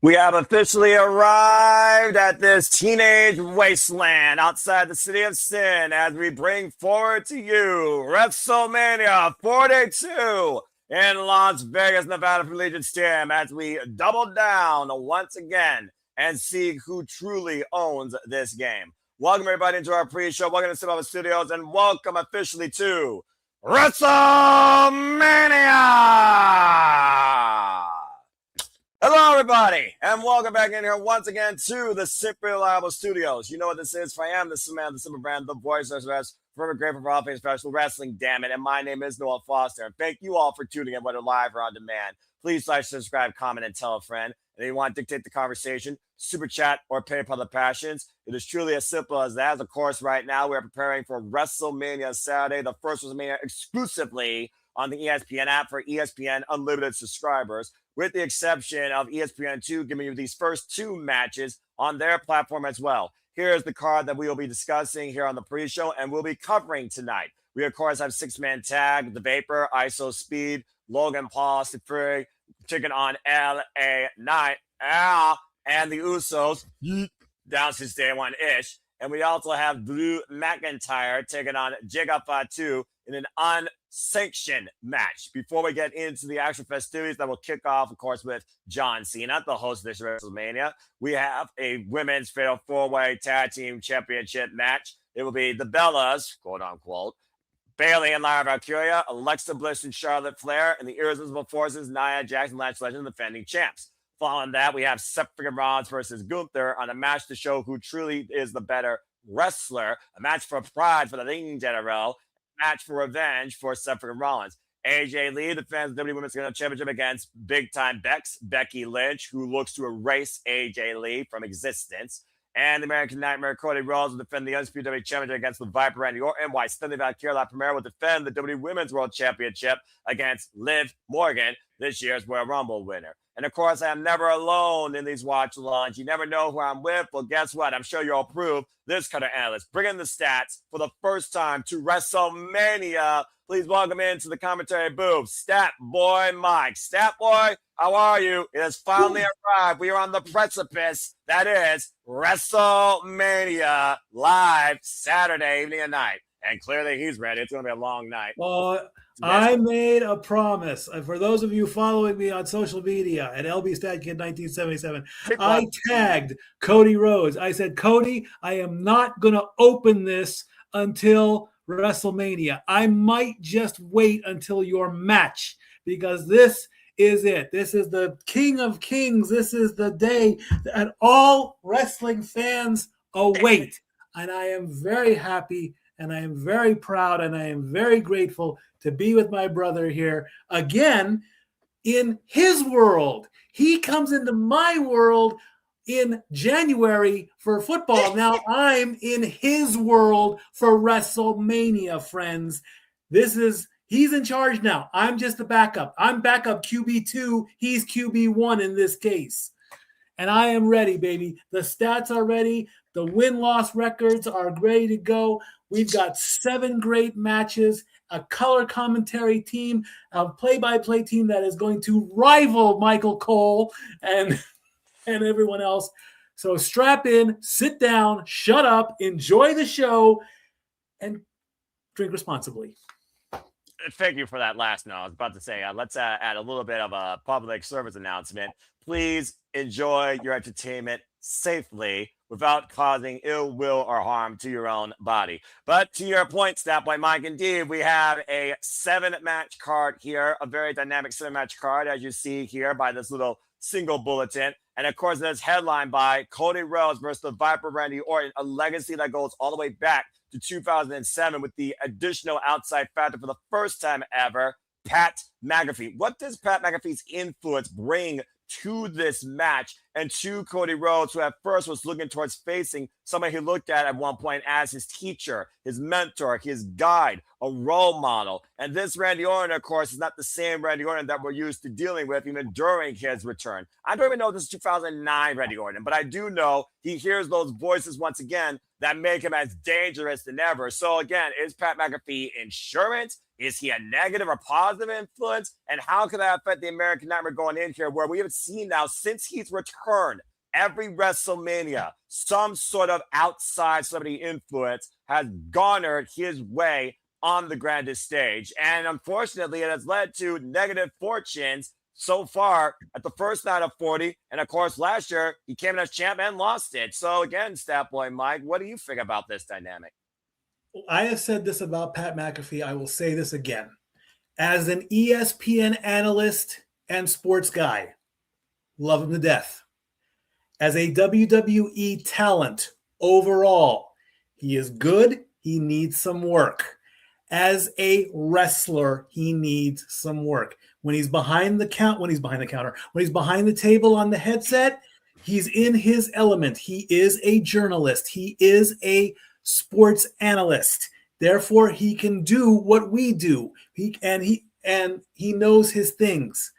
We have officially arrived at this teenage wasteland outside the city of sin as we bring forward to you Wrestlemania 42 in Las Vegas, Nevada for Legion Stadium as we double down once again and see who truly owns this game. Welcome everybody into our pre-show. Welcome to Cinema Studios and welcome officially to Wrestlemania! Hello, everybody, and welcome back in here once again to the Simply Reliable Studios. You know what this is, for I am the man, the Simple Brand, the voice of the forever grateful for all things professional wrestling, damn it, and my name is Noah Foster, and thank you all for tuning in, whether live or on demand. Please like, subscribe, comment, and tell a friend. And if you want to dictate the conversation, super chat, or PayPal the passions, it is truly as simple as that. Of course, right now, we're preparing for WrestleMania Saturday, the first WrestleMania exclusively on the ESPN app for ESPN Unlimited subscribers, with the exception of ESPN2 giving you these first two matches on their platform as well. Here's the card that we will be discussing here on the pre-show and we'll be covering tonight. We, of course, have six-man tag, The Vapor, ISO Speed, Logan Paul, Sifri, taking on LA Knight, and the Usos, down since day one-ish. And we also have Drew McIntyre taking on Fatu in an unsanctioned match. Before we get into the actual festivities that will kick off, of course, with John Cena, the host of this WrestleMania, we have a women's fatal four-way tag team championship match. It will be the Bellas, quote unquote, Bayley and Lyra Valkyria, Alexa Bliss and Charlotte Flair, and the Irresistible Forces, Nia Jax and Lance Legend, defending champs. Following that, we have Seth Rollins versus Gunther on a match to show who truly is the better wrestler, a match for pride for the Ring General, match for revenge for Seth Rollins. AJ Lee defends the WWE Women's Championship against big-time Becky Lynch, who looks to erase AJ Lee from existence. And the American Nightmare Cody Rhodes will defend the Undisputed WWE Championship against the Viper Randy Orton, while Valkyria Primera will defend the WWE Women's World Championship against Liv Morgan, this year's Royal Rumble winner. And of course, I am never alone in these watch-alongs. You never know who I'm with. Well, guess what? I'm sure you'll approve this kind of analyst. Bringing the stats for the first time to WrestleMania. Please welcome into the commentary booth, Stat Boy Mike. Stat Boy, how are you? It has finally arrived. We are on the precipice. That is WrestleMania live Saturday evening and night. And clearly he's ready. It's going to be a long night. Well, I made a promise. For those of you following me on social media at LBStatKid1977, I tagged Cody Rhodes. I said, Cody, I am not going to open this until WrestleMania. I might just wait until your match because this is it. This is the King of Kings. This is the day that all wrestling fans await. And I am very happy and I am very proud and I am very grateful to be with my brother here again in his world. He comes into my world in January for football. Now I'm in his world for WrestleMania, friends. He's in charge now. I'm just the backup. I'm backup QB2. He's QB1 in this case. And I am ready, baby. The stats are ready. The win-loss records are ready to go. We've got 7 great matches, a color commentary team, a play-by-play team that is going to rival Michael Cole and everyone else. So strap in, sit down, shut up, enjoy the show, and drink responsibly. Thank you for that last note. I was about to say, let's add a little bit of a public service announcement. Please enjoy your entertainment safely without causing ill will or harm to your own body. But to your point, Stat Boy Mike, indeed, we have a 7-match card here, a very dynamic 7-match card, as you see here by this little single bulletin. And of course, that's headlined by Cody Rhodes versus the Viper Randy Orton, a legacy that goes all the way back to 2007 with the additional outside factor for the first time ever, Pat McAfee. What does Pat McAfee's influence bring to this match and to Cody Rhodes, who at first was looking towards facing somebody he looked at one point as his teacher, his mentor, his guide, a role model. And this Randy Orton, of course, is not the same Randy Orton that we're used to dealing with even during his return. I don't even know this is 2009 Randy Orton, but I do know he hears those voices once again that make him as dangerous than ever. So again, is Pat McAfee insurance? Is he a negative or positive influence? And how can that affect the American Nightmare going in here, where we have seen now since he's returned, every WrestleMania, some sort of outside celebrity influence has garnered his way on the grandest stage. And unfortunately, it has led to negative fortunes so far at the first night of 40. And of course, last year, he came in as champ and lost it. So again, Stat Boy Mike, what do you think about this dynamic? I have said this about Pat McAfee. I will say this again. As an ESPN analyst and sports guy, love him to death. As a WWE talent overall, he is good. He needs some work. As a wrestler, he needs some work. When he's behind the table on the headset, he's in his element. He is a journalist. He is a sports analyst. Therefore, he can do what we do. He knows his things.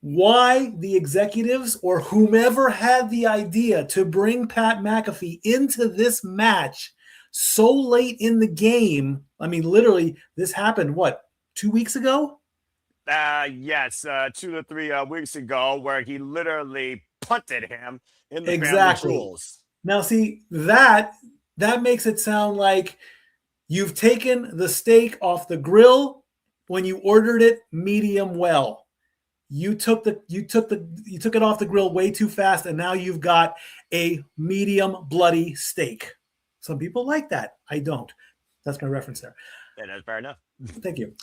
Why the executives or whomever had the idea to bring Pat McAfee into this match so late in the game? I mean, literally, this happened, 2 weeks ago? Yes, 2 to 3 weeks ago, where he literally punted him in the exactly. family rules. Now, see, that makes it sound like you've taken the steak off the grill when you ordered it medium well. You took it off the grill way too fast, and now you've got a medium bloody steak. Some people like that. I don't. That's my reference there. Yeah, that's fair enough. Thank you.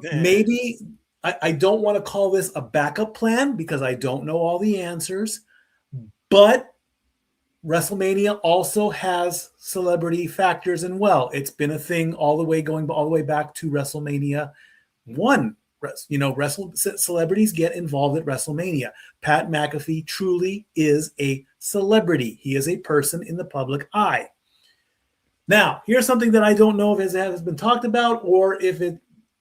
Maybe I don't want to call this a backup plan because I don't know all the answers, but WrestleMania also has celebrity factors, and well, it's been a thing all the way back to WrestleMania 1. Celebrities get involved at WrestleMania. Pat McAfee truly is a celebrity. He is a person in the public eye. Now, here's something that I don't know if it has been talked about or if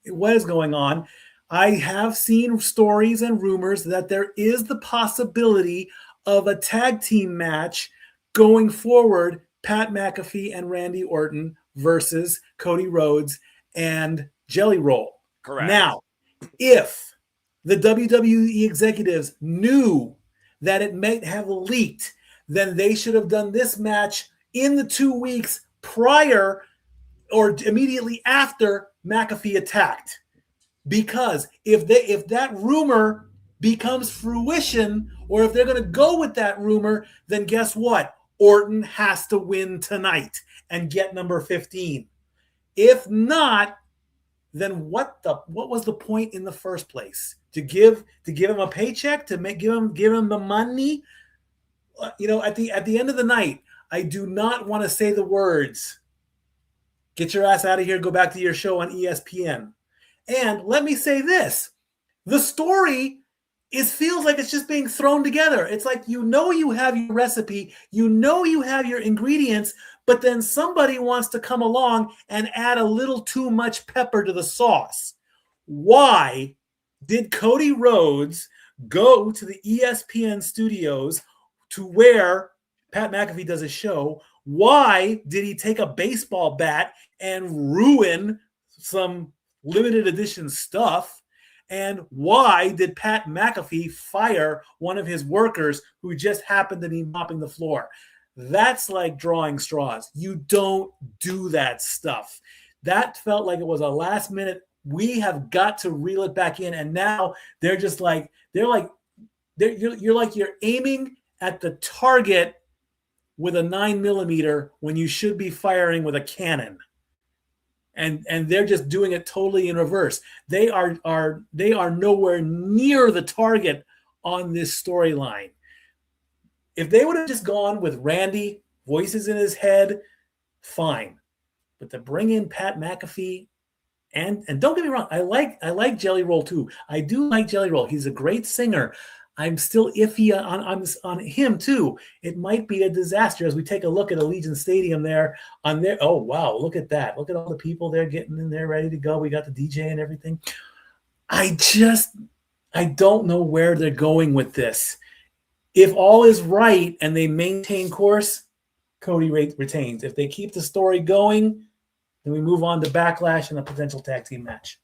what is going on. I have seen stories and rumors that there is the possibility of a tag team match going forward, Pat McAfee and Randy Orton versus Cody Rhodes and Jelly Roll. Correct. Now, if the WWE executives knew that it might have leaked, then they should have done this match in the 2 weeks prior or immediately after McAfee attacked. Because if that rumor becomes fruition, or if they're going to go with that rumor, then guess what? Orton has to win tonight and get number 15. If not, then what was the point in the first place? To give him a paycheck, to give him the money? At the end of the night, I do not want to say the words, "Get your ass out of here, go back to your show on ESPN." And let me say this, the story feels like it's just being thrown together. It's like, you have your recipe, you have your ingredients, but then somebody wants to come along and add a little too much pepper to the sauce. Why did Cody Rhodes go to the ESPN studios to where Pat McAfee does a show? Why did he take a baseball bat and ruin some limited edition stuff? And why did Pat McAfee fire one of his workers who just happened to be mopping the floor? That's like drawing straws. You don't do that stuff. That felt like it was a last minute. We have got to reel it back in. And now you're aiming at the target with a 9mm when you should be firing with a cannon. And they're just doing it totally in reverse. They are nowhere near the target on this storyline. If they would have just gone with Randy, voices in his head, fine. But to bring in Pat McAfee, and don't get me wrong, I like Jelly Roll too. I do like Jelly Roll. He's a great singer. I'm still iffy on him too. It might be a disaster as we take a look at Allegiant Stadium there. Oh wow, look at that! Look at all the people there getting in there ready to go. We got the DJ and everything. I don't know where they're going with this. If all is right and they maintain course, Cody retains. If they keep the story going, Then we move on to Backlash and a potential tag team match.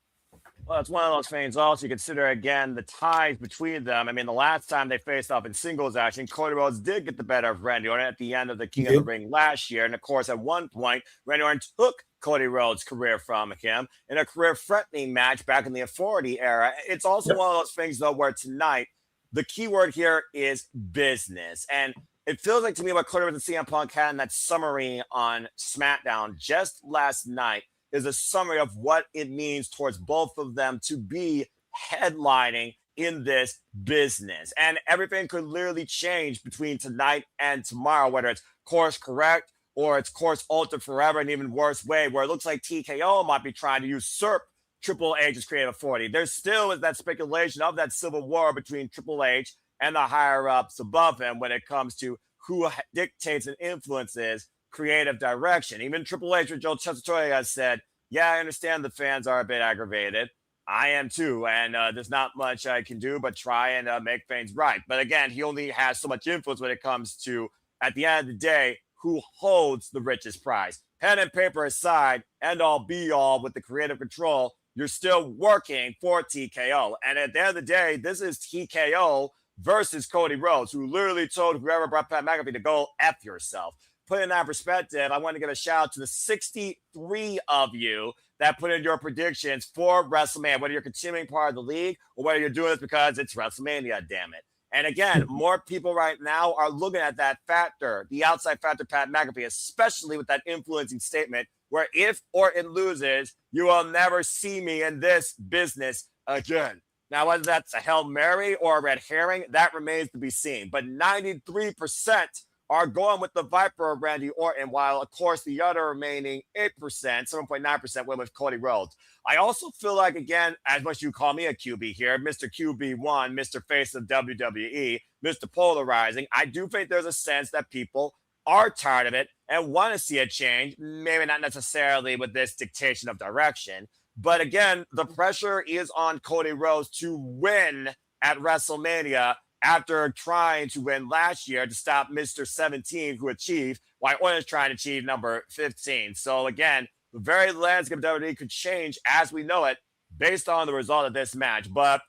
Well, it's one of those things also you consider, again, the ties between them. I mean, the last time they faced off in singles action, Cody Rhodes did get the better of Randy Orton at the end of the King of the Ring last year. And, of course, at one point, Randy Orton took Cody Rhodes' career from him in a career-threatening match back in the Authority era. It's also one of those things, though, where tonight, the key word here is business. And it feels like to me what Cody Rhodes and CM Punk had in that summary on SmackDown just last night is a summary of what it means towards both of them to be headlining in this business. And everything could literally change between tonight and tomorrow, whether it's course correct or it's course altered forever, an even worse way, where it looks like TKO might be trying to usurp Triple H's creative authority. There still is that speculation of that civil war between Triple H and the higher-ups above him when it comes to who dictates and influences creative direction. Even Triple H with Joe Chessatoya has said, yeah, I understand the fans are a bit aggravated. I am too, and there's not much I can do but try and make things right. But again, he only has so much influence when it comes to, at the end of the day, who holds the richest prize. Pen and paper aside, end all be all with the creative control, you're still working for TKO. And at the end of the day, this is TKO versus Cody Rhodes, who literally told whoever brought Pat McAfee to go F yourself. Put in that perspective, I want to give a shout out to the 63 of you that put in your predictions for WrestleMania, whether you're continuing part of the league or whether you're doing this because it's WrestleMania, damn it. And again, more people right now are looking at that factor, the outside factor, Pat McAfee, especially with that influencing statement where if Orton loses, you will never see me in this business again. Now, whether that's a Hail Mary or a red herring, that remains to be seen. But 93% are going with the Viper of Randy Orton, while, of course, the other remaining 8%, 7.9% went with Cody Rhodes. I also feel like, again, as much as you call me a QB here, Mr. QB1, Mr. Face of WWE, Mr. Polarizing, I do think there's a sense that people are tired of it and want to see a change, maybe not necessarily with this dictation of direction. But again, the pressure is on Cody Rhodes to win at WrestleMania after trying to win last year to stop Mr. 17, who achieved, while Orton is trying to achieve number 15. So again, the very landscape of WWE could change as we know it based on the result of this match. But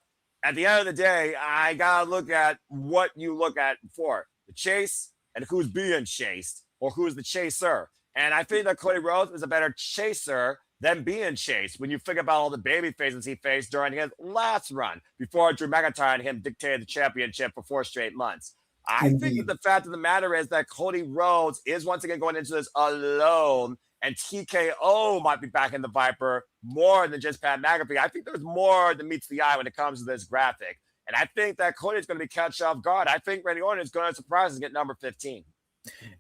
at the end of the day, I got to look at what you look at for the chase and who's being chased or who's the chaser. And I think that Cody Rhodes is a better chaser than being chased when you think about all the baby faces he faced during his last run before Drew McIntyre and him dictated the championship for 4 straight months. I think that the fact of the matter is that Cody Rhodes is once again going into this alone, and TKO might be back in the Viper more than just Pat McAfee. I think there's more than meets the eye when it comes to this graphic. And I think that Cody is going to be catch off guard. I think Randy Orton is going to surprise and get number 15.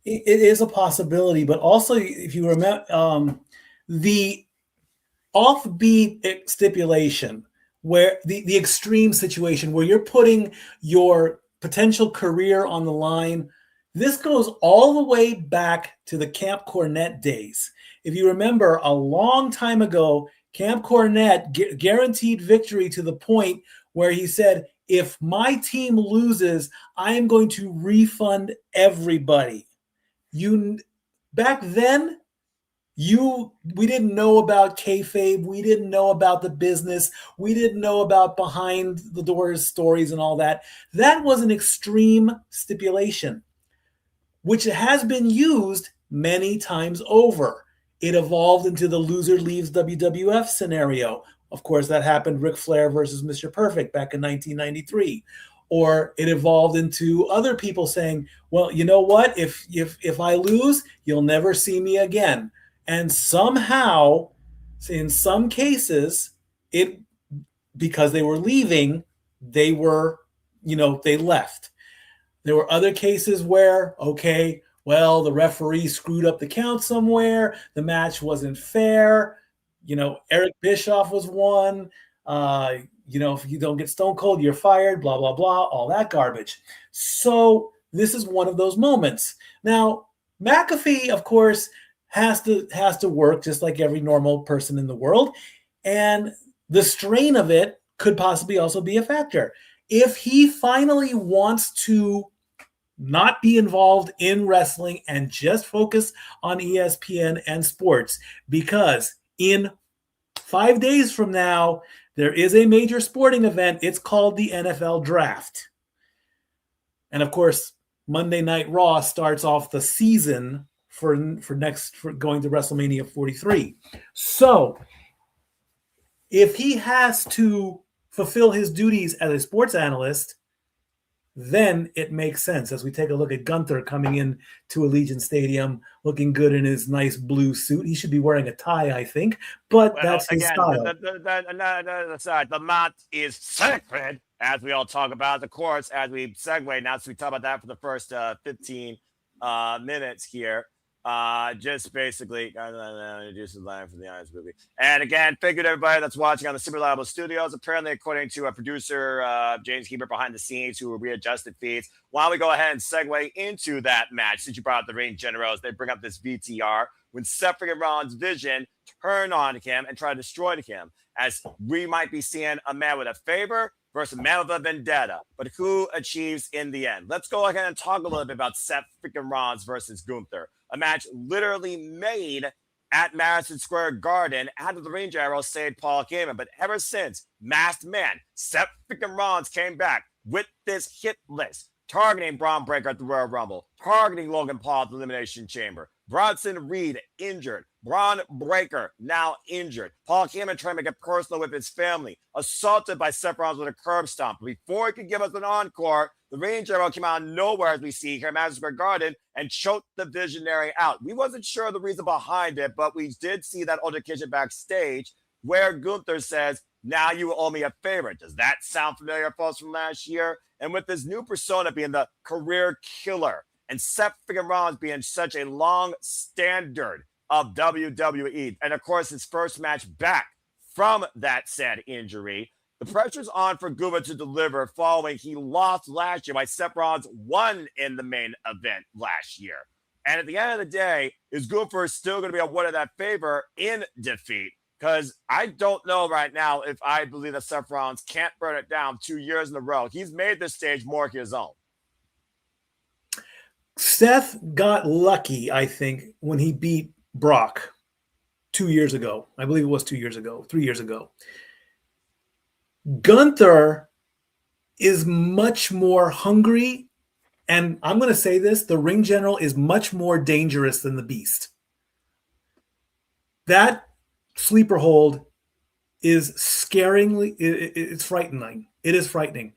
It is a possibility, but also if you remember the offbeat stipulation where the extreme situation where you're putting your potential career on the line, this goes all the way back to the Camp Cornette days. If you remember, a long time ago, Camp Cornette guaranteed victory to the point where he said, if my team loses, I am going to refund everybody. Back then, we didn't know about kayfabe. We didn't know about the business. We didn't know about behind the doors stories and all that. That was an extreme stipulation, which has been used many times over. It evolved into the loser leaves WWF scenario. Of course, that happened Ric Flair versus Mr. Perfect back in 1993. Or it evolved into other people saying, well, you know what? If I lose, you'll never see me again. And somehow, in some cases, because they were leaving, they left. There were other cases where, okay, well, the referee screwed up the count somewhere. The match wasn't fair. Eric Bischoff was one. If you don't get Stone Cold, you're fired, blah, blah, blah, all that garbage. So this is one of those moments. Now, McAfee, of course, has to work just like every normal person in the world. And the strain of it could possibly also be a factor. If he finally wants to not be involved in wrestling and just focus on ESPN and sports, because in 5 days from now, there is a major sporting event. It's called the NFL Draft. And of course, Monday Night Raw starts off the season for going to WrestleMania 43. So if he has to fulfill his duties as a sports analyst, then it makes sense. As we take a look at Gunther coming in to Allegiant Stadium, looking good in his nice blue suit. He should be wearing a tie, I think, but that's his style. The mat is sacred, as we all talk about. Of course, as we segue now, so we talk about that for the first 15 minutes here. Just basically introduce the line for the Honest movie. And again, thank you to everybody that's watching on the Super Reliable Studios. Apparently, according to a producer, James Heber behind the scenes, who readjusted feeds. Why don't we go ahead and segue into that match? Since you brought up the Ring Generals, they bring up this VTR when Seth and Rollins' vision turn on him and try to destroy him, as we might be seeing a man with a favor versus a man with a vendetta. But who achieves in the end? Let's go ahead and talk a little bit about Seth freaking Rollins versus Gunther. A match literally made at Madison Square Garden after the Ring General saved Paul Heyman. But ever since Masked Man, Seth freaking Rollins came back with this hit list, targeting Braun Breaker at the Royal Rumble, targeting Logan Paul at the Elimination Chamber, Bronson Reed injured, Braun Breaker now injured, Paul Heyman trying to make it personal with his family, assaulted by Seth Rollins with a curb stomp. Before he could give us an encore, the Ring General came out of nowhere, as we see here at Madison Square Garden, and choked the Visionary out. We wasn't sure the reason behind it, but we did see that altercation backstage where Gunther says, "Now you owe me a favor." Does that sound familiar, folks, from last year? And with this new persona being the career killer, and Seth freaking Rollins being such a long standard of WWE, and of course his first match back from that said injury, the pressure's on for Gunther to deliver following he lost last year, while Seth Rollins won in the main event last year. And at the end of the day, is Gunther still going to be awarded that favor in defeat? Because I don't know right now if I believe that Seth Rollins can't burn it down 2 years in a row. He's made this stage more his own. Seth got lucky, I think, when he beat Brock 2 years ago. I believe it was 2 years ago, 3 years ago. Gunther is much more hungry, and I'm going to say this, the Ring General is much more dangerous than the Beast. That sleeper hold is scaringly, it's frightening. It is frightening.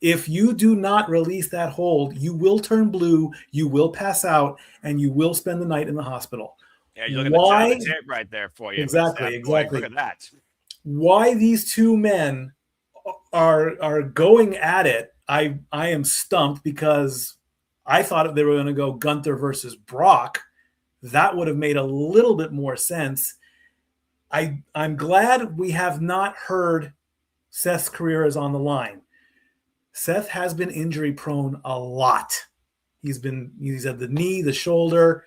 If you do not release that hold, you will turn blue, you will pass out, and you will spend the night in the hospital. Yeah, you look at the tape right there for you. Exactly. Look at that. Why these two men are going at it, I am stumped, because I thought they were going to go Gunther versus Brock. That would have made a little bit more sense. I'm glad we have not heard Seth's career is on the line. Seth has been injury prone a lot. He's had the knee, the shoulder,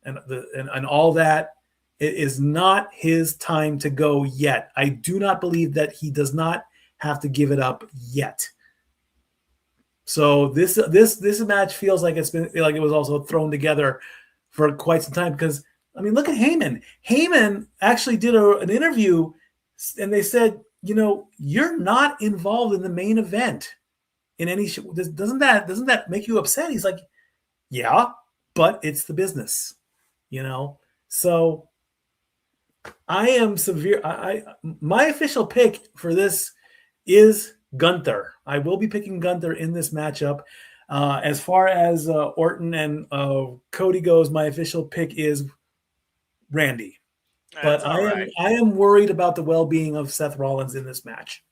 and all that. It is not his time to go yet. I do not believe that he does not have to give it up yet. So this match feels like it was also thrown together for quite some time, because I mean, look at Heyman. Heyman actually did an interview, and they said, you're not involved in the main event in any show. Doesn't that make you upset? He's like, yeah, but it's the business, So I am severe. My official pick for this is Gunther. I will be picking Gunther in this matchup. As far as Orton and Cody goes, my official pick is Randy. But I am worried about the well-being of Seth Rollins in this match.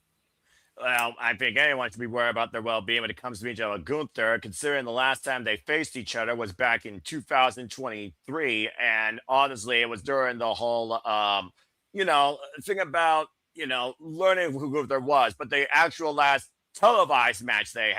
Well, I think anyone should be worried about their well-being when it comes to each other. Gunther, considering the last time they faced each other was back in 2023, and honestly, it was during the whole, thing about, learning who Gunther was. But the actual last televised match they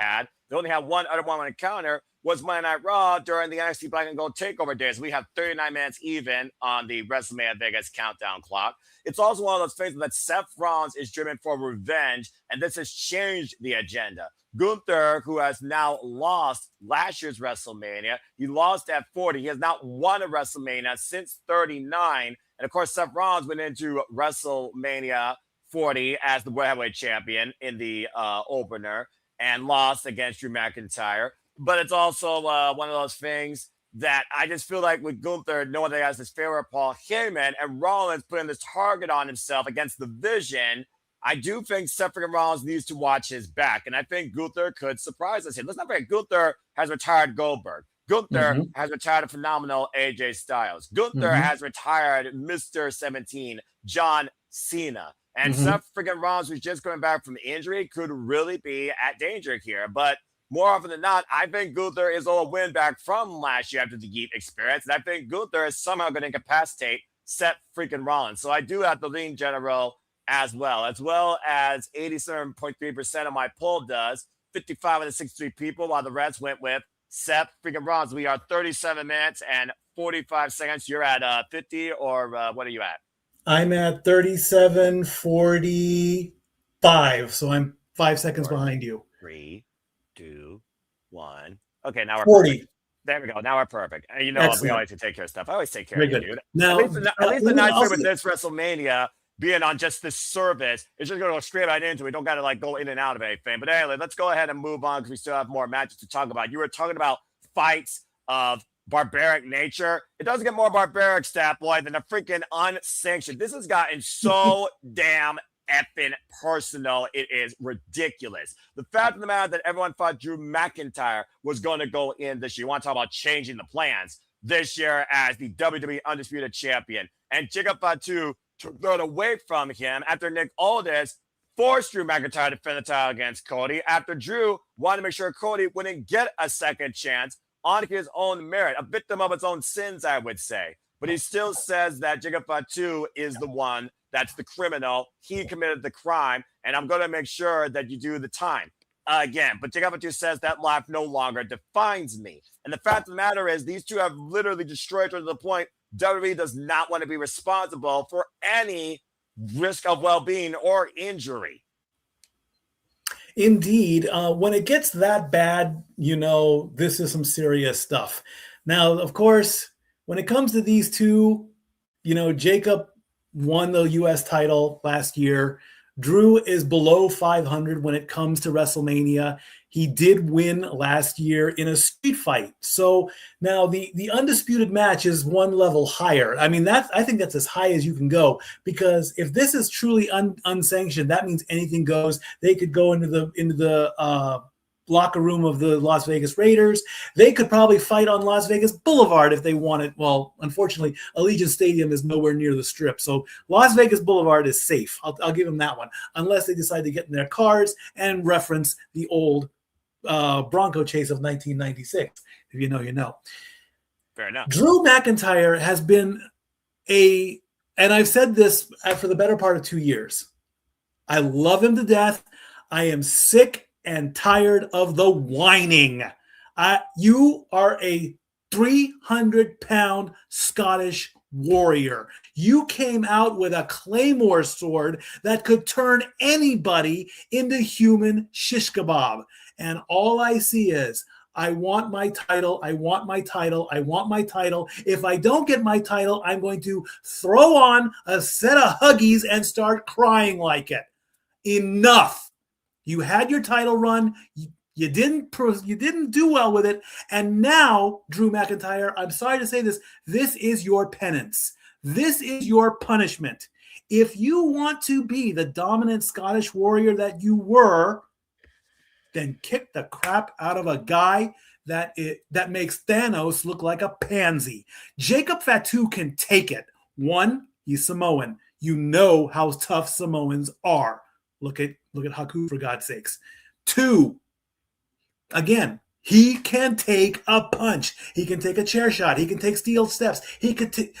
only had one other one encounter, was Monday Night Raw during the NXT Black and Gold Takeover days. We have 39 minutes even on the WrestleMania Vegas countdown clock. It's also one of those things that Seth Rollins is driven for revenge, and this has changed the agenda. Gunther, who has now lost last year's WrestleMania. He lost at 40. He has not won a WrestleMania since 39. And of course, Seth Rollins went into WrestleMania 40 as the World Heavyweight Champion in the opener and lost against Drew McIntyre. But it's also one of those things that I just feel like with Gunther, knowing that he has his favorite Paul Heyman and Rollins putting this target on himself against the Vision, I do think Seth Rollins needs to watch his back. And I think Gunther could surprise us here. Let's not forget, Gunther has retired Goldberg. Gunther has retired a phenomenal AJ Styles. Gunther has retired Mr. 17, John Cena. And Seth Rollins, who's just coming back from injury, could really be at danger here. But more often than not, I think Gunther is a win back from last year after the Yeet experience. And I think Gunther is somehow going to incapacitate Seth Rollins. So I do have the lean general as well as 87.3% of my poll does. 55 of the 63 people, while the rest went with Seth Rollins. We are 37 minutes and 45 seconds. You're at 50, or what are you at? I'm at 37:45, so I'm 5 seconds behind you. 3, 2, 1. Okay, now we're 40. perfect. There we go. Now we're perfect. And you know, we always take care of stuff. I always take care of you, dude. Now, at least the nice thing with this WrestleMania being on just this service, it's just going to go straight right into it. We don't got to like go in and out of anything. But anyway, let's go ahead and move on because we still have more matches to talk about. You were talking about fights of barbaric nature. It doesn't get more barbaric, Stat Boy, than a freaking unsanctioned. This has gotten so damn effing personal. It is ridiculous. The fact of the matter that everyone thought Drew McIntyre was going to go in this year. You want to talk about changing the plans this year as the WWE Undisputed Champion. And Jacob Fatu took that away from him after Nick Aldis forced Drew McIntyre to defend the title against Cody after Drew wanted to make sure Cody wouldn't get a second chance on his own merit, a victim of its own sins, I would say. But he still says that Jacob Fatu is the one that's the criminal. He committed the crime, and I'm going to make sure that you do the time. Again, but Jacob Fatu says that life no longer defines me. And the fact of the matter is these two have literally destroyed her to the point WWE does not want to be responsible for any risk of well-being or injury. Indeed. When it gets that bad, you know, this is some serious stuff. Now, of course, when it comes to these two, you know, Jacob won the U.S. title last year. Drew is below 500 when it comes to WrestleMania. He did win last year in a street fight. So now the undisputed match is one level higher. I mean, I think that's as high as you can go, because if this is truly unsanctioned, that means anything goes. They could go into the locker room of the Las Vegas Raiders. They could probably fight on Las Vegas Boulevard if they wanted. Well, unfortunately, Allegiant Stadium is nowhere near the Strip. So Las Vegas Boulevard is safe. I'll give them that one, unless they decide to get in their cars and reference the old Bronco chase of 1996. If you know, you know. Fair enough. Drew McIntyre has been and I've said this for the better part of 2 years. I love him to death. I am sick and tired of the whining. You are a 300-pound Scottish warrior. You came out with a claymore sword that could turn anybody into human shish kebab. And all I see is, I want my title. I want my title. I want my title. If I don't get my title, I'm going to throw on a set of Huggies and start crying like it. Enough. You had your title run. You didn't do well with it. And now, Drew McIntyre, I'm sorry to say this, this is your penance. This is your punishment. If you want to be the dominant Scottish warrior that you were, then kick the crap out of a guy that makes Thanos look like a pansy. Jacob Fatu can take it. One, he's Samoan. You know how tough Samoans are. Look at Haku, for God's sakes. Two, again, he can take a punch. He can take a chair shot. He can take steel steps. He could take.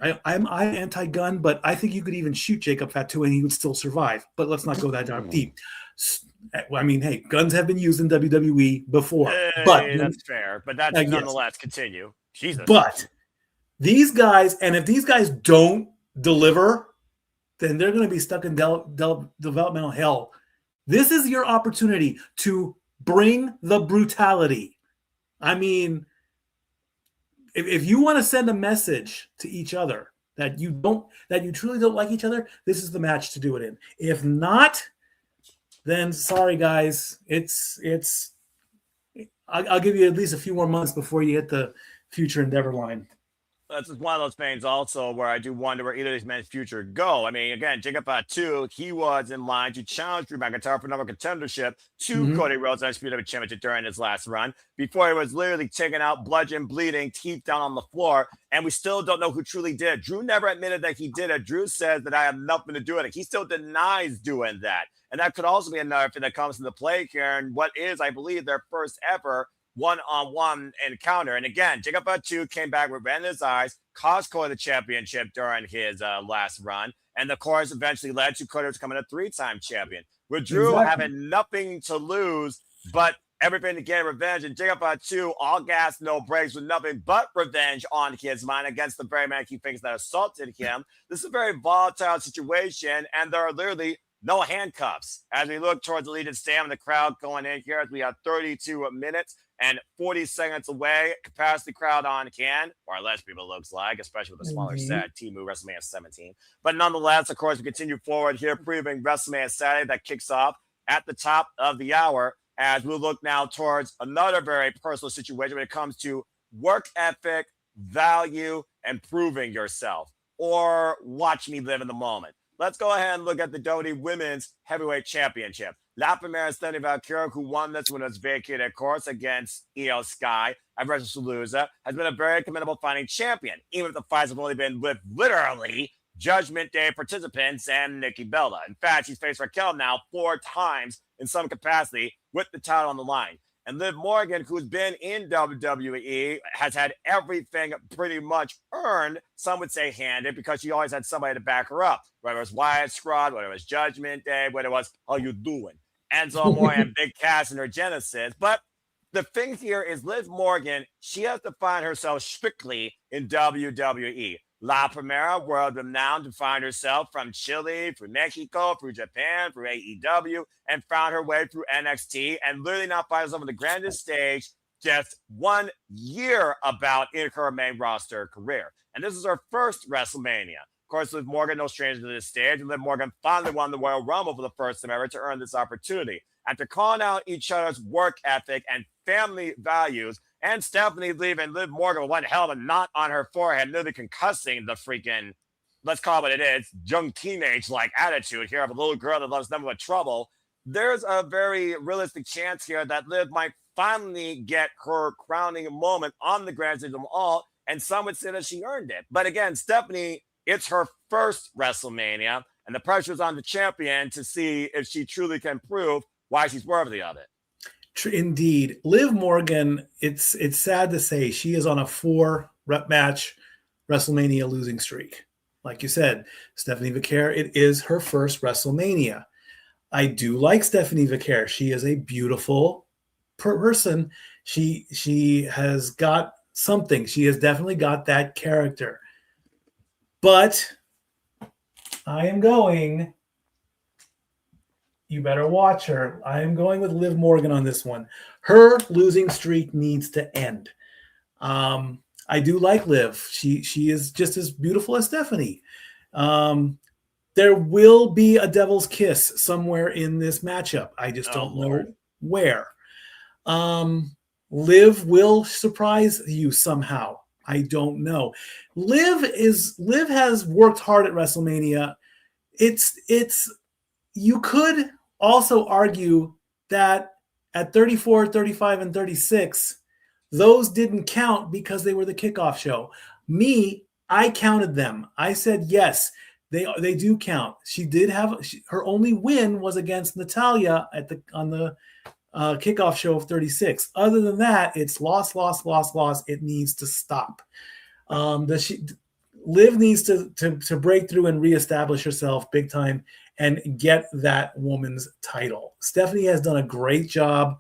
I'm anti-gun, but I think you could even shoot Jacob Fatu and he would still survive. But let's not go that darn deep. I mean, hey, guns have been used in WWE before. But that's fair. But that's nonetheless continue. Jesus. But these guys, and if these guys don't deliver, then they're going to be stuck in developmental hell This is your opportunity to bring the brutality. I mean, if you want to send a message to each other that you truly don't like each other, this is the match to do it in. If not, then sorry guys, I'll give you at least a few more months before you hit the future endeavor line. That's just one of those things also where I do wonder where either of these men's future go. I mean, again, Jacob Fatu, he was in line to challenge Drew McIntyre for another contendership to Cody Rhodes' Undisputed Championship during his last run, before he was literally taken out, bludgeoned, bleeding, teeth down on the floor, and we still don't know who truly did. Drew never admitted that he did it. Drew says that I have nothing to do with it. He still denies doing that. And that could also be another thing that comes into play here, and what is, I believe, their first ever one-on-one encounter. And again, Jacob Fatu came back with red in his eyes, cost Cody the championship during his last run, and of course eventually led to Cody becoming a 3-time champion, with Drew having nothing to lose but everything to get revenge. And Jacob Fatu, all gas, no brakes, with nothing but revenge on his mind against the very man he thinks that assaulted him. This is a very volatile situation, and there are literally no handcuffs as we look towards the Legion Stand and the crowd going in here as we have 32 minutes and 40 seconds away. Capacity crowd on can, or less people looks like, especially with a smaller set. T-Move WrestleMania 17. But nonetheless, of course, we continue forward here, previewing WrestleMania Saturday that kicks off at the top of the hour as we look now towards another very personal situation when it comes to work ethic, value, and proving yourself, or watch me live in the moment. Let's go ahead and look at the WWE Women's Heavyweight Championship. La Primera Stephanie Vaquer, who won this when it was vacated, of course, against Io Sky at WrestleMania, has been a very commendable fighting champion, even if the fights have only been with literally Judgment Day participants and Nikki Bella. In fact, she's faced Raquel now 4 times in some capacity with the title on the line. And Liv Morgan, who's been in WWE, has had everything pretty much earned, some would say handed, because she always had somebody to back her up. Whether it was Wyatt Squad, whether it was Judgment Day, whether it was, how you doing? Enzo Amore and Big Cass in her Genesis. But the thing here is Liv Morgan, she has to find herself strictly in WWE. La Primera, world renowned, to find herself from Chile, through Mexico, through Japan, through AEW, and found her way through NXT, and literally now find herself on the grandest stage just 1 year about in her main roster career. And this is her first WrestleMania. Of course, Liv Morgan, no stranger to this stage, and Liv Morgan finally won the Royal Rumble for the first time ever to earn this opportunity. After calling out each other's work ethic and family values, and Stephanie leaving Liv Morgan with one hell of a knot on her forehead, literally concussing the freaking, let's call it what it is, young teenage-like attitude here of a little girl that loves nothing but trouble. There's a very realistic chance here that Liv might finally get her crowning moment on the grand stage of them all, and some would say that she earned it. But again, Stephanie, it's her first WrestleMania, and the pressure's on the champion to see if she truly can prove why she's worthy of it. Indeed. Liv Morgan, it's sad to say, she is on a 4-match WrestleMania losing streak. Like you said, Stephanie Vaquer, it is her first WrestleMania. I do like Stephanie Vaquer. She is a beautiful person. She has got something. She has definitely got that character. But I am going... You better watch her. I am going with Liv Morgan on this one. Her losing streak needs to end. I do like Liv. She is just as beautiful as Stephanie. There will be a devil's kiss somewhere in this matchup. I just don't know where. Liv will surprise you somehow. I don't know. Liv has worked hard at WrestleMania. You could also argue that at 34, 35, and 36, those didn't count because they were the kickoff show. I counted them. I said, yes, they do count. She did have her only win was against Natalya on the kickoff show of 36. Other than that, it's loss. It needs to stop. Liv needs to break through and reestablish herself big time and get that woman's title. Stephanie has done a great job.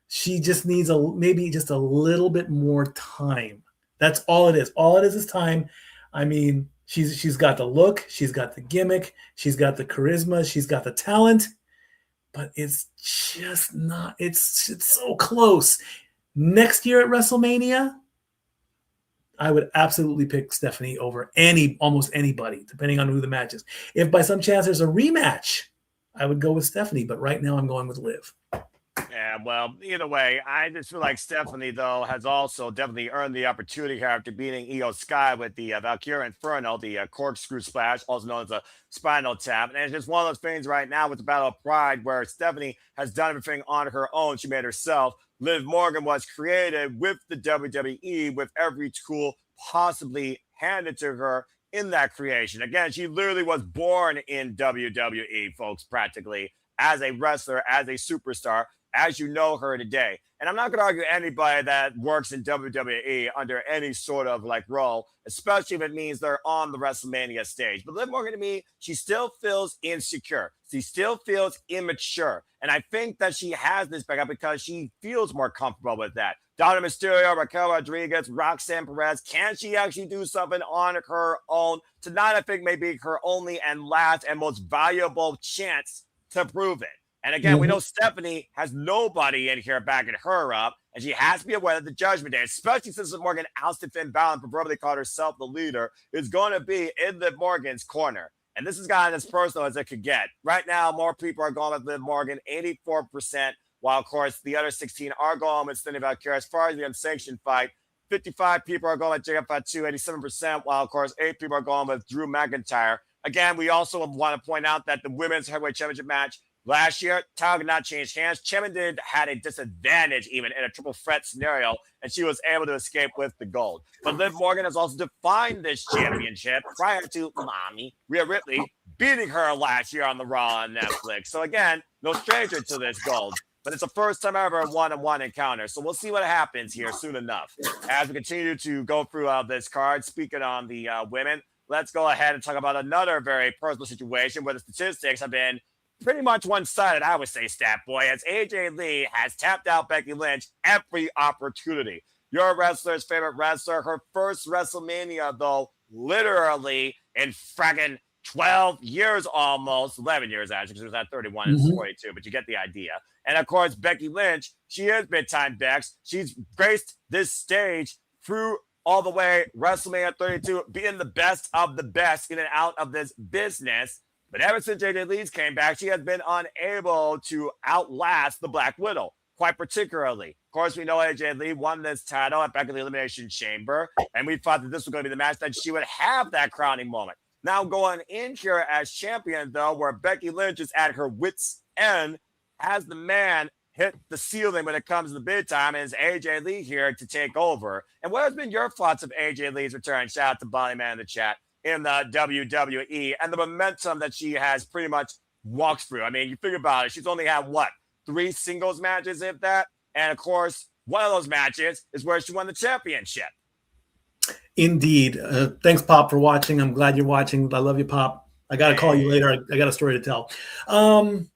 She just needs maybe just a little bit more time. That's all it is. All it is time. I mean, she's got the look, she's got the gimmick, she's got the charisma, she's got the talent. but it's just not. It's so close. Next year at WrestleMania, I would absolutely pick Stephanie over almost anybody, depending on who the match is. If by some chance there's a rematch, I would go with Stephanie, but right now I'm going with Liv. Yeah, well, either way, I just feel like Stephanie, though, has also definitely earned the opportunity here after beating Io Sky with the Valkyria Inferno, the corkscrew splash, also known as a spinal tap. And it's just one of those things right now with the Battle of Pride where Stephanie has done everything on her own. She made herself. Liv Morgan was created with the WWE with every tool possibly handed to her in that creation. Again, she literally was born in WWE, folks, practically as a wrestler, as a superstar, as you know her today. And I'm not going to argue anybody that works in WWE under any sort of like role, especially if it means they're on the WrestleMania stage. But Liv Morgan, to me, she still feels insecure. She still feels immature. And I think that she has this back up because she feels more comfortable with that. Donna Mysterio, Raquel Rodriguez, Roxanne Perez, can she actually do something on her own? Tonight, I think, may be her only and last and most valuable chance to prove it. And again, we know Stephanie has nobody in here backing her up, and she has to be aware that the Judgment Day, especially since Liv Morgan ousted Finn Balor and proverbially called herself the leader, is going to be in Liv Morgan's corner. And this is gotten as personal as it could get. Right now, more people are going with Liv Morgan, 84%, while, of course, the other 16 are going with Cindy Valkyria. As far as the unsanctioned fight, 55 people are going with Jacob Fatu, 87%, while, of course, 8 people are going with Drew McIntyre. Again, we also want to point out that the Women's Heavyweight Championship match last year, title did not change hands. Chemindin had a disadvantage even in a triple threat scenario, and she was able to escape with the gold. But Liv Morgan has also defined this championship prior to Mommy Rhea Ripley beating her last year on the Raw on Netflix. So again, no stranger to this gold. But it's the first time ever a one-on-one encounter. So we'll see what happens here soon enough. As we continue to go through this card, speaking on the women, let's go ahead and talk about another very personal situation where the statistics have been pretty much one-sided, I would say, Stat Boy, as AJ Lee has tapped out Becky Lynch every opportunity. Your wrestler's favorite wrestler, her first WrestleMania, though, literally in fragging 12 years almost, 11 years actually, because it was at 31 and 42, but you get the idea. And of course, Becky Lynch, she is big-time Bex. She's graced this stage through all the way WrestleMania 32, being the best of the best in and out of this business. But ever since AJ Lee came back, she has been unable to outlast the Black Widow, quite particularly. Of course, we know AJ Lee won this title at back in the Elimination Chamber, and we thought that this was going to be the match that she would have that crowning moment. Now going in here as champion, though, where Becky Lynch is at her wit's end, has the man hit the ceiling when it comes to the big time, and is AJ Lee here to take over. And what has been your thoughts of AJ Lee's return? Shout out to Bonnie Man in the chat. In the WWE and the momentum that she has pretty much walked through. I mean, you think about it. She's only had, 3 singles matches, if that? And, of course, one of those matches is where she won the championship. Indeed. Thanks, Pop, for watching. I'm glad you're watching. I love you, Pop. I got to call you later. I got a story to tell. The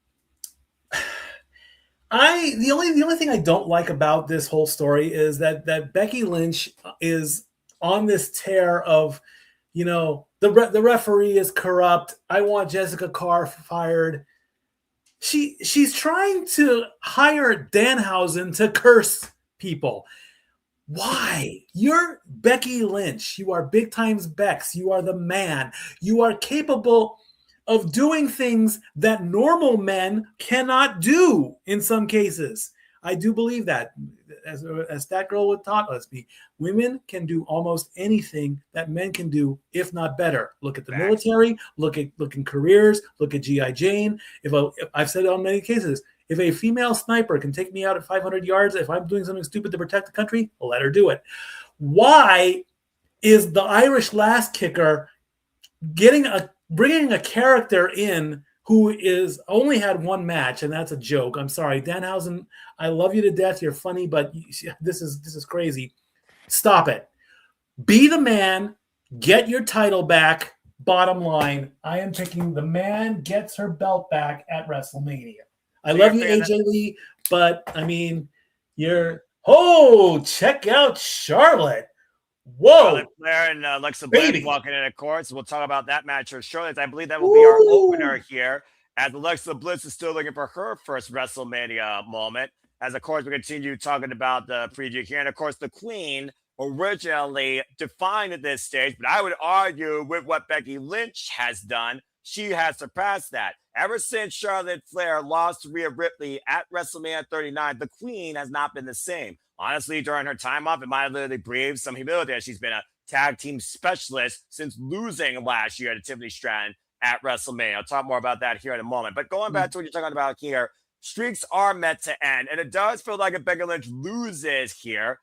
only thing I don't like about this whole story is that Becky Lynch is on this tear of, the referee is corrupt. I want Jessica Carr fired. She's trying to hire Danhausen to curse people. Why? You're Becky Lynch. You are big times Bex. You are the man. You are capable of doing things that normal men cannot do in some cases. I do believe that. As that girl would taught us, women can do almost anything that men can do, if not better. Look at the military, look in careers, look at G.I. Jane. I've said it on many cases, if a female sniper can take me out at 500 yards, if I'm doing something stupid to protect the country, let her do it. Why is the Irish last kicker bringing a character in who is only had one match, and that's a joke? I'm sorry, Danhausen, I love you to death. You're funny, but this is crazy. Stop it. Be the man. Get your title back. Bottom line, I am picking the man gets her belt back at WrestleMania. I love you, AJ Lee, but I mean, check out Charlotte. Whoa. Flair and Alexa Bliss walking in, of course. We'll talk about that match for sure. I believe that will be our opener here. as Alexa Bliss is still looking for her first WrestleMania moment. As, of course, we continue talking about the preview here. And, of course, the Queen originally defined at this stage, but I would argue with what Becky Lynch has done, she has surpassed that. Ever since Charlotte Flair lost to Rhea Ripley at WrestleMania 39, the Queen has not been the same. Honestly, during her time off, it might have literally breathed some humility as she's been a tag team specialist since losing last year to Tiffany Stratton at WrestleMania. I'll talk more about that here in a moment. But going back to what you're talking about here, streaks are meant to end. And it does feel like if Becky Lynch loses here,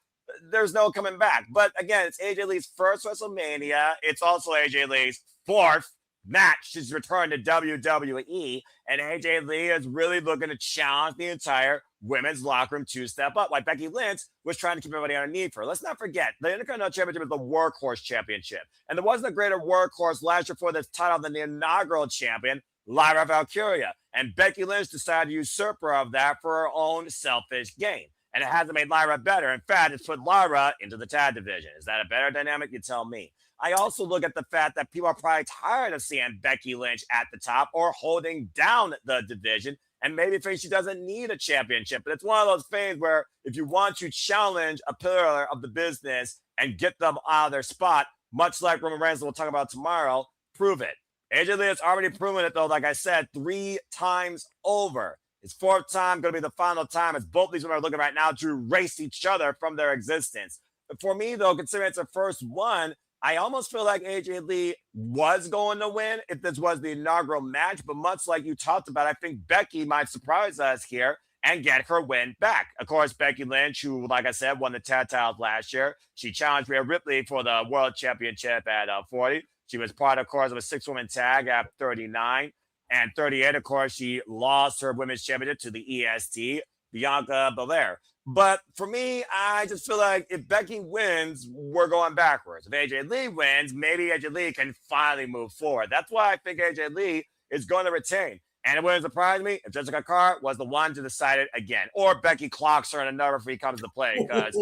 there's no coming back. But again, it's AJ Lee's first WrestleMania. It's also AJ Lee's fourth match. She's returned to WWE. And AJ Lee is really looking to challenge the entire women's locker room to step up, like Becky Lynch was trying to keep everybody underneath her. Let's not forget, the Intercontinental Championship is the workhorse championship. And there wasn't a greater workhorse last year for this title than the inaugural champion, Lyra Valkyria. And Becky Lynch decided to usurp her of that for her own selfish gain. And it hasn't made Lyra better. In fact, it's put Lyra into the tag division. Is that a better dynamic? You tell me. I also look at the fact that people are probably tired of seeing Becky Lynch at the top or holding down the division, and maybe think she doesn't need a championship. But it's one of those things where if you want to challenge a pillar of the business and get them out of their spot, much like Roman Reigns we'll talk about tomorrow, prove it. AJ Lee has already proven it, though, like I said, 3 times over. His 4th time going to be the final time, as both these women are looking right now to erase each other from their existence. But for me, though, considering it's the first one, I almost feel like AJ Lee was going to win if this was the inaugural match, but much like you talked about, I think Becky might surprise us here and get her win back. Of course, Becky Lynch, who, like I said, won the tag titles last year. She challenged Rhea Ripley for the World Championship at 40. She was part, of course, of a 6-woman tag at 39. And 38, of course, she lost her women's championship to the EST, Bianca Belair. But for me, I just feel like if Becky wins, we're going backwards. If AJ Lee wins, maybe AJ Lee can finally move forward. That's why I think AJ Lee is going to retain. And it wouldn't surprise me if Jessica Carr was the one to decide it again. Or Becky clocks her and another free comes to play. Because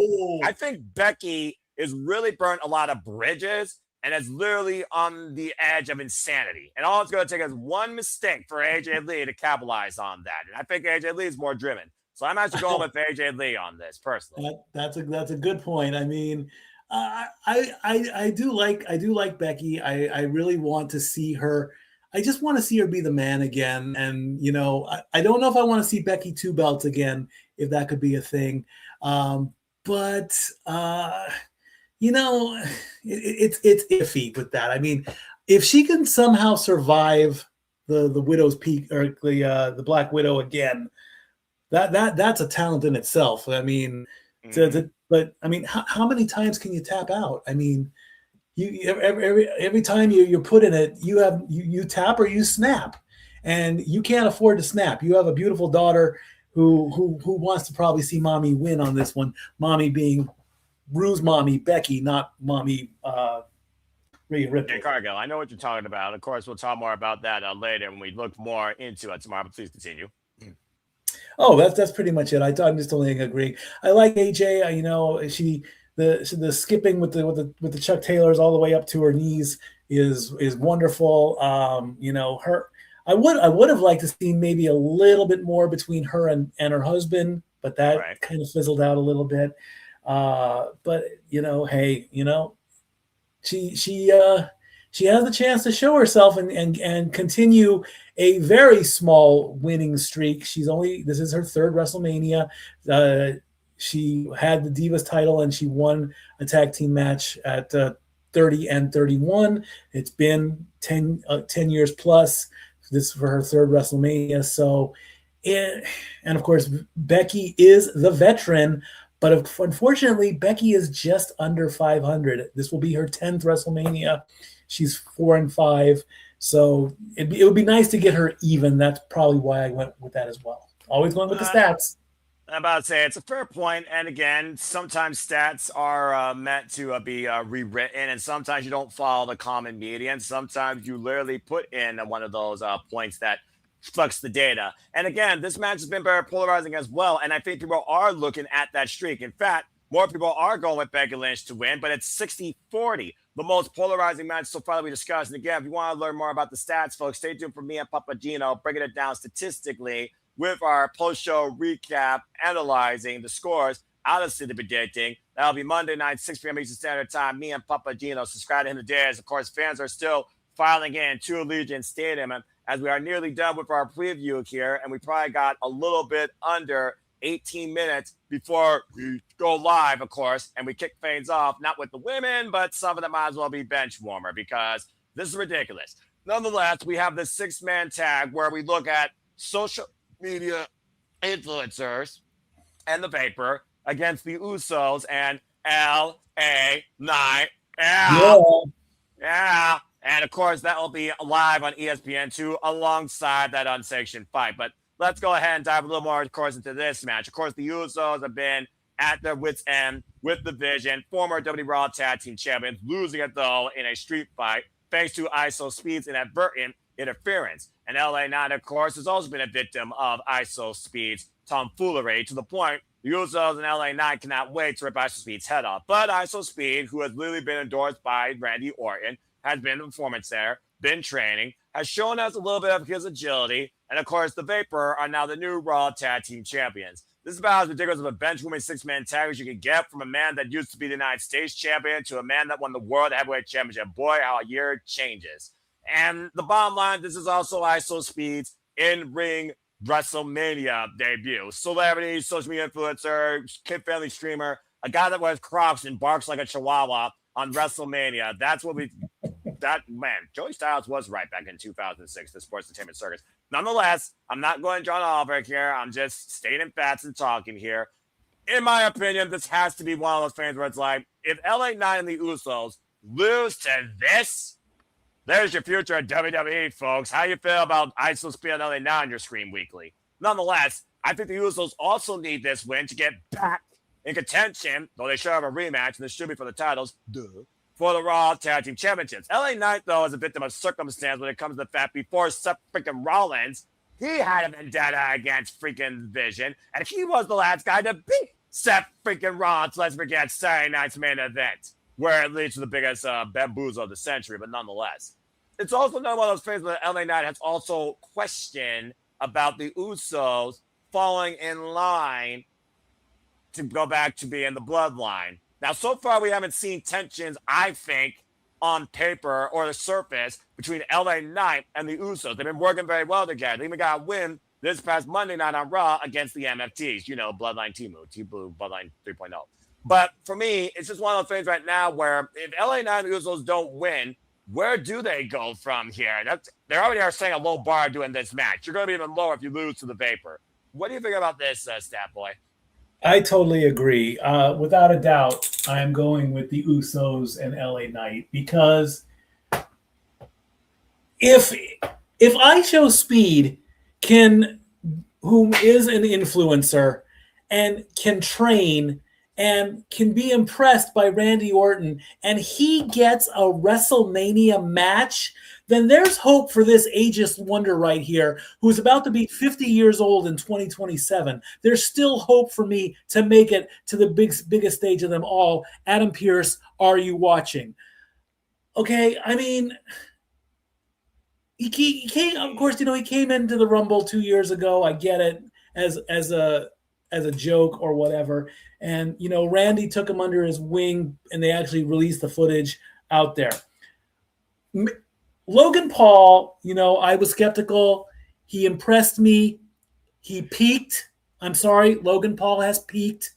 I think Becky is really burnt a lot of bridges and is literally on the edge of insanity. And all it's going to take is one mistake for AJ Lee to capitalize on that. And I think AJ Lee is more driven. So I'm actually going with AJ Lee on this personally. That's a good point. I mean, I do like Becky. I really want to see her. I just want to see her be the man again. And you know, I don't know if I want to see Becky 2 belts again, if that could be a thing. But you know, it's iffy with that. I mean, if she can somehow survive the Widow's Peak or the Black Widow again. That's a talent in itself. I mean, but I mean, how many times can you tap out? I mean, you every time you're put in it, you tap or you snap, and you can't afford to snap. You have a beautiful daughter who wants to probably see mommy win on this one. Mommy being Rue's mommy, Becky, not mommy Rhea Ripley. Hey, Cargill, I know what you're talking about. Of course, we'll talk more about that later when we look more into it tomorrow. But please continue. Oh, that's pretty much it. I'm just only agreeing. I like AJ. You know, the skipping with the Chuck Taylors all the way up to her knees is wonderful. You know, I would have liked to see maybe a little bit more between her and her husband, but that kind of fizzled out a little bit. But you know, hey, you know, she has the chance to show herself and continue a very small winning streak. This is her 3rd WrestleMania. She had the Divas title and she won a tag team match at 30 and 31. It's been 10 years plus. This is for her 3rd WrestleMania. So, and of course, Becky is the veteran, but unfortunately, Becky is just under 500. This will be her 10th WrestleMania. She's 4-5. So it would be nice to get her even. That's probably why I went with that as well. Always going with the stats. I'm about to say it's a fair point. And again, sometimes stats are meant to be rewritten, and sometimes you don't follow the common median. Sometimes you literally put in one of those points that flux the data. And again, this match has been very polarizing as well. And I think people are looking at that streak. In fact, more people are going with Becky Lynch to win, but it's 60-40. the most polarizing match so far that we discussed. And again, if you want to learn more about the stats, folks, stay tuned for me and Papagino breaking it down statistically with our post-show recap, analyzing the scores out of City Predicting. That'll be Monday night, 6 p.m. Eastern Standard Time. Me and Papagino subscribe to him today. As, of course, fans are still filing in to Allegiant Stadium. And as we are nearly done with our preview here, and we probably got a little bit under 18 minutes before we go live, of course, and we kick things off, not with the women, but some of them might as well be bench warmer because this is ridiculous. Nonetheless, we have this 6-man tag where we look at social media influencers and the Vapor against the Usos and LA Knight. Yeah. And, of course, that will be live on ESPN2 alongside that unsanctioned fight. But let's go ahead and dive a little more, of course, into this match. Of course, the Usos have been at their wits' end with the Vision, former WWE Raw Tag Team Champions, losing it, though, in a street fight thanks to ISO Speed's inadvertent interference. And LA Knight, of course, has also been a victim of ISO Speed's tomfoolery to the point the Usos and LA Knight cannot wait to rip ISO Speed's head off. But ISO Speed, who has literally been endorsed by Randy Orton, has been in the performance center, been training, has shown us a little bit of his agility, and of course, the Vapor are now the new Raw Tag Team Champions. This is about as ridiculous of a bench woman 6-man tag as you can get from a man that used to be the United States champion to a man that won the World Heavyweight Championship. Boy, how a year changes. And the bottom line, this is also ISO Speed's in-ring WrestleMania debut. Celebrity, social media influencer, kid-friendly streamer, a guy that wears Crocs and barks like a chihuahua on WrestleMania. That's what Joey Styles was right back in 2006, the sports entertainment circus. Nonetheless, I'm not going John Oliver here. I'm just stating facts and talking here. In my opinion, this has to be one of those things where it's like, if LA Knight and the Usos lose to this, there's your future at WWE, folks. How you feel about ISO Speed and LA Knight on your screen weekly? Nonetheless, I think the Usos also need this win to get back in contention, though they should have a rematch, and this should be for the titles, for the Raw Tag Team Championships. LA Knight, though, is a victim of circumstance when it comes to the fact before Seth freaking Rollins, he had a vendetta against freaking Vision, and he was the last guy to beat Seth freaking Rollins. Let's forget Saturday night's main event, where it leads to the biggest bamboozle of the century, but nonetheless. It's also another one of those things where LA Knight has also questioned about the Usos falling in line to go back to being the bloodline. Now, so far, we haven't seen tensions, I think, on paper or the surface between LA Knight and the Usos. They've been working very well together. They even got a win this past Monday night on Raw against the MFTs, Bloodline T-Move, T-Blue, Bloodline 3.0. But for me, it's just one of those things right now where if LA Knight and the Usos don't win, where do they go from here? They already are saying a low bar doing this match. You're going to be even lower if you lose to the Vapor. What do you think about this, Stat Boy? I totally agree. Without a doubt, I am going with the Usos and LA Knight because if ISO Speed who is an influencer and can train and can be impressed by Randy Orton, and he gets a WrestleMania match, then there's hope for this ageist wonder right here, who's about to be 50 years old in 2027. There's still hope for me to make it to the biggest stage of them all. Adam Pearce, are you watching? Okay, I mean, he came, of course, he came into the Rumble 2 years ago. I get it as a joke or whatever. And, Randy took him under his wing and they actually released the footage out there. Logan Paul, I was skeptical. He impressed me. He peaked. I'm sorry, Logan Paul has peaked.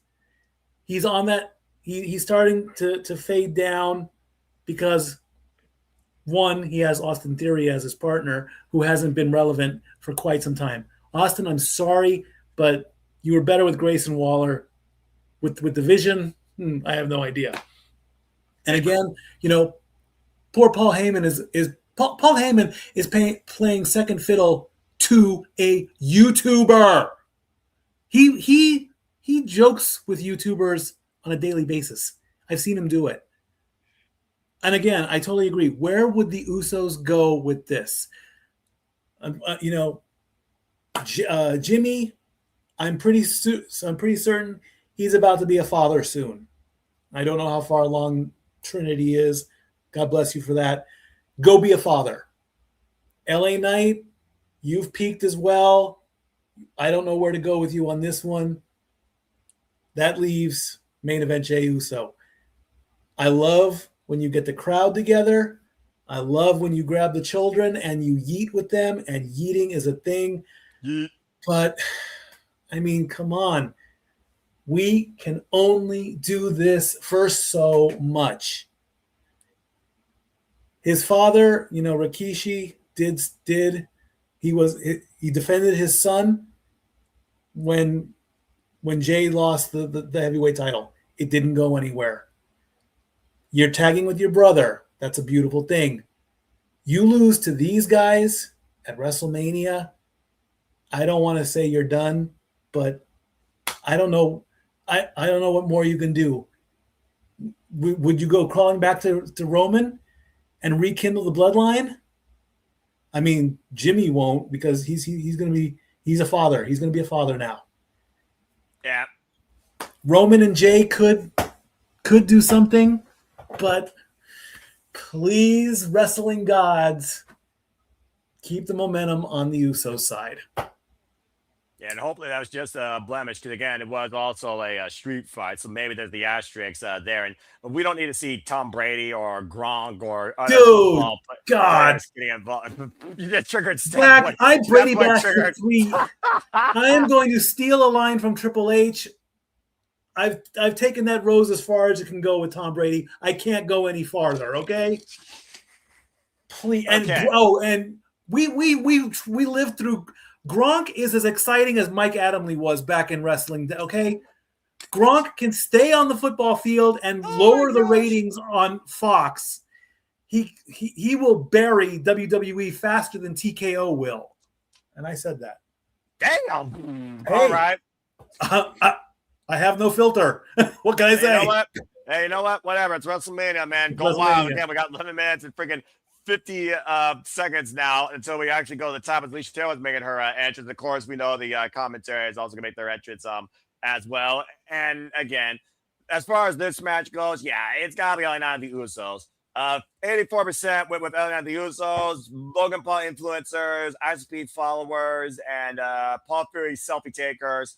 He's on that. He's starting to fade down because, one, he has Austin Theory as his partner who hasn't been relevant for quite some time. Austin, I'm sorry, but you were better with Grayson Waller. With the Vision, I have no idea. And again, poor Paul Heyman is playing second fiddle to a YouTuber. He jokes with YouTubers on a daily basis. I've seen him do it. And again, I totally agree. Where would the Usos go with this? Jimmy, I'm pretty certain he's about to be a father soon. I don't know how far along Trinity is, God bless you for that. Go be a father. LA Knight, you've peaked as well. I don't know where to go with you on this one. That leaves main event Jey Uso. I love when you get the crowd together. I love when you grab the children and you yeet with them, and yeeting is a thing. Yeet. But, I mean, come on. We can only do this for so much. His father, Rikishi did he defended his son when Jey lost the heavyweight title. It didn't go anywhere. You're tagging with your brother. That's a beautiful thing. You lose to these guys at WrestleMania. I don't want to say you're done, but I don't know. I don't know what more you can do. Would you go crawling back to Roman and rekindle the bloodline? I mean, Jimmy won't, because he's a father. He's going to be a father now. Yeah. Roman and Jey could do something, but please, wrestling gods, keep the momentum on the Usos side. Yeah, and hopefully that was just a blemish, because, again, it was also a street fight, so maybe there's the asterisk there. And we don't need to see Tom Brady or Gronk or other football players getting involved. You get triggered. Black, I Brady Bash for 3. I am going to steal a line from Triple H. I've taken that rose as far as it can go with Tom Brady. I can't go any farther, okay? Please. And okay. And we lived through. Gronk is as exciting as Mike Adamle was back in wrestling, okay? Gronk can stay on the football field and lower the ratings on Fox. He will bury WWE faster than TKO will. And I said that. Damn. Hey, all right. I have no filter. What can I say? You know what? Hey, you know what? Whatever. It's WrestleMania, man. Go wild. Again, we got 11 minutes and freaking 50 seconds now until we actually go to the top. As Alicia Taylor's making her entrance. Of course, we know the commentary is also going to make their entrance as well. And again, as far as this match goes, yeah, it's got to be LA Knight and the Usos. 84% with LA Knight and the Usos, Logan Paul influencers, ISP followers, and Paul Fury selfie takers.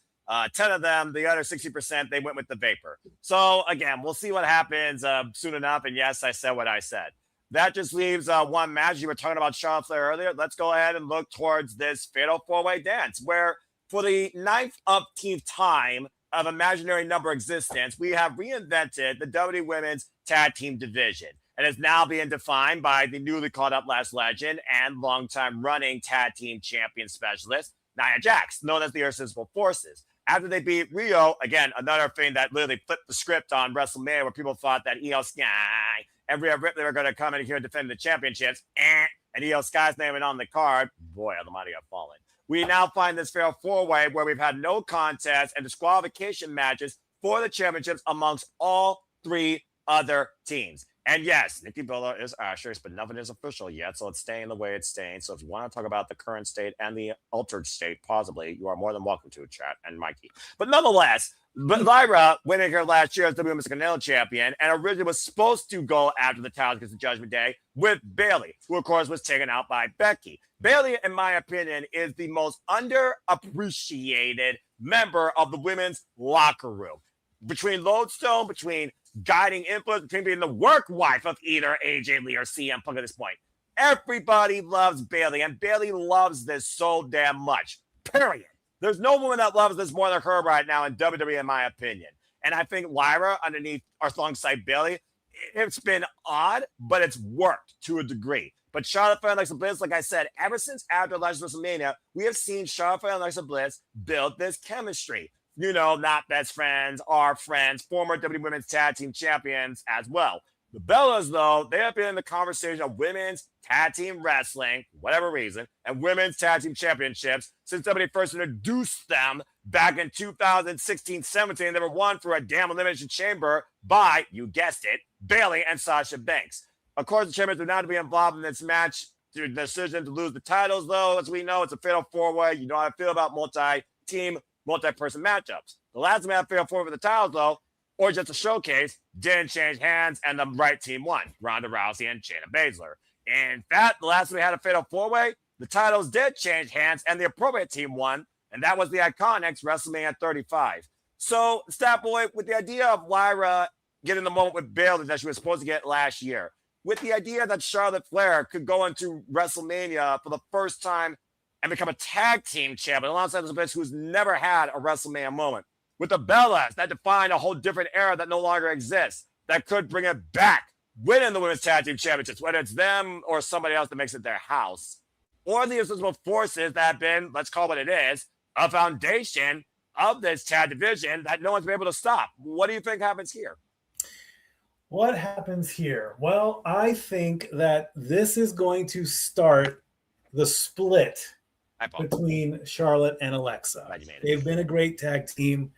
10 of them, the other 60%, they went with the Vapor. So again, we'll see what happens soon enough. And yes, I said what I said. That just leaves one match. You were talking about Charlotte Flair earlier. Let's go ahead and look towards this fatal four-way dance, where for the 9th umpteenth time of imaginary number existence, we have reinvented the WWE Women's Tag Team Division. And is now being defined by the newly called up Last Legend and longtime running Tag Team Champion Specialist, Nia Jax, known as the Irresistible Forces. After they beat Rio, again, another thing that literally flipped the script on WrestleMania, where people thought that Io Sky and Rhea Ripley were going to come in here and defend the championships, and Io Sky's name on the card. Boy, the mighty have fallen. We now find this fair four-way where we've had no contests and disqualification matches for the championships amongst all 3 other teams. And yes, Nikki Bella is asterisk, but nothing is official yet, so it's staying the way it's staying. So if you want to talk about the current state and the altered state, possibly, you are more than welcome to, chat, and Mikey. But nonetheless, Lyra winning her last year as WWE Intercontinental Champion, and originally was supposed to go after the title against the Judgment Day with Bayley, who, of course, was taken out by Becky. Bayley, in my opinion, is the most underappreciated member of the women's locker room. Between Lodestone, between guiding influence, between being the work wife of either AJ Lee or CM Punk at this point. Everybody loves Bayley, and Bayley loves this so damn much. Period. There's no woman that loves this more than her right now in WWE, in my opinion. And I think Lyra, underneath or alongside Bayley, it's been odd, but it's worked to a degree. But Charlotte Flair and Alexa Bliss, like I said, ever since after last WrestleMania, we have seen Charlotte Flair and Alexa Bliss build this chemistry. You know, not best friends, are friends, former WWE Women's Tag Team Champions as well. The Bellas, though, they have been in the conversation of women's tag team wrestling, for whatever reason, and women's tag team championships since WWE first introduced them back in 2016-17. They were won through a damn elimination chamber by, you guessed it, Bayley and Sasha Banks. Of course, the champions are now to be involved in this match through the decision to lose the titles, though. As we know, it's a fatal four-way. You know how I feel about multi-team, multi-person matchups. The last time I had fatal four for the titles, though, or just a showcase, didn't change hands, and the right team won. Ronda Rousey and Shayna Baszler. In fact, the last time we had a fatal four-way, the titles did change hands, and the appropriate team won, and that was the Iconics WrestleMania 35. So, Stat Boy, with the idea of Lyra getting the moment with Bayley that she was supposed to get last year, with the idea that Charlotte Flair could go into WrestleMania for the first time and become a tag team champion alongside this bitch who's never had a WrestleMania moment, with the Bellas that define a whole different era that no longer exists, that could bring it back, winning the women's tag team championships, whether it's them or somebody else that makes it their house, or the Irresistible forces that have been, let's call it what it is, a foundation of this tag division that no one's been able to stop. What do you think happens here? What happens here? Well, I think that this is going to start the split between Charlotte and Alexa. They've been a great tag team,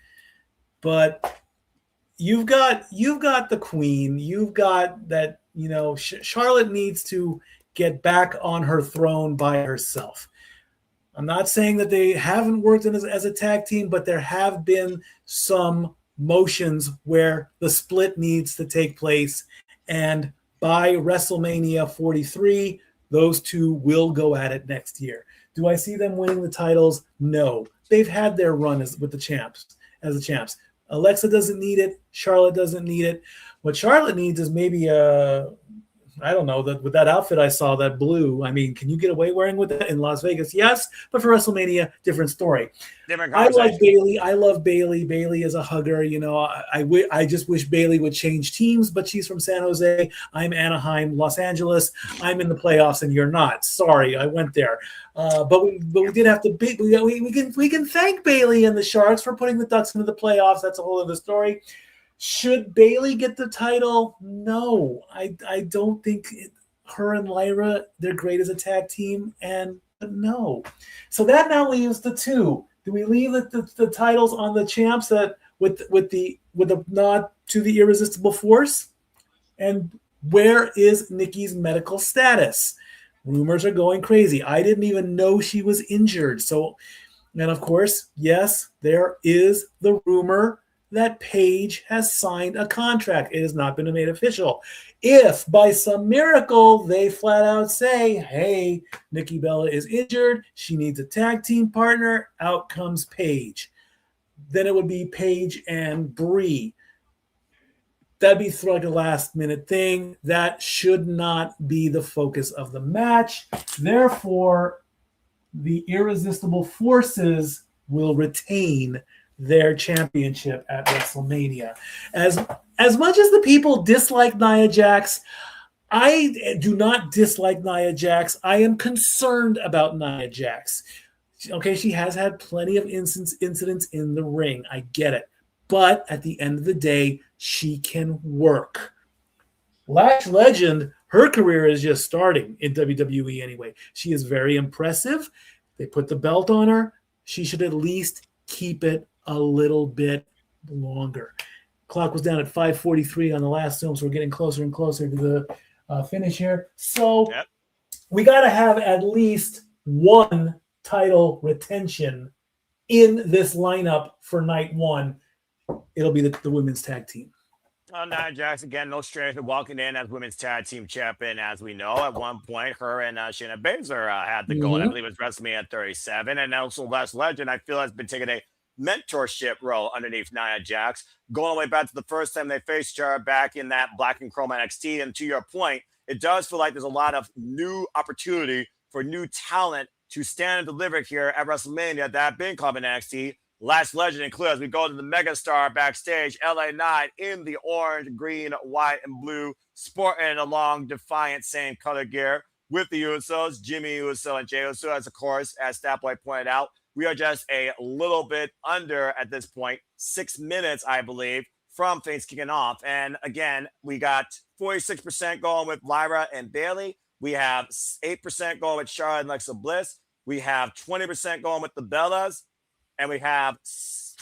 but you've got the queen. You've got that, Charlotte needs to get back on her throne by herself. I'm not saying that they haven't worked as a tag team, but there have been some motions where the split needs to take place, and by WrestleMania 43, those two will go at it next year. Do I see them winning the titles? No. They've had their run as the champs. Alexa doesn't need it. Charlotte doesn't need it. What Charlotte needs is maybe I don't know, with that outfit I saw, that blue. I mean, can you get away wearing with that in Las Vegas? Yes, but for WrestleMania, different story. I like Bayley. I love Bayley. Bayley is a hugger. I just wish Bayley would change teams, but she's from San Jose. I'm Anaheim, Los Angeles. I'm in the playoffs, and you're not. Sorry, I went there. But we did have to beat. We can thank Bayley and the Sharks for putting the Ducks into the playoffs. That's a whole other story. Should Bayley get the title? No, I don't think her and Lyra, they're great as a tag team, and no. So that now leaves the two. Do we leave the titles on the champs that with the nod to the Irresistible Force? And where is Nikki's medical status? Rumors are going crazy. I didn't even know she was injured. So, and of course, yes, there is the rumor that Paige has signed a contract. It has not been made official. If by some miracle they flat out say, hey, Nikki Bella is injured, she needs a tag team partner, out comes Paige. Then it would be Paige and Brie. That'd be like a last minute thing. That should not be the focus of the match. Therefore, the Irresistible Forces will retain their championship at WrestleMania. As much as the people dislike Nia Jax, I do not dislike Nia Jax. I am concerned about Nia Jax. Okay, she has had plenty of incidents in the ring. I get it. But at the end of the day, she can work. Lash Legend, her career is just starting in WWE anyway. She is very impressive. They put the belt on her. She should at least keep it a little bit longer. Clock was down at 5:43 on the last film, so we're getting closer and closer to the finish here. So we got to have at least one title retention in this lineup for night one. It'll be the women's tag team. Nia Jax, again, no stranger walking in as women's tag team champion. As we know, at one point, her and Shayna Baszler had the goal. I believe it was WrestleMania 37. And also Lash Legend, I feel, has been taking a mentorship role underneath Nia Jax, going all the way back to the first time they faced her back in that black and chrome NXT. And to your point, it does feel like there's a lot of new opportunity for new talent to stand and deliver here at WrestleMania, that being called in NXT. Lash Legend included as we go to the megastar backstage, LA Knight in the orange, green, white, and blue, sporting along defiant same color gear with the Usos, Jimmy Uso and Jey Uso, as of course, as Statboy pointed out. We are just a little bit under, at this point, 6 minutes, I believe, from things kicking off. And again, we got 46% going with Lyra and Bayley. We have 8% going with Charlotte and Alexa Bliss. We have 20% going with the Bellas. And we have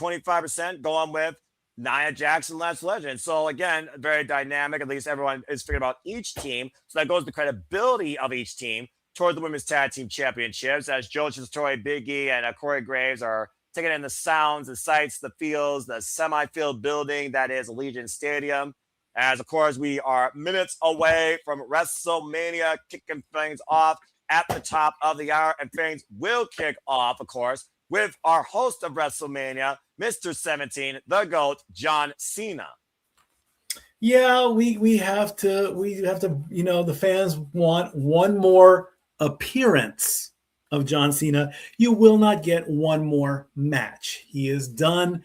25% going with Nia Jax and Lash Legend. So again, very dynamic. At least everyone is figuring out each team. So that goes to the credibility of each team toward the women's tag team championships, as Joe Satori, Big E, and Corey Graves are taking in the sounds, the sights, the feels, the semi-filled building that is Allegiant Stadium. As, of course, we are minutes away from WrestleMania kicking things off at the top of the hour, and things will kick off, of course, with our host of WrestleMania, Mr. 17, the GOAT, John Cena. Yeah, we have to, the fans want one more appearance of John Cena. You will not get one more match. He is done.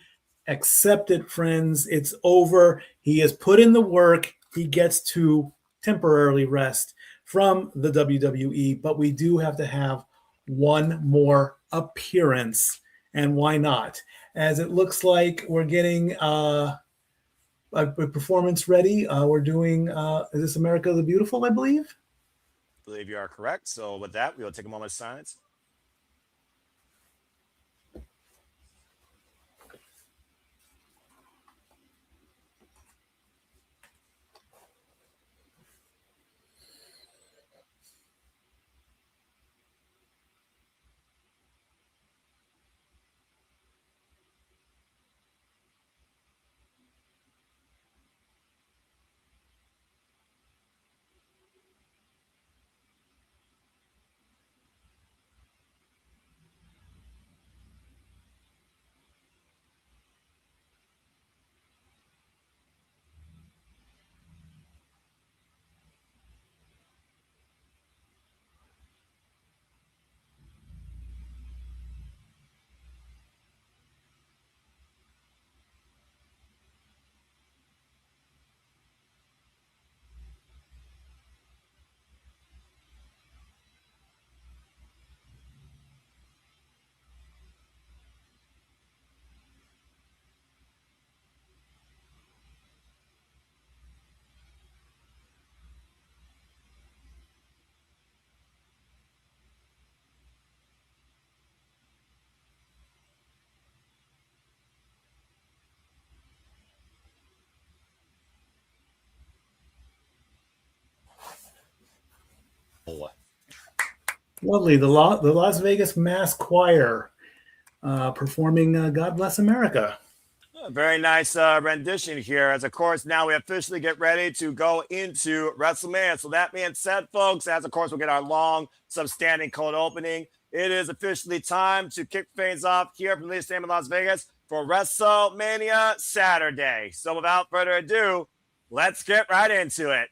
Accept it, friends. It's over. He has put in the work. He gets to temporarily rest from the WWE, but we do have to have one more appearance. And why not? As it looks like we're getting a performance ready. We're doing, is this America the Beautiful, I believe? I believe you are correct. So with that, we will take a moment of silence. Lovely. The Las Vegas Mass Choir performing God Bless America. A very nice rendition here, as of course now we officially get ready to go into WrestleMania. So that being said, folks, as of course we'll get our long substanding cold opening, it is officially time to kick things off here from the Stadium in Las Vegas for WrestleMania Saturday. So without further ado, let's get right into it.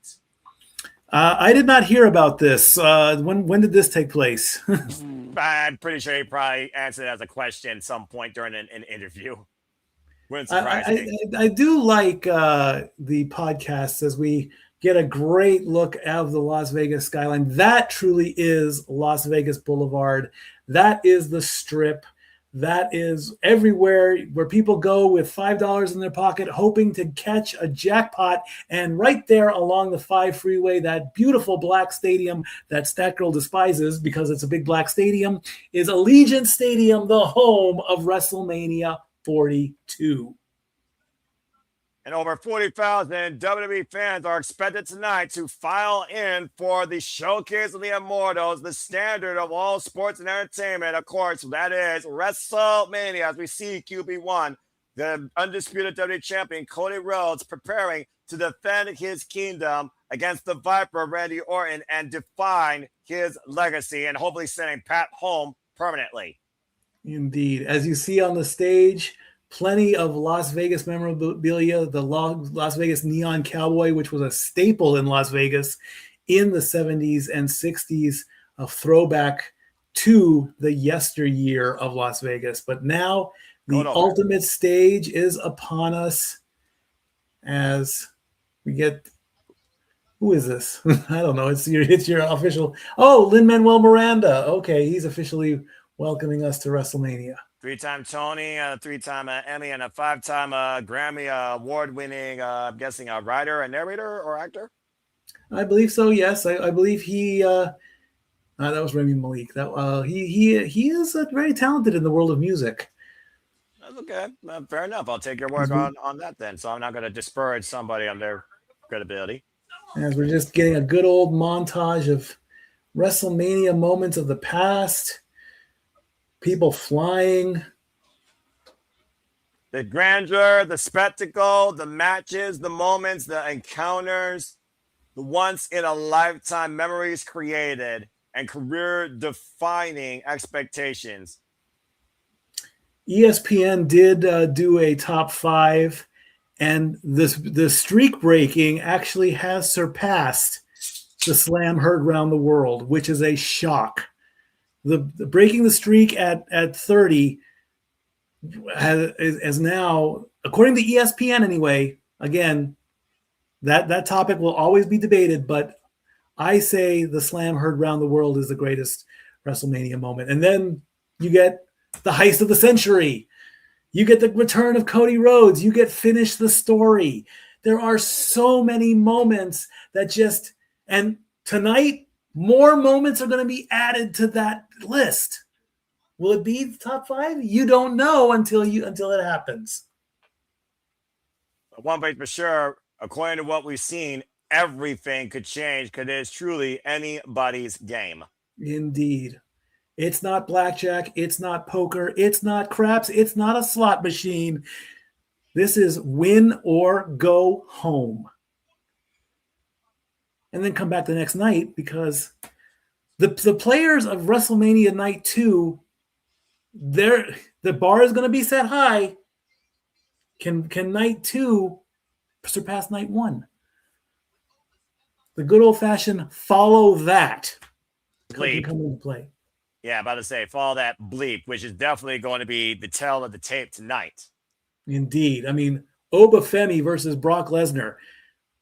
I did not hear about this. When did this take place? I'm pretty sure he probably answered it as a question at some point during an interview. Wouldn't surprise me. I do like the podcast as we get a great look of the Las Vegas skyline. That truly is Las Vegas Boulevard. That is the Strip. That is everywhere where people go with $5 in their pocket, hoping to catch a jackpot. And right there along the 5 freeway, that beautiful black stadium that Stat Girl despises because it's a big black stadium, is Allegiant Stadium, the home of WrestleMania 42. And over 40,000 WWE fans are expected tonight to file in for the Showcase of the Immortals, the standard of all sports and entertainment. Of course, that is WrestleMania, as we see QB1, the undisputed WWE champion Cody Rhodes, preparing to defend his kingdom against the Viper, Randy Orton, and define his legacy and hopefully sending Pat home permanently. Indeed. As you see on the stage, plenty of Las Vegas memorabilia, the Las Vegas Neon Cowboy, which was a staple in Las Vegas in the 70s and 60s, a throwback to the yesteryear of Las Vegas. But now the ultimate stage is upon us as we get... Who is this? I don't know. It's your official... Oh, Lin-Manuel Miranda. Okay, he's officially welcoming us to WrestleMania. 3-time Tony, 3-time Emmy, and a 5-time Grammy award-winning, I'm guessing, a writer, a narrator, or actor? I believe so, yes. I believe he... that was Rami Malek. He is very talented in the world of music. That's okay. Fair enough. I'll take your word on that then. So I'm not going to disparage somebody on their credibility. As we're just getting a good old montage of WrestleMania moments of the past, people flying, The grandeur, the spectacle, the matches, the moments, the encounters, the once-in-a-lifetime memories created, and career-defining expectations. ESPN did do a top 5, and the streak breaking actually has surpassed the slam heard around the world, which is a shock. The breaking the streak at 30 is now, according to ESPN anyway, again, that topic will always be debated, but I say the slam heard around the world is the greatest WrestleMania moment. And then you get the heist of the century. You get the return of Cody Rhodes. You get finish the story. There are so many moments that just, and tonight, more moments are going to be added to that list. Will it be the top 5? You don't know until it happens. One thing for sure, according to what we've seen, everything could change because it is truly anybody's game. Indeed. It's not blackjack. It's not poker. It's not craps. It's not a slot machine. This is win or go home. And then come back the next night, because the players of WrestleMania Night 2, the bar is going to be set high. Can Night 2 surpass Night 1? The good old-fashioned follow that Bleep. Come into play. Yeah, about to say, follow that bleep, which is definitely going to be the tale of the tape tonight. Indeed. I mean, Obafemi versus Brock Lesnar.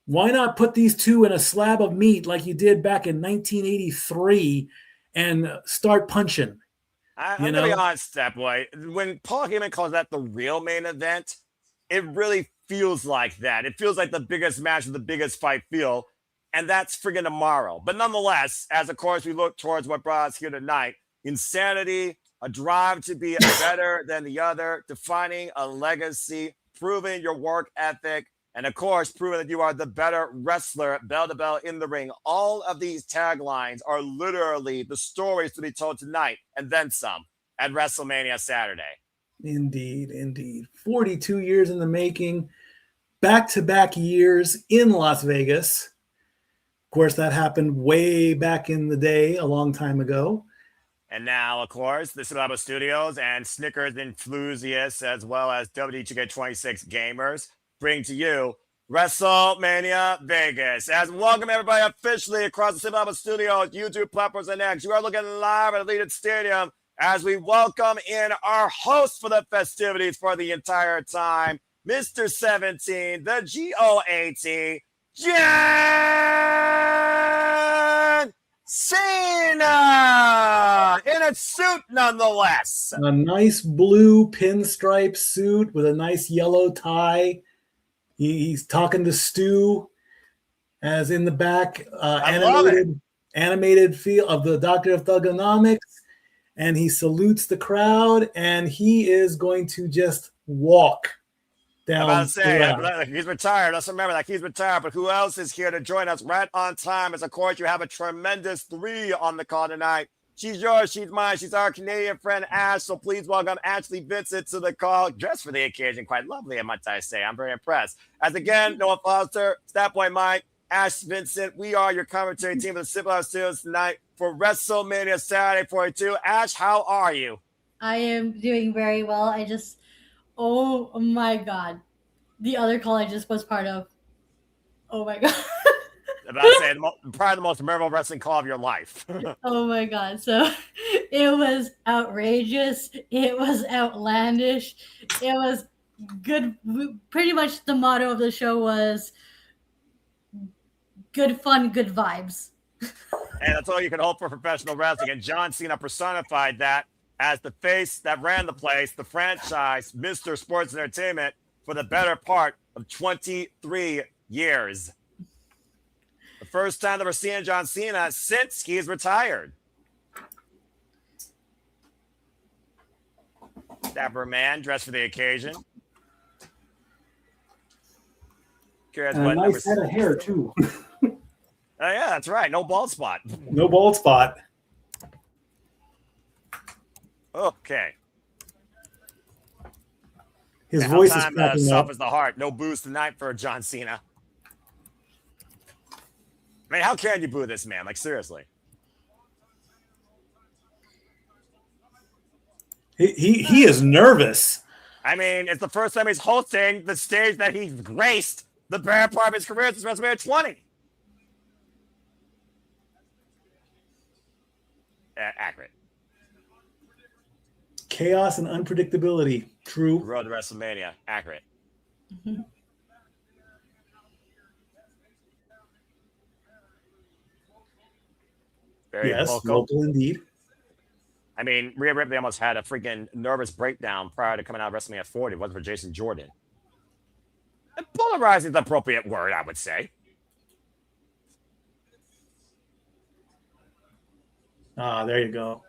Why not put these two in a slab of meat like you did back in 1983 and start punching? I'm going to be honest, Step Boy. When Paul Heyman calls that the real main event, it really feels like that. It feels like the biggest match with the biggest fight feel, and that's friggin' tomorrow. But nonetheless, as of course we look towards what brought us here tonight, insanity, a drive to be better than the other, defining a legacy, proving your work ethic, and of course, proving that you are the better wrestler, bell to bell in the ring. All of these taglines are literally the stories to be told tonight, and then some, at WrestleMania Saturday. Indeed, indeed. 42 years in the making, back-to-back years in Las Vegas. Of course, that happened way back in the day, a long time ago. And now, of course, the Silabo Studios and Snickers enthusiasts, as well as WD2K26 gamers, bring to you WrestleMania Vegas. As we welcome everybody officially across the Silabo Studios, YouTube platforms, and X. You are looking live at Allegiant Stadium as we welcome in our host for the festivities for the entire time, Mr. 17, the GOAT, John Cena, in a suit nonetheless. A nice blue pinstripe suit with a nice yellow tie. He's talking to Stu, as in the back, animated feel of the Doctor of Thugonomics, and he salutes the crowd, and he is going to just walk down. I'm about to say, he's retired. Let's remember that he's retired, but who else is here to join us right on time? As of course, you have a tremendous 3 on the call tonight. She's yours, she's mine, she's our Canadian friend Ash, so please welcome Ashley Vincent to the call. Dressed for the occasion, quite lovely, must I say. I'm very impressed. As again, Noah Foster, Statboy Mike, Ash Vincent, we are your commentary team for the Simple House Studios tonight for WrestleMania Saturday 42. Ash, how are you? I am doing very well. Oh my God. The other call I just was part of. Oh my God. About to say, probably the most memorable wrestling call of your life. Oh my God. So it was outrageous. It was outlandish. It was good. Pretty much the motto of the show was good fun, good vibes. And that's all you can hope for professional wrestling. And John Cena personified that as the face that ran the place, the franchise, Mr. Sports Entertainment, for the better part of 23 years. The first time that we're seeing John Cena since he's retired. Dapper man, dressed for the occasion. Curious and a nice head of hair, too. Oh, yeah, that's right. No bald spot. No bald spot. His voice is cracking up. Soft as the heart. No boos tonight for John Cena. I mean, how can you boo this man? Like, seriously. He is nervous. I mean, it's the first time he's hosting the stage that he's graced the better part of his career since WrestleMania 20. Accurate. Chaos and unpredictability. True. Road to WrestleMania. Accurate. Mm-hmm. Very vocal indeed. I mean, Rhea Ripley almost had a freaking nervous breakdown prior to coming out of WrestleMania 40. It wasn't for Jason Jordan. And polarizing is the appropriate word, I would say. There you go.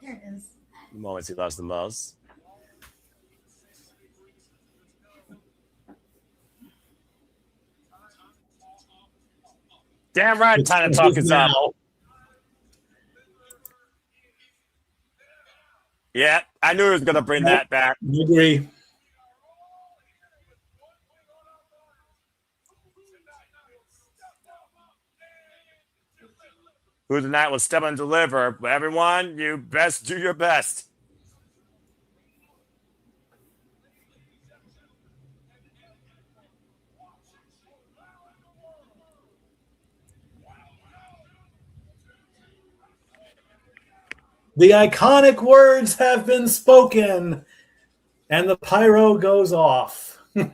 There it is. The moments he loves the most. Damn right, time to talk is up. Yeah, I knew he was going to bring that back. I agree. Who tonight will step and deliver. But everyone, you best do your best. The iconic words have been spoken, and the pyro goes off. Well,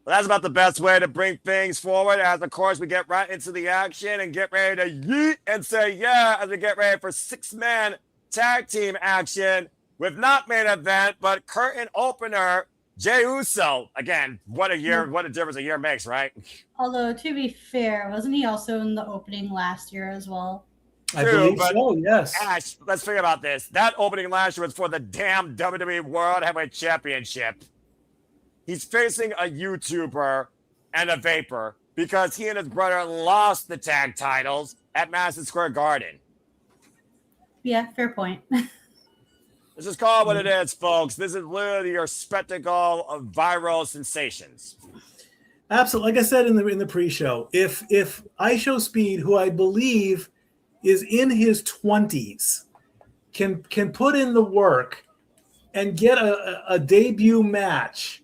that's about the best way to bring things forward. As, of course, we get right into the action and get ready to yeet and say yeah as we get ready for six-man tag team action with not main event, but curtain opener, Jey Uso. Again, what a year, what a difference a year makes, right? Although, to be fair, wasn't he also in the opening last year as well? I believe so, yes. Ash, let's figure about this. That opening last year was for the damn WWE World Heavyweight Championship. He's facing a YouTuber and a Vapor because he and his brother lost the tag titles at Madison Square Garden. Yeah, fair point. Let's just call it what it is, folks. This is literally your spectacle of viral sensations. Absolutely. Like I said in the pre-show, if IShow Speed, who I believe is in his 20s, can put in the work and get a debut match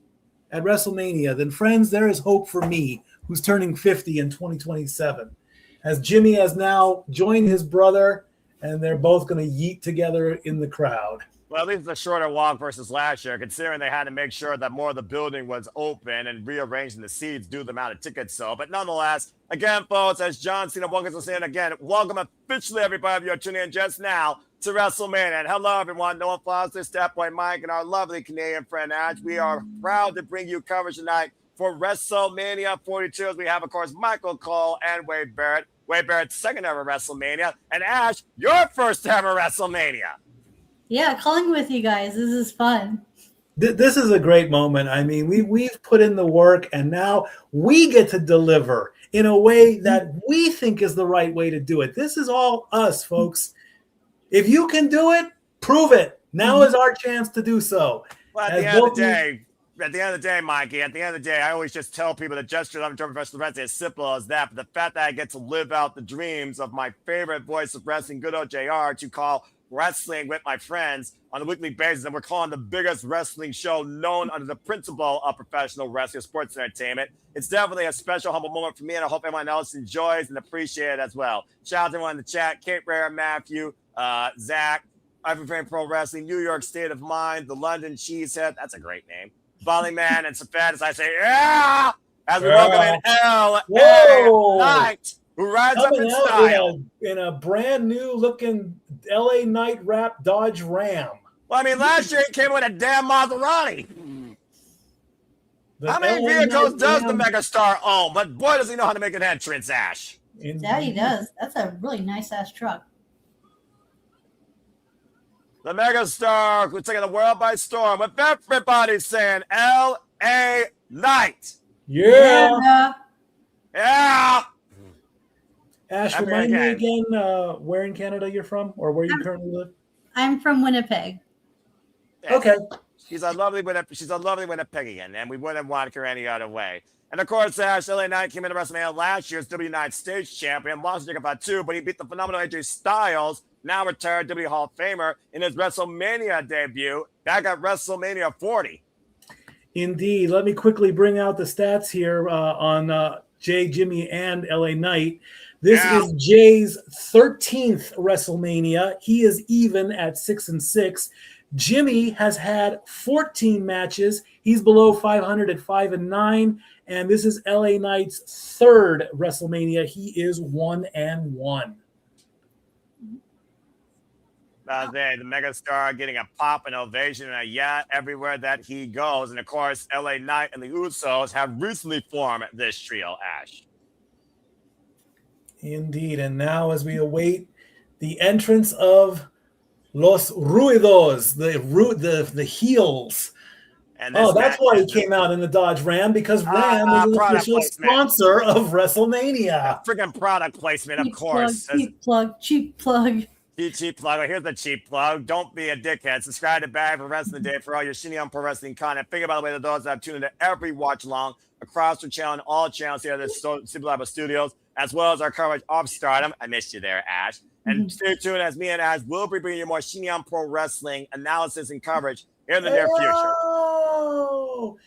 at WrestleMania, then friends, there is hope for me, who's turning 50 in 2027. As Jimmy has now joined his brother, and they're both going to yeet together in the crowd. Well, at least it's a shorter walk versus last year, considering they had to make sure that more of the building was open and rearranging the seats due to the amount of tickets sold. But nonetheless, again, folks, as John Cena welcomes us in again, welcome officially everybody you're tuning in just now to WrestleMania. And hello, everyone. Noah Foster, Step Boy Mike, and our lovely Canadian friend Ash. We are proud to bring you coverage tonight for WrestleMania 42, as we have, of course, Michael Cole and Wade Barrett. Wade Barrett's second ever WrestleMania. And Ash, your first ever WrestleMania. Yeah, calling with you guys. This is fun. This is a great moment. I mean, we've put in the work, and now we get to deliver in a way that we think is the right way to do it. This is all us, folks. If you can do it, prove it. Now is our chance to do so. Well, at the end of the day, Mikey, at the end of the day, I always just tell people that gesture of professional wrestling is as simple as that. But the fact that I get to live out the dreams of my favorite voice of wrestling, good old JR, to call wrestling with my friends on a weekly basis, and we're calling the biggest wrestling show known under the principle of professional wrestling sports entertainment. It's definitely a special, humble moment for me, and I hope everyone else enjoys and appreciates it as well. Shout out to everyone in the chat: Kate Rare, Matthew, Zach, Ivan Frame Pro Wrestling, New York State of Mind, the London Cheesehead. That's a great name. Volley Man and Safed, as I say, yeah! As we welcome in L.A. Knight, who rides up in style. In a brand new looking LA Knight wrap Dodge Ram. Well, I mean, last year he came with a damn Maserati. How many vehicles does the megastar own? But boy, does he know how to make an entrance, Ash. Yeah, he does. That's a really nice-ass truck. The megastar who's taking the world by storm with everybody saying L.A. Knight. Yeah. Yeah. Ash, remind me again where in Canada you're from, or where you currently live? I'm from Winnipeg. Okay. She's a lovely winner pig and we wouldn't want her any other way. And of course, LA Knight came into WrestleMania last year as W United States champion, lost to Fatu, but he beat the phenomenal AJ Styles, now retired WWE Hall of Famer, in his WrestleMania debut back at WrestleMania 40. Indeed. Let me quickly bring out the stats here on Jay, Jimmy, and LA Knight. This is Jay's 13th WrestleMania. He is even at 6-6. Jimmy has had 14 matches. He's below 500 at 5-9. And this is LA Knight's third WrestleMania. He is 1-1. The megastar getting a pop and ovation and a yeah everywhere that he goes. And of course, LA Knight and the Usos have recently formed this trio, Ash. Indeed. And now as we await the entrance of Los Ruidos, the heels. And that's why he came out in the Dodge Ram, because Ram is the official sponsor of WrestleMania. Freaking product placement, of course. Cheap plug. Cheap plug. Here's the cheap plug. Don't be a dickhead. Subscribe to Bag for Wrestling Day for all your Shinny on Pro Wrestling content. Think about the way the dogs have tuned into every watch along across the channel and all channels here at the Super Labo Studios, as well as our coverage of Stardom. I missed you there, Ash. And stay tuned as me and Ash will be bringing you more Shinny on Pro Wrestling analysis and coverage in the near future. Oh,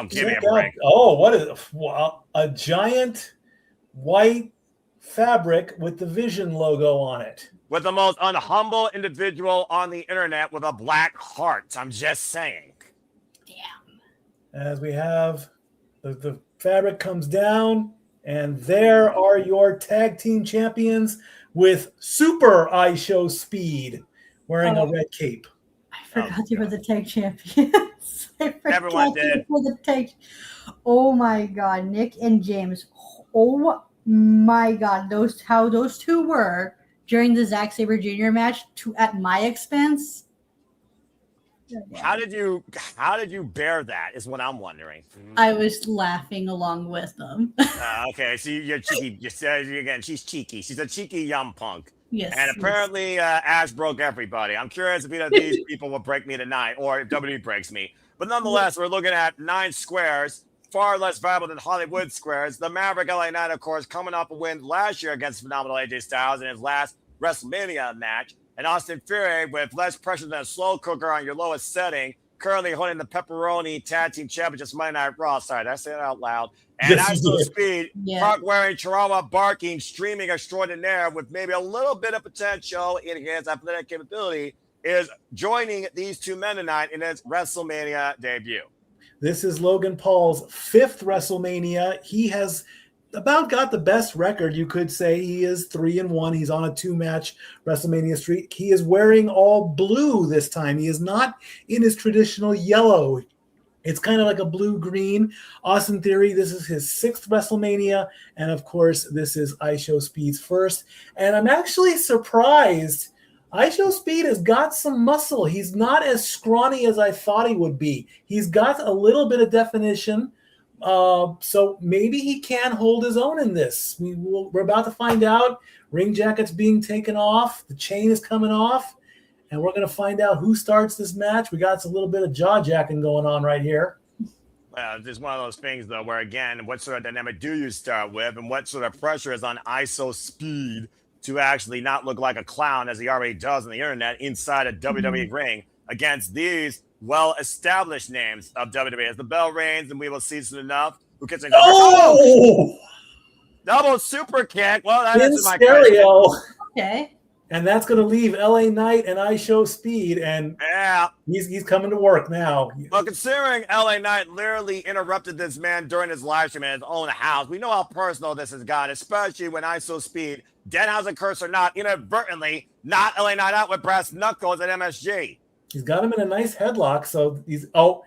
give me a break. Oh, what is a giant white fabric with the Vision logo on it. With the most unhumble individual on the internet with a black heart. I'm just saying. Damn. As we have the fabric comes down, and there are your tag team champions with super ISHO speed wearing a red cape. I forgot you were the tag champions. Everyone did. Oh my God, Nick and James. Oh my God, how those two were during the Zack Sabre Jr. match at my expense. How did you bear that is what I'm wondering. I was laughing along with them. Okay, so you're cheeky. You said again, she's cheeky. She's a cheeky young punk. Yes. And apparently Ash broke everybody. I'm curious if either of these people will break me tonight or if WWE breaks me. But nonetheless, we're looking at 9 squares, far less valuable than Hollywood squares. The Maverick LA Knight, of course, coming off a win last year against phenomenal AJ Styles in his last WrestleMania match. And Austin Fury, with less pressure than a slow cooker on your lowest setting, currently holding the Pepperoni Tag Team Championship Monday Night Raw. Sorry, did I say that out loud? And ISO Speed, Park wearing, Chihuahua barking, streaming extraordinaire with maybe a little bit of potential in his athletic capability, is joining these two men tonight in his WrestleMania debut. This is Logan Paul's 5th WrestleMania. He has about got the best record, you could say. He is 3-1. He's on a 2-match WrestleMania streak. He is wearing all blue this time. He is not in his traditional yellow. It's kind of like a blue-green. Austin Theory, this is his 6th WrestleMania. And, of course, this is ISHO Speed's first. And I'm actually surprised. ISHO Speed has got some muscle. He's not as scrawny as I thought he would be. He's got a little bit of definition. So maybe he can hold his own in this. We're about to find out. Ring jacket's being taken off. The chain is coming off. And we're going to find out who starts this match. We got a little bit of jaw jacking going on right here. Well, it's just one of those things, though, where, again, what sort of dynamic do you start with and what sort of pressure is on ISO Speed to actually not look like a clown, as he already does on the internet, inside a WWE ring against these well-established names of WWE. As the bell rings and we will see soon enough who gets in. Oh! Double super kick. Well, that in is my stereo. question. Okay. And that's going to leave LA Knight and ISHO Speed, and he's coming to work now. Well, considering LA Knight literally interrupted this man during his live stream in his own house, we know how personal this has gotten, especially when ISO Speed, Denhausen curse or not, inadvertently knocked LA Knight out with brass knuckles at MSG. He's got him in a nice headlock, so he's wow.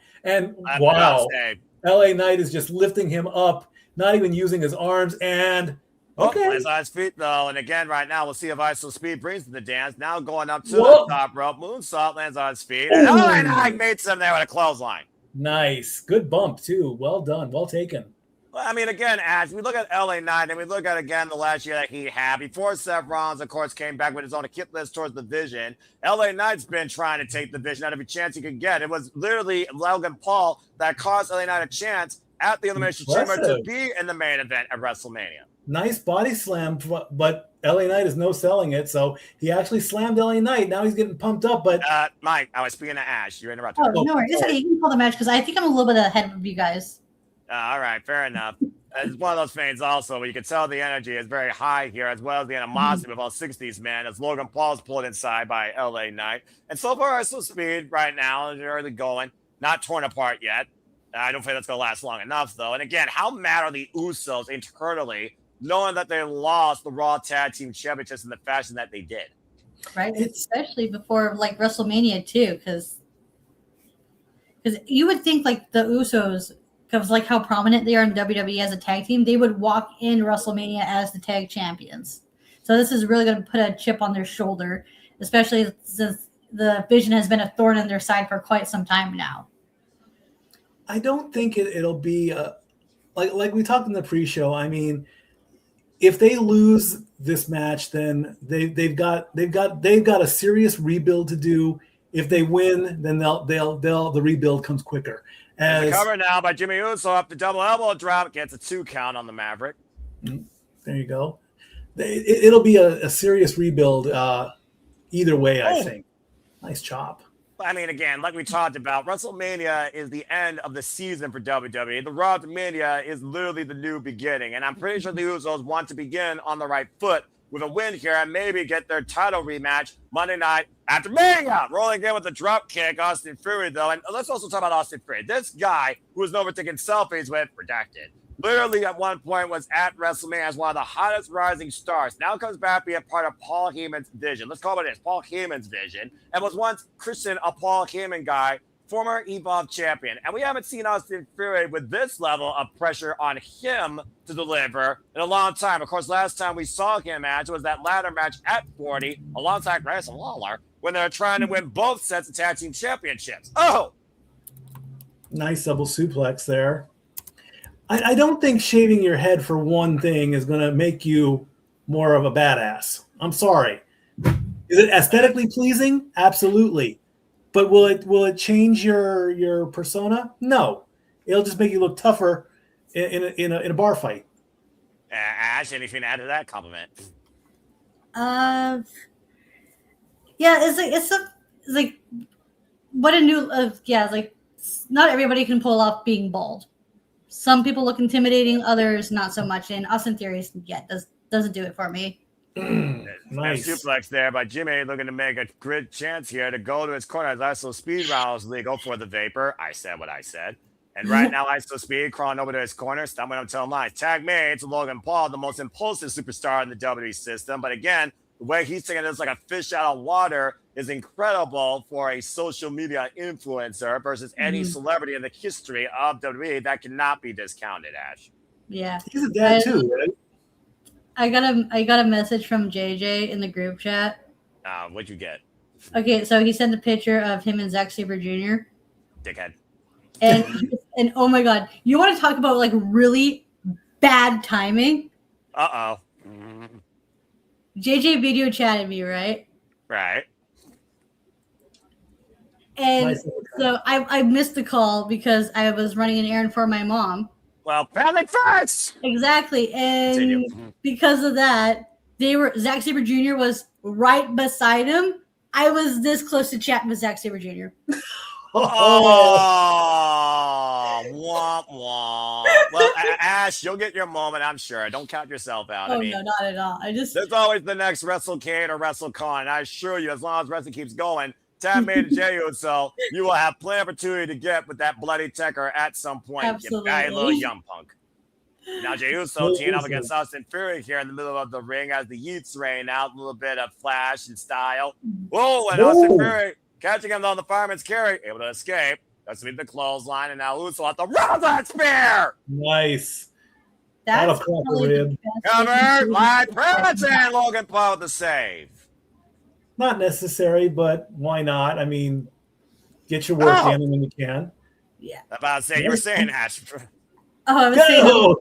LA Knight is just lifting him up, not even using his arms, and lands on his feet, though. And again, right now, we'll see if ISO Speed brings to the dance. Now going up to the top rope. Moonsault lands on his feet. And LA Knight meets him there with a clothesline. Nice. Good bump, too. Well done. Well taken. Well, I mean, again, Ash, we look at LA Knight and we look at, again, the last year that he had. Before Seth Rollins, of course, came back with his own hit list towards the Vision, LA Knight's been trying to take the Vision at every chance he could get. It was literally Logan Paul that cost LA Knight a chance at the Elimination Chamber to be in the main event at WrestleMania. Nice body slam, but LA Knight is no selling it, so he actually slammed LA Knight. Now he's getting pumped up, but... Mike, I was speaking to Ash. You interrupted. Oh, no worries. It's okay. You can pull the match because I think I'm a little bit ahead of you guys. All right, fair enough. It's one of those things also where you can tell the energy is very high here, as well as the animosity with all 60s men, as Logan Paul's pulled inside by LA Knight. And so far, it's still speed right now. They're early going, not torn apart yet. I don't think that's going to last long enough, though. And again, how mad are the Usos internally, knowing that they lost the Raw Tag Team Championships in the fashion that they did? Right, especially before like WrestleMania too, because you would think like the Usos, because like how prominent they are in WWE as a tag team, they would walk in WrestleMania as the tag champions. So this is really going to put a chip on their shoulder, especially since the Vision has been a thorn in their side for quite some time now. I don't think it'll be like we talked in the pre-show. I mean, if they lose this match, then they've got a serious rebuild to do. If they win, then the rebuild comes quicker. There's a cover now by Jimmy Uso up the double elbow drop, gets a 2 count on the Maverick. There you go. It'll be a serious rebuild either way, I think. Nice chop. I mean, again, like we talked about, WrestleMania is the end of the season for WWE. The Raw to Mania is literally the new beginning. And I'm pretty sure the Usos want to begin on the right foot with a win here and maybe get their title rematch Monday night after Mania. Rolling in with a drop kick, Austin Fury, though. And let's also talk about Austin Fury. This guy who was known for taking selfies with Redacted literally at one point was at WrestleMania as one of the hottest rising stars. Now comes back being part of Paul Heyman's vision. Let's call it this, Paul Heyman's vision. And was once Christian, a Paul Heyman guy, former Evolve champion. And we haven't seen Austin Fury with this level of pressure on him to deliver in a long time. Of course, last time we saw him match was that ladder match at 40 alongside Grayson Waller when they're trying to win both sets of tag team championships. Oh! Nice double suplex there. I don't think shaving your head for one thing is going to make you more of a badass. I'm sorry. Is it aesthetically pleasing? Absolutely. But will it change your persona? No. It'll just make you look tougher in a bar fight. Ash, anything to add to that compliment? Yeah, it's like what a new it's like not everybody can pull off being bald. Some people look intimidating, others not so much. And Austin Theory, doesn't do it for me. Nice suplex there by Jimmy, looking to make a good chance here to go to his corner. ISO Speed rounds legal for the Vapor. I said what I said. And right now, ISO Speed crawling over to his corner, stumbling him telling lies. Tag made to Logan Paul, the most impulsive superstar in the WWE system. But again, the way he's taking this like a fish out of water is incredible for a social media influencer versus any celebrity in the history of WWE that cannot be discounted, Ash. Yeah. He's a dad too, right? I got a message from JJ in the group chat. What'd you get? Okay, so he sent a picture of him and Zack Sabre Jr. Dickhead. And oh my God, you want to talk about like really bad timing? Uh-oh. JJ video chatted me, right? Right. And so I missed the call because I was running an errand for my mom. Well, family first. Exactly. And because of that, Zack Sabre Jr. was right beside him. I was this close to chatting with Zack Sabre Jr. Oh, womp womp. Well, Ash, you'll get your moment, I'm sure. Don't count yourself out. Oh, no, not at all. There's always the next WrestleCade or WrestleCon. And I assure you, as long as wrestling keeps going, Tam made J.U., so you will have plenty of opportunity to get with that bloody Tecker at some point. Absolutely. You little young punk. Now J.U. teaming up against Austin Fury here in the middle of the ring as the Yeets rain out. A little bit of flash and style. Whoa, and Austin Fury catching him on the fireman's carry, able to escape. That's with the clothesline, and now Uso at the Rollins spear. Nice. That's probably covered by Prince and Logan Paul with the save. Not necessary, but why not? I mean, get your work in when you can. Yeah. About to say, you were saying, Ash. Oh, I was saying,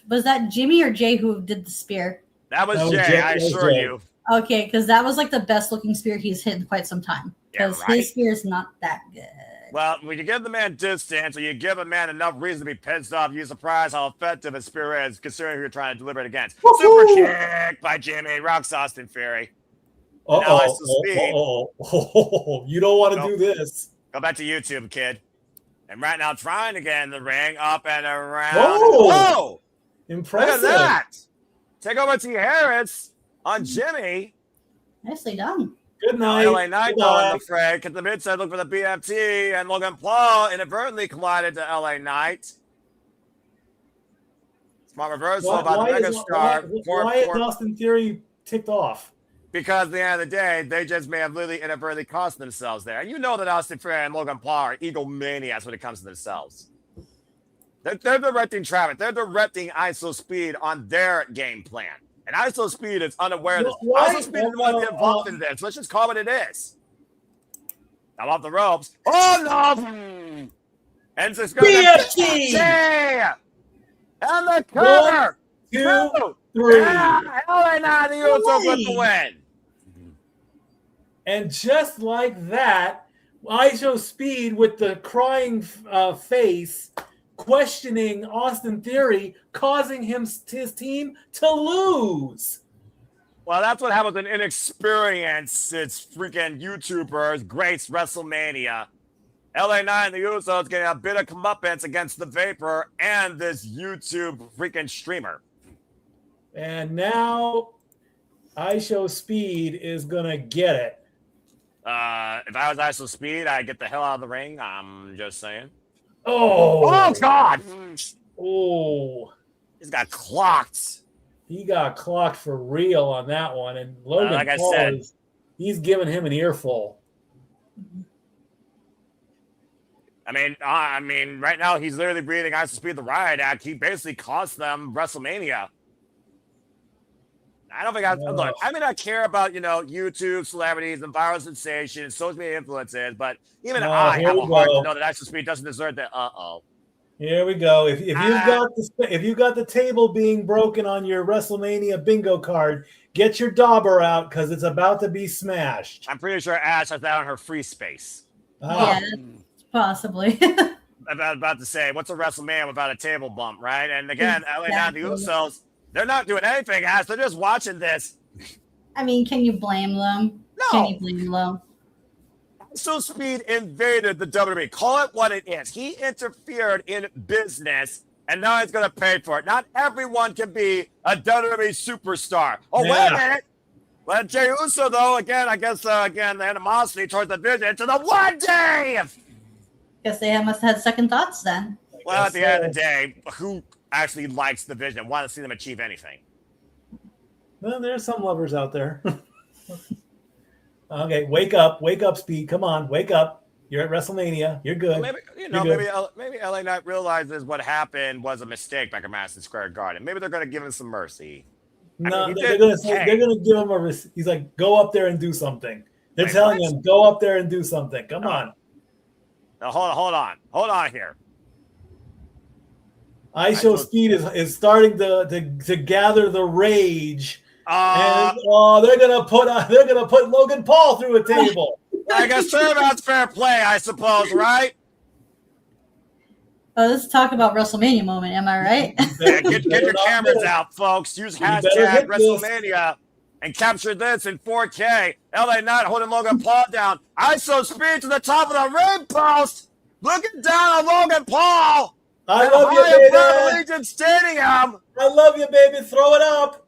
was that Jimmy or Jay who did the spear? That was Jay, I assure you. Okay, because that was like the best looking spear he's hit in quite some time. Because his spear is not that good. Well, when you give the man distance or you give a man enough reason to be pissed off, you're surprised how effective his spear is, considering who you're trying to deliver it against. Super kick by Jimmy, rocks Austin Theory. You don't want to do this. Go back to YouTube, kid. And right now, trying to get in the ring, up and around. Whoa! Impressive. Look at that. Take over T. Harris on Jimmy. Nicely done. Good night. LA Knight on the fray. At the mid side, look for the BFT, and Logan Paul inadvertently collided to LA Knight. Smart reversal by the megastar. Why is Austin Theory ticked off? Because at the end of the day, they just may have literally inadvertently cost themselves there. And you know that Austin Theory and Logan Paul are egomaniacs when it comes to themselves. They're directing traffic. They're directing ISO Speed on their game plan. And ISO Speed is unaware of this. ISO Speed didn't want to be involved in this. Let's just call it what it is. Now off the ropes. Oh, no! And it's going BFT! And the cover! 1, 2, 3. Yeah, LA Knight, the Usos with the win. And just like that, ISO Speed with the crying face questioning Austin Theory, causing his team to lose. Well, that's what happens when inexperienced. It's freaking YouTubers, Grace WrestleMania. LA Knight and the Usos getting a bit of comeuppance against the Vapor and this YouTube freaking streamer. And now ISO Speed is going to get it. If I was ISO Speed, I'd get the hell out of the ring. I'm just saying. Oh, God. Oh. He's got clocked. He got clocked for real on that one. And Logan like Paul, I said, he's giving him an earful. I mean, right now he's literally breathing ISO Speed the Riot Act. He basically cost them WrestleMania. I don't think look, I may not care about, YouTube celebrities and viral sensations, social media influencers, but even I have a heart to know that ISO Speed doesn't deserve that. Here we go. If you've got the table being broken on your WrestleMania bingo card, get your dauber out because it's about to be smashed. I'm pretty sure Ash has that on her free space. Yeah, possibly. about to say, what's a WrestleMania without a table bump, right? And again, LA Knight, the Usos, they're not doing anything, Ash. They're just watching this. I mean, can you blame them? No. Can you blame them? ISO Speed invaded the WWE. Call it what it is. He interfered in business, and now he's going to pay for it. Not everyone can be a WWE superstar. Oh, wait a minute. Well, Jey Uso, though, again, I guess, the animosity towards the vision to the one day. Guess they must have had second thoughts then. Well, at the end of the day, who actually likes the vision, want to see them achieve anything? Well, there's some lovers out there. Okay, wake up, Speed. Come on, wake up. You're at WrestleMania. You're good. Well, maybe LA Knight realizes what happened was a mistake back at Madison Square Garden. Maybe they're going to give him some mercy. No, they're going to give him a. He's like, go up there and do something. They're telling him, go up there and do something. Come on. Now, hold on here. ISO Speed is starting to gather the rage. And they're gonna put Logan Paul through a table. I guess that's fair play, I suppose, right? Oh, let's talk about WrestleMania moment. Am I right? Yeah, get your cameras out, folks. Use hashtag WrestleMania and capture this in 4K. LA Knight holding Logan Paul down. ISO Speed to the top of the ring post, looking down on Logan Paul. I love you, baby. Allegiant Stadium. I love you, baby. Throw it up.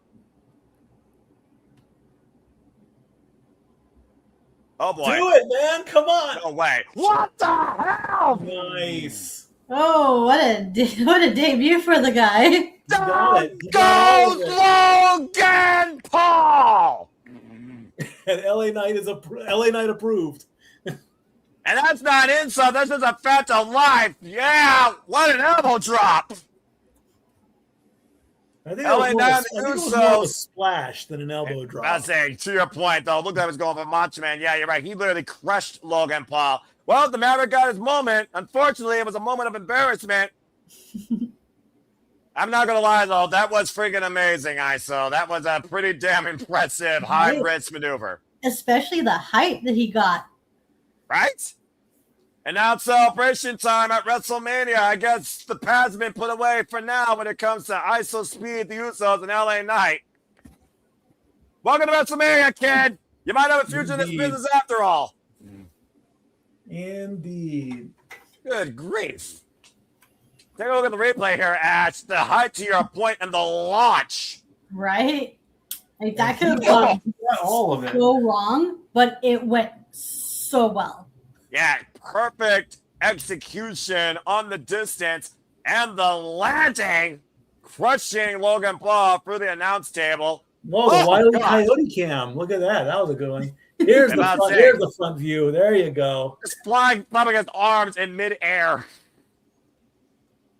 Oh boy. Do it, man. Come on. No way. What the hell? Nice. Oh, what a debut for the guy. Down goes Logan Paul. And LA Knight approved. And that's not insult. This is a fact of life. Yeah. What an elbow drop. I think it was more of a splash than an elbow drop. I was saying, to your point, though, look like he was going for Macho Man. Yeah, you're right. He literally crushed Logan Paul. Well, the Maverick got his moment. Unfortunately, it was a moment of embarrassment. I'm not going to lie, though. That was freaking amazing, ISO. That was a pretty damn impressive high-risk maneuver. Especially the height that he got. Right? And now it's celebration time at WrestleMania. I guess the pad's been put away for now when it comes to ISO Speed, the Usos, and LA Knight. Welcome to WrestleMania, kid. You might have a future in this business after all. Indeed. Good grief. Take a look at the replay here, Ash. The height to your point and the launch. Right? Like that could have gone all of it. so wrong, but it went so well. Yeah, perfect execution on the distance and the landing, crushing Logan Paul through the announce table. Whoa, the Wile E. Coyote cam. Look at that. That was a good one. Here's the front view. There you go. Just flying, pumping his arms in midair.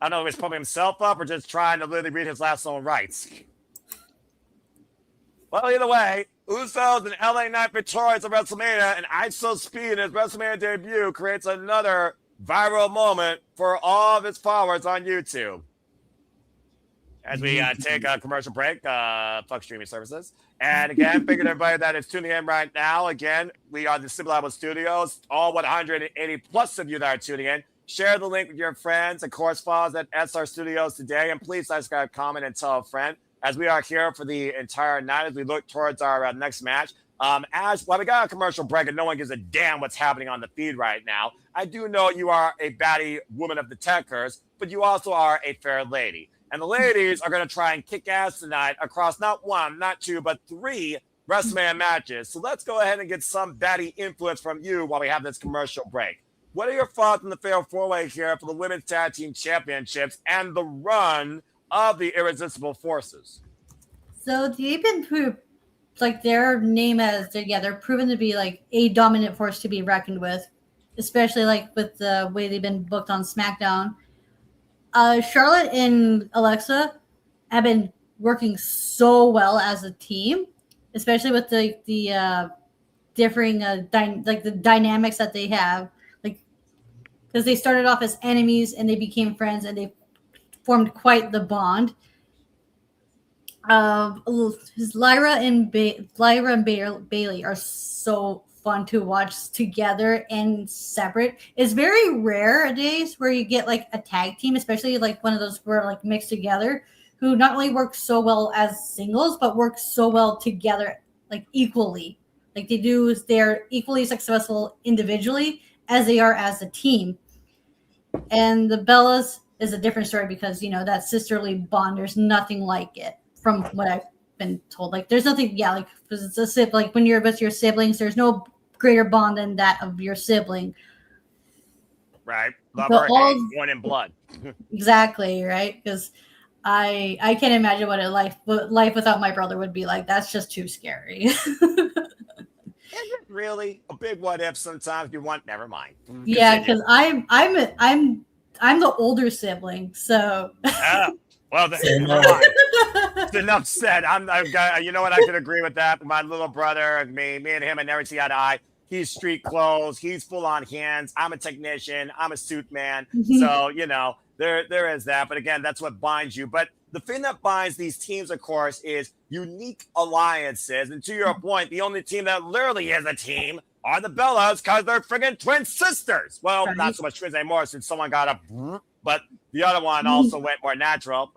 I don't know if he's pumping himself up or just trying to literally read his last known rights. Well, either way, Usos and LA Knight victorious at WrestleMania, and ISO Speed in his WrestleMania debut creates another viral moment for all of his followers on YouTube. As we take a commercial break, fuck streaming services. And again, figured everybody that is tuning in right now. Again, we are the Simple Apple Studios. All 180 plus of you that are tuning in. Share the link with your friends. Of course, follow us at SR Studios today. And please subscribe, comment, and tell a friend. As we are here for the entire night as we look towards our next match. While we got a commercial break and no one gives a damn what's happening on the feed right now, I do know you are a baddie woman of the techers, but you also are a fair lady. And the ladies are going to try and kick ass tonight across not one, not two, but 3 WrestleMania matches. So let's go ahead and get some baddie influence from you while we have this commercial break. What are your thoughts on the fatal 4-way here for the Women's Tag Team Championships and the run of the Irresistible Forces? So they've been proved, like their name as they're proven to be like a dominant force to be reckoned with, especially like with the way they've been booked on SmackDown. Charlotte and Alexa have been working so well as a team, especially with the differing the dynamics that they have, like because they started off as enemies and they became friends and they formed quite the bond. Lyra and Bayley are so fun to watch together and separate. It's very rare nowadays where you get like a tag team, especially like one of those where like mixed together, who not only work so well as singles but work so well together like equally. Like they're equally successful individually as they are as a team. And the Bellas is a different story because that sisterly bond, there's nothing like it from what I've been told. Like there's nothing, like because it's a sibling. Like when you're with your siblings, there's no greater bond than that of your sibling. Right, love or hate, one in blood. Exactly, right? Because I can't imagine what life without my brother would be like. That's just too scary. Is it really a big what if? Sometimes you want. Never mind. Yeah, because I'm the older sibling, so. Well, it's enough said. You know what? I can agree with that. My little brother, me and him, I never see eye to eye. He's street clothes. He's full on hands. I'm a technician. I'm a suit man. So there is that. But again, that's what binds you. But the thing that binds these teams, of course, is unique alliances. And to your point, the only team that literally is a team are the Bellas because they're friggin' twin sisters. Well, not so much twins anymore since someone got a. But the other one also went more natural.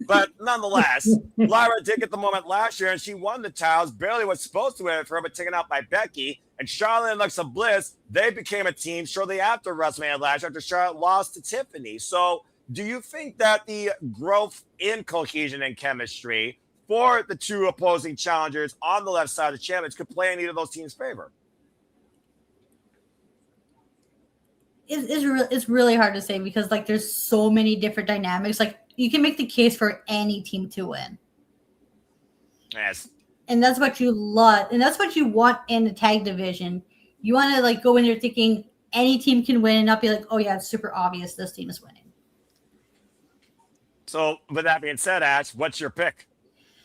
But nonetheless, Lyra did get the moment last year, and she won the titles. Bayley was supposed to win for her, but taken out by Becky. And Charlotte and Alexa Bliss, they became a team shortly after WrestleMania last year after Charlotte lost to Tiffany. So do you think that the growth in cohesion and chemistry for the two opposing challengers on the left side of the champions could play in either of those teams' favor? It's really hard to say because like there's so many different dynamics. Like you can make the case for any team to win. Yes. And that's what you love, and that's what you want in the tag division. You want to like go in there thinking any team can win and not be like, oh yeah, it's super obvious this team is winning. So with that being said, Ash, what's your pick?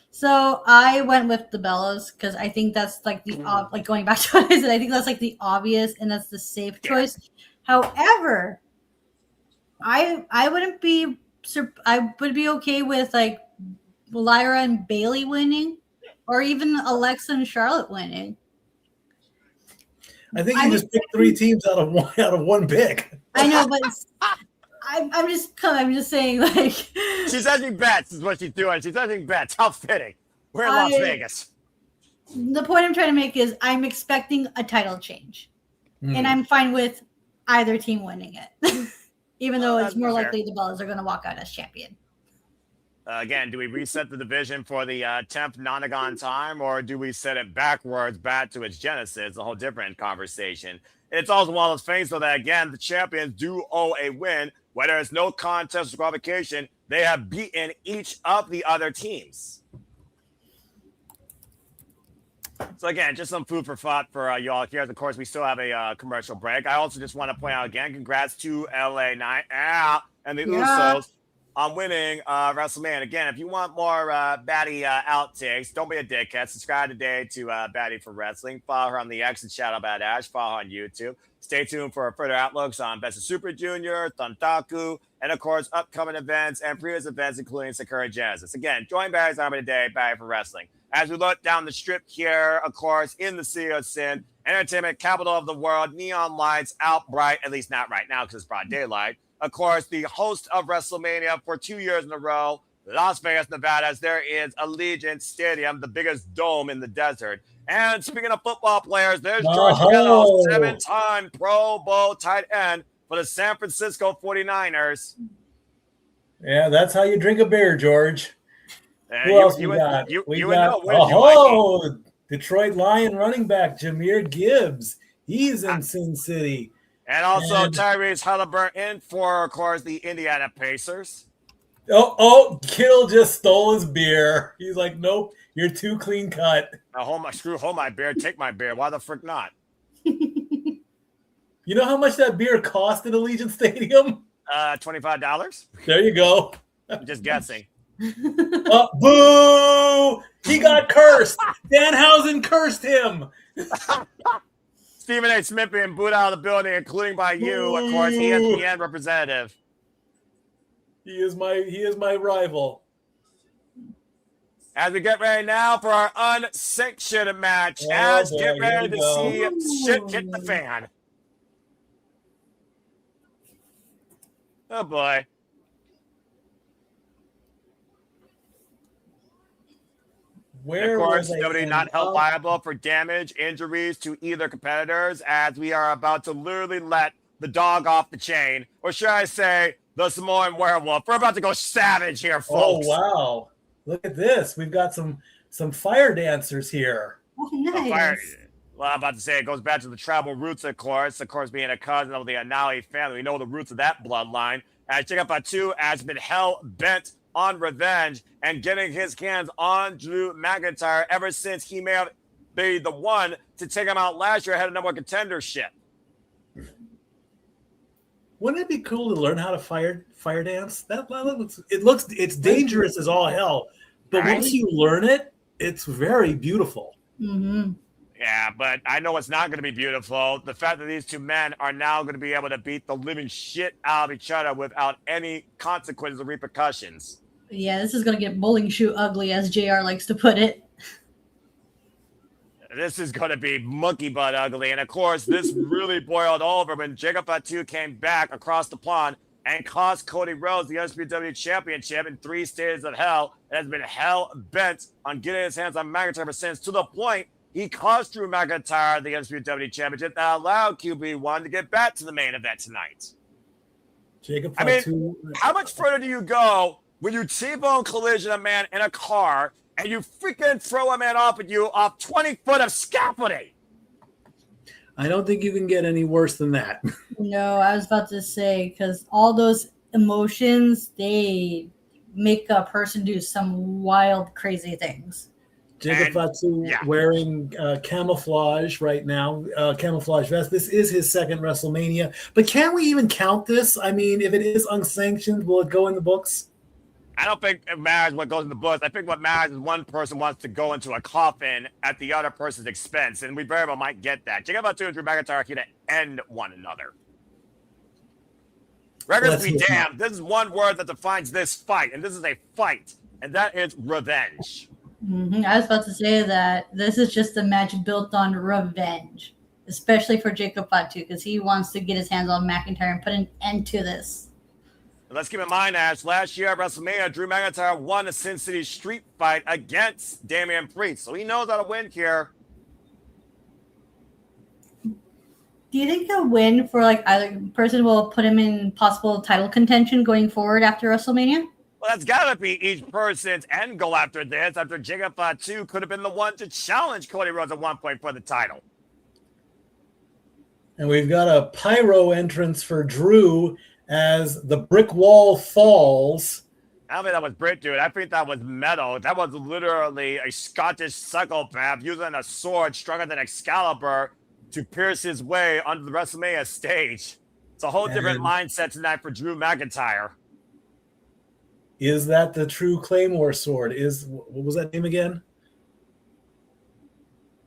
So I went with the Bellas because I think that's like the like going back to what I said. I think that's like the obvious and that's the safe choice. However, I wouldn't be I would be okay with like Lyra and Bayley winning, or even Alexa and Charlotte winning. I think you just picked 3 teams out of one pick. I know, but I'm just saying, like, she's hedging bets is what she's doing. She's hedging bets. How fitting. We're in Las Vegas. The point I'm trying to make is I'm expecting a title change, and I'm fine with either team winning it, even though it's more likely the Bellas are going to walk out as champion. Again, do we reset the division for the 10th nonagon time, or do we set it backwards back to its genesis? A whole different conversation. It's also one of those things, though, that, again, the champions do owe a win. Whether it's no contest or disqualification, they have beaten each of the other teams. So, again, just some food for thought for y'all here. Of course, we still have a commercial break. I also just want to point out, again, congrats to LA Knight and the Usos on winning WrestleMania. Again, if you want more Batty outtakes, don't be a dickhead. Subscribe today to Batty for Wrestling. Follow her on the X and Shadow Bad Ash. Follow her on YouTube. Stay tuned for further outlooks on Best of Super Junior, Thuntaku, and of course, upcoming events and previous events, including Sakura Genesis. Again, join Batty's Army today, Batty for Wrestling. As we look down the strip here, of course, in the City of Sin, entertainment capital of the world, neon lights out bright, at least not right now because it's broad daylight. Of course, the host of WrestleMania for 2 years in a row, Las Vegas, Nevada, as there is Allegiant Stadium, the biggest dome in the desert. And speaking of football players, there's George Kittle, 7-time Pro Bowl tight end for the San Francisco 49ers. Yeah, that's how you drink a beer, George. Who else we got? We got Detroit Lion running back Jahmyr Gibbs. He's in Sin City. And also Tyrese Halliburton for, of course, the Indiana Pacers. Oh, Kittle just stole his beer. He's like, nope, you're too clean cut. Hold my beer. Take my beer. Why the frick not? You know how much that beer cost at Allegiant Stadium? $25. There you go. I'm just guessing. Boo! He got cursed. Danhausen cursed him. Stephen A. Smith being booed out of the building, including by you, of course, ESPN representative. He is my rival. As we get ready now for our unsanctioned match, get ready to see shit hit the fan. Oh boy. Of course, nobody not held liable for damage, injuries to either competitors, as we are about to literally let the dog off the chain, or should I say, the Samoan werewolf. We're about to go savage here, folks. Oh wow! Look at this. We've got some fire dancers here. Oh, nice. Well, I'm about to say it goes back to the tribal roots, of course being a cousin of the Anali family. We know the roots of that bloodline. And check out Fatu has been hell bent on revenge and getting his hands on Drew McIntyre ever since he may have been the one to take him out last year ahead of number one contendership. Wouldn't it be cool to learn how to fire dance? It's dangerous as all hell, but once you learn it, it's very beautiful. Mm-hmm. Yeah, but I know it's not going to be beautiful. The fact that these two men are now going to be able to beat the living shit out of each other without any consequences or repercussions. Yeah, this is going to get bowling shoe ugly, as JR likes to put it. This is going to be monkey butt ugly. And, of course, this really boiled over when Jacob Fatu came back across the pond and cost Cody Rhodes the USPW Championship in 3 stages of hell and has been hell-bent on getting his hands on McIntyre ever since, to the point he cost Drew McIntyre the USPW Championship that allowed QB1 to get back to the main event tonight. Jacob Fatu. I mean, how much further do you go when you T-bone collision a man in a car and you freaking throw a man off at you off 20 foot of scaffolding? I don't think you can get any worse than that. No, I was about to say, because all those emotions, they make a person do some wild, crazy things. Jacob Fatu wearing camouflage right now, camouflage vest. This is his second WrestleMania. But can we even count this? I mean, if it is unsanctioned, will it go in the books? I don't think it matters what goes in the books. I think what matters is one person wants to go into a coffin at the other person's expense, and we very well might get that. Jacob Fatu and Drew McIntyre are here to end one another. Records be damned. This is one word that defines this fight, and this is a fight, and that is revenge. I was about to say that this is just a match built on revenge, especially for Jacob Fatu, because he wants to get his hands on McIntyre and put an end to this. And let's keep in mind, Ash, last year at WrestleMania, Drew McIntyre won a Sin City Street fight against Damian Priest, so he knows how to win here. Do you think a win for like either person will put him in possible title contention going forward after WrestleMania? Well, that's got to be each person's end goal after this. After Jacob Fatu could have been the one to challenge Cody Rhodes at one point for the title. And we've got a pyro entrance for Drew as the brick wall falls. I don't think that was Brit, dude. I think that was metal. That was literally a Scottish psychopath using a sword stronger than Excalibur to pierce his way onto the WrestleMania stage. It's a whole different mindset tonight for Drew McIntyre. Is that the true Claymore sword? What was that name again?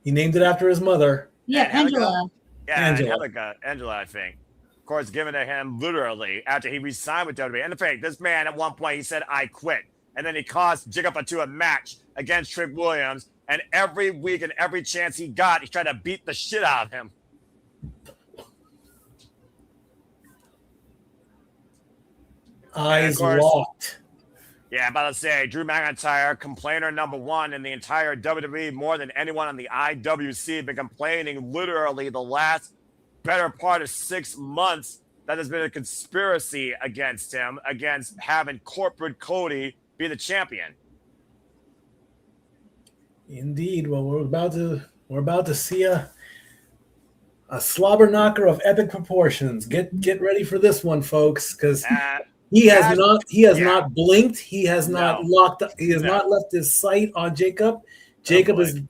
He named it after his mother. Yeah, Angela. Yeah, Angela. Angela, I think. Of course, given to him literally after he re-signed with WWE. And in fact, this man at one point, he said, I quit. And then he cost Jacob Fatu a match against Trick Williams. And every week and every chance he got, he tried to beat the shit out of him. Eyes locked. Yeah, I'm about to say, Drew McIntyre, complainer number one in the entire WWE, more than anyone on the IWC, been complaining literally the last better part of 6 months that there's been a conspiracy against him, against having corporate Cody be the champion. Indeed. Well, we're about to see a slobber knocker of epic proportions. Get ready for this one, folks, because he has not blinked. He has not locked. He has not left his sight on Jacob. Jacob is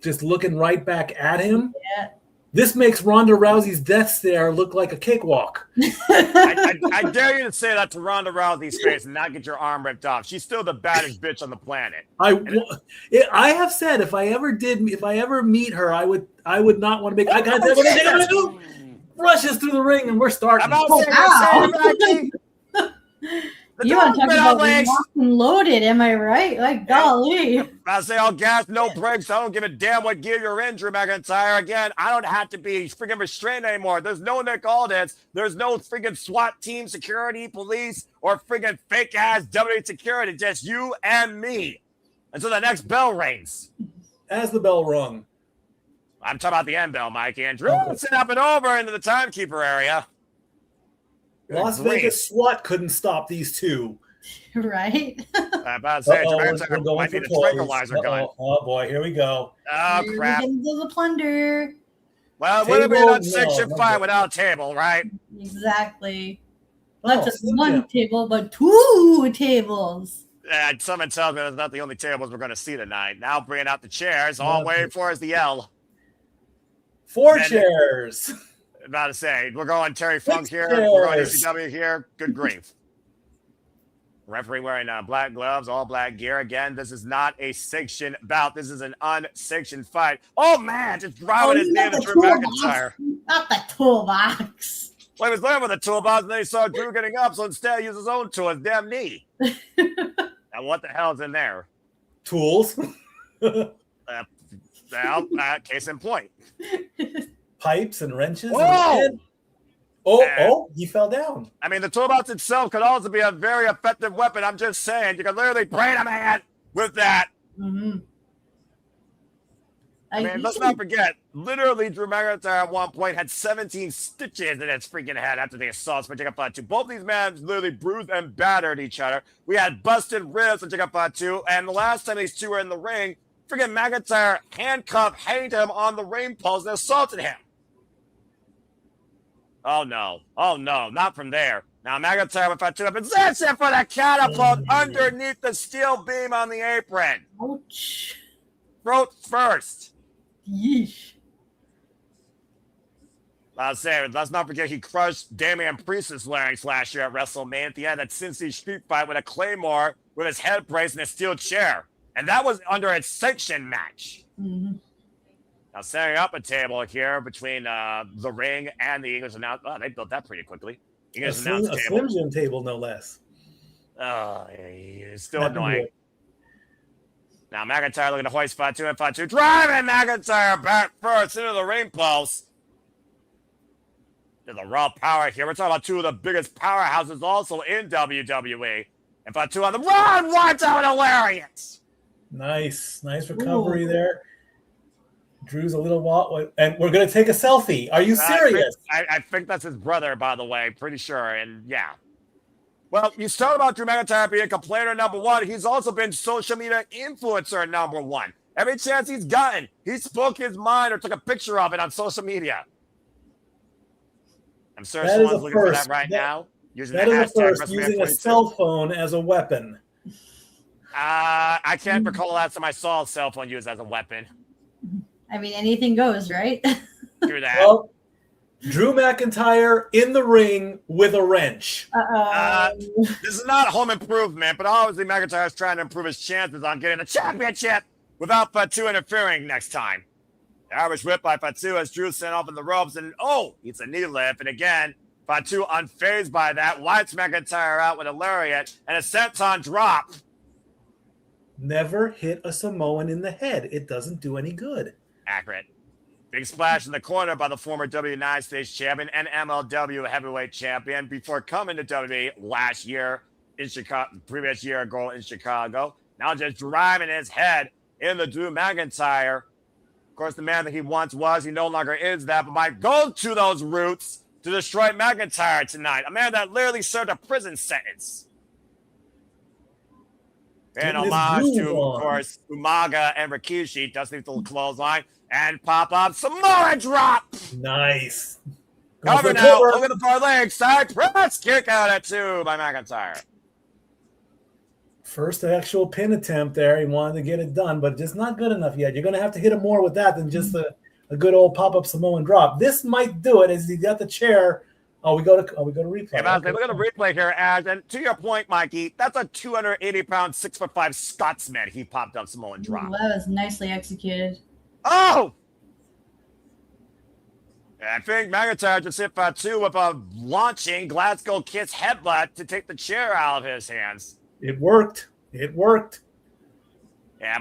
just looking right back at him. Yeah. This makes Ronda Rousey's death stare look like a cakewalk. I dare you to say that to Ronda Rousey's face and not get your arm ripped off. She's still the baddest bitch on the planet. I have said if I ever meet her, I would not want to make eye contact with her. Rushes through the ring and we're starting. You want to talk about locked and loaded, am I right? Like, golly. I say all gas, no brakes. I don't give a damn what gear you're in, Drew McIntyre. Again, I don't have to be freaking restrained anymore. There's no Nick Aldis. There's no freaking SWAT team, security, police, or freaking fake-ass WWE security. Just you and me. Until the next bell rings. As the bell rung. I'm talking about the end bell, Mikey. And Drew sent up and over into the timekeeper area. Las Vegas SWAT couldn't stop these two. Right? I'm about to say, McIntyre might need a tranquilizer gun. Oh, boy, here we go. Oh, crap. There's a plunder. Well, it would have been an unsanctioned fight without a table, right? Exactly. Not just one table, but 2 tables. Someone tells me that's not the only tables we're going to see tonight. Now bringing out the chairs. All I'm waiting for is the L. 4 chairs. About to say, we're going Terry Funk here. We're going ECW here. Good grief. Referee wearing black gloves, all black gear. Again, this is not a sanctioned bout. This is an unsanctioned fight. Oh, man, just driving his knee to Drew McIntyre. Not the toolbox. Well, he was looking for the toolbox, and then he saw Drew getting up, so instead he used his own tool, his damn knee. Now, what the hell's in there? Tools. Case in point. Pipes and wrenches. Whoa! Oh, he fell down. I mean, the toolbox itself could also be a very effective weapon. I'm just saying, you can literally brain a man with that. Mm-hmm. I mean, let's not forget, literally, Drew McIntyre at one point had 17 stitches in his freaking head after the assaults for Jacob Fatu. Both these men literally bruised and battered each other. We had busted ribs for Jacob Fatu, and the last time these two were in the ring, freaking McIntyre handcuffed, hanged him on the ring post and assaulted him. Oh, no, not from there. Now, McIntyre with Fatu up and that's it for the catapult underneath the steel beam on the apron. Ouch. Throat first. Yeesh. I'll say, let's not forget he crushed Damian Priest's larynx last year at WrestleMania at the end of that Cincy Street fight with a Claymore with his head braced in a steel chair. And that was under a sanctioned match. Mm-hmm. Now, setting up a table here between the ring and the English announcement. Oh, they built that pretty quickly. You A guys announce table. Slim Jim table, no less. Oh, it's still That'd be annoying. good. Now McIntyre looking to hoist Fatu and Fatu driving McIntyre back first into the ring post. There's a raw power here. We're talking about two of the biggest powerhouses also in WWE. And Fatu on the run, wipes out a lariat. Nice recovery there. Drew's a little wild, and we're gonna take a selfie. Are you serious? I think that's his brother, by the way. Pretty sure. And yeah. Well, you talk about Drew McIntyre being complainer number one. He's also been social media influencer number one. Every chance he's gotten, he spoke his mind or took a picture of it on social media. I'm sure someone's looking for that right now. Using that the is a hashtag first, using WrestleMania a cell phone as a weapon. I can't recall the last time I saw a cell phone used as a weapon. I mean, anything goes, right? Through that. Well, Drew McIntyre in the ring with a wrench. This is not home improvement, but obviously McIntyre is trying to improve his chances on getting the championship without Fatu interfering next time. The Irish whip by Fatu as Drew sent off in the ropes, and it's a knee lift. And again, Fatu unfazed by that, wipes McIntyre out with a lariat and a senton drop. Never hit a Samoan in the head. It doesn't do any good. Accurate. Big splash in the corner by the former United States champion and MLW heavyweight champion before coming to WWE last year in Chicago, previous year ago in Chicago. Now just driving his head into Drew McIntyre. Of course, the man that he once was, he no longer is that, but might go to those roots to destroy McIntyre tonight. A man that literally served a prison sentence. And homage to, of course, Umaga and Rikishi. Does need the clothesline. And pop-up Samoa drop. Nice. Cover now. Look at the far leg. Side press. Kick out at 2 by McIntyre. First actual pin attempt there. He wanted to get it done, but just not good enough yet. You're going to have to hit him more with that than just a good old pop-up Samoan drop. This might do it as he got the chair. We go to replay. Hey, okay. Look at the replay here, Ash. And to your point, Mikey, that's a 280-pound, 6'5" Scotsman he popped up Samoan drop. Ooh, that was nicely executed. Oh! I think McIntyre just hit Fatu with a launching Glasgow Kiss headbutt to take the chair out of his hands. It worked. Yeah,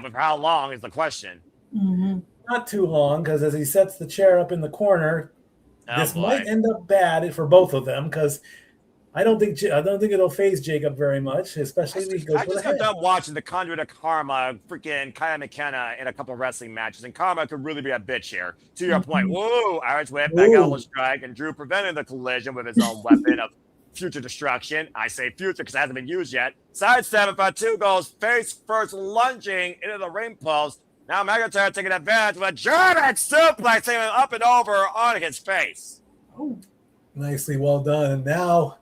but for how long is the question? Mm-hmm. Not too long, because as he sets the chair up in the corner, this might end up bad for both of them, because I don't think it'll phase Jacob very much, especially if he goes for the head. I just got done watching the Conduit of Karma, freaking Kaya McKenna in a couple of wrestling matches, and Karma could really be a bitch here. To your point, whoa, Irish whip, back elbow strike, and Drew prevented the collision with his own weapon of future destruction. I say future because it hasn't been used yet. Sidestep and Fatu goes face first, lunging into the ring post. Now McIntyre taking advantage with a German suplex, taking up and over on his face. Oh, nicely well done. And now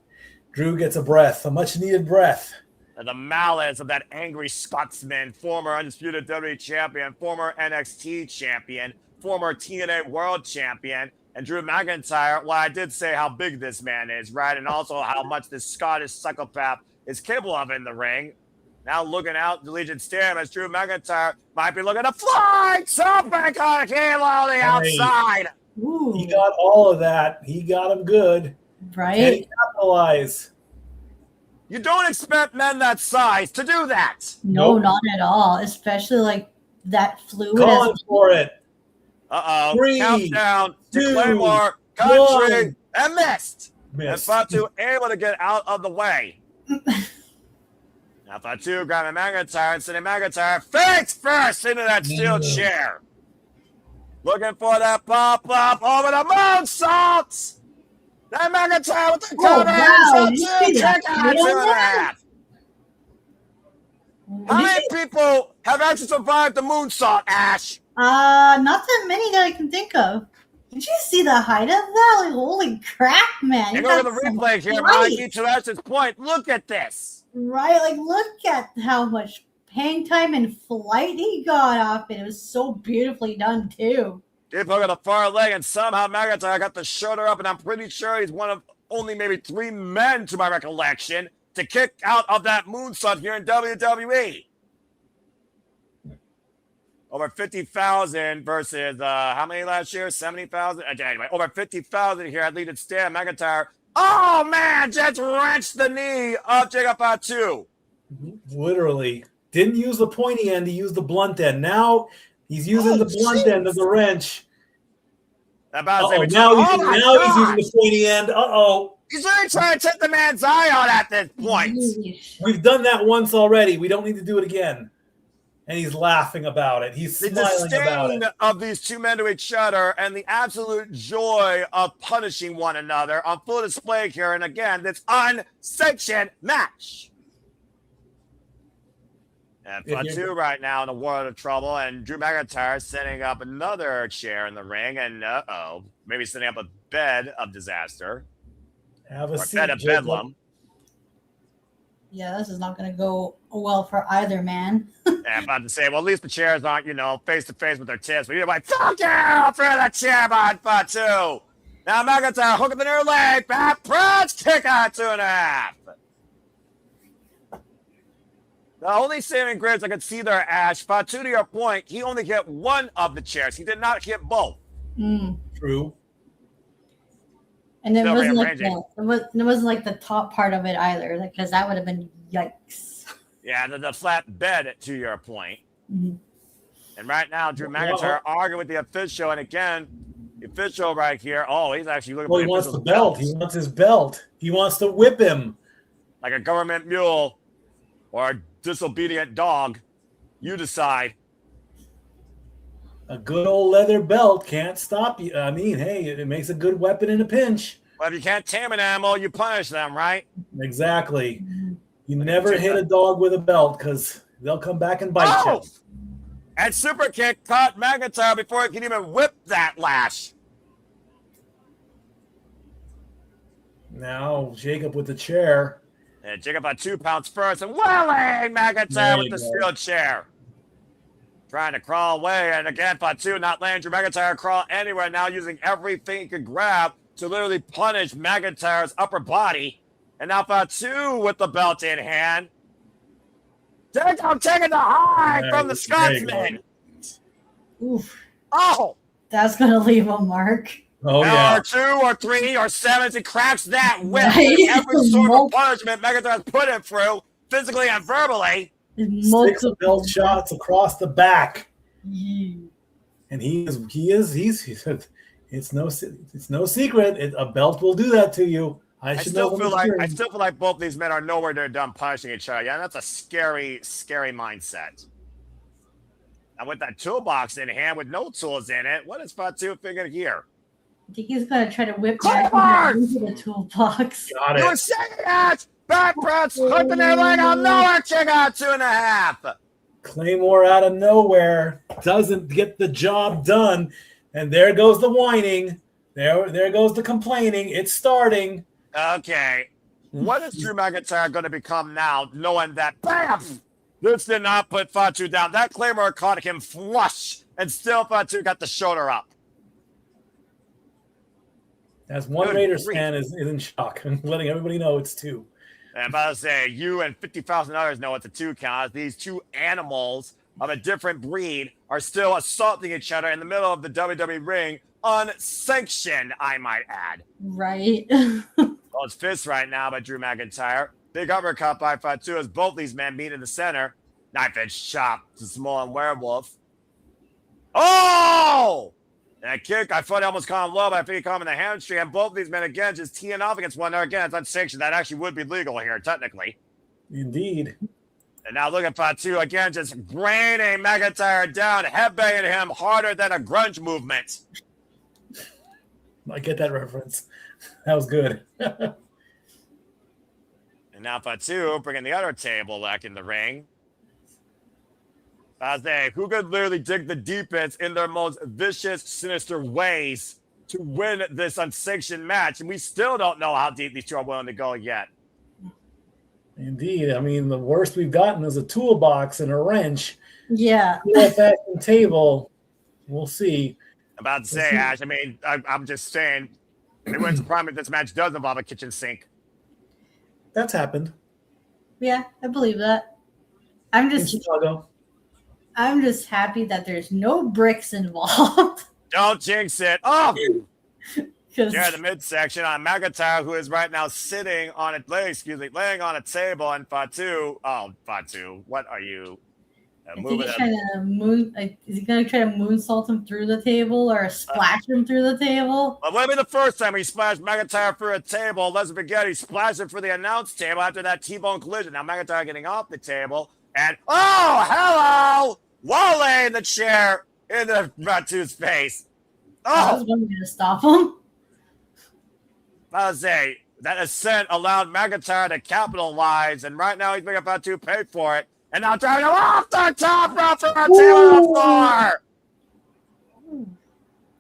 Drew gets a breath, a much-needed breath. And the malice of that angry Scotsman, former Undisputed WWE champion, former NXT champion, former TNA World champion, and Drew McIntyre. Well, I did say how big this man is, right? And also how much this Scottish psychopath is capable of in the ring. Now looking out the Legion Stand as Drew McIntyre might be looking to fly back on Kalo on the outside. Ooh. He got all of that. He got him good. Right. Can he capitalize? You don't expect men that size to do that. No, not at all. Especially like that fluid. Calling for it. Uh-oh. 3, Countdown to 2, Claymore, country, 1. and missed. Missed. And Fatu able to get out of the way. Now Fatu grabbing McIntyre and sending McIntyre face first into that steel chair. Looking for that pop-up over the moonsault. Then McIntyre with the cover. Check out 2.5. How many people have actually survived the moonsault, Ash? Not that many that I can think of. Did you see the height of that? Like, holy crap, man! And look at the replay here, Mikey. To Ash's point, look at this. Right, like look at how much hang time and flight he got off it. It was so beautifully done too. Deep hook on the far leg, and somehow McIntyre got the shoulder up, and I'm pretty sure he's one of only maybe 3 men, to my recollection, to kick out of that moonsault here in WWE. Over 50,000 versus how many last year? 70,000? Anyway, over 50,000 here at Legion Stand. McIntyre Oh, man, just wrenched the knee of Jacob Fatu. Literally. Didn't use the pointy end, he used the blunt end. Now he's using the blunt end of the wrench. Now he's using the pointy end. Uh-oh. He's really trying to take the man's eye out at this point. We've done that once already. We don't need to do it again. And he's laughing about it. He's smiling about it. The disdain of these two men to each other and the absolute joy of punishing one another on full display here. And again, this unsanctioned match. And Fatu right now in a world of trouble, and Drew McIntyre setting up another chair in the ring, and maybe setting up a bed of disaster. Have a seat, bed of bedlam. Yeah, this is not going to go well for either man. Yeah, I'm about to say, well, at least the chairs aren't, face to face with their tits. But you're like, fuck you for the chair behind Fatu. Now McIntyre hook up the near leg, back press, kick out 2.5. The only saving grace I could see there, Ash, Fatu, to your point, he only hit one of the chairs. He did not hit both. True. And it wasn't like the top part of it either, because that would have been yikes. Yeah, the flat bed, to your point. Mm-hmm. And right now, Drew McIntyre arguing with the official, and again, the official right here. Oh, he's actually looking. He wants the belt. He wants his belt. He wants to whip him like a government mule or a disobedient dog. You decide. A good old leather belt can't stop you. I mean, hey, it makes a good weapon in a pinch. Well, if you can't tame an animal, you punish them, right? Exactly. You never hit a dog with a belt because they'll come back and bite you. And super kick caught McIntyre before he can even whip that lash. Now Jacob with the chair. And Jacob on 2 pounds first, and Welling McIntyre with the steel chair. Trying to crawl away, and again, Fatu not letting Drew McIntyre crawl anywhere, now using everything he could grab to literally punish McIntyre's upper body. And now Fatu with the belt in hand. Jacob taking the high from the Scotsman. Oof. Oh! That's going to leave a mark. Oh, yeah. Or 2 or 3 or 7, he cracks that whip. Right. Every sort of punishment McIntyre's put him through, physically and verbally. 6 belt shots across the back. And it's no secret. A belt will do that to you. I still feel like both these men are nowhere near done punishing each other. Yeah, that's a scary, scary mindset. And with that toolbox in hand with no tools in it, what is Fatu figuring here? I think he's going to try to whip back into the toolbox. Got it. You're saying that! Back press, flipping their leg out of nowhere, check out 2.5. Claymore out of nowhere doesn't get the job done. And there goes the whining. There goes the complaining. It's starting. Okay. What is Drew McIntyre going to become now, knowing that, bam, this did not put Fatu down. That Claymore caught him flush, and still Fatu got the shoulder up. As one Raiders fan is in shock and letting everybody know it's 2. And I'm about to say, you and 50,000 others know it's a 2 count. These two animals of a different breed are still assaulting each other in the middle of the WWE ring, unsanctioned, I might add. Right. Well, it's fists right now by Drew McIntyre. Big uppercut by Fatu as both these men meet in the center. Knife edge chop to Samoan Werewolf. Oh! That kick, I thought he almost caught him low, but I think he caught him in the hamstring. And both these men, again, just teeing off against one another. Again, it's unsanctioned. That actually would be legal here, technically. Indeed. And now look at Fatu, again, just braining McIntyre down, headbanging him harder than a grunge movement. I get that reference. That was good. And now Fatu bringing the other table back in the ring. Who could literally dig the deepest in their most vicious, sinister ways to win this unsanctioned match? And we still don't know how deep these two are willing to go yet. Indeed. I mean, the worst we've gotten is a toolbox and a wrench. Yeah. That table. We'll see. I'm about to say, Ash, I mean, I'm just saying, it wouldn't surprise me if this match does involve a kitchen sink. That's happened. Yeah, I believe that. In Chicago. I'm just happy that there's no bricks involved. Don't jinx it. Oh! Here in the midsection on McIntyre, who is right now laying on a table, and Fatu. Oh, Fatu, what are you? Is he gonna try to moonsault him through the table or splash him through the table? Well, wouldn't be the first time he splashed McIntyre through a table. Let's forget he splashed him for the announce table after that T-bone collision. Now McIntyre getting off the table, and hello, walling the chair into Fatu's face. I was wondering to stop him. I was say that ascent allowed McIntyre to capitalize, and right now he's making Fatu pay for it. And now driving him off the top rope from our table on the floor.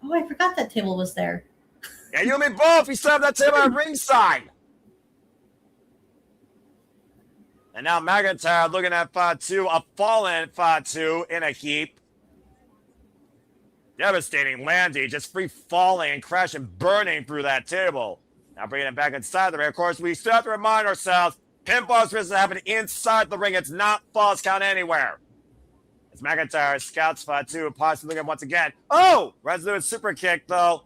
Oh, I forgot that table was there. Yeah, you and me both. We still have that table at ringside. And now McIntyre looking at Fatu, a fallen Fatu in a heap. Devastating landing, just free falling and crashing, burning through that table. Now bringing it back inside the ring. Of course, we still have to remind ourselves, pinfall is supposed to happen inside the ring. It's not false count anywhere. As McIntyre scouts Fatu, possibly looking once again. Oh! Resolute super kick, though.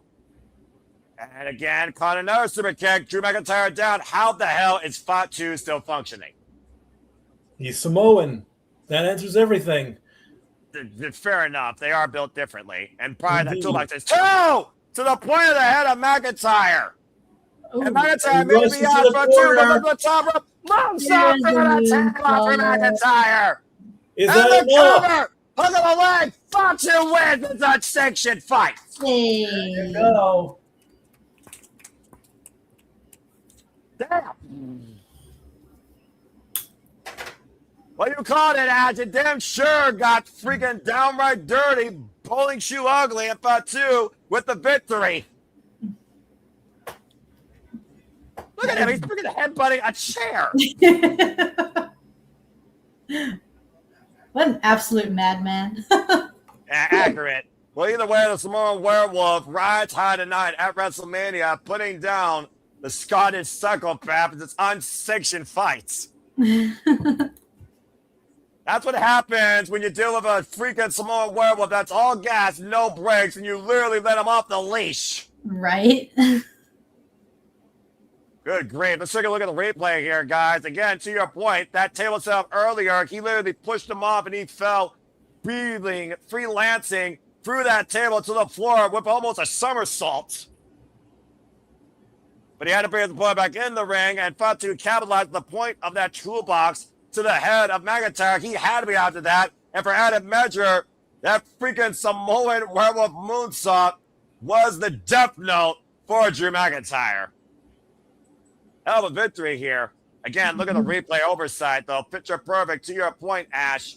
And again, caught another super kick. Drew McIntyre down. How the hell is Fatu still functioning? He's Samoan. That answers everything. Fair enough. They are built differently. And probably that toolbox is to the point of the head of McIntyre. Ooh. And McIntyre may be out for two, but the top rope. Moonsault for McIntyre. Is and that the enough? cover. Hook of the leg. Fatu wins the unsanctioned fight. Hey. There you go. Damn. What you call it, Ad? You damn sure got freaking downright dirty, bowling shoe ugly, and Fatu with the victory. Look at him. He's freaking headbutting a chair. What an absolute madman. Accurate. Well, either way, the Samoan Werewolf rides high tonight at WrestleMania, putting down the Scottish psychopath in its unsanctioned fights. That's what happens when you deal with a freaking Samoan Werewolf that's all gas, no brakes, and you literally let him off the leash. Right? Good grief. Let's take a look at the replay here, guys. Again, to your point, that table set up earlier, he literally pushed him off and he fell freelancing through that table to the floor with almost a somersault. But he had to bring the boy back in the ring, and Fatu capitalized the point of that toolbox to the head of McIntyre. He had to be after that. And for added measure, that freaking Samoan Werewolf moonsault was the death note for Drew McIntyre. Hell of a victory here. Again, look at the replay oversight, though. Picture perfect. To your point, Ash.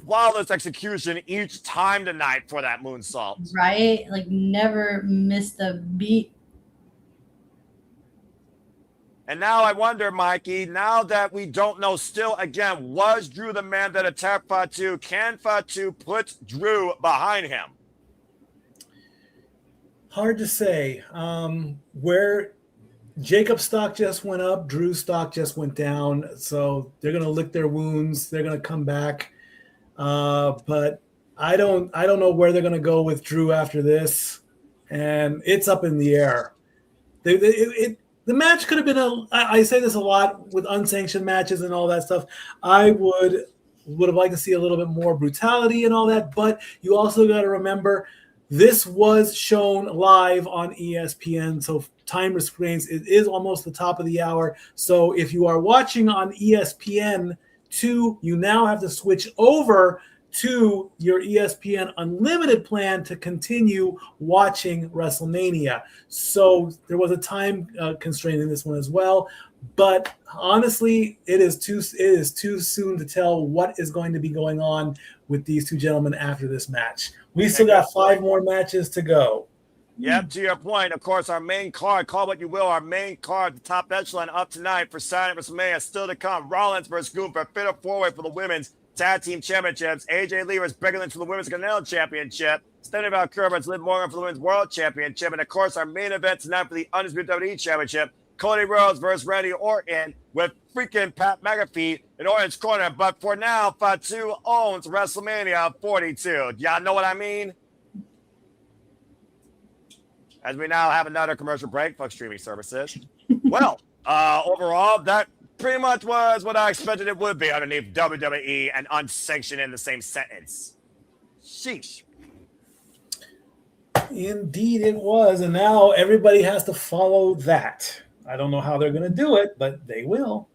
Flawless execution each time tonight for that moonsault. Right? Like, never missed a beat. And now I wonder, Mikey, now that we don't know still, again, was Drew the man that attacked Fatu? Can Fatu put Drew behind him? Hard to say. Where Jacob's stock just went up, Drew's stock just went down. So they're going to lick their wounds. They're going to come back. But I don't know where they're going to go with Drew after this. And it's up in the air. The match could have been I say this a lot with unsanctioned matches and all that stuff. I would have liked to see a little bit more brutality and all that, but you also got to remember this was shown live on ESPN, so time restraints. It is almost the top of the hour. So if you are watching on ESPN2, you now have to switch over to your ESPN Unlimited plan to continue watching WrestleMania. So there was a time constraint in this one as well. But honestly, it is too soon to tell what is going to be going on with these two gentlemen after this match. We still got 5 more matches to go. Yep, to your point, of course, our main card, call what you will, our main card, the top echelon up tonight for Saturday WrestleMania still to come. Rollins versus Gunther, Fatal 4-Way for the women's Tag Team Championships. AJ Lee versus Becky Lynch for the Women's Continental Championship. Stephanie Valkyria versus Liv Morgan for the Women's World Championship. And, of course, our main event tonight for the Undisputed WWE Championship. Cody Rhodes versus Randy Orton with freaking Pat McAfee in Orton's corner. But for now, Fatu owns WrestleMania 42. Y'all know what I mean? as we now have another commercial break for streaming services. Well, overall, that pretty much was what I expected it would be underneath WWE and unsanctioned in the same sentence. Sheesh. Indeed, it was, and now everybody has to follow that. I don't know how they're going to do it, but they will.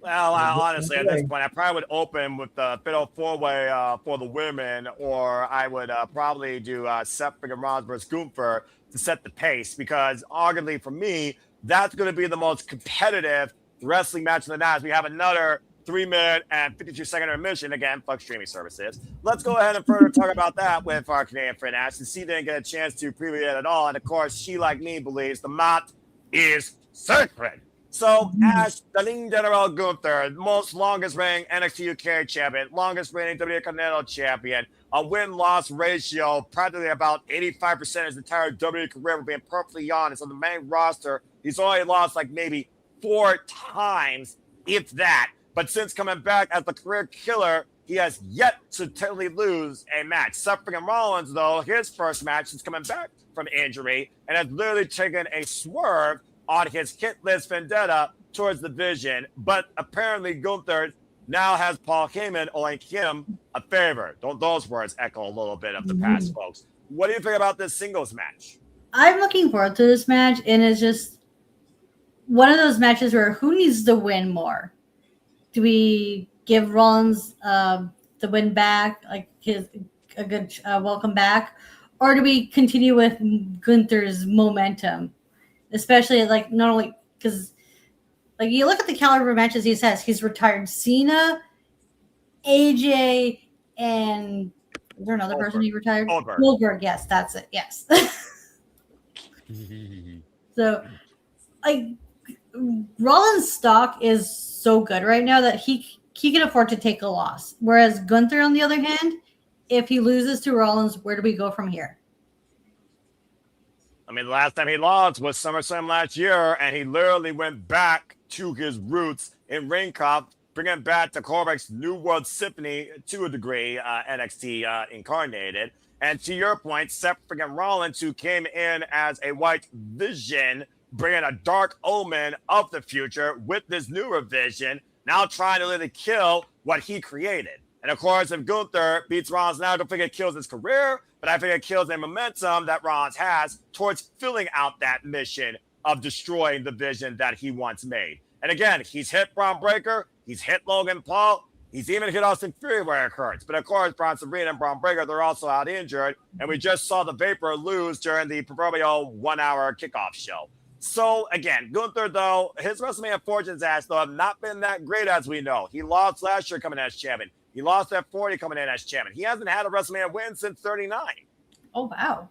Well, honestly, at this point, I probably would open with the fatal four-way for the women, or I would probably do Seth Rollins versus Gunther to set the pace, because arguably for me, that's going to be the most competitive wrestling match of the night. We have another 3-minute and 52-second intermission. Again, fuck streaming services. Let's go ahead and further talk about that with our Canadian friend Ash. And she didn't get a chance to preview it at all. And of course, she, like me, believes the mat is sacred. So, Ash, the Ling General Gunther, most longest reigning NXT UK champion, longest reigning WWE Continental champion, a win-loss ratio practically about 85% his entire WWE career, being perfectly honest. On the main roster, he's only lost like maybe 4 times, if that. But since coming back as the career killer, he has yet to totally lose a match. Seth Rollins, though, his first match since coming back from injury, and has literally taken a swerve on his hit list vendetta towards the Vision. But apparently Gunther now has Paul Heyman owing him a favor. Don't those words echo a little bit of the past, folks? What do you think about this singles match? I'm looking forward to this match, and it's just one of those matches where who needs to win more? Do we give Rollins the win back, like a good welcome back, or do we continue with Gunther's momentum? Especially like not only because like you look at the caliber of matches he has, he's retired Cena, AJ, and is there another person he retired? Goldberg, yes, that's it. Yes. So like Rollins' stock is so good right now that he can afford to take a loss. Whereas Gunther, on the other hand, if he loses to Rollins, where do we go from here? I mean, the last time he lost was SummerSlam last year, and he literally went back to his roots in ring cop, bringing back the Corbeck's New World Symphony to a degree, NXT incarnated. And to your point, Seth Rollins, who came in as a white vision, bringing a dark omen of the future with this newer vision, now trying to literally kill what he created. And of course, if Gunther beats Rollins now, I don't think it kills his career, but I think it kills the momentum that Rollins has towards filling out that mission of destroying the vision that he once made. And again, he's hit Braun Breaker, he's hit Logan Paul, he's even hit Austin Fury where it hurts. But of course, Bronson Reed and Braun Breaker, they're also out injured, and we just saw the Vapor lose during the proverbial 1-hour kickoff show. So again, Gunther, though, his WrestleMania fortunes, though, have not been that great, as we know. He lost last year coming as champion. He lost at 40 coming in as champion. He hasn't had a WrestleMania win since 39. Oh, wow.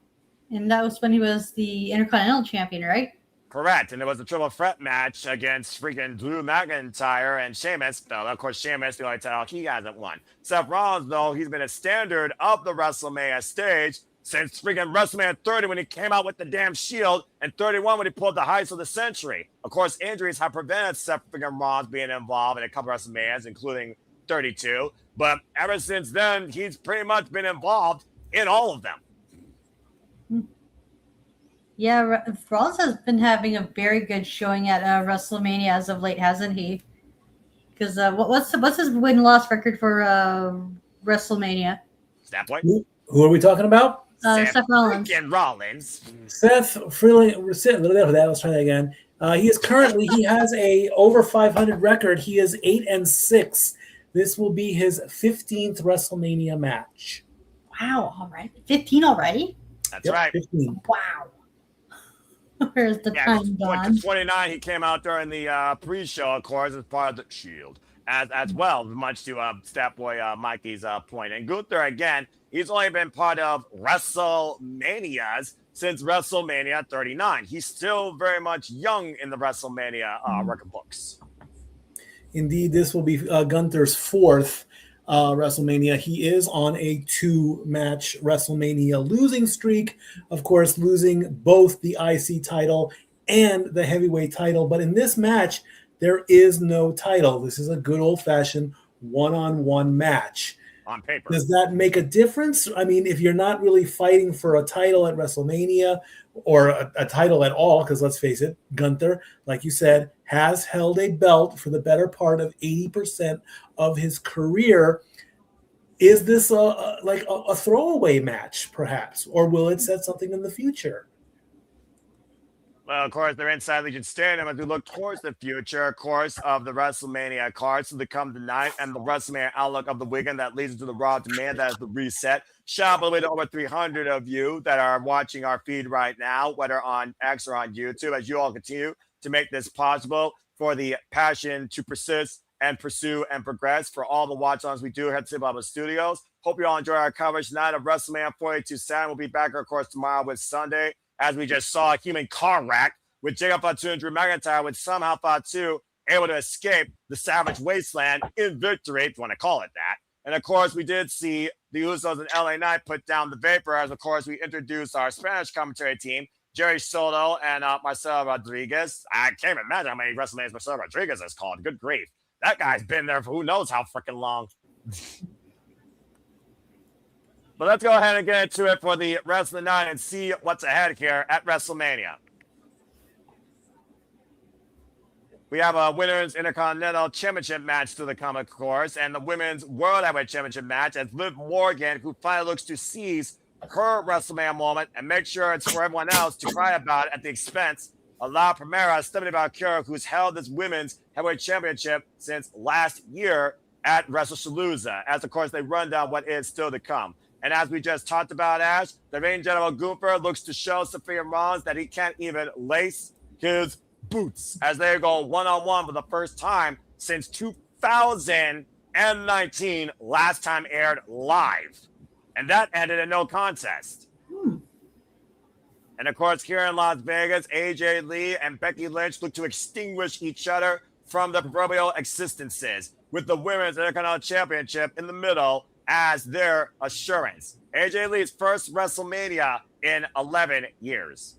And that was when he was the Intercontinental champion, right? Correct. And it was a triple threat match against freaking Drew McIntyre and Sheamus. Though, of course, Sheamus, the only title he hasn't won. Seth Rollins, though, he's been a standard of the WrestleMania stage since freaking WrestleMania 30 when he came out with the damn Shield, and 31 when he pulled the heights of the century. Of course, injuries have prevented Seth Rollins being involved in a couple of WrestleManias, including 32. But ever since then, he's pretty much been involved in all of them. Yeah, Rollins has been having a very good showing at WrestleMania as of late, hasn't he? Because what's his win-loss record for WrestleMania? That point. Who are we talking about? Seth Rollins. Rollins. Seth Freeling. Let's try that again. He has a over 500 record. He is 8-6. This will be his 15th WrestleMania match. Wow! All right, 15 already. That's right. 15. Wow. Where's the time gone? 29, he came out during the pre-show, of course, as part of the Shield, as well, much to Stat Boy Mikey's point. And Gunther, again, he's only been part of WrestleManias since WrestleMania 39. He's still very much young in the WrestleMania record books. Indeed, this will be Gunther's 4th WrestleMania. He is on a 2-match WrestleMania losing streak, of course, losing both the IC title and the heavyweight title. But in this match, there is no title. This is a good old-fashioned one-on-one match. on paper. Does that make a difference? I mean, if you're not really fighting for a title at WrestleMania or a title at all, because let's face it, Gunther, like you said, has held a belt for the better part of 80% of his career. Is this a throwaway match, perhaps, or will it set something in the future? Well, of course, they're inside Legion Stadium as we look towards the future, of course, of the WrestleMania cards to come tonight and the WrestleMania outlook of the weekend that leads into the Raw demand. That is the reset. Shout out by the way to over 300 of you that are watching our feed right now, whether on X or on YouTube, as you all continue to make this possible for the passion to persist and pursue and progress for all the watch-ons we do here at Simple Studios. Hope you all enjoy our coverage tonight of WrestleMania 42 Saturday. We'll be back, of course, tomorrow with Sunday, as we just saw a human car wreck with Jacob Fatu and Drew McIntyre, with somehow Fatu able to escape the Savage Wasteland in victory, if you want to call it that. And, of course, we did see the Usos and LA Knight put down the Vapor, as, of course, we introduced our Spanish commentary team, Jerry Soto and Marcelo Rodriguez. I can't imagine how many WrestleManias Marcelo Rodriguez has called. Good grief. That guy's been there for who knows how freaking long. But let's go ahead and get into it for the rest of the night and see what's ahead here at WrestleMania. We have a Women's Intercontinental Championship match to the come, of course, and the Women's World Heavyweight Championship match as Liv Morgan, who finally looks to seize her WrestleMania moment and make sure it's for everyone else to cry about at the expense of La Primera, Stephanie Vaquer, who's held this Women's Heavyweight Championship since last year at WrestleShalooza, as, of course, they run down what is still to come. And as we just talked about, Ash, the reigning general Gunther looks to show Sophia Rollins that he can't even lace his boots as they go one-on-one for the first time since 2019, last time aired live. And that ended in no contest. And, of course, here in Las Vegas, AJ Lee and Becky Lynch look to extinguish each other from the proverbial existences, with the Women's Intercontinental Championship in the middle as their assurance. AJ Lee's first WrestleMania in 11 years.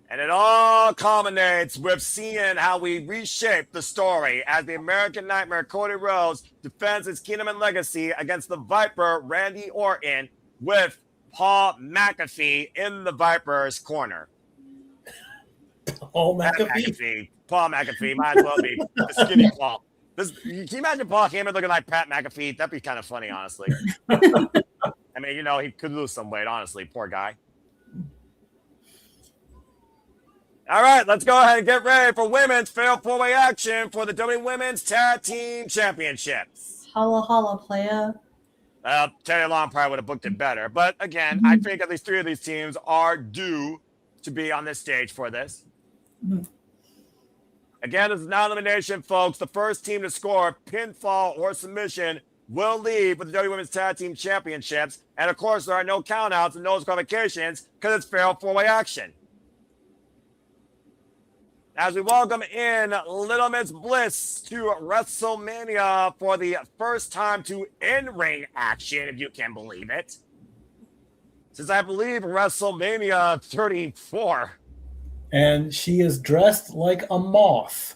And it all culminates with seeing how we reshape the story as the American Nightmare Cody Rhodes defends his kingdom and legacy against the Viper Randy Orton, with Paul McAfee in the Viper's corner. Paul McAfee? Paul McAfee might as well be the skinny Paul. Can you imagine Paul Heyman looking like Pat McAfee? That'd be kind of funny, honestly. I mean, you know, he could lose some weight, honestly. Poor guy. All right, let's go ahead and get ready for women's fatal four-way action for the WWE Women's Tag Team Championships. Holla, holla, playa. Terry Long probably would have booked it better. But again, I think at least three of these teams are due to be on this stage for this. Again, this is non-elimination, folks. The first team to score pinfall or submission will leave with the WWE Women's Tag Team Championships. And, of course, there are no countouts and no disqualifications because it's fatal four-way action. As we welcome in Little Miss Bliss to WrestleMania for the first time to in-ring action, if you can believe it. Since I believe WrestleMania 34. And she is dressed like a moth.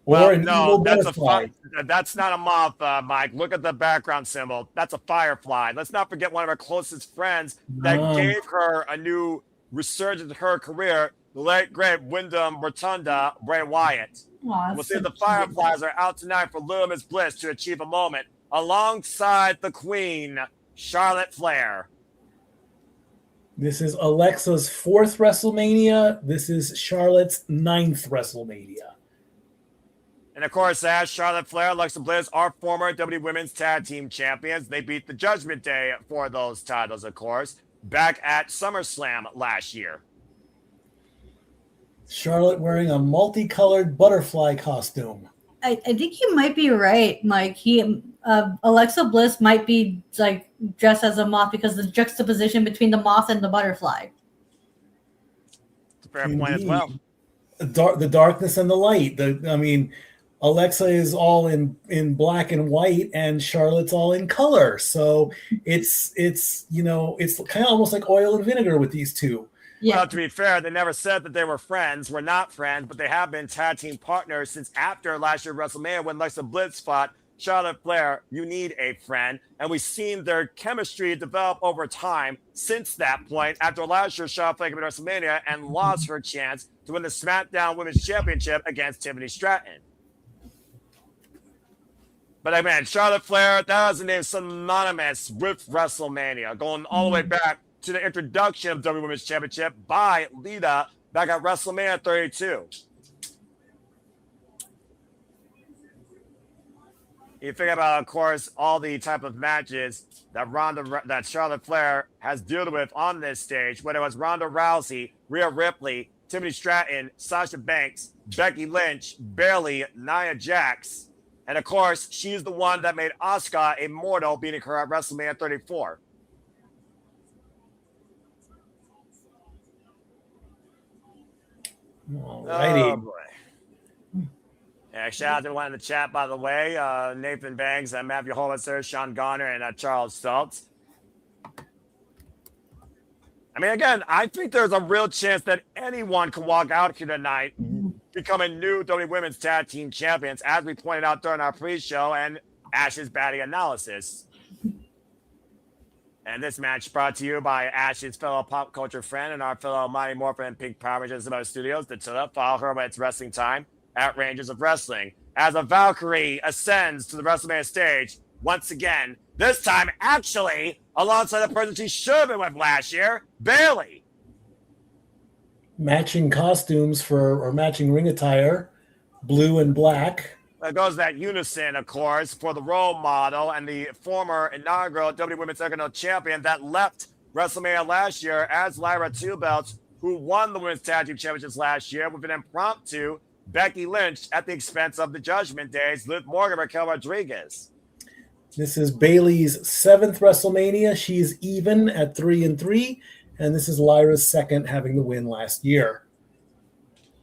Well, no, that's not a moth, Mike. Look at the background symbol. That's a firefly. Let's not forget one of her closest friends that gave her a new resurgence in her career, the late, great Wyndham Rotunda, Bray Wyatt. We'll see the Fireflies are out tonight for Little Miss Bliss to achieve a moment alongside the Queen, Charlotte Flair. This is Alexa's 4th WrestleMania. This is Charlotte's 9th WrestleMania. And, of course, as Charlotte Flair, Alexa Bliss are former WWE Women's Tag Team Champions. They beat the Judgment Day for those titles, of course, back at SummerSlam last year. Charlotte wearing a multicolored butterfly costume. I think you might be right, Mike. Alexa Bliss might be like dressed as a moth because the juxtaposition between the moth and the butterfly. It's a fair point as well. The darkness and the light. Alexa is all in black and white, and Charlotte's all in color. So it's kind of almost like oil and vinegar with these two. Yeah. Well, to be fair, they never said that they were friends. We're not friends, but they have been tag team partners since after last year's WrestleMania when Alexa Bliss fought Charlotte Flair, you need a friend. And we've seen their chemistry develop over time since that point. After last year, Charlotte Flair came to WrestleMania and lost her chance to win the SmackDown Women's Championship against Tiffany Stratton. But again, Charlotte Flair, that was a name synonymous with WrestleMania, going all the way back to the introduction of WWE Women's Championship by Lita back at WrestleMania 32. You think about, of course, all the type of matches that Charlotte Flair has dealt with on this stage, whether it was Ronda Rousey, Rhea Ripley, Tiffany Stratton, Sasha Banks, Becky Lynch, Bayley, Nia Jax. And of course, she's the one that made Asuka immortal, beating her at WrestleMania 34. Alrighty. Oh, boy. Yeah, shout out to everyone in the chat, by the way. Nathan Banks, Matthew Hollister, Sean Garner, and Charles Stultz. I mean, again, I think there's a real chance that anyone can walk out here tonight becoming new WWE Women's Tag Team Champions, as we pointed out during our pre-show and Ash's Batty analysis. And this match brought to you by Ash's fellow pop culture friend and our fellow Mighty Morphin and Pink Power Rangers About Studios, Datilla. Follow her when it's wrestling time at Rangers of Wrestling. As a Valkyrie ascends to the WrestleMania stage once again, this time actually alongside the person she should have been with last year, Bayley. Matching costumes or matching ring attire, blue and black. That goes that unison, of course, for the role model and the former inaugural WWE Women's Intercontinental Champion that left WrestleMania last year as Lyra Two Belts, who won the Women's Tag Team Championships last year with an impromptu Becky Lynch at the expense of the Judgment Day's Liv Morgan, Raquel Rodriguez. This is Bayley's 7th WrestleMania. She's even at 3-3, and this is Lyra's 2nd, having the win last year.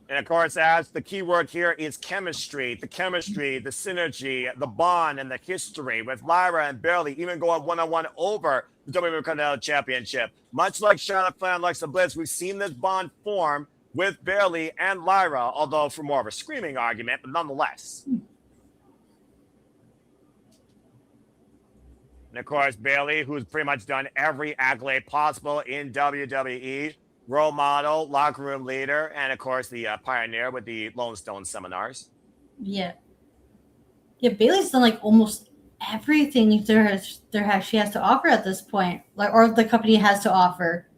And of course, as the key word here is chemistry, the synergy, the bond, and the history with Lyra and Bayley even going one-on-one over the WWE Intercontinental Championship. Much like Charlotte Flair and Alexa Bliss, we've seen this bond form with Bayley and Lyra, although for more of a screaming argument, but nonetheless. And of course, Bayley, who's pretty much done every accolade possible in WWE, role model, locker room leader, and of course the pioneer with the Lone Stone seminars. Yeah, Bayley's done like almost everything she has to offer at this point, or the company has to offer.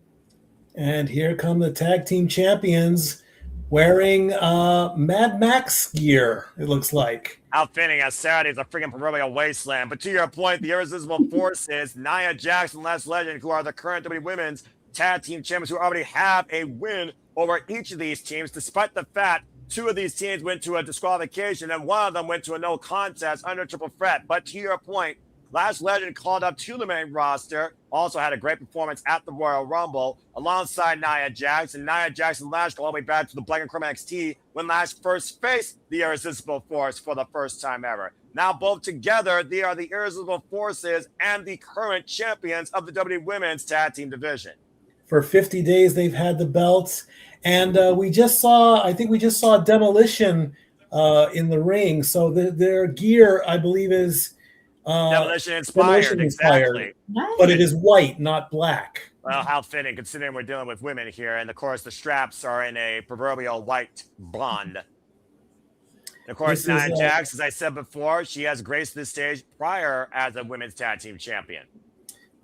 And here come the tag team champions wearing Mad Max gear, it looks like. Outfitting as Saturday's a freaking proverbial wasteland. But to your point, the Irresistible Forces, Nia Jax and Les Legend, who are the current WWE Women's Tag Team Champions, who already have a win over each of these teams, despite the fact 2 of these teams went to a disqualification and 1 of them went to a no contest under triple threat. But to your point, Lash Legend called up to the main roster, also had a great performance at the Royal Rumble alongside Nia Jax. And Nia Jax and Lash go all the way back to the Black and Chrome NXT when Lash first faced the Irresistible Force for the first time ever. Now both together, they are the Irresistible Forces and the current champions of the WWE Women's Tag Team Division. For 50 days, they've had the belts. And we just saw Demolition in the ring. So their gear, I believe, is... Demolition inspired, exactly. Nice. But it is white, not black. Well, how fitting, considering we're dealing with women here. And, of course, the straps are in a proverbial white blonde. And, of course, Nia Jax, as I said before, she has graced this stage prior as a women's tag team champion.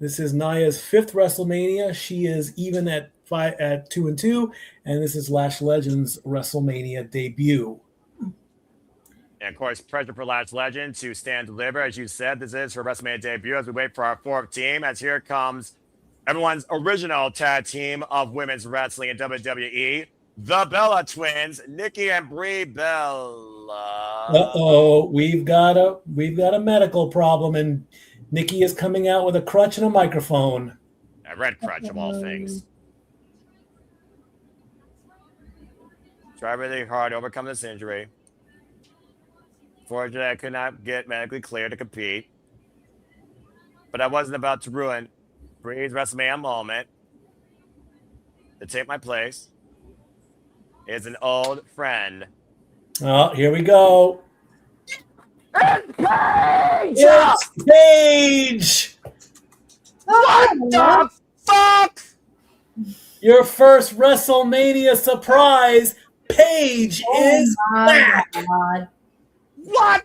This is Nia's 5th WrestleMania. She is even at 2-2. And this is Lash Legend's WrestleMania debut. And, of course, pressure for Lash Legend to stand deliver. As you said, this is her WrestleMania debut as we wait for our 4th team. As here comes everyone's original tag team of women's wrestling in WWE, the Bella Twins, Nikki and Brie Bella. Uh-oh, we've got a medical problem, and Nikki is coming out with a crutch and a microphone. A red crutch of all things. Try really hard to overcome this injury. Fortunately, I could not get medically cleared to compete. But I wasn't about to ruin Brie's WrestleMania moment. To take my place is an old friend. Oh, here we go. It's Paige! It's Paige! What the fuck? Your first WrestleMania surprise, Paige is back. God. What?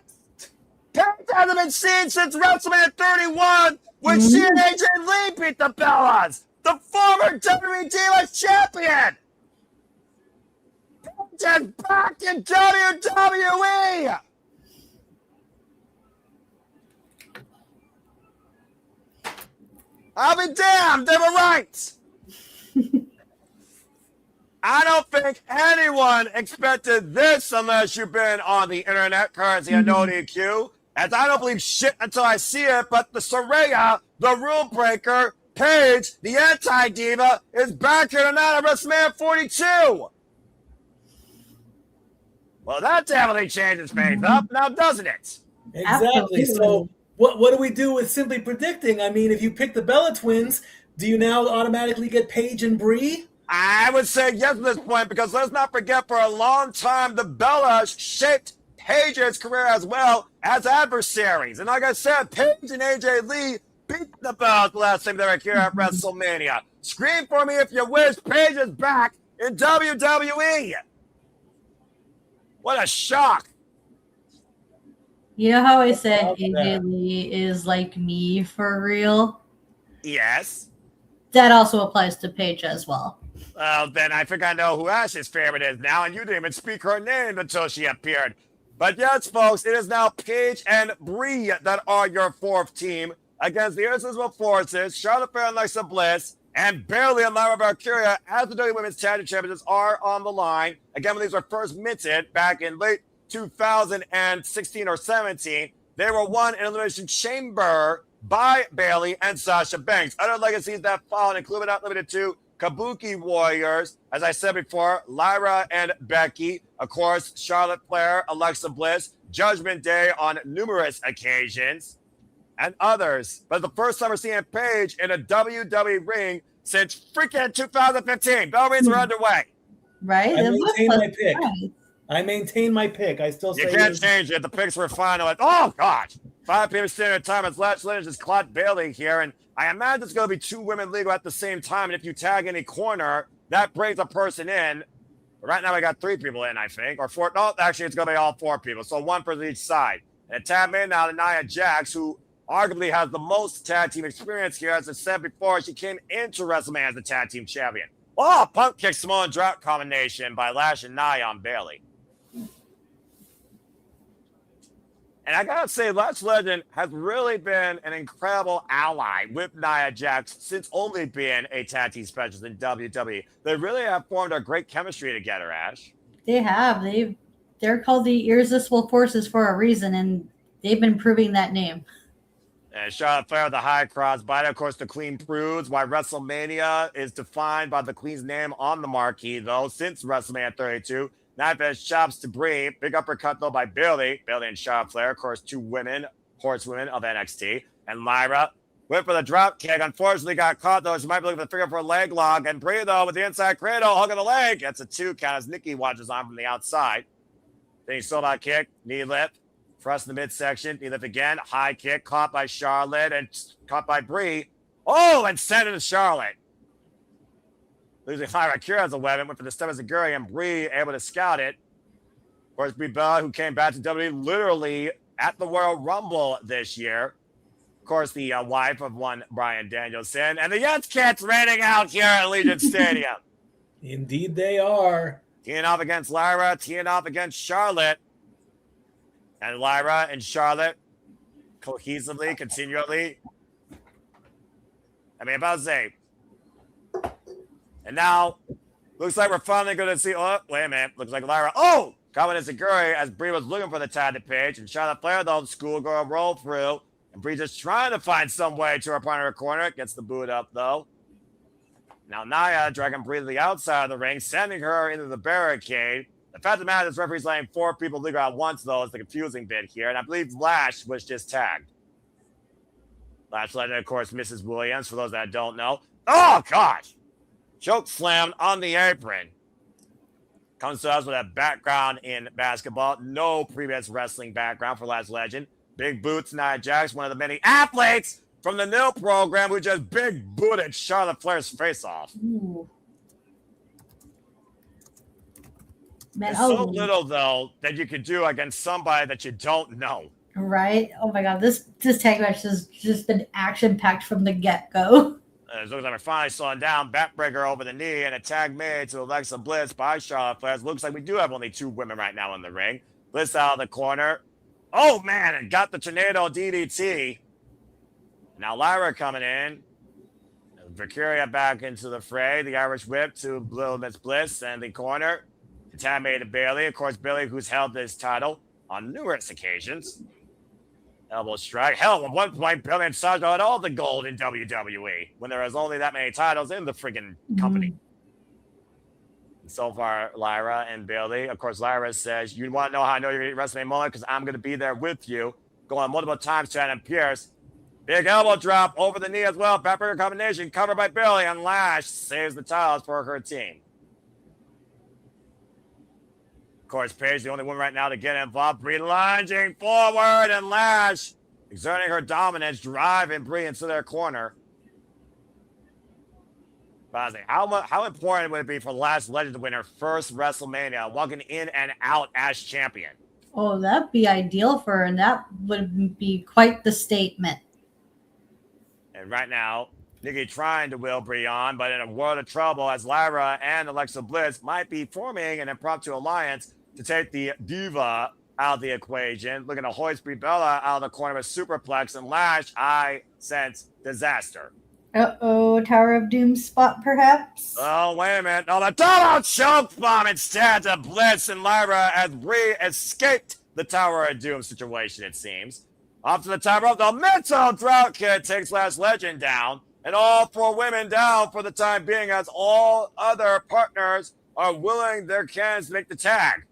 Paige hasn't been seen since WrestleMania 31 when she and AJ Lee beat the Bellas, the former WWE Divas Champion. Paige is back in WWE. I'll be damned, they were right. I don't think anyone expected this unless you've been on the internet, currency and no DQ. As I don't believe shit until I see it, but the Saraya, the rule breaker, Paige, the anti-diva, is back here tonight at WrestleMania 42. Well, that definitely changes things up now, doesn't it? Exactly. So what do we do with simply predicting? I mean, if you pick the Bella Twins, do you now automatically get Paige and Brie? I would say yes at this point, because let's not forget, for a long time, the Bellas shaped Paige's career as well as adversaries. And like I said, Paige and AJ Lee beat the Bellas the last time they were here at WrestleMania. Scream for me if you wish. Paige is back in WWE. What a shock. You know how I said AJ Lee is like me for real? Yes. That also applies to Paige as well. Well, then I think I know who Ash's favorite is now, and you didn't even speak her name until she appeared. But yes, folks, it is now Paige and Brie that are your fourth team against the Irresistible Forces, Charlotte Flair and Alexa Bliss, and Bayley and Lyra Valkyria as the WWE Women's Tag Team Champions are on the line. Again, when these were first minted back in late 2016 or 17, they were won in Elimination Chamber by Bayley and Sasha Banks. Other legacies that followed include, but not limited to, Kabuki Warriors, as I said before, Lyra and Becky, of course, Charlotte Flair, Alexa Bliss, Judgment Day on numerous occasions, and others. But the first time we're seeing Paige in a WWE ring since freaking 2015. Bell rings are underway. Right? I maintain my pick. I maintain my pick. I still say you can't change it. The picks were final. Oh, God. 5 p.m. Standard Time. It's Lynch. It's Claude Bayley here. And I imagine it's going to be 2 women legal at the same time. And if you tag any corner, that brings a person in. Right now, we got 3 people in, I think. Or 4. No, actually, it's going to be all 4 people. So 1 for each side. And a tag in now to Nia Jax, who arguably has the most tag team experience here. As I said before, she came into WrestleMania as the tag team champion. Oh, pump kick Samoan drop combination by Lash and Nia on Bayley. And I gotta say, Lash Legend has really been an incredible ally with Nia Jax since only being a tag team specialist in WWE. They really have formed a great chemistry together, Ash. They have. They're called the Irresistible Forces for a reason, and they've been proving that name. And Charlotte Flair, the high crossbody, of course, the Queen proves why WrestleMania is defined by the Queen's name on the marquee, though, since WrestleMania 32. Knife edge chops to Brie. Big uppercut, though, by Bayley. Bayley and Charlotte Flair, of course, 2 women, horsewomen of NXT. And Lyra went for the drop kick. Unfortunately, got caught, though. She might be looking for the figure for a leg lock. And Brie, though, with the inside cradle, hugging the leg. Gets a 2 count as Nikki watches on from the outside. Then he stole that kick. Knee lift. Thrust in the midsection. Knee lift again. High kick. Caught by Charlotte and caught by Brie. Oh, and sent it to Charlotte. Losing Vaquer as a weapon, went for the step as a Guri, and Brie able to scout it. Of course, Brie Bella, who came back to WWE literally at the Royal Rumble this year. Of course, the wife of one Bryan Danielson. And the Jets Cats raining out here at Allegiant Stadium. Indeed they are. Teeing off against Lyra, teeing off against Charlotte. And Lyra and Charlotte cohesively, continually. I mean, about to say. And now, looks like we're finally going to see. Oh, wait a minute. Looks like Lyra. Oh! Coming as a Guri as Brie was looking for the tag page. And Charlotte Flair, though, schoolgirl roll through. And Brie just trying to find some way to her partner corner. Gets the boot up, though. Now, Nia dragging Brie to the outside of the ring, sending her into the barricade. The fact of the matter is, this referee's letting 4 people legal at once, though, is the confusing bit here. And I believe Lash was just tagged. Lash Legend, of course, Mrs. Williams, for those that don't know. Oh, gosh! Choke slammed on the apron. Comes to us with a background in basketball. No previous wrestling background for Last Legend. Big boots, Nia Jax, one of the many athletes from the NIL program who just big booted Charlotte Flair's face off. Ooh. Man, There's so little, though, that you could do against somebody that you don't know. Right? Oh my god, this tag match has just been action-packed from the get-go. As looks like we're finally slowing down, backbreaker over the knee, and a tag made to Alexa Bliss by Charlotte Flair. It looks like we do have only 2 women right now in the ring. Bliss out of the corner. Oh, man, and got the tornado DDT. Now Lyra coming in. Valkyria back into the fray. The Irish whip to Little Miss Bliss and the corner. The tag made to Bayley. Of course, Bayley, who's held this title on numerous occasions. Elbow strike. Hell, at one point, Bayley and Sasha had all the gold in WWE when there was only that many titles in the friggin' company. So far, Lyra and Bayley. Of course, Lyra says, you want to know how I know you're going to WrestleMania moment? Because I'm going to be there with you. Going multiple times to Adam Pierce. Big elbow drop over the knee as well. Backbreaker combination covered by Bayley. And Lash saves the titles for her team. Of course, Paige, the only one right now to get involved. Brie lunging forward and Lash exerting her dominance, driving Brie into their corner. How important would it be for Last Legend to win her first WrestleMania, walking in and out as champion? Oh, that'd be ideal for her, and that would be quite the statement. And right now, Nikki trying to will Brie on, but in a world of trouble as Lyra and Alexa Bliss might be forming an impromptu alliance to take the Diva out of the equation. Looking to hoist Brie Bella out of the corner with superplex and Lash. I sense disaster. Uh-oh, Tower of Doom spot, perhaps? Oh, wait a minute. No, the double choke bomb instead to Bliss and Lyra as Brie escaped the Tower of Doom situation, it seems. Off to the top rope, the mental drought kid takes Last Legend down. And all 4 women down for the time being as all other partners are willing their cans to make the tag.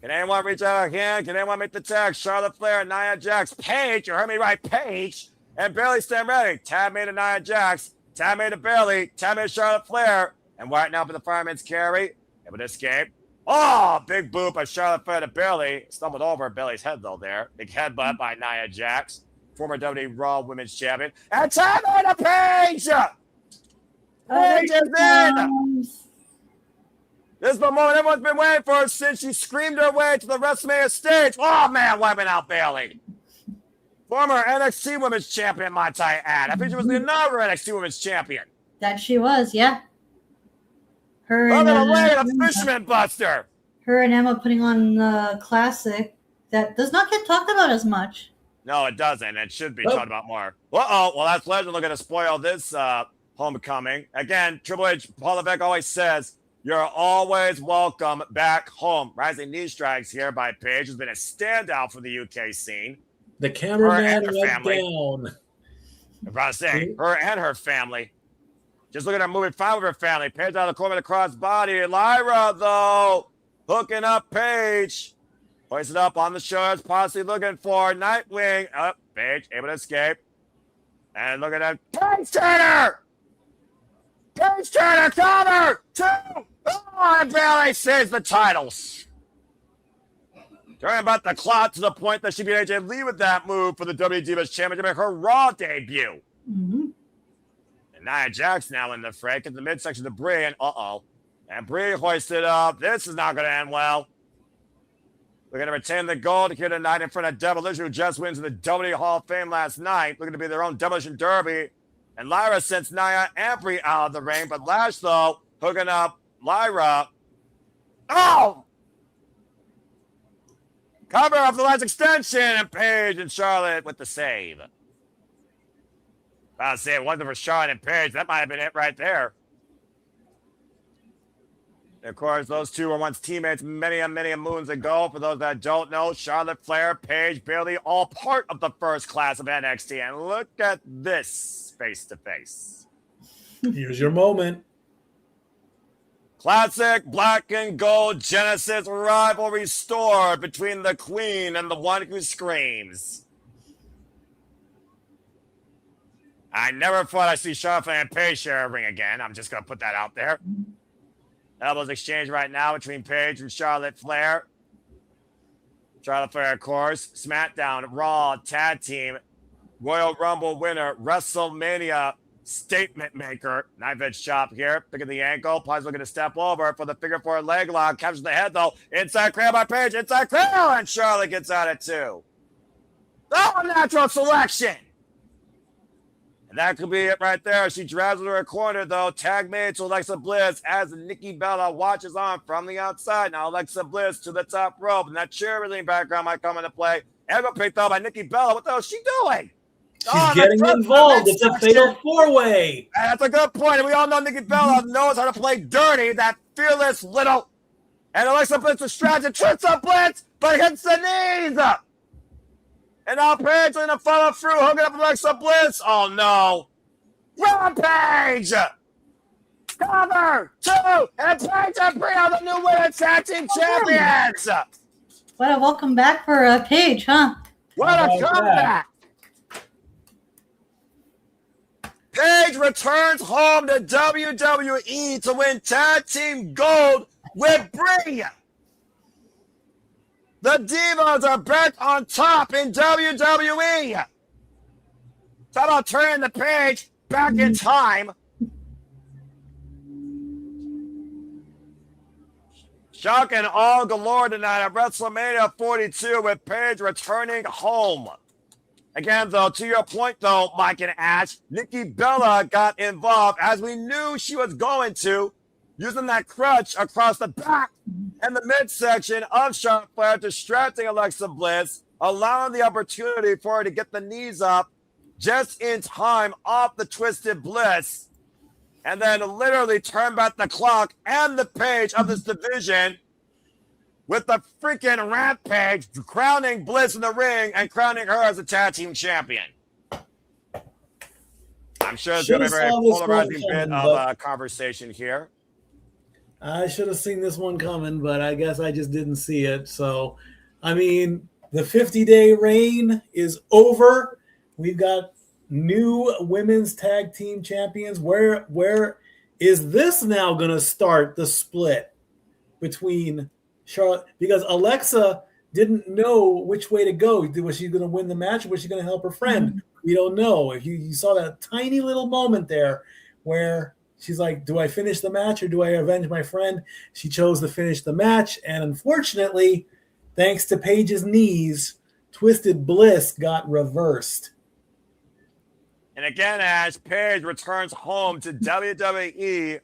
Can anyone reach out a hand? Can anyone make the tag? Charlotte Flair, Nia Jax, Paige, you heard me right, Paige, and Bayley stand ready. Tab made to Nia Jax, tab made to Bayley, tab made to Charlotte Flair, and right now for the fireman's carry, able to escape. Oh, big boot by Charlotte Flair to Bayley. Stumbled over Bayley's head though there. Big headbutt by Nia Jax, former WWE Raw Women's Champion. And tab made to Paige! Paige is in! This is the moment everyone's been waiting for since she screamed her way to the WrestleMania stage. Oh, man, wiping out Bayley. Former NXT Women's Champion, might I add. I think she was the inaugural NXT Women's Champion. That she was, yeah. Her Look and at the leg of the Fisherman Buster. Her and Emma putting on the classic that does not get talked about as much. No, it doesn't. It should be talked about more. Uh-oh. Well, that's Legend looking to spoil this homecoming. Again, Triple H, Paul Levesque always says, you're always welcome back home. Rising knee strikes here by Paige has been a standout for the UK scene. The cameraman went down. I'm about to say, her and her family. Just look at her moving fine with her family. Paige out of the corner with a cross body. Lyra, though, hooking up Paige. Hoisted up on the shoulders, possibly looking for Nightwing. Up, Paige able to escape. And look at that. Paige Turner! Paige Turner, cover! 2! Oh, and Bayley saves the titles. Talking about the clout to the point that she beat AJ Lee with that move for the WWE Divas Championship in her Raw debut. Mm-hmm. And Nia Jax now in the fray. Gets the midsection to Brie, and and Brie hoisted up. This is not going to end well. We're going to retain the gold here tonight in front of Demolition, who just wins the WWE Hall of Fame last night. Looking to be their own Demolition Derby. And Lyra sends Nia and Brie out of the ring. But Lash, though, hooking up Lyra. Oh! Cover of the last extension. And Paige and Charlotte with the save. I'll say it wasn't for Charlotte and Paige. That might have been it right there. And of course, those two were once teammates many moons ago. For those that don't know, Charlotte Flair, Paige, Bayley, all part of the first class of NXT. And look at this face-to-face. Here's your moment. Classic black and gold Genesis rivalry restored between the queen and the one who screams. I never thought I'd see Charlotte and Paige share a ring again. I'm just going to put that out there. Elbows exchange right now between Paige and Charlotte Flair. Charlotte Flair, of course. SmackDown, Raw, Tag Team, Royal Rumble winner, WrestleMania statement maker. Knife edge chop here. Pick of the ankle. Pies looking to step over for the figure four leg lock. Captures the head though. Inside cradle by Paige. Inside cradle. And Charlotte gets out at 2. Oh, natural selection. And that could be it right there. She drives into her corner though. Tag made to Alexa Bliss as Nikki Bella watches on from the outside. Now Alexa Bliss to the top rope. And that cheerleading background might come into play. Elbow picked up by Nikki Bella. What the hell is she doing? She's getting involved. It's a fatal four-way. That's a good point. And we all know Nikki Bella knows how to play dirty. That fearless little. And Alexa Bliss is strategy. Trips up Bliss, but hits the knees up. And now Paige in the follow through, hooking up Alexa Bliss. Oh no. Rampage! Cover 2, and Paige and Brie are the new women's tag team champions. What a welcome back for Paige, huh? What a comeback! Paige returns home to WWE to win tag team gold with Brie. The Divas are back on top in WWE. Talk about turning the page back in time. Shock and all galore tonight at WrestleMania 42 with Paige returning home. Again, though, to your point, though, Mike and Ash, Nikki Bella got involved as we knew she was going to, using that crutch across the back and the midsection of Charlotte Flair, distracting Alexa Bliss, allowing the opportunity for her to get the knees up just in time off the Twisted Bliss, and then literally turn back the clock and the page of this division with the freaking Rampage crowning Bliss in the ring and crowning her as a tag team champion. I'm sure it's going to be a very polarizing bit of conversation here. I should have seen this one coming, but I guess I just didn't see it. So, I mean, the 50-day reign is over. We've got new women's tag team champions. Where is this now going to start the split between Charlotte? Because Alexa didn't know which way to go. Was she going to win the match or was she going to help her friend? We don't know. If you saw that tiny little moment there where she's like, do I finish the match or do I avenge my friend? She chose to finish the match. And unfortunately, thanks to Paige's knees, Twisted Bliss got reversed. And again, as Paige returns home to WWE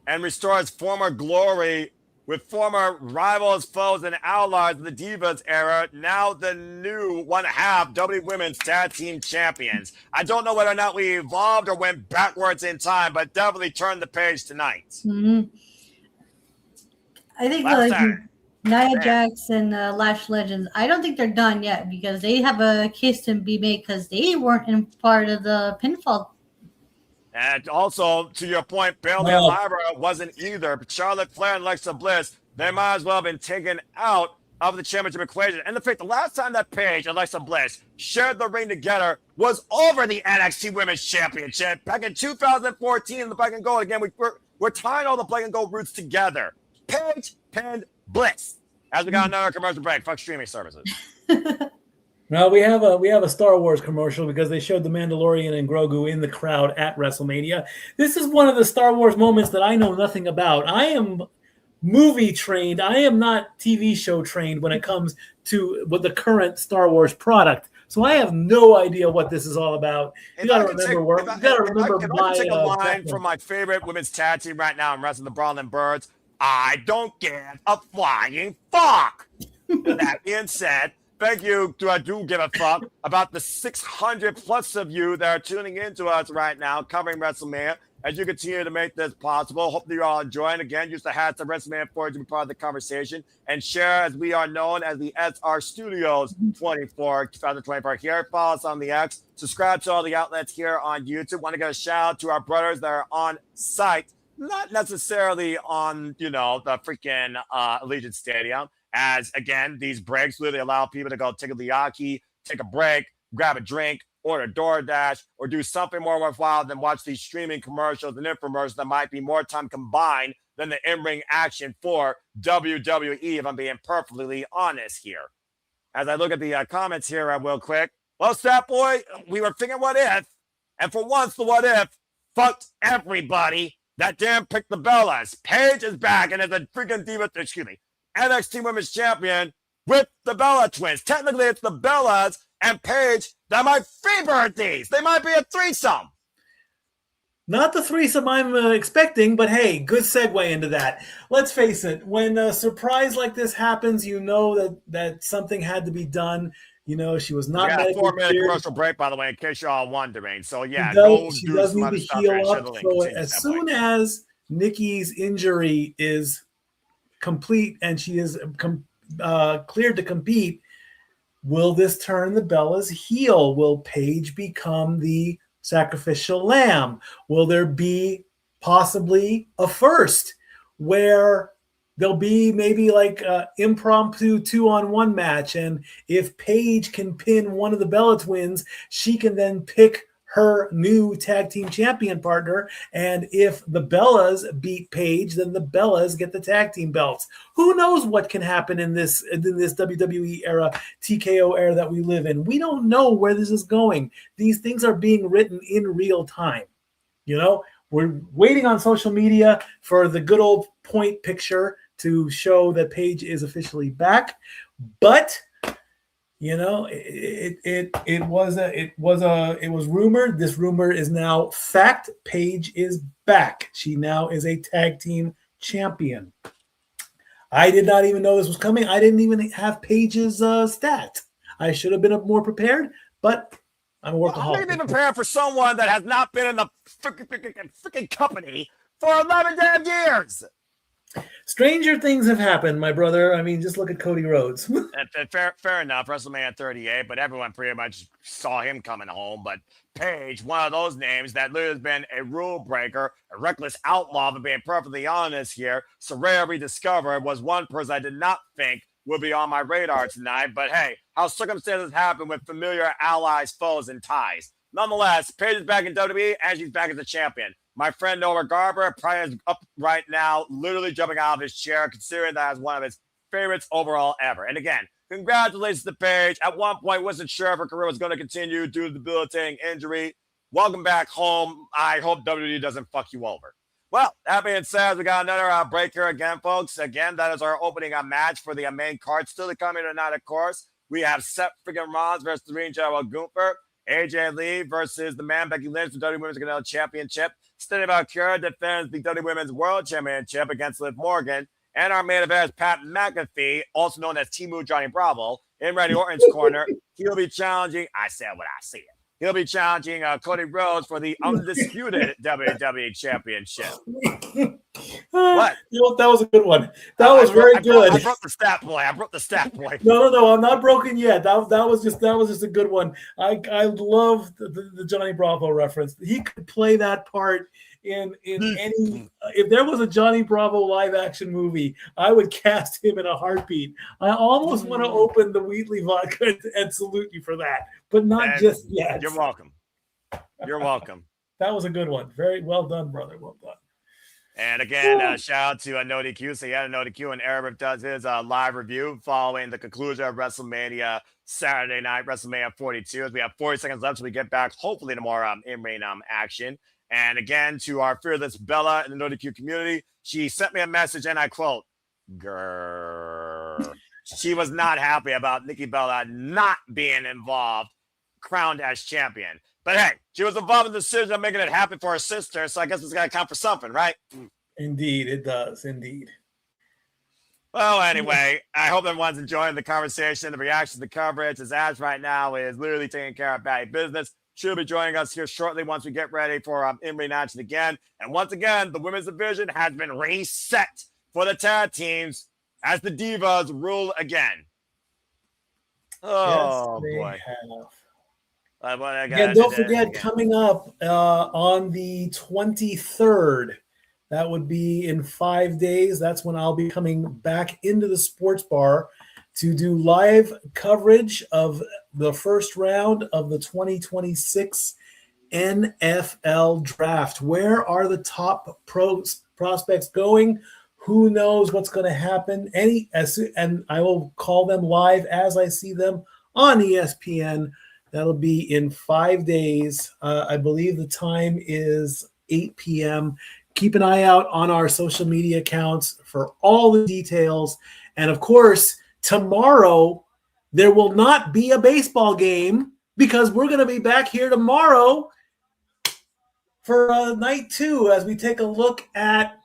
and restores former glory with former rivals, foes, and allies of the Divas era, now the new one-half WWE Women's Tag Team Champions. I don't know whether or not we evolved or went backwards in time, but definitely turned the page tonight. Mm-hmm. I think Nia Jax and Lash Legends, I don't think they're done yet because they have a case to be made because they weren't in part of the pinfall. And also, to your point, Bayley and Lyra wasn't either. But Charlotte Flair and Alexa Bliss, they might as well have been taken out of the championship equation. And the fact, the last time that Paige and Alexa Bliss shared the ring together was over the NXT Women's Championship back in 2014 in the black and gold. Again, we're tying all the black and gold roots together. Paige pinned Bliss. As we got another commercial break, fuck streaming services. Now we have a Star Wars commercial because they showed the Mandalorian and Grogu in the crowd at WrestleMania. This is one of the Star Wars moments that I know nothing about. I am movie trained. I am not TV show trained when it comes to the current Star Wars product. So I have no idea what this is all about. You got to remember. You got to remember my. Take a line from my favorite women's tag team right now in Wrestling the Brawling Birds. I don't give a flying fuck. That being said, thank you. I do give a fuck about the 600 plus of you that are tuning into us right now, covering WrestleMania. As you continue to make this possible, hopefully you're all enjoying. Again, use the hashtag WrestleMania for to be part of the conversation and share as we are known as the SR Studios 2024 here. Follow us on the X. Subscribe to all the outlets here on YouTube. Want to give a shout out to our brothers that are on site, not necessarily on, the freaking Allegiant Stadium. As, again, these breaks really allow people to go take a liaki, take a break, grab a drink, order DoorDash, or do something more worthwhile than watch these streaming commercials and infomercials that might be more time combined than the in-ring action for WWE, if I'm being perfectly honest here. As I look at the comments here real quick, well, Stat Boy, we were thinking what if, and for once the what if fucked everybody that damn picked the Bellas. Paige is back and is a freaking NXT Women's Champion with the Bella Twins. Technically, it's the Bellas and Paige that might freebird these. They might be a threesome. Not the threesome I'm expecting, but hey, good segue into that. Let's face it, when a surprise like this happens, you know that something had to be done. You know, she was not medically 4-minute cleared. commercial break, by the way, in case you're all wondering. So, yeah, she does need to heal up. So as soon as Nikki's injury is complete and she is cleared to compete, will this turn the Bellas heel? Will Paige become the sacrificial lamb? Will there be possibly a first where there'll be maybe like an impromptu 2-on-1 match, and if Paige can pin one of the Bella Twins, she can then pick her new tag team champion partner, and if the Bellas beat Paige, then the Bellas get the tag team belts. Who knows what can happen in this WWE era, TKO era that we live in? We don't know where this is going. These things are being written in real time. You know, we're waiting on social media for the good old point picture to show that Paige is officially back, but you know, it was rumored. This rumor is now fact. Paige is back. She now is a tag team champion. I did not even know this was coming. I didn't even have Paige's stat. I should have been more prepared, but I'm a workaholic. I'm even prepared for someone that has not been in the freaking company for 11 damn years. Stranger things have happened, my brother. I mean, just look at Cody Rhodes. Fair enough, WrestleMania 38, but everyone pretty much saw him coming home. But Paige, one of those names that literally has been a rule breaker, a reckless outlaw, but being perfectly honest here, Saraya rediscovered, was one person I did not think would be on my radar tonight. But hey, how circumstances happen with familiar allies, foes, and ties. Nonetheless, Paige is back in WWE, and she's back as a champion. My friend Noah Garber probably is up right now, literally jumping out of his chair, considering that as one of his favorites overall ever. And again, congratulations to Paige. At one point, wasn't sure if her career was going to continue due to the debilitating injury. Welcome back home. I hope WWE doesn't fuck you over. Well, that being said, we got another break here again, folks. Again, that is our opening match for the main card. Still to come in tonight, of course. We have Seth freaking Rollins versus the Ring General Gunther. AJ Lee versus the man Becky Lynch for WWE Women's Intercontinental Championship. Stephanie Vaquer defends the WWE Women's World Championship against Liv Morgan. And our main event is Pat McAfee, also known as Timu Johnny Bravo, in Randy Orton's corner. He'll be challenging, I said what I said. He'll be challenging Cody Rhodes for the undisputed WWE Championship. What? You know, that was a good one. That was very good. I broke the stat boy. No, I'm not broken yet. That was just a good one. I love the Johnny Bravo reference. He could play that part in any. If there was a Johnny Bravo live action movie, I would cast him in a heartbeat. I almost want to open the Wheatley vodka and salute you for that, but not just yet. You're welcome. That was a good one. Very well done, brother. Well done. And again, shout out to No DQ. So yeah, No DQ, and Arab does his live review following the conclusion of WrestleMania Saturday night, WrestleMania 42. As we have 40 seconds left, so we get back hopefully to more in-ring action. And again, to our fearless Bella in the No DQ community, she sent me a message, and I quote, "Grrr." She was not happy about Nikki Bella not being involved, crowned as champion. But hey, she was involved in the decision of making it happen for her sister, so I guess it's got to count for something, right? Indeed, it does. Indeed. Well, anyway, I hope everyone's enjoying the conversation, the reaction, the coverage. As Ash right now is literally taking care of bad business. She'll be joining us here shortly once we get ready for in-ring action again. And once again, the women's division has been reset for the tag teams as the Divas rule again. Oh, yes, boy. Again, don't forget, coming up on the 23rd, that would be in 5 days. That's when I'll be coming back into the sports bar to do live coverage of the first round of the 2026 NFL draft. Where are the top prospects going? Who knows what's going to happen? And I will call them live as I see them on ESPN. That'll be in 5 days. I believe the time is 8 p.m. Keep an eye out on our social media accounts for all the details. And of course, tomorrow there will not be a baseball game because we're going to be back here tomorrow for night 2 as we take a look at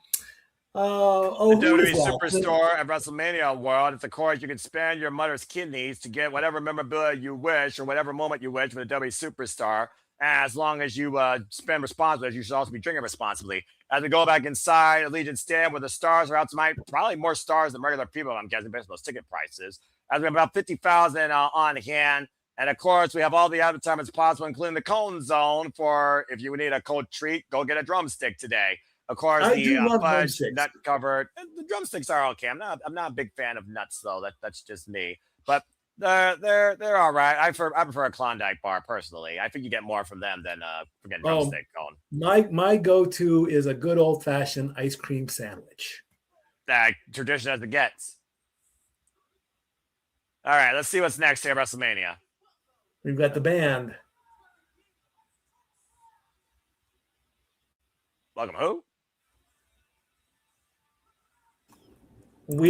the WWE Superstore at WrestleMania World. It's, of course, you can spend your mother's kidneys to get whatever memorabilia you wish or whatever moment you wish for the WWE Superstar. As long as you spend responsibly, you should also be drinking responsibly. As we go back inside Allegiant Stadium where the stars are out tonight, probably more stars than regular people, I'm guessing, based on those ticket prices. As we have about 50,000 on hand. And, of course, we have all the advertisements possible, including the Cone Zone for if you need a cold treat, go get a drumstick today. Of course, the fudge nut covered. The drumsticks are okay. I'm not a big fan of nuts though. That's just me. But they're all right. I prefer a Klondike bar personally. I think you get more from them than forget drumstick cone. My go-to is a good old-fashioned ice cream sandwich. Tradition as it gets. All right, let's see what's next here at WrestleMania. We've got the band. Welcome who? It's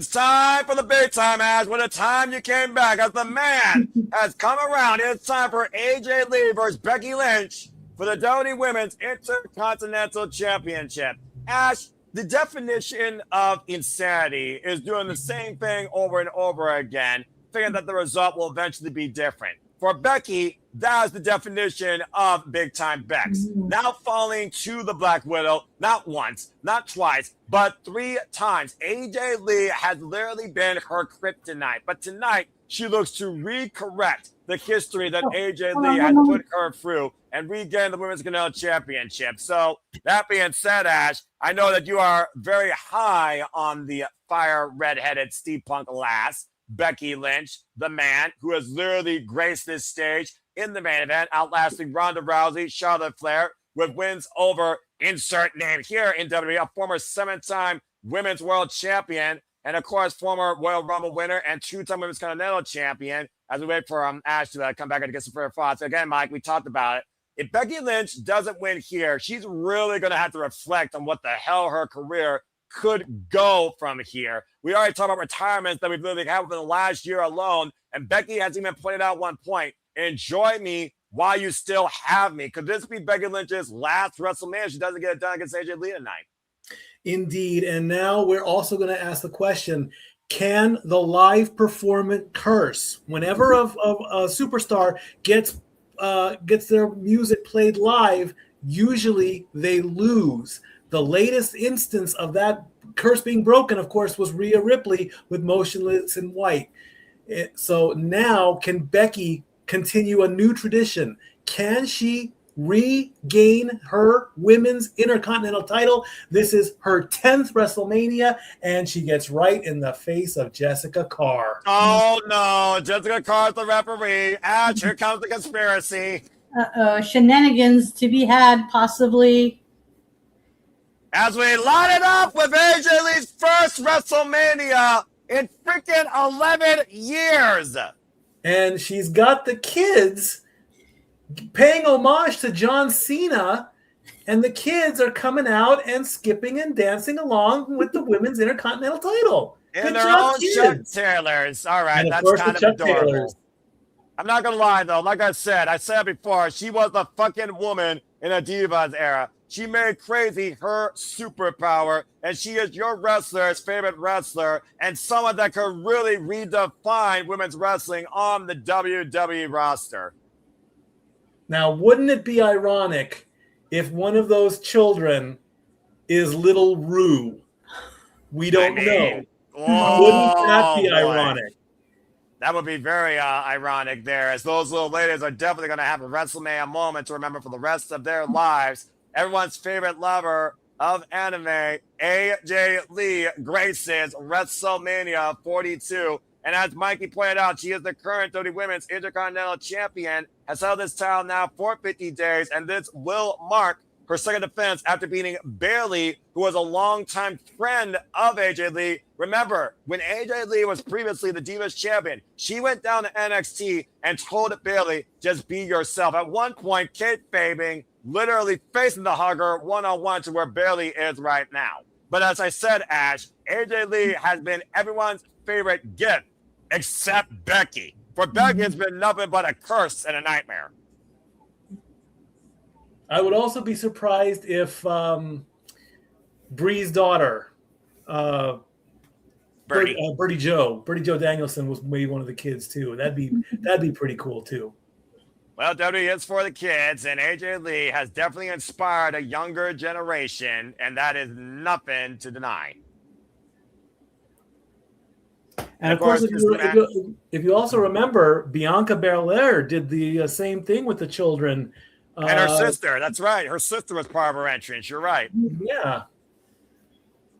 time for the big time match. When the time you came back, as the man has come around, it's time for AJ Lee versus Becky Lynch for the WWE Women's Intercontinental Championship. Ash, the definition of insanity is doing the same thing over and over again, figuring that the result will eventually be different. For Becky, that is the definition of big-time Bex. Now falling to the Black Widow, not once, not twice, but 3 times. AJ Lee has literally been her kryptonite. But tonight, she looks to recorrect the history that AJ Lee has put her through and regain the Women's Intercontinental Championship. So, that being said, Ash, I know that you are very high on the fire red-headed steampunk lass, Becky Lynch, the man who has literally graced this stage in the main event, outlasting Ronda Rousey, Charlotte Flair, with wins over insert name here in WWE, a former 7-time Women's World Champion, and of course, former Royal Rumble winner and 2-time Women's Continental Champion. As we wait for Ash to come back and get some further thoughts. Again, Mike, we talked about it. If Becky Lynch doesn't win here, she's really going to have to reflect on what the hell her career could go from here. We already talked about retirements that we've literally had within the last year alone, and Becky has even pointed out one point: enjoy me while you still have me. Could this be Becky Lynch's last WrestleMania? She doesn't get it done against AJ Lee tonight. Indeed, and now we're also going to ask the question: can the live performance curse? Whenever a superstar gets their music played live, usually they lose. The latest instance of that curse being broken, of course, was Rhea Ripley with Motionless in White. So now, can Becky continue a new tradition? Can she regain her Women's Intercontinental title? This is her 10th WrestleMania, and she gets right in the face of Jessica Carr. Oh, no. Jessica Carr's the referee. Ouch, here comes the conspiracy. Shenanigans to be had, possibly. As we line it up with AJ Lee's first WrestleMania in freaking 11 years. And she's got the kids paying homage to John Cena, and the kids are coming out and skipping and dancing along with the Women's Intercontinental title. In their own Chuck Taylors. All right, that's kind of adorable. Taylors. I'm not going to lie, though. Like I said before, she was the fucking woman in a Divas era. She made crazy her superpower, and she is your wrestler's favorite wrestler and someone that could really redefine women's wrestling on the WWE roster. Now, wouldn't it be ironic if one of those children is Little Rue? We don't know. Wouldn't that be ironic? That would be very ironic there, as those little ladies are definitely going to have a WrestleMania moment to remember for the rest of their lives. Everyone's favorite lover of anime, AJ Lee, graces WrestleMania 42 And as Mikey pointed out, she is the current WWE Women's Intercontinental Champion, has held this title now for 50 days, and this will mark her second defense after beating Bayley, who was a longtime friend of AJ Lee. Remember, when AJ Lee was previously the Divas Champion, she went down to NXT and told Bayley, just be yourself. At one point, kayfabing, literally facing the hugger one-on-one to where Bayley is right now. But as I said, Ash, AJ Lee has been everyone's favorite gift, except Becky. For Becky, it's been nothing but a curse and a nightmare. I would also be surprised if Bree's daughter, Bertie Joe Danielson was maybe one of the kids too. That'd be pretty cool too. Well, WWE is for the kids, and AJ Lee has definitely inspired a younger generation, and that is nothing to deny. And of course, if you also remember, Bianca Belair did the same thing with the children. And her sister, that's right. Her sister was part of her entrance. You're right. Yeah.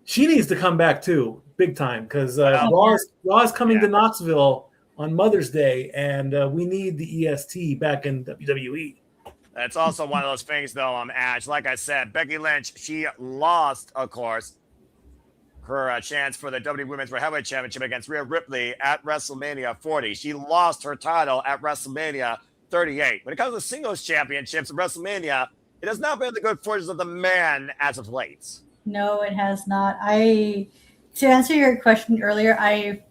She needs to come back too, big time, because Raw's coming to Knoxville on Mother's Day, and we need the EST back in WWE. That's also one of those things, though, Ash. Like I said, Becky Lynch, she lost, of course, her chance for the WWE Women's World Heavyweight Championship against Rhea Ripley at WrestleMania 40. She lost her title at WrestleMania 38. When it comes to singles championships at WrestleMania, it has not been the good fortunes of the man as of late. No, it has not. To answer your question earlier, I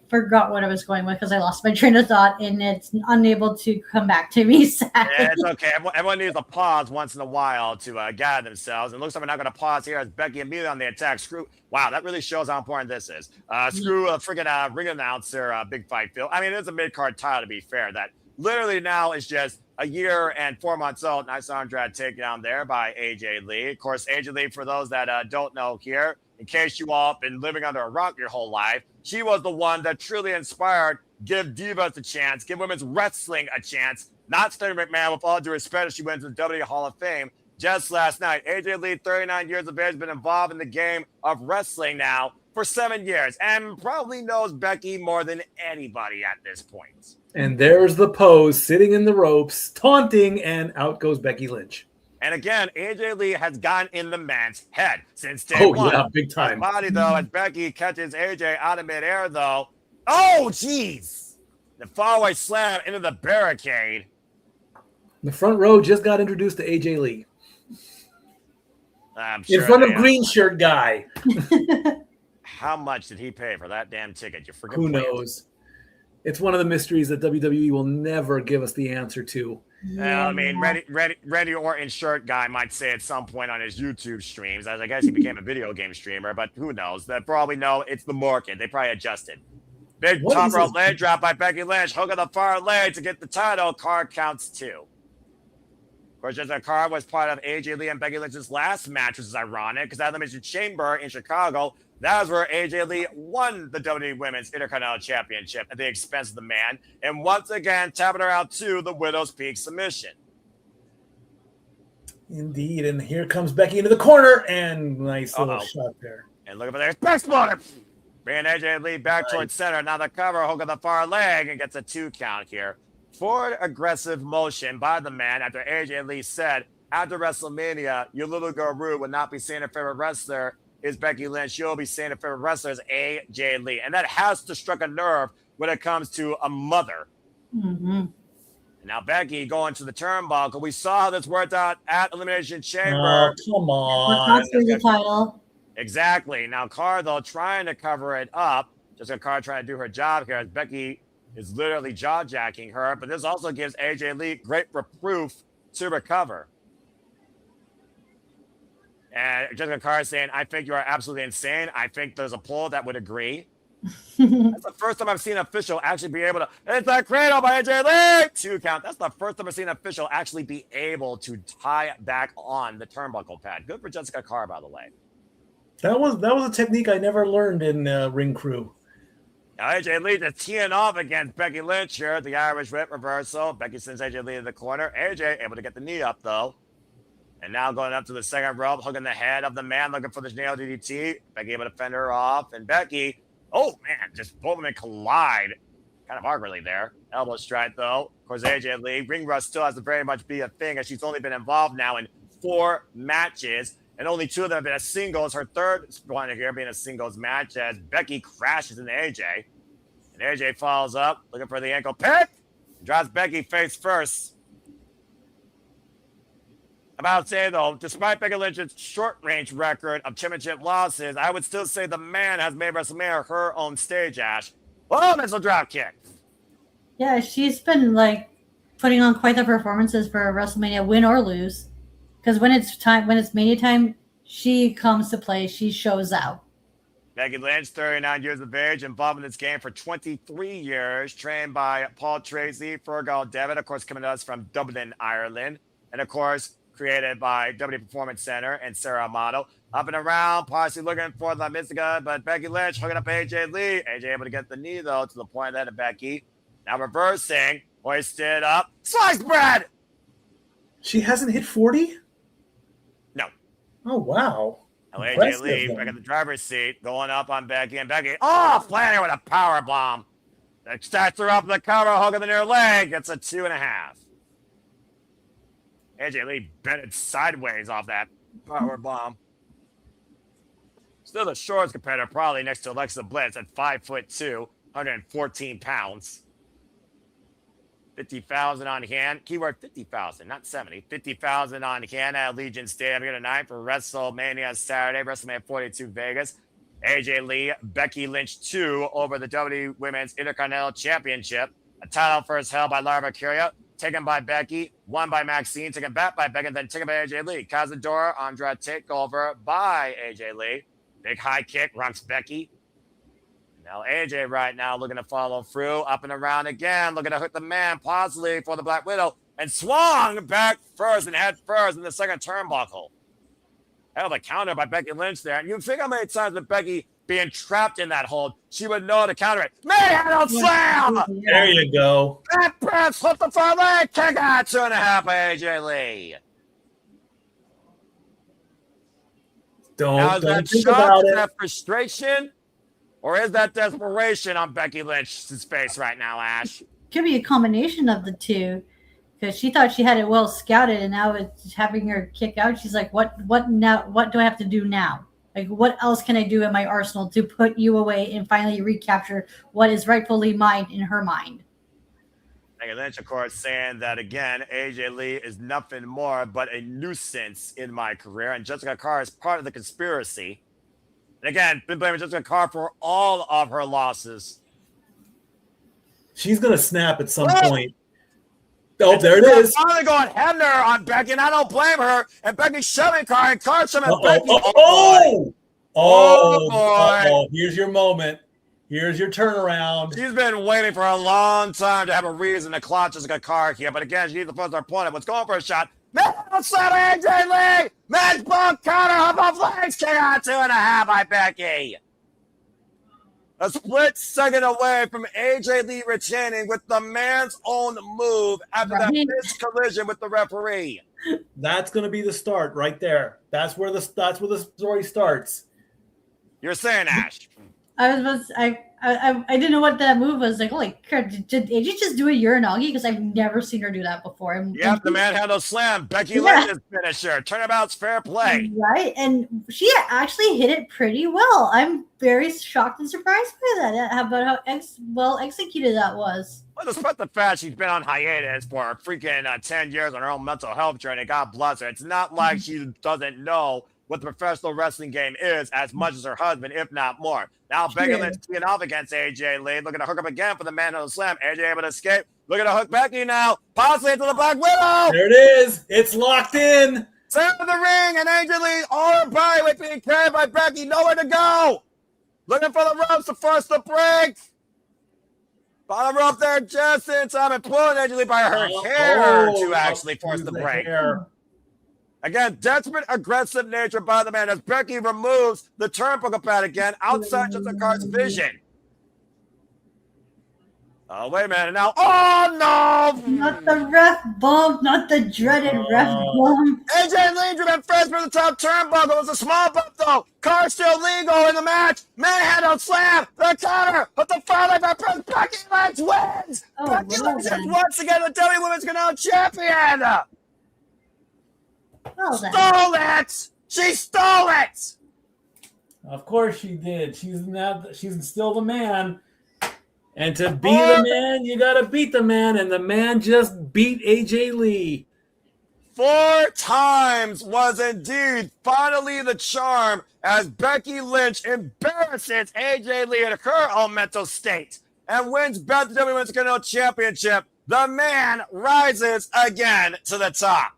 forgot what I was going with because I lost my train of thought and it's unable to come back to me. Sadly. Yeah, it's okay. Everyone needs a pause once in a while to gather themselves. And it looks like we're not going to pause here as Becky immediately on the attack. Wow, that really shows how important this is. Screw a freaking ring announcer, big fight Phil. I mean, it's a mid-card title, to be fair. That literally now is just a year and 4 months old. Nice arm drag takedown there by AJ Lee. Of course, AJ Lee, for those that don't know here, in case you all have been living under a rock your whole life, she was the one that truly inspired give divas a chance, give women's wrestling a chance. Not Stephanie McMahon, with all due respect, as she went to the WWE Hall of Fame just last night. AJ Lee, 39 years of age, has been involved in the game of wrestling now for 7 years and probably knows Becky more than anybody at this point. And there's the pose, sitting in the ropes, taunting, and out goes Becky Lynch. And again, AJ Lee has gotten in the man's head since day one. Oh, yeah, big time. Her body, though, as Becky catches AJ out of midair, though. Oh, jeez. The fallaway slam into the barricade. The front row just got introduced to AJ Lee. I'm sure in front of green shirt guy. How much did he pay for that damn ticket? You forget. Who knows? It's one of the mysteries that WWE will never give us the answer to. I mean, Randy Orton shirt guy might say at some point on his YouTube streams, as I guess he became a video game streamer, but who knows? That probably know it's the market. They probably adjusted. Big top rope leg drop by Becky Lynch. Hook of the far leg to get the title. Card counts 2. Of course, just that card was part of AJ Lee and Becky Lynch's last match, which is ironic because at Elimination Chamber in Chicago, that was where AJ Lee won the WWE Women's Intercontinental Championship at the expense of the man. And once again, tapping her out to the Widow's Peak submission. Indeed. And here comes Becky into the corner. And nice little shot there. And look at there. Backsploder. Bringing AJ Lee back towards center. Now the cover, hook of the far leg, and gets a 2 count here. Forward aggressive motion by the man after AJ Lee said, after WrestleMania, your little girl Rue would not be seeing her favorite wrestler is Becky Lynch. You'll be seeing her favorite wrestler is AJ Lee. And that has to strike a nerve when it comes to a mother. Mm-hmm. Now Becky going to the turnbuckle. We saw how this worked out at Elimination Chamber. Oh, come on. The title. Exactly. Now Carr, though, trying to cover it up. Just a Carr trying to do her job here as Becky is literally jaw-jacking her. But this also gives AJ Lee great reproof to recover. And Jessica Carr saying, I think you are absolutely insane. I think there's a poll that would agree. That's the first time I've seen an official actually be able to. It's a cradle by AJ Lee. 2 count. That's the first time I've seen an official actually be able to tie back on the turnbuckle pad. Good for Jessica Carr, by the way. That was a technique I never learned in Ring Crew. Now AJ Lee just teeing off against Becky Lynch here. The Irish whip reversal. Becky sends AJ Lee to the corner. AJ able to get the knee up, though. And now going up to the second rope, hooking the head of the man, looking for the nail DDT. Becky able to fend her off. And Becky, Oh, man, just both of them collide. Kind of awkwardly there. Elbow strike, though. Of course, AJ Lee. Ring rust still has to very much be a thing, as she's only been involved now in 4 matches, and only 2 of them have been a singles. Her third one here being a singles match as Becky crashes into AJ. And AJ follows up, looking for the ankle pick. Drops Becky face first. About to say, though, despite Becky Lynch's short-range record of championship losses, I would still say the man has made WrestleMania her own stage, Ash. Oh, missile drop kick. Yeah, she's been like putting on quite the performances for WrestleMania, win or lose. Because when it's Mania time, she comes to play. She shows out. Becky Lynch, 39 years of age, involved in this game for 23 years, trained by Paul Tracy, Fergal Devitt, of course, coming to us from Dublin, Ireland, and of course, created by W Performance Center and Sarah Amato. Up and around, partially looking for the Mystica, but Becky Lynch hooking up AJ Lee. AJ able to get the knee, though, to the point that of Becky. Now reversing, hoisted up, sliced bread! She hasn't hit 40? No. Oh, wow. Now AJ Lee back in the driver's seat, going up on Becky, and Becky, flying with a power bomb. That starts her up the cover, hooking the near leg, gets a 2.5. AJ Lee bent sideways off that power bomb. Still the shortest competitor, probably next to Alexa Bliss at 5'2", 114 pounds. 50,000 on hand. Keyword 50,000, not 70. 50,000 on hand at Allegiant Stadium here tonight for WrestleMania Saturday, WrestleMania 42 Vegas. AJ Lee, Becky Lynch 2 over the WWE Women's Intercontinental Championship. A title first held by Lyra Valkyria, taken by Becky, won by Maxine, taken back by Becky, and then taken by AJ Lee. Cazadora, Andra takeover by AJ Lee. Big high kick, rumps Becky. Now AJ right now looking to follow through, up and around again, looking to hook the man, possibly for the Black Widow, and swung back first and head first in the second turnbuckle. Hell of a counter by Becky Lynch there. And you think how many times with Becky being trapped in that hold, she would know how to counter it. Manhandle slam! There you go. Back press, flip the front leg, kick out 2.5 by AJ Lee. Now, is that shock, is that frustration, or is that desperation on Becky Lynch's face right now, Ash? Could be a combination of the two, because she thought she had it well scouted, and now it's having her kick out. She's like, "What now? What do I have to do now? Like, what else can I do in my arsenal to put you away and finally recapture what is rightfully mine in her mind?" Becky Lynch, of course, saying that again, AJ Lee is nothing more but a nuisance in my career, and Jessica Carr is part of the conspiracy. And again, been blaming Jessica Carr for all of her losses. She's going to snap at some point. Oh, there it is. I'm finally going Hebner on Becky, and I don't blame her. And Becky's shoving Carr, and Carr shoving Becky. Oh, boy. Here's your moment. Here's your turnaround. She's been waiting for a long time to have a reason to clutch Jessica Carr here. But again, she needs to put her opponent. What's going for a shot? Man, slam AJ Lee! Match bump counter, hop off legs, kick out 2.5 by Becky. A split second away from AJ Lee retaining with the man's own move after that missed collision with the referee. That's going to be the start right there. That's where the story starts. You're saying, Ash? I didn't know what that move was. Like, holy crap, did AJ just do a Uranagi? Because I've never seen her do that before. Yep, the manhandle slam. Becky Lynch's finisher. Turnabout's fair play. Right, and she actually hit it pretty well. I'm very shocked and surprised by that. How about how well executed that was. Well, despite the fact she's been on hiatus for a freaking 10 years on her own mental health journey, God bless her. It's not like she doesn't know what the professional wrestling game is as much as her husband, if not more. Now Becky Lynch teeing off against AJ Lee, looking to hook up again for the manhandle slam. AJ able to escape. Looking to hook Becky now, possibly into the Black Widow. There it is. It's locked in. Center of the ring, and AJ Lee on her body weight being carried by Becky. Nowhere to go. Looking for the ropes to force the break. Bottom rope there just in time and pulling AJ Lee by her hair to actually force the break. Again, desperate, aggressive nature by the man as Becky removes the turnbuckle pad again outside Jessica Carr's vision. Oh, wait a minute now. Oh, no! Not the ref bump, not the dreaded ref bump. AJ Lee driven first for the top turnbuckle. It was a small bump, though. Car still legal in the match. Manhandle slam. The counter. But the final by press. Becky Lynch wins. Oh, Becky well Lynch is then. once again the WWE Women's Intercontinental Champion. Well then. Stole it. She stole it. Of course she did. She's still the man. And to be the man, you got to beat the man. And the man just beat AJ Lee. 4 times was indeed finally the charm as Becky Lynch embarrasses AJ Lee in her own mental state and wins both the WWE Women's Intercontinental Championship. The man rises again to the top.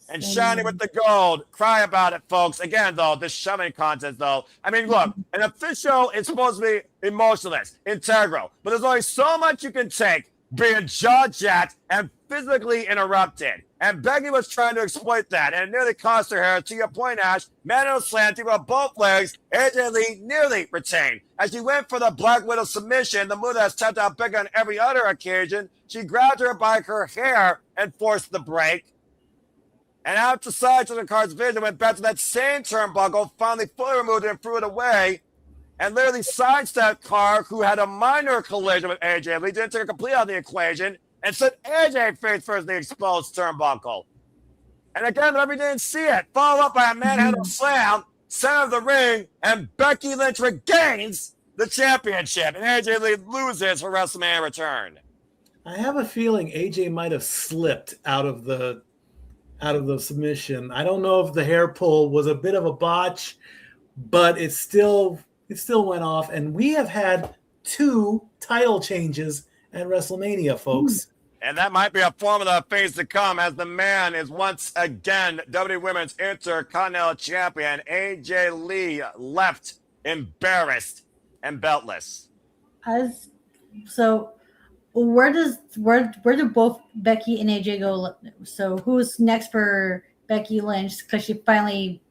And shining with the gold. Cry about it, folks. Again, though, this shoving contest, though. I mean, look, an official is supposed to be emotionless, integral. But there's only so much you can take being jaw-jacked and physically interrupted. And Becky was trying to exploit that, and it nearly cost her hair. To your point, Ash, Manuel slanted with both legs. AJ Lee nearly retained. As she went for the Black Widow submission, the move that has tapped out Becky on every other occasion, she grabbed her by her hair and forced the break. And out the sides of the car's vision went back to that same turnbuckle, finally fully removed it and threw it away. And literally sidestepped Carr, who had a minor collision with AJ Lee, didn't take her completely out of the equation, and sent AJ face first the exposed turnbuckle. And again, the referee didn't see it. Followed up by a manhandle slam, center of the ring, and Becky Lynch regains the championship. And AJ Lee loses her WrestleMania return. I have a feeling AJ might have slipped out of the submission. I don't know if the hair pull was a bit of a botch, but it still went off. And we have had 2 title changes at WrestleMania, folks. And that might be a formula of things to come as the man is once again WWE Women's Intercontinental Champion. AJ Lee left embarrassed and beltless. So where do both Becky and AJ go? So who's next for Becky Lynch? Because she finally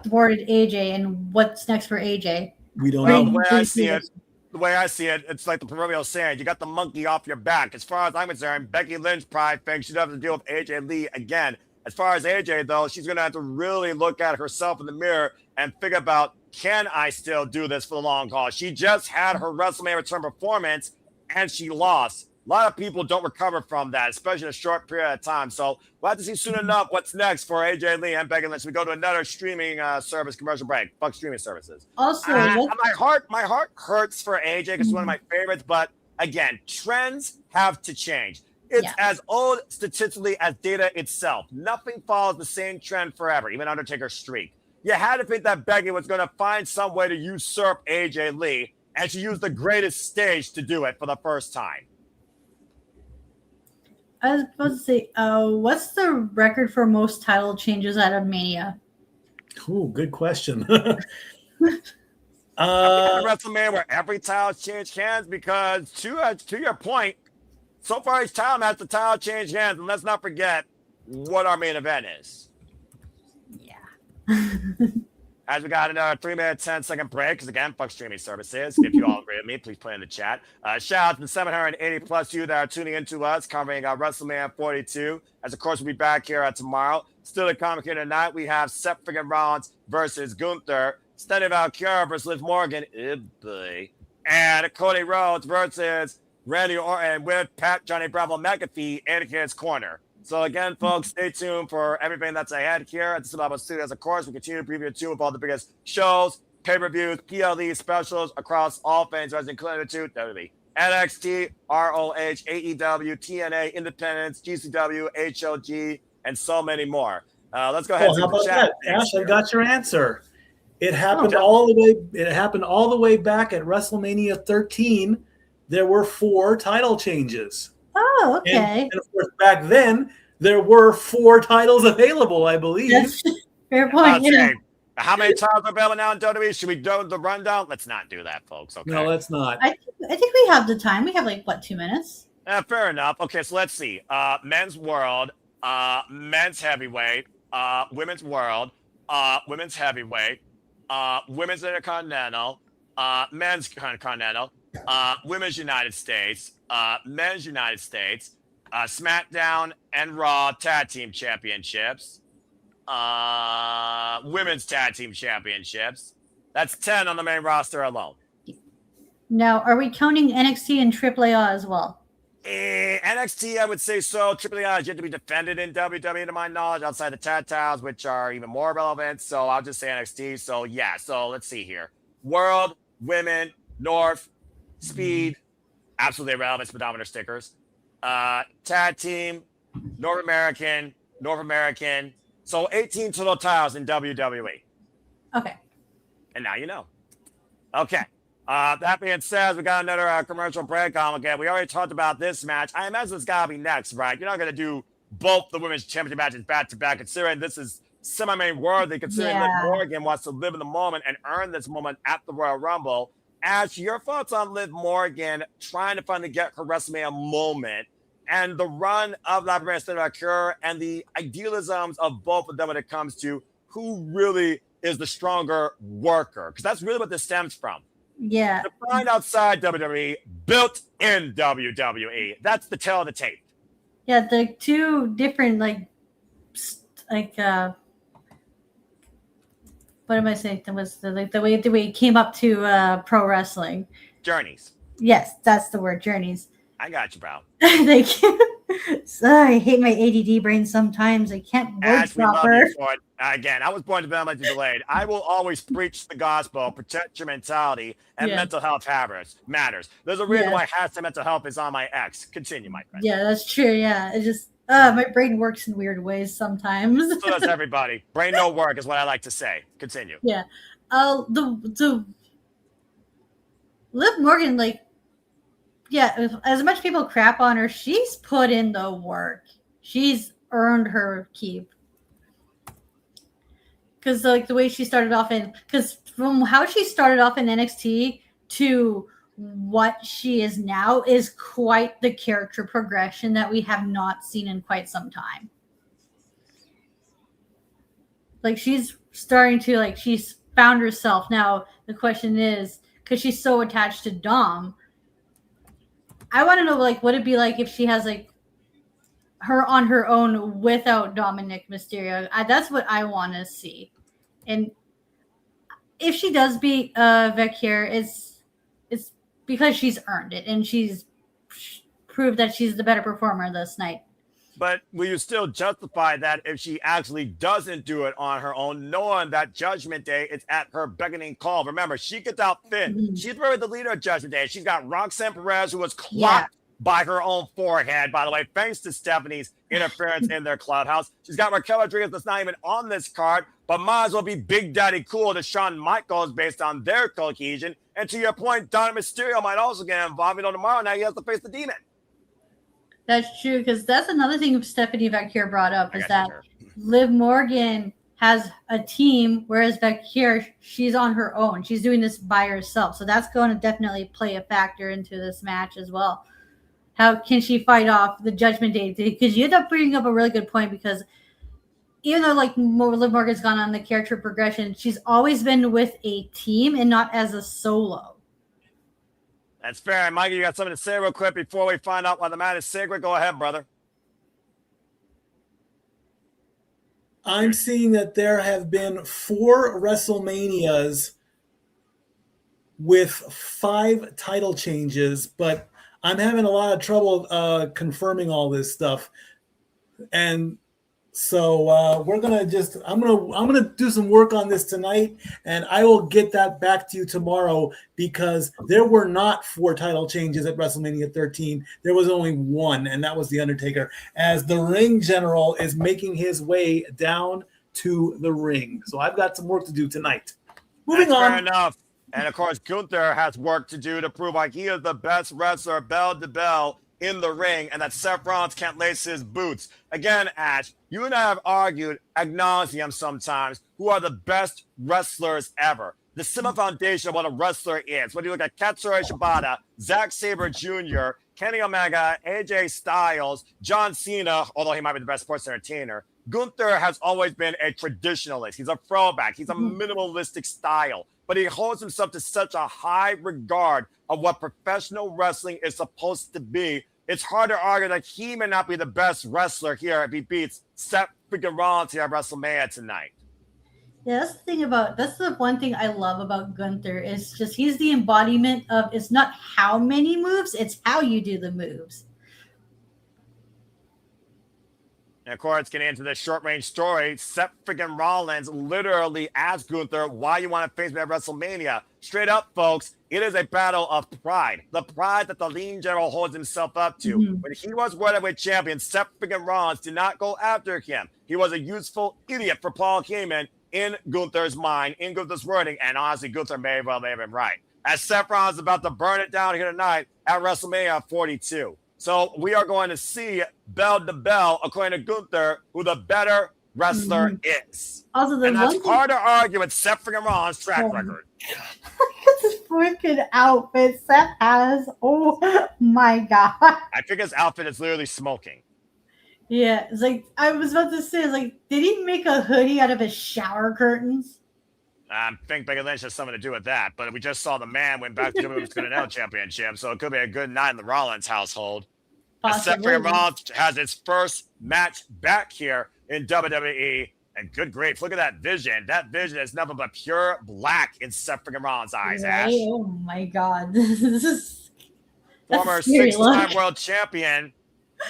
thwarted AJ, and what's next for AJ? We don't Well, know. the way I see it, it's like the proverbial saying, you got the monkey off your back. As far as I'm concerned, Becky Lynch probably thinks she doesn't have to deal with AJ Lee again. As far as AJ, though, she's going to have to really look at herself in the mirror and figure about, can I still do this for the long haul? She just had her WrestleMania return performance, and she lost. A lot of people don't recover from that, especially in a short period of time. So we'll have to see soon enough what's next for AJ Lee and Becky Lynch. We go to another streaming service commercial break. Fuck streaming services. Also, my heart hurts for AJ because it's one of my favorites. But again, trends have to change. It's as old statistically as data itself. Nothing follows the same trend forever, even Undertaker's streak. You had to think that Becky was going to find some way to usurp AJ Lee, and she used the greatest stage to do it for the first time. I was supposed to say, what's the record for most title changes out of Mania? Ooh, good question. WrestleMania where every title changed hands because to your point, so far each time has the title change hands, and let's not forget what our main event is. Yeah. As we got another 3-minute, 10-second break, because again, fuck streaming services. If you all agree with me, please put in the chat. Shout out to the 780 plus you that are tuning into us, covering WrestleMania 42. As of course, we'll be back here tomorrow. Still a comic here tonight. We have Seth freaking Rollins versus Gunther, Steady Valkyria versus Liv Morgan, and Cody Rhodes versus Randy Orton with Pat Johnny Bravo McAfee in his corner. So again, folks, stay tuned for everything that's ahead here at the Cinema Studios. Of course, we continue to preview too with all the biggest shows, pay-per-views, PLE specials across all things, including the two WWE, NXT, ROH, AEW, TNA, Independence, GCW, HOG, and so many more. Let's go ahead and how about chat. that, Ash? I got your answer. It happened all the way. It happened all the way back at WrestleMania 13. There were 4 title changes. Oh, okay. And of course, back then, there were 4 titles available, I believe. That's fair point. Yeah. How many titles are available now in WWE? Should we do the rundown? Let's not do that, folks. Okay. No, let's not. I think we have the time. We have 2 minutes? Fair enough. Okay, so let's see. Men's World, Men's Heavyweight, Women's World, Women's Heavyweight, Women's Intercontinental, Men's Continental, Women's United States, Men's United States, SmackDown and Raw Tag Team Championships, Women's Tag Team Championships. That's 10 on the main roster alone. Now, are we counting NXT and AAA as well? NXT, I would say so. AAA is yet to be defended in WWE, to my knowledge, outside the tag titles, which are even more relevant. So I'll just say NXT. So yeah, so let's see here. World, Women, North, Speed, absolutely irrelevant speedometer stickers. Tag Team, North American. So 18 total titles in WWE. Okay. And now you know. Okay. That being said, we got another commercial break on again. We already talked about this match. I imagine it's got to be next, right? You're not going to do both the women's championship matches back-to-back, considering this is semi-main worthy, considering that Morgan wants to live in the moment and earn this moment at the Royal Rumble. Ash, your thoughts on Liv Morgan trying to finally get her WrestleMania moment and the run of La Primera Vaquer and the idealisms of both of them when it comes to who really is the stronger worker? Because that's really what this stems from. Yeah. Defined outside WWE, built in WWE. That's the tale of the tape. Yeah, the two different what am I saying? That was the way it came up to pro wrestling. Journeys. Yes, that's the word, journeys. I got you, bro. Thank you. Sorry, I hate my ADD brain sometimes. I can't word proper. Again, I was born developmentally delayed. I will always preach the gospel, protect your mentality, and mental health matters. There's a reason why hashtag mental health is on my X. Continue, my friend. Yeah, that's true. Yeah, it just my brain works in weird ways sometimes. So does everybody. Brain no work is what I like to say. Continue. Yeah. The Liv Morgan, as much people crap on her, she's put in the work. She's earned her keep. Because the way she started off because from how she started off in NXT to what she is now is quite the character progression that we have not seen in quite some time. She's starting to she's found herself. Now the question is, because she's so attached to Dom, I want to know what it'd be like if she has her on her own without Dominic Mysterio. That's what I want to see. And if she does beat Vaquer, it's because she's earned it and she's proved that she's the better performer this night. But will you still justify that if she actually doesn't do it on her own, knowing that Judgment Day is at her beckoning call? Remember, she gets out thin. Mm-hmm. She's really the leader of Judgment Day. She's got Roxanne Perez, who was clocked by her own forehead, by the way, thanks to Stephanie's interference in their clubhouse. She's got Raquel Rodriguez that's not even on this card, but might as well be Big Daddy Cool to Shawn Michaels based on their cohesion. And to your point, Dominic Mysterio might also get involved. Tomorrow now he has to face the Demon. That's true, because that's another thing Stephanie Vaquer brought up is that Liv Morgan has a team, whereas Vaquer, she's on her own. She's doing this by herself. So that's going to definitely play a factor into this match as well. How can she fight off the Judgment Day? Because you end up bringing up a really good point, because even though Liv Morgan's gone on the character progression, she's always been with a team and not as a solo. That's fair. Mikey, you got something to say real quick before we find out why the man is sacred? Go ahead, brother. I'm seeing that there have been 4 WrestleManias with 5 title changes, but I'm having a lot of trouble confirming all this stuff. And so we're gonna I'm gonna do some work on this tonight, and I will get that back to you tomorrow, because there were not 4 title changes at WrestleMania 13. There was only 1, and that was The Undertaker, as the ring general is making his way down to the ring. So I've got some work to do tonight. Moving on. Fair enough. And of course, Gunther has work to do to prove he is the best wrestler bell to bell in the ring, and that Seth Rollins can't lace his boots. Again, Ash, you and I have argued ad nauseum sometimes who are the best wrestlers ever. The simple foundation of what a wrestler is. When you look at Katsura Shibata, Zack Sabre Jr., Kenny Omega, AJ Styles, John Cena, although he might be the best sports entertainer, Gunther has always been a traditionalist. He's a throwback. He's a minimalistic style. but he holds himself to such a high regard of what professional wrestling is supposed to be. It's hard to argue that he may not be the best wrestler here if he beats Seth freaking Rollins here at WrestleMania tonight. Yeah, that's the one thing I love about Gunther is just he's the embodiment of it's not how many moves, it's how you do the moves. And of course, getting into this short-range story, Seth freaking Rollins literally asked Gunther why you want to face me at WrestleMania. Straight up, folks, it is a battle of pride. The pride that the Lean General holds himself up to. Mm-hmm. When he was World Heavyweight Champion, Seth freaking Rollins did not go after him. He was a useful idiot for Paul Heyman in Gunther's mind, in Gunther's wording, and honestly, Gunther may have been right. As Seth Rollins is about to burn it down here tonight at WrestleMania 42. So we are going to see bell to bell, according to Gunther, who the better wrestler is. Also, and that's hard to argue with Seth freaking Rollins' track record. Look at this freaking outfit Seth has. Oh my god. I think his outfit is literally smoking. Yeah, it's like I was about to say, it's like, did he make a hoodie out of his shower curtains? I think Becky Lynch has something to do with that, but we just saw the man win back to the Intercontinental Championship, so it could be a good night in the Rollins household. Seth freaking Rollins has his first match back here in WWE, and good grief, look at that vision. That vision is nothing but pure black in Seth freaking Rollins' eyes, Right? Ash. Oh my god. This is Former six-time world champion,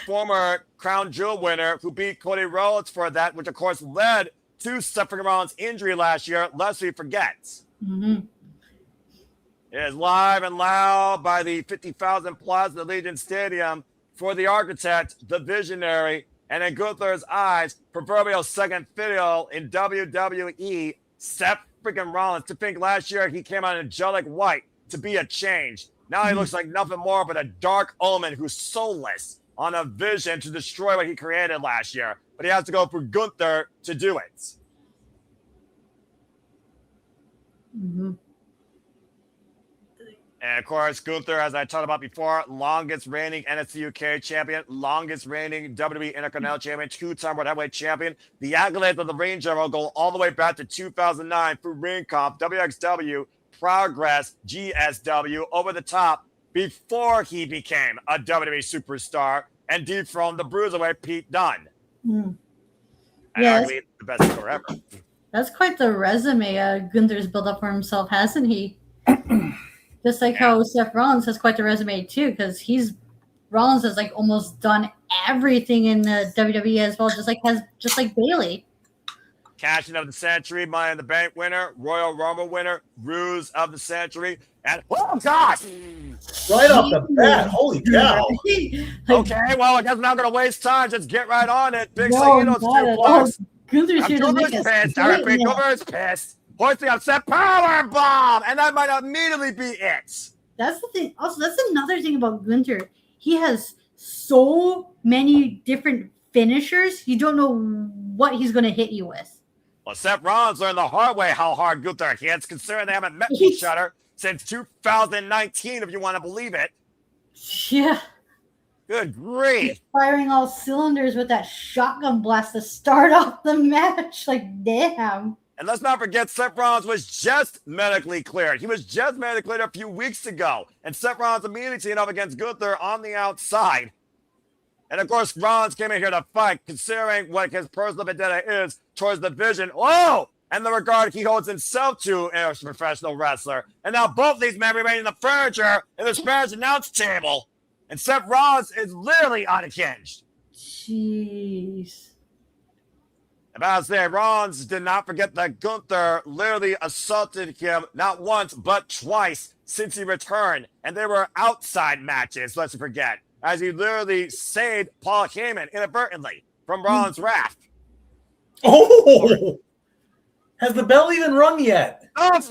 former Crown Jewel winner who beat Cody Rhodes for that, which of course led to Seth freaking Rollins' injury last year, lest we forget. Mm-hmm. It is live and loud by the 50,000 plus the Legion Stadium for the architect, the visionary, and in Gunther's eyes, proverbial second fiddle in WWE, Seth freaking Rollins. To think last year he came out in angelic white to be a change. Now he looks like nothing more but a dark omen who's soulless on a vision to destroy what he created last year. But he has to go through Gunther to do it. Mm-hmm. And of course, Gunther, as I talked about before, longest reigning NXT UK champion, longest reigning WWE Intercontinental champion, two-time World Heavyweight champion. The accolades of the Ring General go all the way back to 2009 through Ring Comp, WXW, Progress, GSW, Over the Top, before he became a WWE superstar and dethroned the Bruiserweight Pete Dunne. Mm. And Yes. arguably the best score ever. That's quite the resume Gunther's built up for himself, hasn't he? Just like how Seth Rollins has quite the resume too, because Rollins has like almost done everything in the WWE as well, just like Bayley. Cashing of the century, Money in the Bank winner, Royal Rumble winner, Ruse of the century, and oh gosh! Right off the bat, holy cow! Okay, well, I guess I'm not going to waste time. Just get right on it. Big No, Saino's not at two all. plugs. Gunther's here to make Gunther's us pissed. All right, Gunther's pissed. Hoisting upset power bomb, and that might immediately be it. That's the thing. Also, that's another thing about Gunther. He has so many different finishers. You don't know what he's going to hit you with. Well, Seth Rollins learned the hard way how hard Gunther hits, considering they haven't met each other since 2019, if you want to believe it. Yeah. Good grief. Firing all cylinders with that shotgun blast to start off the match. Like, damn. And let's not forget, Seth Rollins was just medically cleared. He was just medically cleared a few weeks ago. And Seth Rollins immediately teamed up against Gunther on the outside. And of course, Rollins came in here to fight, considering what his personal vendetta is towards the vision. Oh! And the regard he holds himself to as a professional wrestler. And now both these men remain in the furniture in this marriage announce table. And Seth Rollins is literally unhinged. Jeez. About to say, Rollins did not forget that Gunther literally assaulted him not once, but twice since he returned. And they were outside matches, let's forget, as he literally saved Paul Heyman inadvertently from Rollins' wrath. Oh! Has the bell even rung yet? Oh,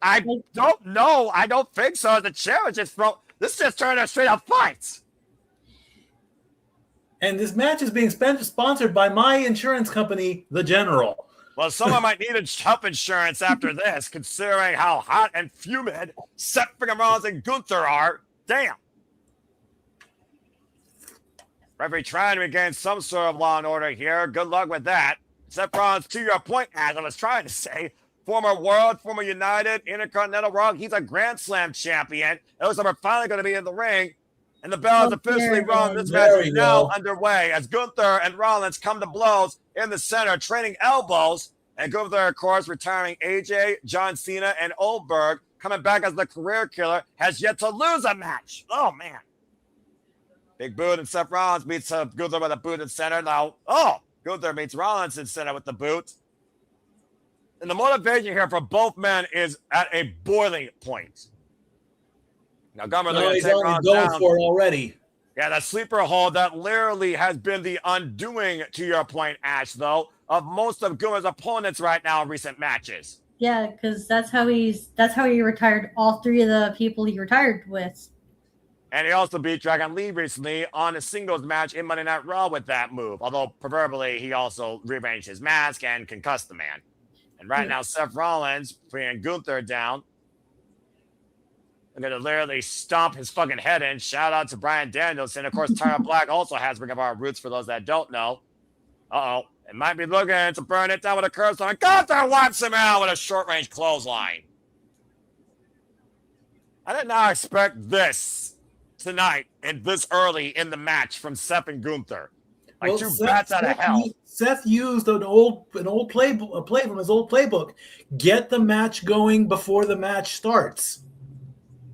I don't know. I don't think so. The chair is just this just turned a straight up fight. And this match is being sponsored by my insurance company, The General. Well, someone might need health insurance after this, considering how hot and humid Seth freaking Rollins and Gunther are. Damn. Referee trying to regain some sort of law and order here. Good luck with that. Seth Rollins, to your point, as I was trying to say, former World, former United, Intercontinental Rock. He's a Grand Slam champion. It looks like we're finally going to be in the ring. And the bell is officially rung. This match is now underway as Gunther and Rollins come to blows in the center, trading elbows. And Gunther, of course, retiring AJ, John Cena, and Oldberg, coming back as the career killer, has yet to lose a match. Oh, man. Big boot, and Seth Rollins meets Gunther with a boot in center. Now, Gunther meets Rollins in center with the boot. And the motivation here for both men is at a boiling point. Now, Gunther, he's already going for it already. Yeah, that sleeper hold that literally has been the undoing, to your point, Ash, though, of most of Gunther's opponents right now in recent matches. Yeah, because that's how he retired all three of the people he retired with. And he also beat Dragon Lee recently on a singles match in Monday Night Raw with that move. Although, proverbially, he also rearranged his mask and concussed the man. And right now, Seth Rollins bringing Gunther down. I'm going to literally stomp his fucking head in. Shout out to Bryan Danielson. Of course, Tyra Black also has Ring of Our Roots for those that don't know. Uh-oh. It might be looking to burn it down with a curse line. Gunther wipes him out with a short-range clothesline. I did not expect this tonight and this early in the match from Seth and Gunther. Like two bats out of hell. Seth used an old play from his old playbook. Get the match going before the match starts.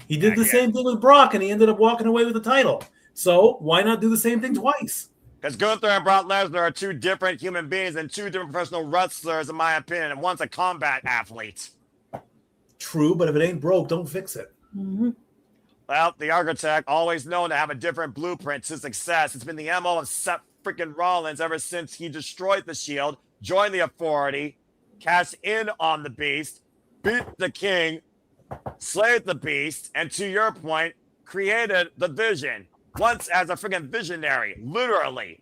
He did the same thing with Brock, and he ended up walking away with the title. So why not do the same thing twice? Because Gunther and Brock Lesnar are two different human beings and two different professional wrestlers, in my opinion, and one's a combat athlete. True, but if it ain't broke, don't fix it. Mm-hmm. Well, the architect, always known to have a different blueprint to success. It's been the MO of Seth freaking Rollins ever since he destroyed the Shield, joined the Authority, cashed in on the Beast, beat the King, slayed the Beast, and to your point, created the Vision. Once as a freaking visionary, literally.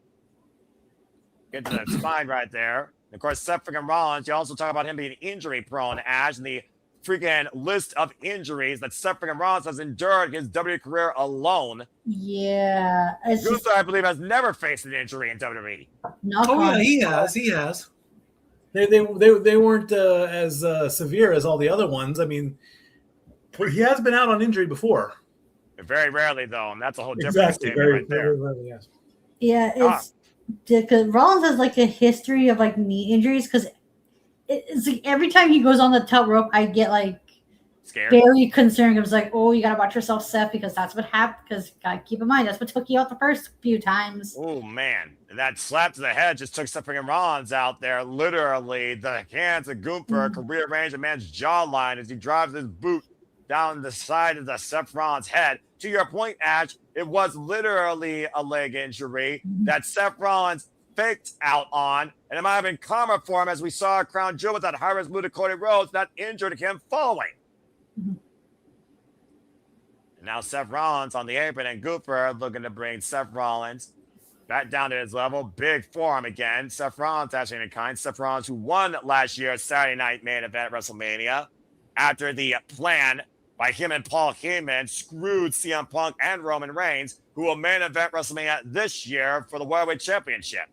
Get to that spine right there. And of course, Seth freaking Rollins, you also talk about him being injury prone, Ash, and the freaking list of injuries that Seth freaking Rollins has endured his WWE career alone. Yeah. Gunther, I believe, has never faced an injury in WWE. He has. They weren't as severe as all the other ones. I mean, he has been out on injury before. Very rarely, though, and that's a whole different statement right there. Very rarely, yes. Yeah, it's because Rollins has like a history of like knee injuries. Because it's like every time he goes on the top rope, I get like scared, very concerned. It was like, oh, you gotta watch yourself, Seth, because that's what happened. Because gotta keep in mind that's what took you out the first few times. Oh man, that slap to the head just took Seth freaking Rollins out there. Literally, the hands of Gunther could rearrange a man's jawline as he drives his boot down the side of the Seth Rollins' head. To your point, Ash, it was literally a leg injury that Seth Rollins faked out on, and it might have been karma for him, as we saw Crown Jewel with that high-risk move to Cody Rhodes that injured him falling. And now Seth Rollins on the apron, and Gunther looking to bring Seth Rollins back down to his level. Big forearm again. Seth Rollins actually in kind. Seth Rollins, who won last year's Saturday night main event at WrestleMania after the plan by him and Paul Heyman screwed CM Punk and Roman Reigns, who will main event WrestleMania this year for the World Championship.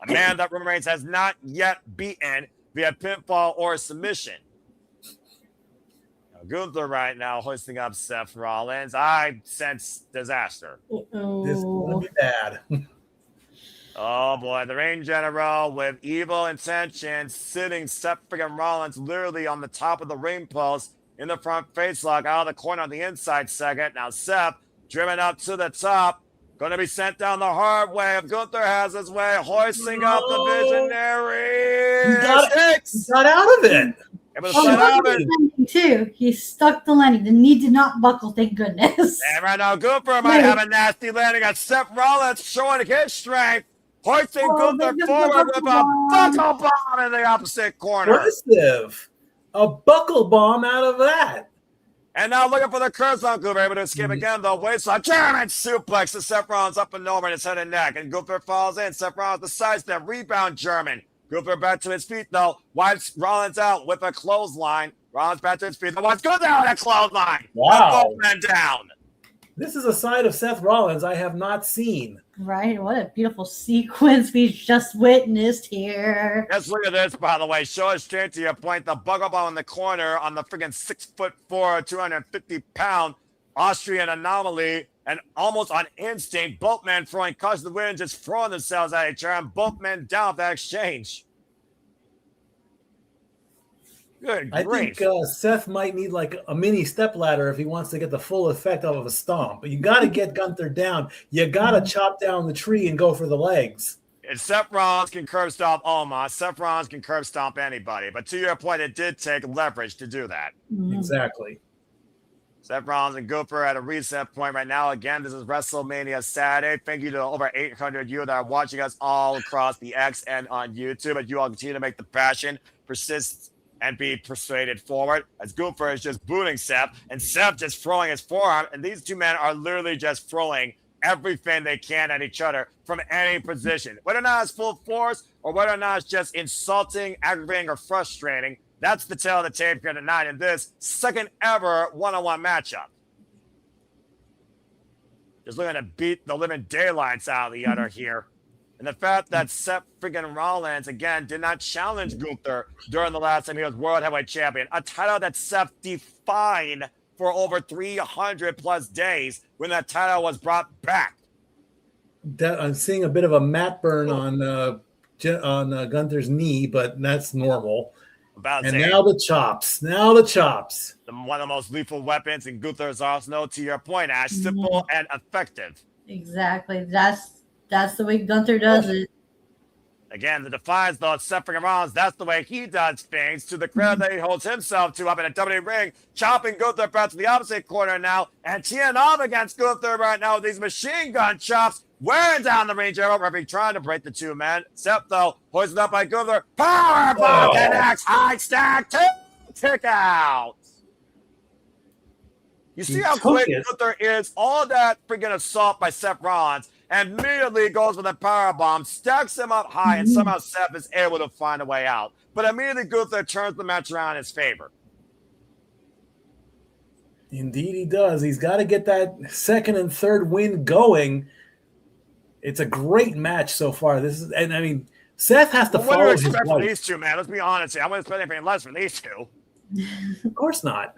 A man that Roman Reigns has not yet beaten via pinfall or submission. Now, Gunther right now hoisting up Seth Rollins. I sense disaster. This is going to be bad. Oh boy, the Reign General with evil intentions sitting Seth freaking Rollins literally on the top of the ring post in the front face lock, out of the corner on the inside second. Now Seth driven up to the top, going to be sent down the hard way if Gunther has his way, hoisting up the Visionary. He got out of it. It was set up too. He stuck the landing. The knee did not buckle, thank goodness. And right now Gunther might have a nasty landing on Seth Rollins, showing his strength, hoisting Gunther forward with a buckle bomb in the opposite corner. Impressive. A buckle bomb out of that. And now looking for the curse on Gunther, able to escape again, though. Waistline, German suplex to Seth Rollins up and over in his head and neck. And Gunther falls in. Seth Rollins, the sidestep, rebound German. Gunther back to his feet, though. Wipes Rollins out with a clothesline. Rollins back to his feet. Wipes Gunther out with a clothesline. Wow. Both men down. This is a side of Seth Rollins I have not seen. Right? What a beautiful sequence we just witnessed here. Just look at this, by the way. Show it straight to your point. The bugger ball in the corner on the freaking 6'4", 250-pound Austrian anomaly, and almost on instinct, both men throwing cuts to the wind, just throwing themselves at each other, and both men down with that exchange. Good I grief. think Seth might need like a mini stepladder if he wants to get the full effect of a stomp. But you got to get Gunther down. You got to chop down the tree and go for the legs. And Seth Rollins can curb stomp Omos. Seth Rollins can curb stomp anybody. But to your point, it did take leverage to do that. Exactly. Seth Rollins and Gunther at a reset point right now. Again, this is WrestleMania Saturday. Thank you to over 800 of you that are watching us all across the X and on YouTube. And you all continue to make the passion persist and be persuaded forward, as Gunther is just booting Seth, and Seth just throwing his forearm, and these two men are literally just throwing everything they can at each other from any position. Whether or not it's full force, or whether or not it's just insulting, aggravating, or frustrating, that's the tale of the tape here tonight in this second ever one-on-one matchup. Just looking to beat the living daylights out of the other here. And the fact that Seth freaking Rollins, again, did not challenge Gunther during the last time he was World Heavyweight Champion, a title that Seth defined for over 300 plus days when that title was brought back. I'm seeing a bit of a mat burn on Gunther's knee, but that's normal. And now the chops. Now the chops. One of the most lethal weapons in Gunther's arsenal, to your point, Ash. Simple and effective. Exactly. That's the way Gunther does it. Again, the defiance, though, Seth freaking Rollins, that's the way he does things, to the credit that he holds himself to up in a WWE ring, chopping Gunther back to the opposite corner now, and teeing off against Gunther right now with these machine gun chops, wearing down the range arrow, referee trying to break the two men. Seth, though, hoisted up by Gunther, powerbomb connects, high stack, kick out. You see how quick Gunther is? All that freaking assault by Seth Rollins, and immediately goes with a powerbomb, stacks him up high, and somehow Seth is able to find a way out. But immediately Gunther turns the match around in his favor. Indeed he does. He's got to get that second and third win going. It's a great match so far. Seth has to follow his wife. For these two, man? Let's be honest here. I wouldn't expect anything less for these two. Of course not.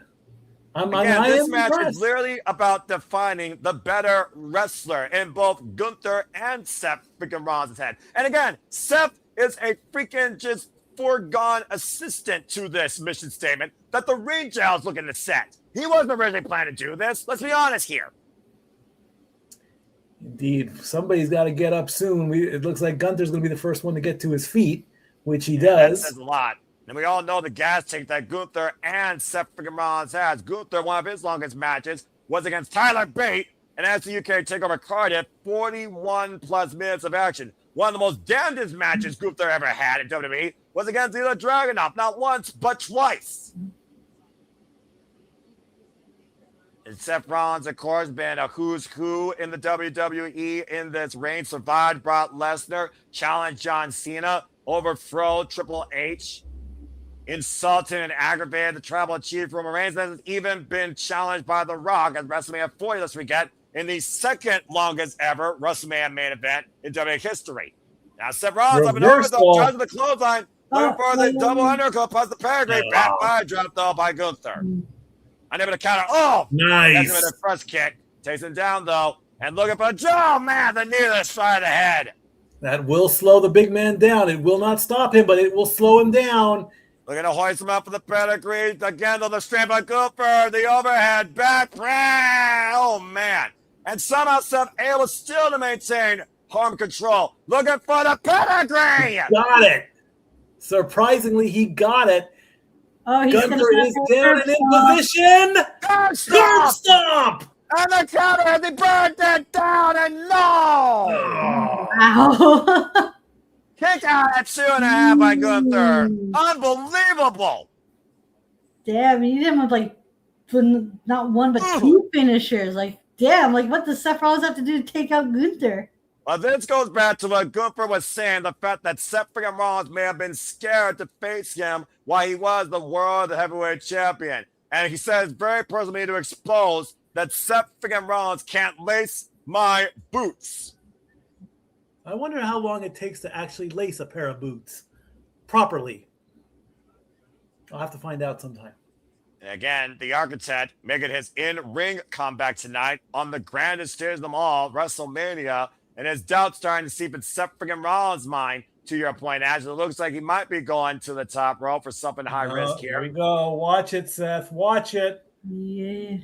This match is literally about defining the better wrestler in both Gunther and Seth freaking Rollins' head. And again, Seth is a freaking just foregone assistant to this mission statement that the ring general is looking to set. He wasn't originally planning to do this. Let's be honest here. Indeed. Somebody's got to get up soon. It looks like Gunther's going to be the first one to get to his feet, which he does. That says a lot. And we all know the gas tank that Gunther and Seth freaking Rollins has. Gunther, one of his longest matches, was against Tyler Bate, and as the UK TakeOver Cardiff, 41 plus minutes of action. One of the most damnedest matches Gunther ever had in WWE was against Ilya Dragunov, not once, but twice. And Seth Rollins, of course, been a who's who in the WWE in this reign. Survived Brock Lesnar, challenged John Cena, overthrow Triple H, insulted and aggravated the Tribal Chief Roman Reigns, that has even been challenged by The Rock at WrestleMania 40, let's forget, in the second longest ever WrestleMania main event in WWE history. Now, Seth Rollins, up and over, tries to the clothesline, looking for the double undercut, plus the pedigree, back by drop, though, by Gunther. Unable to counter. Oh! Nice. With a first kick. Takes him down, though, and looking for, oh, man, the knee to the side of the head. That will slow the big man down. It will not stop him, but it will slow him down. Looking to hoist him up for the pedigree. Again, on the straight by Gunther. The overhead back. Oh, man. And somehow Seth able still to maintain arm control. Looking for the pedigree. Got it. Surprisingly, he got it. Oh, he's Gunther is down and in position. Guard stomp. And the counter as he burned it down. And no. Wow. Kick out at 2.5 by Gunther. Unbelievable. Damn, he did him with not one but two finishers. Damn, what does Seth Rollins have to do to take out Gunther? Well, this goes back to what Gunther was saying, the fact that Seth freaking Rollins may have been scared to face him while he was the World Heavyweight Champion. And he says very personally to expose that Seth freaking Rollins can't lace my boots. I wonder how long it takes to actually lace a pair of boots properly. I'll have to find out sometime. And again, the Architect making his in-ring comeback tonight on the grandest stage of them all, WrestleMania, and his doubts starting to seep in Seth freaking Rollins' mind, to your point, Ash. It looks like he might be going to the top rope for something high risk here. Here we go. Watch it, Seth. Watch it. Yeah.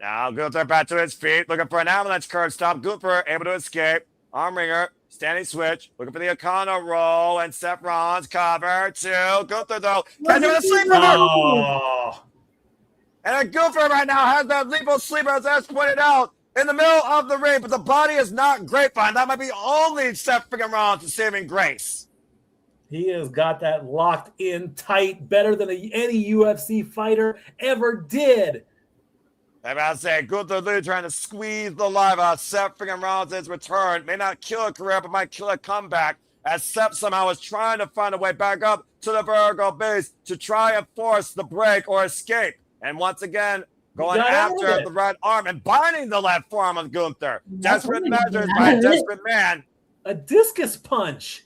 Now Gunther back to his feet, looking for an avalanche curve stop. Gunther able to escape. Arm wringer, standing switch, looking for the O'Connor roll, and Seth Rollins cover to Gunther though. Catch him with a sleeper! Oh. And Gunther right now has that lethal sleeper, as Ash pointed out, in the middle of the ring, but the body is not grapevine. That might be only Seth freaking Rollins' saving grace. He has got that locked in tight, better than any UFC fighter ever did. I'm about to say, Gunther Lee trying to squeeze the life out of Seth freaking Rollins' return. May not kill a career, but might kill a comeback, as Seth somehow is trying to find a way back up to the vertical base to try and force the break or escape. And once again, going after the right arm and binding the left forearm of Gunther. Desperate measures by a desperate man. A discus punch.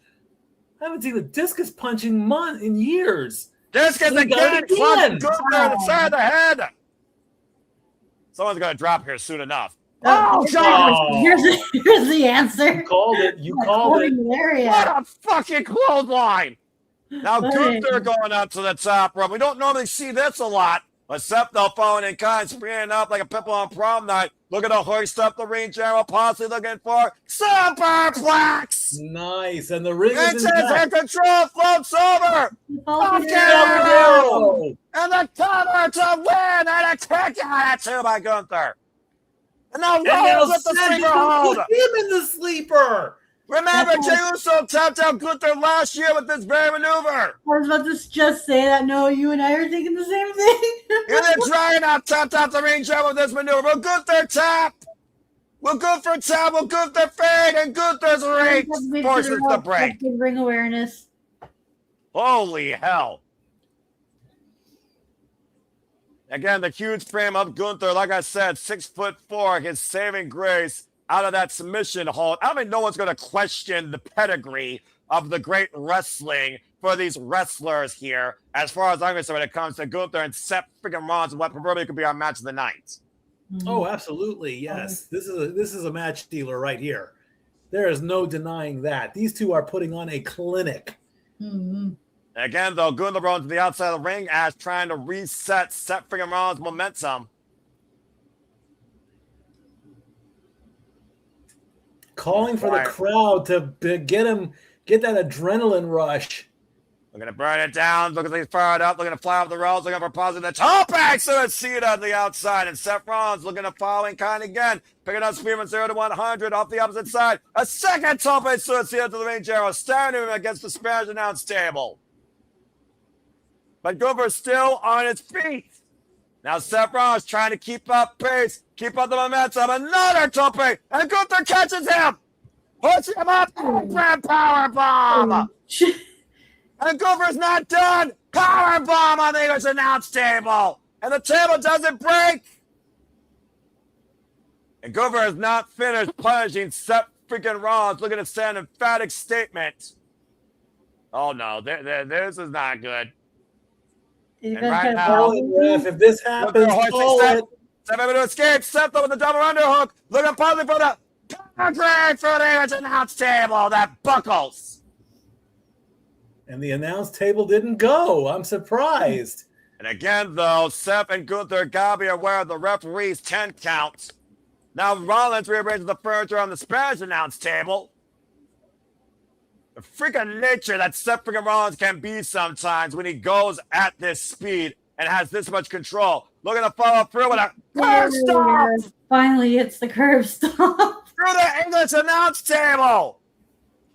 I haven't seen a discus punch in years. Discus again, clubbing Gunther in the side of the head. Someone's going to drop here soon enough. Oh, God. Here's the answer. You called it. You called it. What a fucking clothesline. Now Gunther going up to the top rope. We don't normally see this a lot. But Seth, though, following in kind, springing up like a pimple on prom night. Looking to hoist up the ring general, possibly looking for superplex. Nice. And the ring is in control, floats over. Oh, and the cover to win, and a kick out too by Gunther. And now Rhodes with the sleeper hold. Put him in the sleeper. Remember, Jey Uso tapped out Gunther last year with this very maneuver. I was about to just say that. No, you and I are thinking the same thing. And then Dragon out tapped out the ring jump with this maneuver. Will Gunther tap? Will Gunther tap? Will Gunther fade? And Gunther's reach forces the break. Ring awareness. Holy hell. Again, the huge frame of Gunther, like I said, 6'4", his saving grace. Out of that submission hold. I don't think no one's going to question the pedigree of the great wrestling for these wrestlers here, as far as I'm concerned, when it comes to Gunther and Seth freaking Rollins and what probably could be our match of the night. Oh, absolutely, yes. This is a match stealer right here. There is no denying that. These two are putting on a clinic. Mm-hmm. Again, though, Gunther rolling to the outside of the ring as trying to reset Seth freaking Rollins' momentum. Calling for the crowd to get that adrenaline rush. Looking to burn it down. Looking to get fired up. Looking to fly off the rails. Looking for positive. The top axe to see it on the outside. And Seth Rollins looking to follow in kind again. Picking up speed from 0 to 100 off the opposite side. A second top axe to see it to the ring general. Standing him against the Spanish announce table. But Gunther's still on his feet. Now Seth Rollins trying to keep up pace, keep up the momentum. Another tope, and Gunther catches him, puts him up, grand power bomb. And Gunther's not done. Power bomb on the English announce table, and the table doesn't break. And Gunther has not finished punishing Seth freaking Rollins. Looking to send an emphatic statement. Oh no, this is not good. And right now, if this happens, Seth able to escape. Seth with the double underhook. Looking positive for the power for the English announce table that buckles. And the announce table didn't go. I'm surprised. And again, though, Seth and Gunther gotta be aware of the referee's 10 count. Now Rollins rearranges the furniture on the Spanish announce table. The freaking nature that Seth freaking Rollins can be sometimes when he goes at this speed and has this much control. Looking to follow through with a curb stop. Finally, it's the curb stop. Through the English announce table.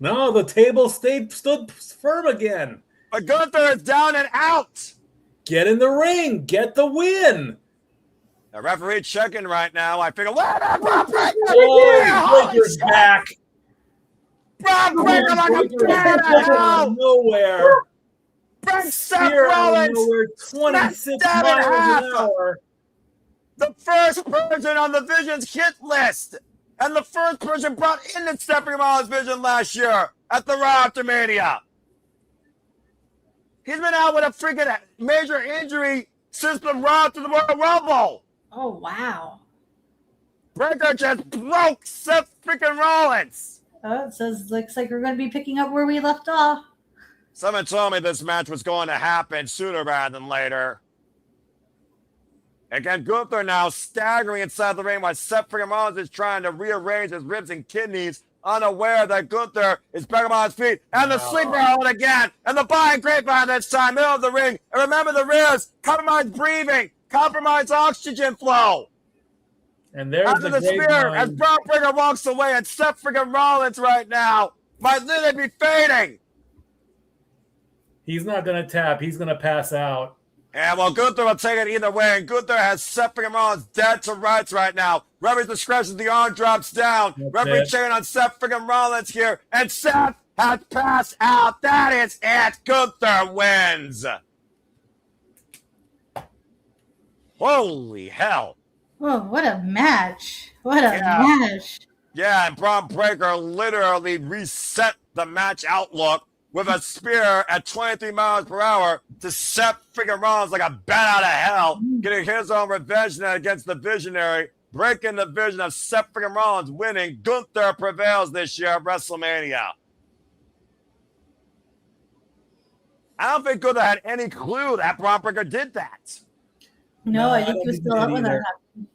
No, the table stood firm again. But Gunther is down and out. Get in the ring. Get the win. The referee checking right now. I figure, Breaker's back. Breaker like a bat out of nowhere. Bring Seth Rollins. 26 miles an hour. the first person on the Vision's hit list, and the first person brought in the Seth Rollins Vision last year at the Raw After Mania. He's been out with a freaking major injury since the Raw to the Royal Rumble. Oh, wow. Breaker just broke Seth freaking Rollins. Oh, it says, looks like we're going to be picking up where we left off. Someone told me this match was going to happen sooner rather than later. Again, Gunther now staggering inside the ring while Seth freaking Rollins is trying to rearrange his ribs and kidneys, unaware that Gunther is back on his feet, and the sleeper hold again, and the buying grapevine this time, middle of the ring. And remember the ribs, compromise breathing, compromise oxygen flow. And there's After the spear, as Braun Breaker walks away, and Seth freaking Rollins right now might literally be fading. He's not going to tap. He's going to pass out. And well, Gunther will take it either way, and Gunther has Seth freaking Rollins dead to rights right now. Referee's discretion, the arm drops down. Referee checking on Seth freaking Rollins here, and Seth has passed out. That is it. Gunther wins. Holy hell. Oh, what a match. What a match. Yeah, and Braun Breaker literally reset the match outlook with a spear at 23 miles per hour to Seth freaking Rollins like a bat out of hell, getting his own revenge now against the Visionary, breaking the vision of Seth freaking Rollins winning. Gunther prevails this year at WrestleMania. I don't think Gunther had any clue that Braun Breaker did that. No, I think he was still up when that happened.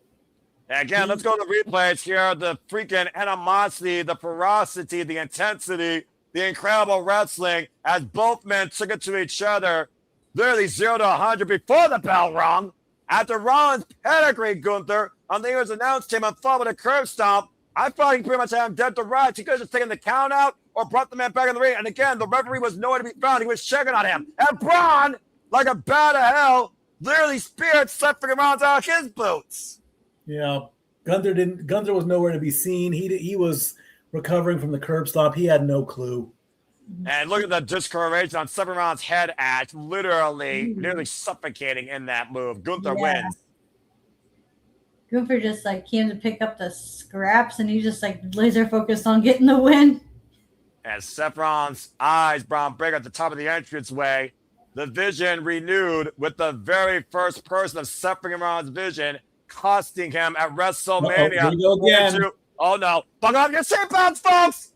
Again, let's go to the replays here. The freaking animosity, the ferocity, the intensity, the incredible wrestling as both men took it to each other, literally 0 to 100 before the bell rung. After Rollins pedigreed Gunther on the Eagles announced him and followed a curb stomp, I thought he pretty much had him dead to rights. He could have just taken the count out or brought the man back in the ring. And again, the referee was nowhere to be found. He was checking on him. And Braun, like a bat of hell, literally speared Seth freaking Rollins out of his boots. Yeah, Gunther was nowhere to be seen. He was recovering from the curb stomp. He had no clue. And look at the discoloration on Seth Rollins' head ash, literally nearly suffocating in that move. Gunther wins. Gunther just like came to pick up the scraps, and he just like laser focused on getting the win. As Seth Rollins eyes Braun Breaker at the top of the entranceway, the vision renewed with the very first person of Seth Rollins' vision, costing him at WrestleMania. Oh no! Buckle up your seatbelts, folks!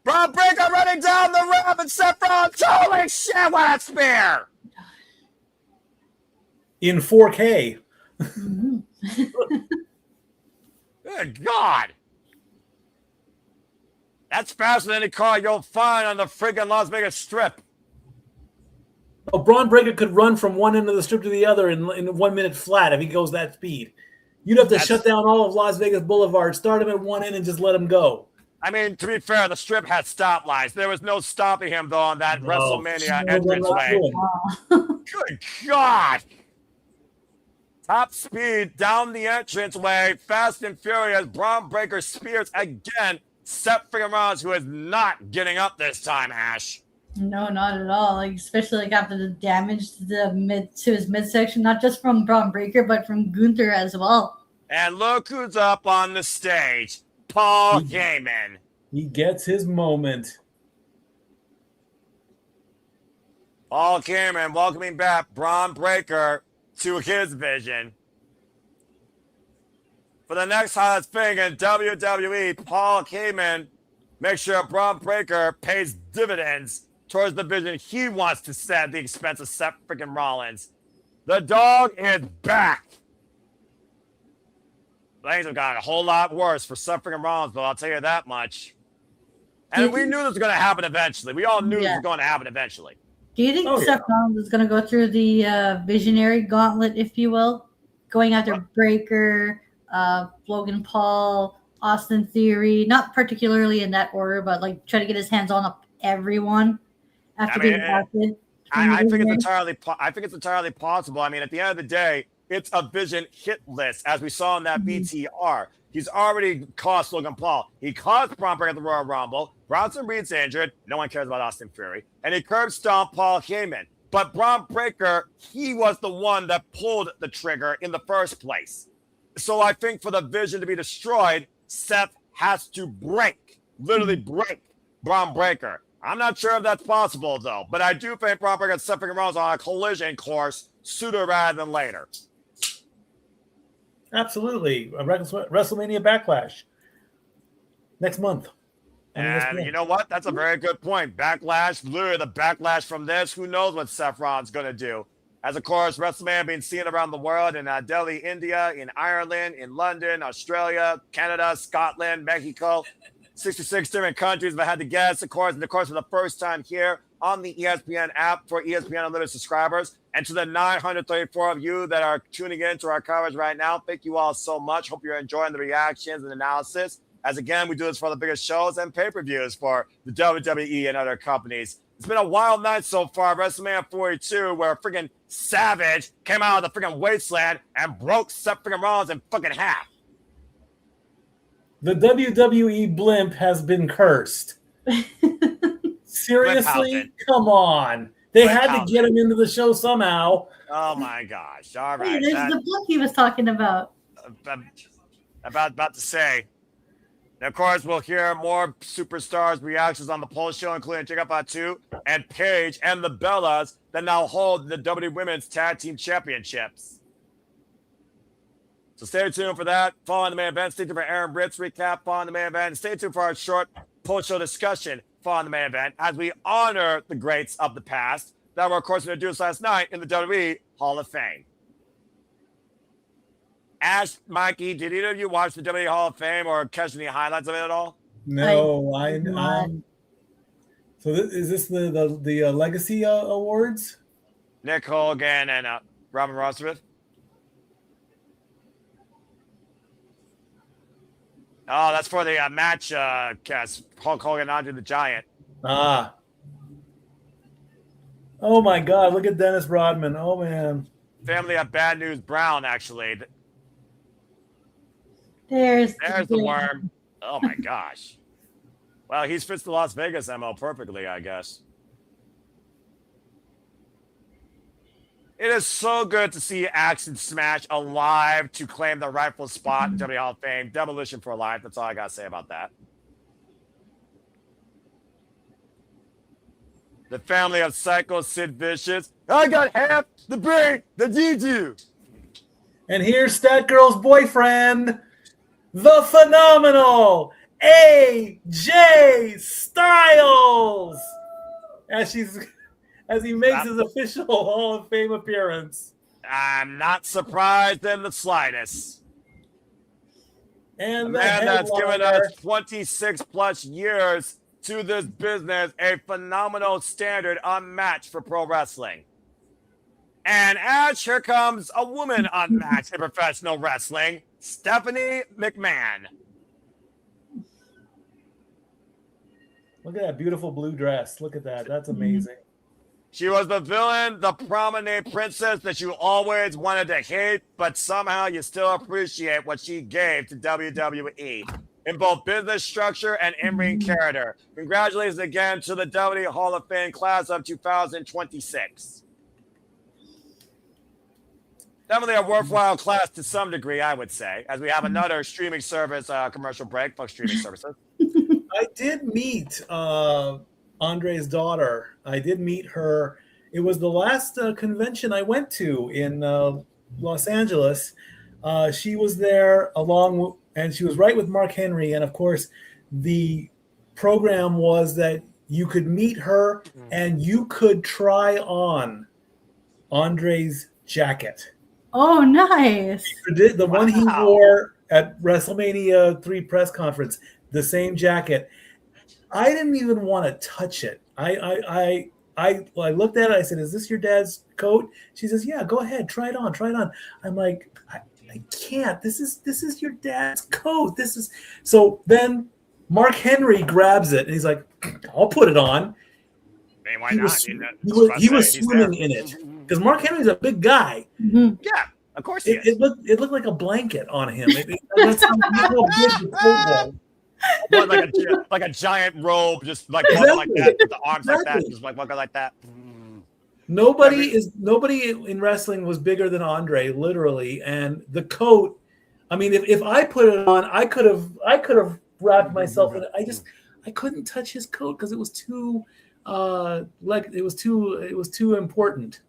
Braun Breaker running down the ramp and Seth Rollins. Holy shit! What a spear! In 4K. Good God! That's faster than any car you'll find on the friggin' Las Vegas Strip. Oh, Braun Breaker could run from one end of the strip to the other in 1 minute flat if he goes that speed. You'd have to shut down all of Las Vegas Boulevard, start him at one end, and just let him go. I mean, to be fair, the strip had stoplights. There was no stopping him, though, on that WrestleMania entranceway. Good God. Top speed down the entranceway, fast and furious. Braun Breaker spears again. Seth freaking Rollins, who is not getting up this time, Ash. No, not at all. Like, especially like after the damage to his midsection, not just from Braun Breaker, but from Gunther as well. And look who's up on the stage. Paul Heyman. He gets his moment. Paul Heyman welcoming back Braun Breaker to his vision. For the next highlight thing in WWE, Paul Heyman makes sure Braun Breaker pays dividends towards the vision he wants to set at the expense of Seth freaking Rollins. The dog is back. Things have gotten a whole lot worse for Seth freaking Rollins, but I'll tell you that much. And we knew this was going to happen eventually. We all knew this was going to happen eventually. Do you think Seth Rollins is going to go through the visionary gauntlet, if you will, going after Breaker, Logan Paul, Austin Theory, not particularly in that order, but like try to get his hands on everyone after being drafted? I think it's entirely possible. I mean, at the end of the day, it's a vision hit list, as we saw in that BTR. He's already cost Logan Paul. He cost Braun Breaker at the Royal Rumble. Bronson Reed's injured. No one cares about Austin Theory. And he curb stomped Paul Heyman. But Braun Breaker, he was the one that pulled the trigger in the first place. So I think for the vision to be destroyed, Seth has to literally break Braun Breaker. I'm not sure if that's possible, though. But I do think Braun Breaker and Seth Rollins on a collision course sooner rather than later. Absolutely. WrestleMania Backlash next month. And you know what? That's a very good point. Backlash, literally the backlash from this. Who knows what Seth Rollins going to do? As, of course, WrestleMania being seen around the world in Delhi, India, in Ireland, in London, Australia, Canada, Scotland, Mexico. 66 different countries, if I had to guess, of course, for the first time here on the ESPN app for ESPN Unlimited subscribers. And to the 934 of you that are tuning in to our coverage right now, thank you all so much. Hope you're enjoying the reactions and analysis. As again, we do this for the biggest shows and pay-per-views for the WWE and other companies. It's been a wild night so far. WrestleMania 42, where freaking Savage came out of the freaking wasteland and broke Seth freaking Rollins in fucking half. The WWE blimp has been cursed. Seriously? Come on. They had to get him into the show somehow. Oh, my gosh. All right. Hey, there's the book he was talking about. About to say. And of course, we'll hear more superstars' reactions on the post show, including Jacob Fatu and Paige and the Bellas that now hold the WWE Women's Tag Team Championships. So stay tuned for that. Following the main event, stay tuned for Aaron Britt's recap following the main event. And stay tuned for our short post-show discussion following the main event as we honor the greats of the past that were, of course, introduced last night in the WWE Hall of Fame. Ash, Mikey, did either of you watch the WWE Hall of Fame or catch any highlights of it at all? No, I'm. So is this the Legacy Awards? Nick Hogan and Robin Rossworth. Oh, that's for the match cast. Hulk Hogan, Andre the Giant. Ah. Oh, my God. Look at Dennis Rodman. Oh, man. Family of Bad News Brown, actually. There's the worm. Oh, my gosh. Well, he fits the Las Vegas MO perfectly, I guess. It is so good to see Action Smash alive to claim the rightful spot in WWE Hall of Fame. Demolition for life. That's all I got to say about that. The family of Psycho Sid Vicious. I got half the brain that you do. And here's Stat Girl's boyfriend, the phenomenal AJ Styles, as he makes his official Hall of Fame appearance. I'm not surprised in the slightest. And the man that's given us 26 plus years to this business, a phenomenal standard unmatched for pro wrestling. And as here comes a woman unmatched in professional wrestling, Stephanie McMahon. Look at that beautiful blue dress. Look at that. That's amazing. She was the villain, the prominent princess that you always wanted to hate, but somehow you still appreciate what she gave to WWE in both business structure and in-ring character. Congratulations again to the WWE Hall of Fame class of 2026. Definitely a worthwhile class to some degree, I would say, as we have another streaming service commercial break. Fuck streaming services. I did meet Andre's daughter. I did meet her. It was the last convention I went to in Los Angeles. She was there and she was right with Mark Henry. And of course, the program was that you could meet her and you could try on Andre's jacket. Oh, nice. The one he wore at WrestleMania 3 press conference, the same jacket. I didn't even want to touch it. I looked at it. I said, "Is this your dad's coat?" She says, "Yeah, go ahead, try it on, try it on." I'm like, I can't. This is your dad's coat. This is so. Then Mark Henry grabs it and he's like, "I'll put it on." Hey, why he not? Was swimming in it because Mark Henry's a big guy. Mm-hmm. Yeah, of course he is. It looked like a blanket on him. That's how big the coat was. like a giant robe, just like like that, with the arms like that, just like walking like that. Nobody in wrestling was bigger than Andre, literally, and the coat I mean, if I put it on, I could have wrapped myself in it. I couldn't touch his coat because it was too it was too important.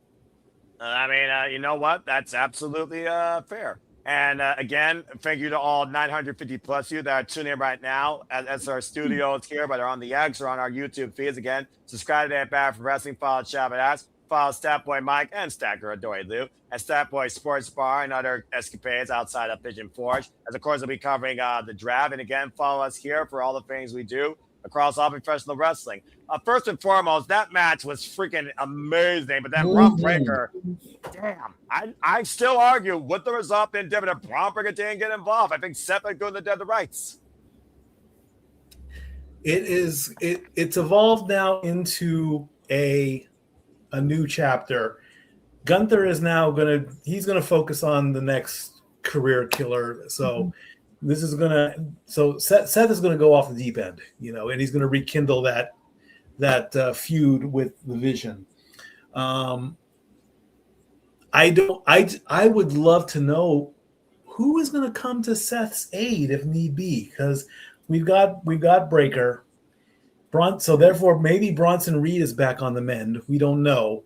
I mean, you know what? That's absolutely fair. And again, thank you to all 950 plus you that are tuning in right now as our studios here, whether on the X or on our YouTube feeds. Again, subscribe to that Bad for Wrestling, follow Shabbat Ass, follow Statboy Mike and Stacker Adoy Lou, and Statboy Sports Bar and other escapades outside of Pigeon Forge. As of course, we'll be covering the draft. And again, follow us here for all the things we do across all professional wrestling. First and foremost, that match was freaking amazing. But that Braun Breaker, damn, I still argue with the result being different. Braun Breaker didn't get involved. I think Seth had good the rights. It's evolved now into a new chapter. Gunther is now he's gonna focus on the next career killer. So this is Seth is gonna go off the deep end, and he's gonna rekindle that feud with the Vision. I would love to know who is going to come to Seth's aid if need be, because we've got Breaker, so therefore maybe Bronson Reed is back on the mend. We don't know.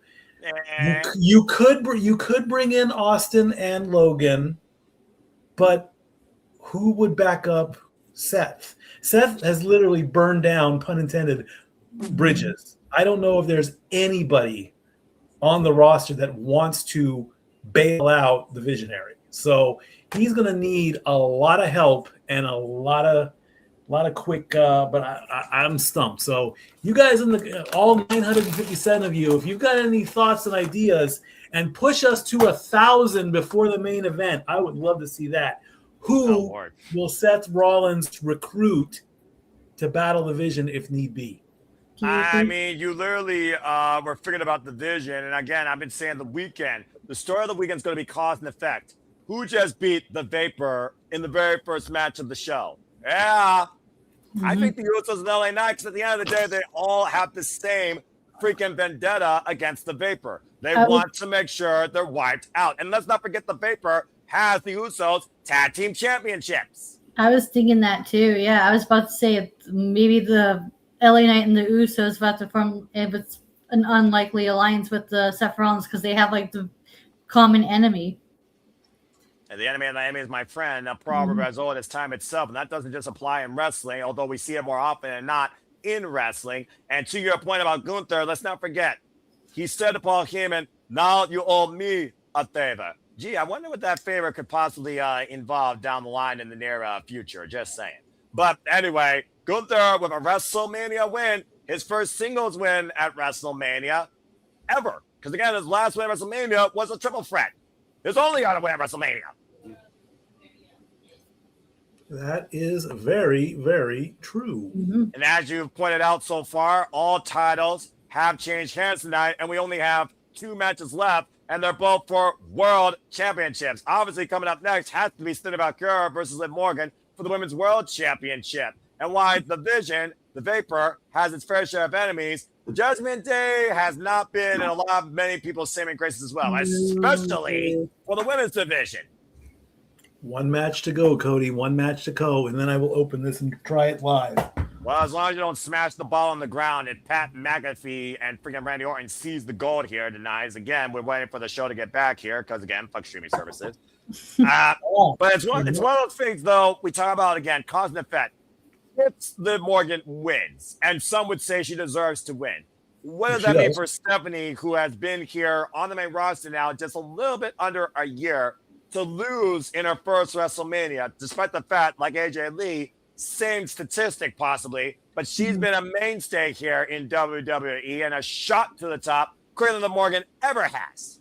You could bring in Austin and Logan, but who would back up Seth? Seth has literally burned down, pun intended, bridges. I don't know if there's anybody on the roster that wants to bail out the Visionary. So he's going to need a lot of help and a lot of quick. But I'm stumped. So you guys all 957 of you, if you've got any thoughts and ideas, and push us to 1,000 before the main event, I would love to see that. Who will Seth Rollins recruit to battle the Vision if need be? I mean, you literally were figuring about the Vision. And again, I've been saying the weekend. The story of the weekend is going to be cause and effect. Who just beat the Vapor in the very first match of the show? Yeah. I think the Usos and LA Knight, because at the end of the day, they all have the same freaking vendetta against the Vapor. They want to make sure they're wiped out. And let's not forget the Vapor has the Usos tag team championships. I was thinking that too. Yeah, I was about to say maybe the LA Knight and the Usos about to form, if it's an unlikely alliance with the Seth Rollins, because they have like the common enemy. And the enemy of the enemy is my friend, a proverb as old as time itself. And that doesn't just apply in wrestling, although we see it more often than not in wrestling. And to your point about Gunther, let's not forget, he said to Paul Heyman, now you owe me a favor. Gee, I wonder what that favor could possibly involve down the line in the near future. Just saying. But anyway, Gunther with a WrestleMania win, his first singles win at WrestleMania ever. Because again, his last win at WrestleMania was a triple threat. His only other win at WrestleMania. That is very, very true. And as you've pointed out so far, all titles have changed hands tonight, and we only have 2 matches left, and they're both for world championships. Obviously, coming up next has to be Valkyria versus Liv Morgan for the Women's World Championship. And why the Vision, the Vapor, has its fair share of enemies, the Judgment Day has not been in a lot of many people's saving graces as well, especially for the women's division. 1 match to go, Cody. 1 match to go, and then I will open this and try it live. Well, as long as you don't smash the ball on the ground and Pat McAfee and freaking Randy Orton seize the gold here tonight. As again, we're waiting for the show to get back here because, again, fuck streaming services. But it's one of those things, though, we talk about, again, cause and effect. If Liv Morgan wins, and some would say she deserves to win, what does that mean for Stephanie, who has been here on the main roster now just a little bit under a year, to lose in her first WrestleMania, despite the fact, like AJ Lee, same statistic possibly, but she's been a mainstay here in WWE and a shot to the top quicker than Morgan ever has.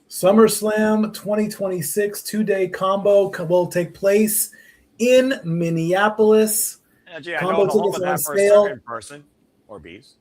SummerSlam 2026 2-day combo will take place in Minneapolis. Gee, I know the home of that for a certain person or beast.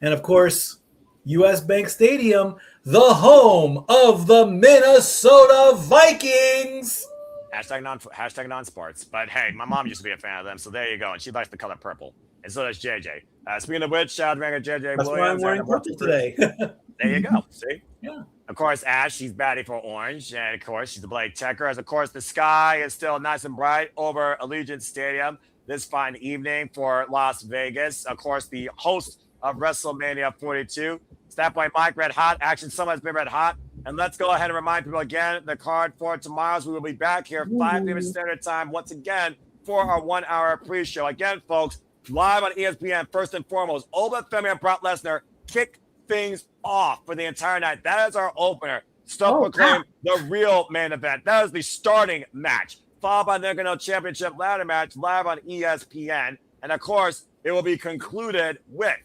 And of course, US Bank Stadium, the home of the Minnesota Vikings. Hashtag non-sports. But hey, my mom used to be a fan of them, so there you go. And she likes the color purple. And so does JJ. Speaking of which, shout out to JJ That's Williams. why I'm wearing purple today. There you go. See? Yeah. Of course, Ash, she's batting for Orange. And of course, she's a Blade Checker. As of course, the sky is still nice and bright over Allegiant Stadium this fine evening for Las Vegas. Of course, the host of WrestleMania 42. Stat Point Mike, red hot. Action Summit has been red hot. And let's go ahead and remind people again, the card for tomorrow. We will be back here 5 p.m. Standard Time once again for our 1 hour pre-show. Again, folks, live on ESPN, first and foremost, Oba Femi and Brock Lesnar kick things off for the entire night. That is our opener. Proclaim the real main event. That is the starting match, followed by the Intercontinental Championship ladder match live on ESPN. And of course, it will be concluded with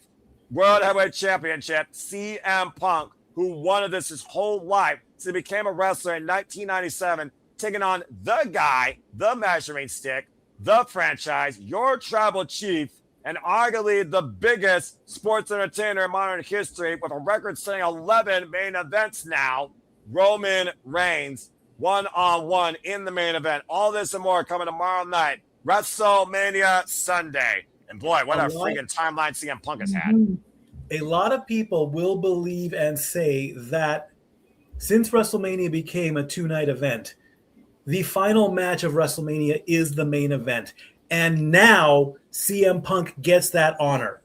World Heavyweight Championship, CM Punk, who wanted this his whole life since he became a wrestler in 1997, taking on the guy, the measuring stick, the franchise, your tribal chief, and arguably the biggest sports entertainer in modern history with a record-setting 11 main events now, Roman Reigns, one-on-one in the main event. All this and more coming tomorrow night, WrestleMania Sunday. And boy, what a freaking timeline CM Punk has had. A lot of people will believe and say that since WrestleMania became a 2-night event, the final match of WrestleMania is the main event. And now CM Punk gets that honor.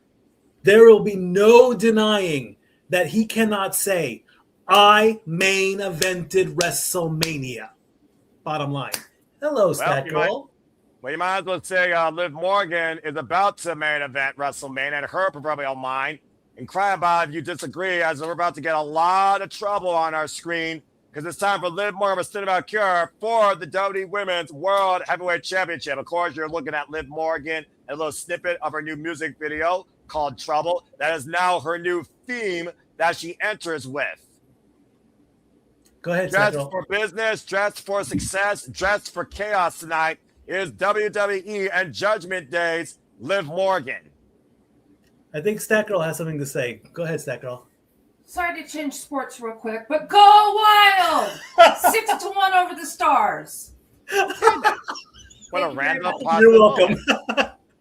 There will be no denying that he cannot say, I main evented WrestleMania. Bottom line. Hello, Stat Girl. You might as well say Liv Morgan is about to main event WrestleMania and her proverbial mind. And cry about it if you disagree, as we're about to get a lot of trouble on our screen because it's time for Liv Morgan with Valkyria for the WWE Women's World Heavyweight Championship. Of course, you're looking at Liv Morgan and a little snippet of her new music video called Trouble. That is now her new theme that she enters with. Go ahead, Dressed for business, dressed for success, dressed for chaos tonight is WWE and Judgment Day's Liv Morgan. I think Stat Girl has something to say. Go ahead, Stat Girl. Sorry to change sports real quick, but go wild! 6-1 over the Stars. What a random positive You're welcome.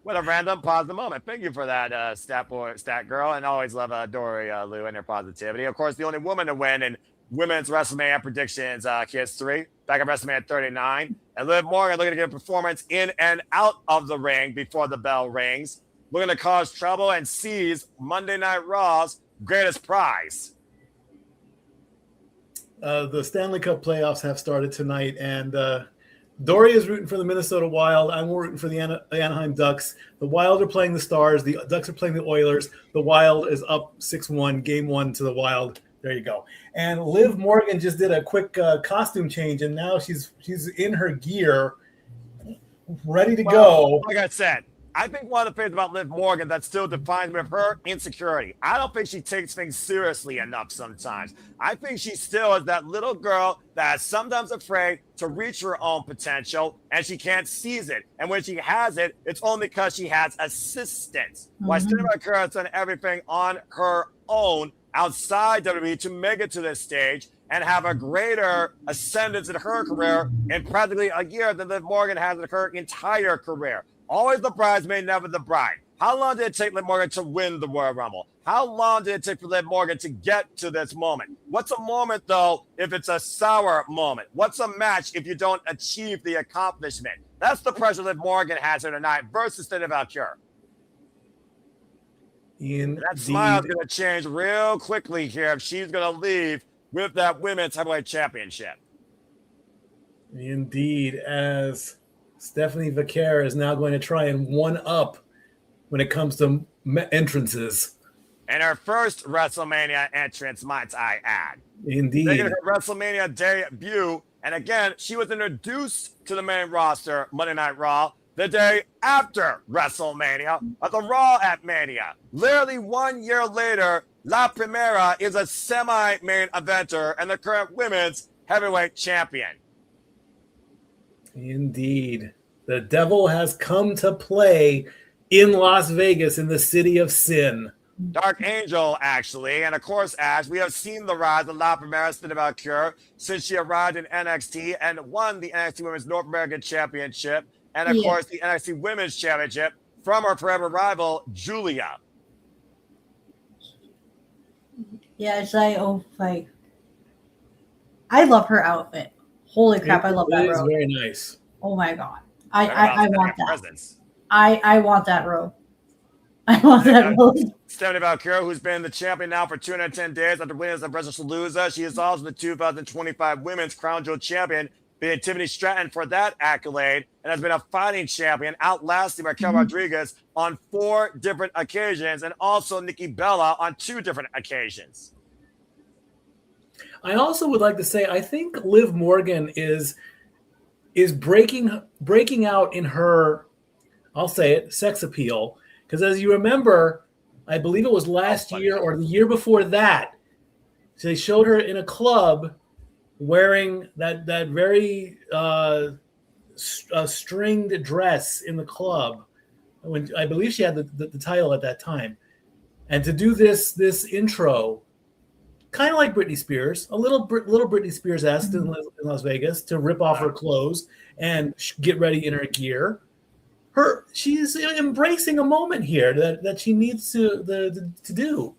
What a random positive moment. Thank you for that, Stat Girl. And always love Dory Lou and her positivity. Of course, the only woman to win in women's WrestleMania predictions history, back at WrestleMania 39. And Liv Morgan looking to get a performance in and out of the ring before the bell rings. Looking to cause trouble and seize Monday Night Raw's greatest prize. The Stanley Cup playoffs have started tonight, and Dory is rooting for the Minnesota Wild. I'm rooting for the Anaheim Ducks. The Wild are playing the Stars. The Ducks are playing the Oilers. The Wild is up 6-1, game 1 to the Wild. There you go. And Liv Morgan just did a quick costume change, and now she's in her gear, ready to go. Like I said, I think one of the things about Liv Morgan that still defines me of her insecurity. I don't think she takes things seriously enough sometimes. I think she still is that little girl that is sometimes afraid to reach her own potential and she can't seize it. And when she has it, it's only because she has assistance. While Vaquer has done everything on her own outside WWE to make it to this stage and have a greater ascendance in her career in practically a year than Liv Morgan has in her entire career. Always the bridesmaid, never the bride. How long did it take Liv Morgan to win the Royal Rumble? How long did it take for Liv Morgan to get to this moment? What's a moment, though, if it's a sour moment? What's a match if you don't achieve the accomplishment? That's the pressure Liv Morgan has here tonight versus Valkyria. That smile's going to change real quickly here if she's going to leave with that Women's Heavyweight Championship. Indeed, as Stephanie Vaquer is now going to try and one-up when it comes to entrances. And her first WrestleMania entrance, might I add. Indeed. Making her WrestleMania debut. And again, she was introduced to the main roster, Monday Night Raw, the day after WrestleMania at the Raw at Mania. Literally 1 year later, La Primera is a semi-main eventer and the current women's heavyweight champion. Indeed. The devil has come to play in Las Vegas in the city of sin. Dark Angel, actually. And of course, Ash, we have seen the rise of La Primera Vaquer since she arrived in NXT and won the NXT Women's North American Championship and, of course, the NXT Women's Championship from her forever rival, Julia. Yeah, it's like, oh, like. I love her outfit. Holy crap, I love that It is robe. very nice. Oh my god. Talk about I want setting that. presence. I want that robe. I want that robe. Stephanie Valkyria, who's been the champion now for 210 days after winning the Palooza. She is also the 2025 Women's Crown Jewel Champion, beating Tiffany Stratton for that accolade, and has been a fighting champion, outlasting Raquel Rodriguez on 4 different occasions, and also Nikki Bella on 2 different occasions. I also would like to say I think Liv Morgan is breaking out in her, I'll say it, sex appeal. Because as you remember, I believe it was last year or the year before that, they showed her in a club wearing that very stringed dress in the club. When I believe she had the title at that time, and to do this intro, kind of like Britney Spears, a little Britney Spears-esque in Las Vegas, to rip off her clothes and get ready in her gear. She's embracing a moment here that she needs to do.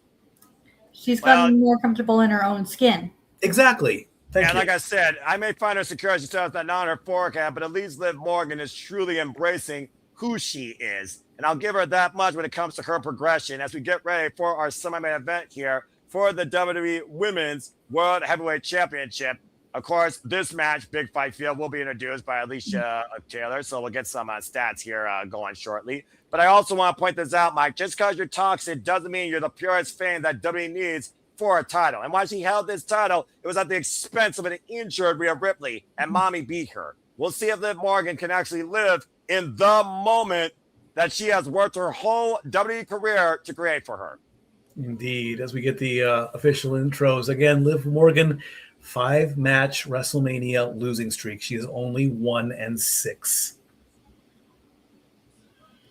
She's gotten more comfortable in her own skin. Exactly. Thank you. Like I said, I may find her secure. She still has that on her forehead, but at least Liv Morgan is truly embracing who she is. And I'll give her that much when it comes to her progression as we get ready for our semi-main event here for the WWE Women's World Heavyweight Championship. Of course, this match, Big Fight Field, will be introduced by Alicia Taylor, so we'll get some stats here going shortly. But I also want to point this out, Mike. Just because you're toxic doesn't mean you're the purest fan that WWE needs for a title. And while she held this title, it was at the expense of an injured Rhea Ripley, and Mommy beat her. We'll see if Liv Morgan can actually live in the moment that she has worked her whole WWE career to create for her. Indeed. As we get the official intros, again, Liv Morgan, 5-match WrestleMania losing streak. She is only 1-6.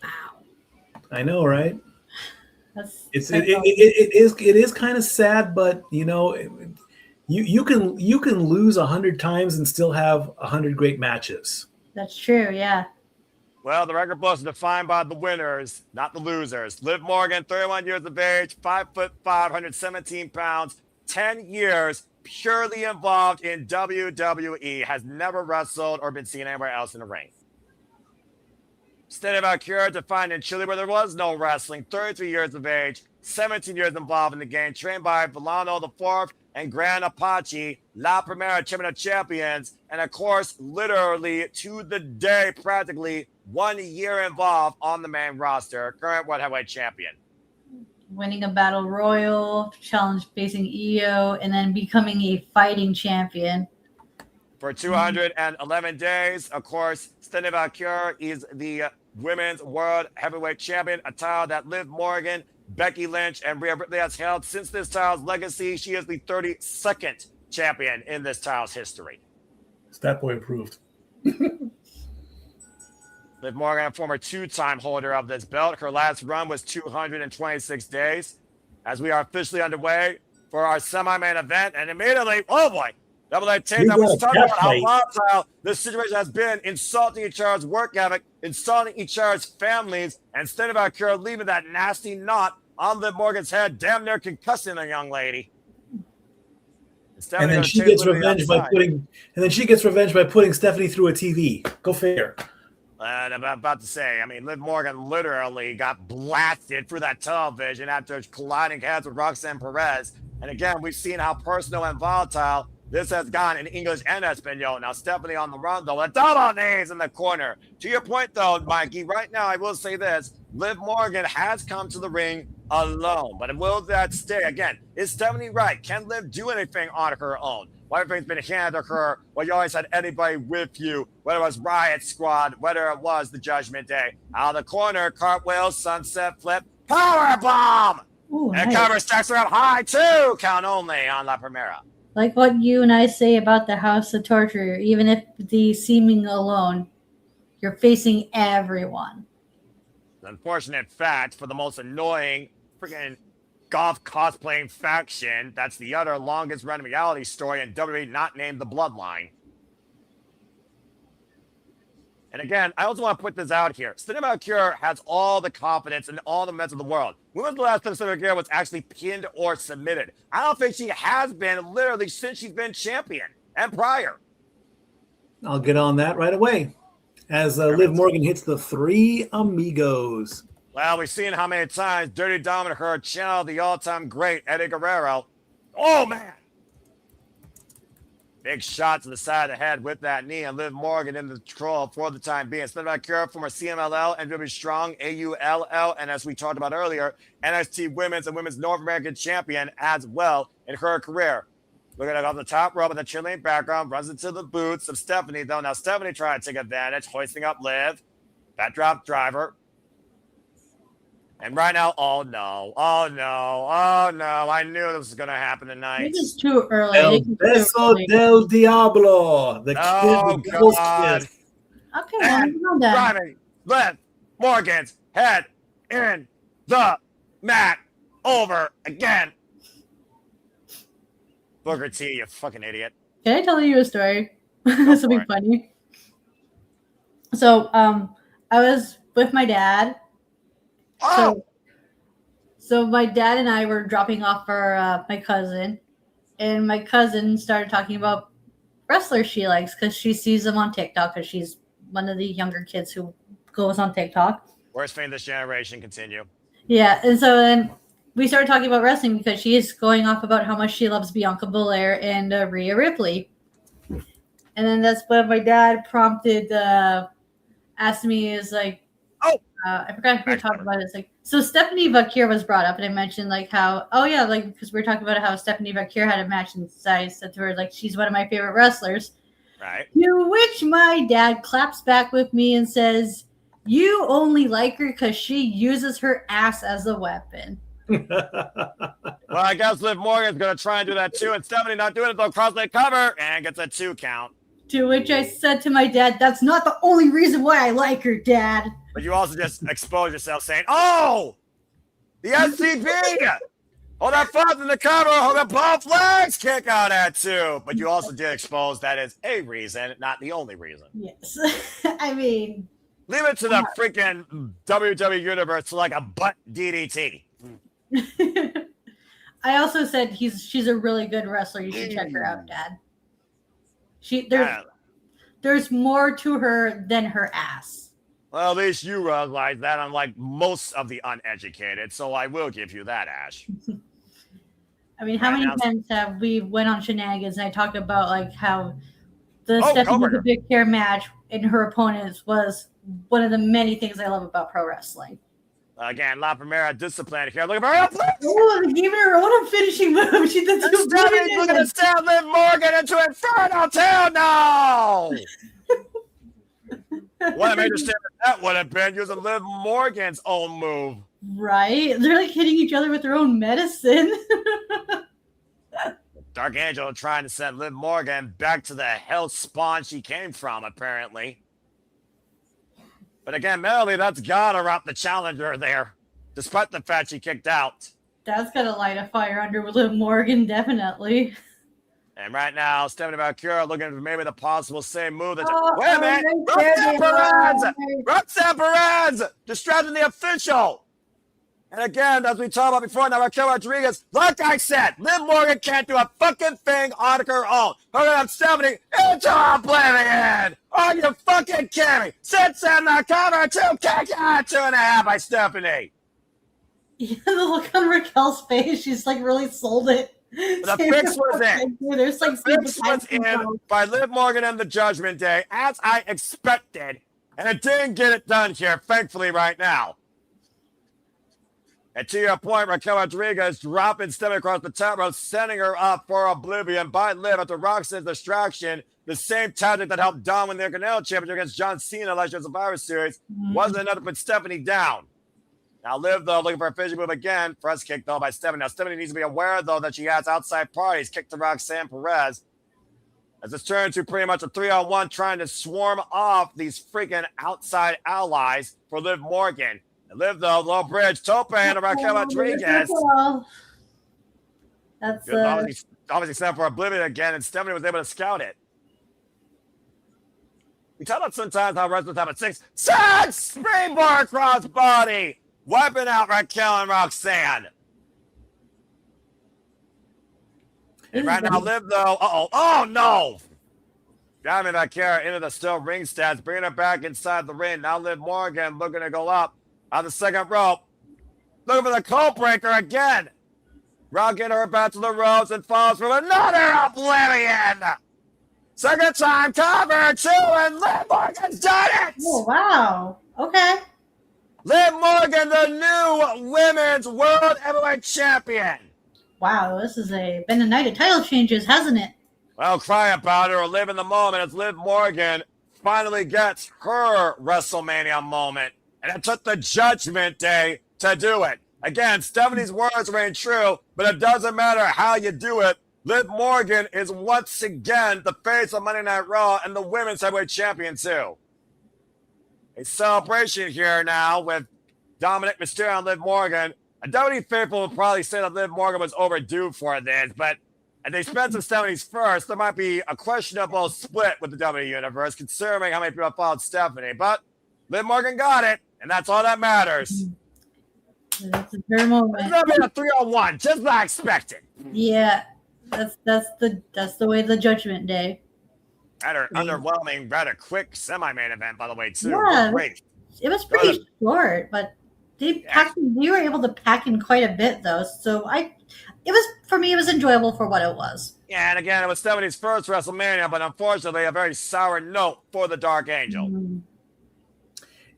Wow. I know, right? It is kind of sad, but you know, you can lose 100 times and still have 100 great matches. That's true, yeah. Well, the record books are defined by the winners, not the losers. Liv Morgan, 31 years of age, 5'5", 117 pounds, 10 years, purely involved in WWE, has never wrestled or been seen anywhere else in the ring. Stephanie Valkyria, defined in Chile where there was no wrestling, 33 years of age, 17 years involved in the game, trained by Villano IV and Gran Apache, La Primera Champion of Champions, and of course, literally to the day, practically 1 year involved on the main roster, current World Heavyweight Champion. Winning a battle royal, challenge facing EO, and then becoming a fighting champion. For 211 days, of course, Stephanie Valkyria is the Women's World Heavyweight Champion, a title that Liv Morgan, Becky Lynch, and Rhea Ripley has held since this title's legacy. She is the 32nd champion in this title's history. Stat Boy approved. Liv Morgan, a former 2-time holder of this belt. Her last run was 226 days. As we are officially underway for our semi-main event, and immediately, oh boy, Double A Takedown was talking about how volatile this situation has been, insulting each other's work ethic, insulting each other's families, and Stephanie Valkyria leaving that nasty knot on Liv Morgan's head, damn near concussing the young lady. And then she gets revenge by putting Stephanie through a TV. Go figure. And I'm about to say, I mean, Liv Morgan literally got blasted through that television after colliding heads with Roxanne Perez. And again, we've seen how personal and volatile this has gone in English and Espanol. Now, Stephanie on the run, though, with double knees in the corner. To your point, though, Mikey, right now, I will say this. Liv Morgan has come to the ring alone. But will that stay? Again, is Stephanie right? Can Liv do anything on her own? Why everything's been handed to her? Well, you always had anybody with you, whether it was Riot Squad, whether it was the Judgment Day. Out of the corner, cartwheel, sunset flip, power bomb! Ooh, And nice. cover stacks around high, too. Count only on La Primera. Like what you and I say about the House of Torture, even if the seeming alone, you're facing everyone. The unfortunate fact for the most annoying freaking golf cosplaying faction, that's the other longest running reality story in WWE not named The Bloodline. And again, I also want to put this out here. Stephanie Valkyria has all the confidence and all the mental of the world. When was the last time Stephanie Valkyria was actually pinned or submitted? I don't think she has been literally since she's been champion. and prior. I'll get on that right away. As Liv Morgan hits the Three Amigos. Well, we've seen how many times Dirty Dom and her channel the all-time great Eddie Guerrero. Oh, man. Big shot to the side of the head with that knee, and Liv Morgan in the control for the time being. Spin back here from our CMLL, NW Strong, AULL, and as we talked about earlier, NXT Women's and Women's North American Champion as well in her career. Looking at off the top rope with the Chilean background, runs into the boots of Stephanie, though. Now Stephanie trying to take advantage, hoisting up Liv. That drop driver. And right now, oh no, I knew this was going to happen tonight. This is too early. El Beso del Diablo. The God. kiss. Okay, well, I'm done. Driving Liv Morgan's head in the mat over again. Booker T, you fucking idiot. Can I tell you a story? This will be funny. So, I was with my dad. Oh! So my dad and I were dropping off for my cousin, and my cousin started talking about wrestlers she likes because she sees them on TikTok because she's one of the younger kids who goes on TikTok. Worst thing this generation, continue. Yeah, and so then we started talking about wrestling because she is going off about how much she loves Bianca Belair and Rhea Ripley. And then that's when my dad prompted, asked me, is like, I forgot who talked about it. It's like, so Stephanie Vaquer was brought up, and I mentioned like how, oh yeah, like because we were talking about how Stephanie Vaquer had a match, and I said to her like she's one of my favorite wrestlers. Right. To which my dad claps back with me and says, "You only like her because she uses her ass as a weapon." Well, I guess Liv Morgan's going to try and do that too, and Stephanie not doing it, though. Crossleg cover and gets a 2 count. To which I said to my dad, "That's not the only reason why I like her, Dad." But you also just expose yourself saying, oh, the SCP. Hold that foot in the cover. Hold that both legs. Kick out at 2. But you also did expose that is a reason, not the only reason. Yes. I mean, leave it to the freaking WWE Universe to like a butt DDT. I also said she's a really good wrestler. You should check her out, Dad. There's more to her than her ass. Well, at least you realize that, unlike most of the uneducated, so I will give you that, Ash. I mean, how many times have we went on shenanigans and I talked about like how the Stephanie Vaquer match and her opponents was one of the many things I love about pro wrestling. Again, La Primera discipline here. Look at her. Oh, they gave her own finishing move. She did Stephanie going to stab Liv Morgan into Inferno 2. No! What a major statement that would have been using Liv Morgan's own move. Right? They're like hitting each other with their own medicine. Dark Angel trying to send Liv Morgan back to the hell spawn she came from, apparently. But again, Melody, that's gotta wrap the challenger there, despite the fact she kicked out. That's gonna light a fire under Liv Morgan, definitely. And right now, Stephanie Vaquer looking for maybe the possible same move. Wait a minute! Roxanne Perez! Distracting the official! And again, as we talked about before, now Raquel Rodriguez, like I said, Liv Morgan can't do a fucking thing on her own. Her and Stephanie into oblivion! Are you fucking kidding me? Sits in the cover, 2 kick out, 2.5 by Stephanie. Yeah, the look on Raquel's face, she's like really sold it. The fix was in. There's like the fix was in by Liv Morgan and the Judgment Day, as I expected. And it didn't get it done here, thankfully, right now. And to your point, Raquel Rodriguez dropping Stephanie across the top rope, sending her up for oblivion by Liv after Roxanne's distraction. The same tactic that helped Dom win the Intercontinental Championship against John Cena last year's Survivor Series wasn't enough to put Stephanie down. Now Liv, though, looking for a finishing move again. Press kick, though, by Stephanie. Now Stephanie needs to be aware, though, that she has outside parties. Kick to Roxanne Perez. As it's turned to pretty much a 3-on-1, trying to swarm off these freaking outside allies for Liv Morgan. And Liv, though, low bridge, tope and Raquel Rodriguez. That's obviously set for oblivion again, and Stephanie was able to scout it. We talk about sometimes how wrestlers have a 6 springboard cross body, wiping out Raquel and Roxanne. And right now, Liv, though. Oh, no. Driving Vaquer into the still ring stats, bringing her back inside the ring. Now Liv Morgan looking to go up on the second rope. Looking for the cold breaker again. Rocking her back to the ropes and falls from another oblivion. Second time, cover, 2, and Liv Morgan's done it. Oh, wow. Okay. Liv Morgan, the new Women's World Heavyweight Champion. Wow, this has been a night of title changes, hasn't it? Well, cry about it or live in the moment as Liv Morgan finally gets her WrestleMania moment. And it took the Judgment Day to do it. Again, Stephanie's words reign true, but it doesn't matter how you do it. Liv Morgan is once again the face of Monday Night Raw and the Women's Heavyweight Champion, too. A celebration here now with Dominic Mysterio and Liv Morgan. A WWE faithful will probably say that Liv Morgan was overdue for this, but at the expense of Stephanie's first, there might be a questionable split with the WWE Universe, considering how many people followed Stephanie. But Liv Morgan got it, and that's all that matters. That's a fair moment. It's going to be a 3-on-1, just like expected. Yeah, that's the way of the Judgment Day. Rather underwhelming, rather quick semi-main event, by the way, too. Yeah, Great. It was pretty short, but we were able to pack in quite a bit, though. So for me, it was enjoyable for what it was. Yeah, and again, it was Stephanie's first WrestleMania, but unfortunately, a very sour note for the Dark Angel.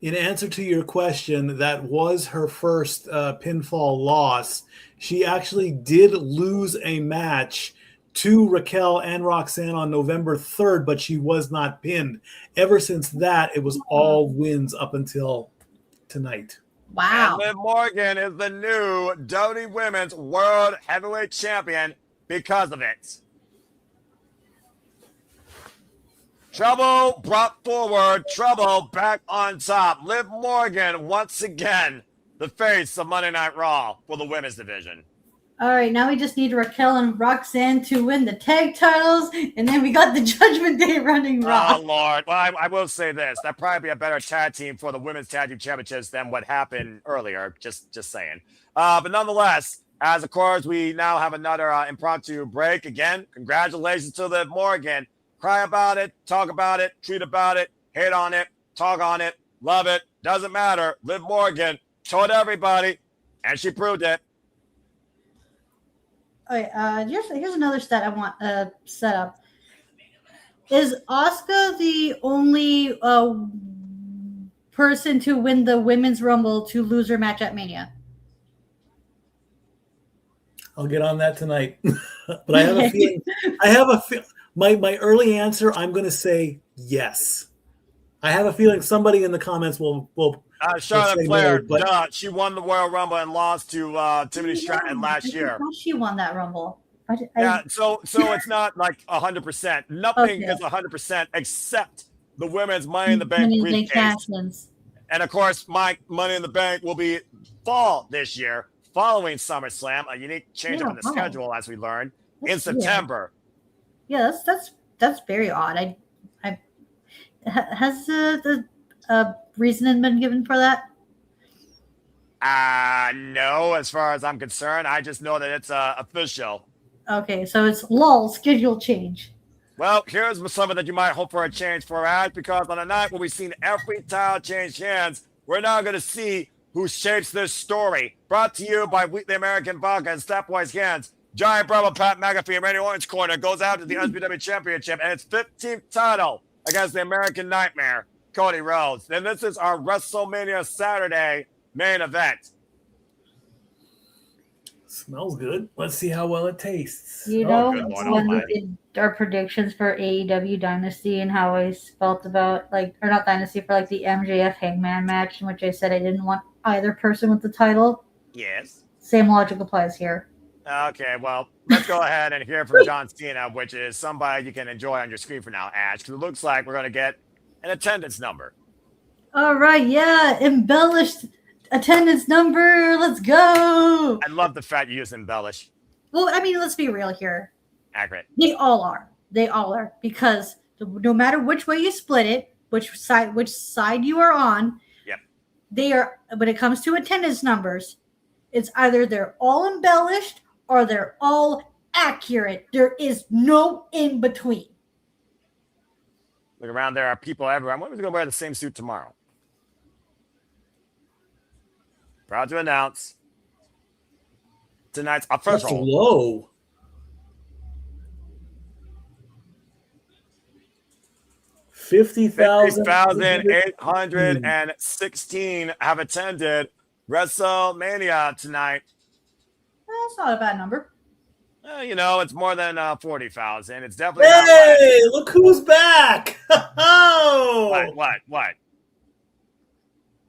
In answer to your question, that was her first pinfall loss. She actually did lose a match to Raquel and Roxanne on November 3rd, but she was not pinned. Ever since that, it was all wins up until tonight. Wow. And Liv Morgan is the new WWE Women's World Heavyweight Champion because of it. Trouble brought forward, trouble back on top. Liv Morgan, once again, the face of Monday Night Raw for the women's division. All right, now we just need Raquel and Roxanne to win the tag titles, and then we got the Judgment Day running Raw. Oh, Lord. Well, I will say this. That'd probably be a better tag team for the Women's Tag Team Championships than what happened earlier. Just saying. But nonetheless, as of course, we now have another impromptu break. Again, congratulations to Liv Morgan. Cry about it, talk about it, tweet about it, hate on it, talk on it, love it. Doesn't matter. Liv Morgan told everybody, and she proved it. All right, here's another stat I want set up. Is Asuka the only person to win the Women's Rumble to lose her match at Mania? I'll get on that tonight. But I have a feeling. My early answer, I'm going to say yes. I have a feeling somebody in the comments will Charlotte Flair, no, but she won the Royal Rumble and lost to Timothy Stratton last year. She won that Rumble. So it's not like 100%. Nothing is 100% except the women's Money in the Bank briefcase. And of course, my Money in the Bank will be fall this year, following SummerSlam, a unique change up in the schedule, as we learned, in September. Yeah, that's very odd. Has the reasoning been given for that? No, as far as I'm concerned. I just know that it's official. Okay, so it's lull, schedule change. Well, here's something that you might hope for a change for, Ash, because on a night where we've seen every title change hands, we're now going to see who shapes this story. Brought to you by Wheatley American Vodka and Step Boys Hands. Giant Bravo Pat McAfee and Randy Orton's corner goes out to the SPW Championship and its 15th title against the American Nightmare, Cody Rhodes. And this is our WrestleMania Saturday main event. Smells good. Let's see how well it tastes. You know, when we did our predictions for AEW Dynasty and how I felt about, or not Dynasty, for the MJF Hangman match, in which I said I didn't want either person with the title. Yes. Same logic applies here. Okay, well, let's go ahead and hear from John Cena, which is somebody you can enjoy on your screen for now, Ash, because it looks like we're going to get an attendance number. All right, yeah, embellished attendance number. Let's go. I love the fact you use embellish. Well, I mean, let's be real here. Accurate. They all are. They all are, because no matter which way you split it, which side you are on, yep, they are. When it comes to attendance numbers, it's either they're all embellished or they're all accurate. There is no in between. Look around, there are people everywhere. I'm going to wear the same suit tomorrow. Proud to announce tonight's That's official low. $50,816 have attended WrestleMania tonight. That's not a bad number. It's more than 40,000. It's definitely Hey, look who's back! Oh,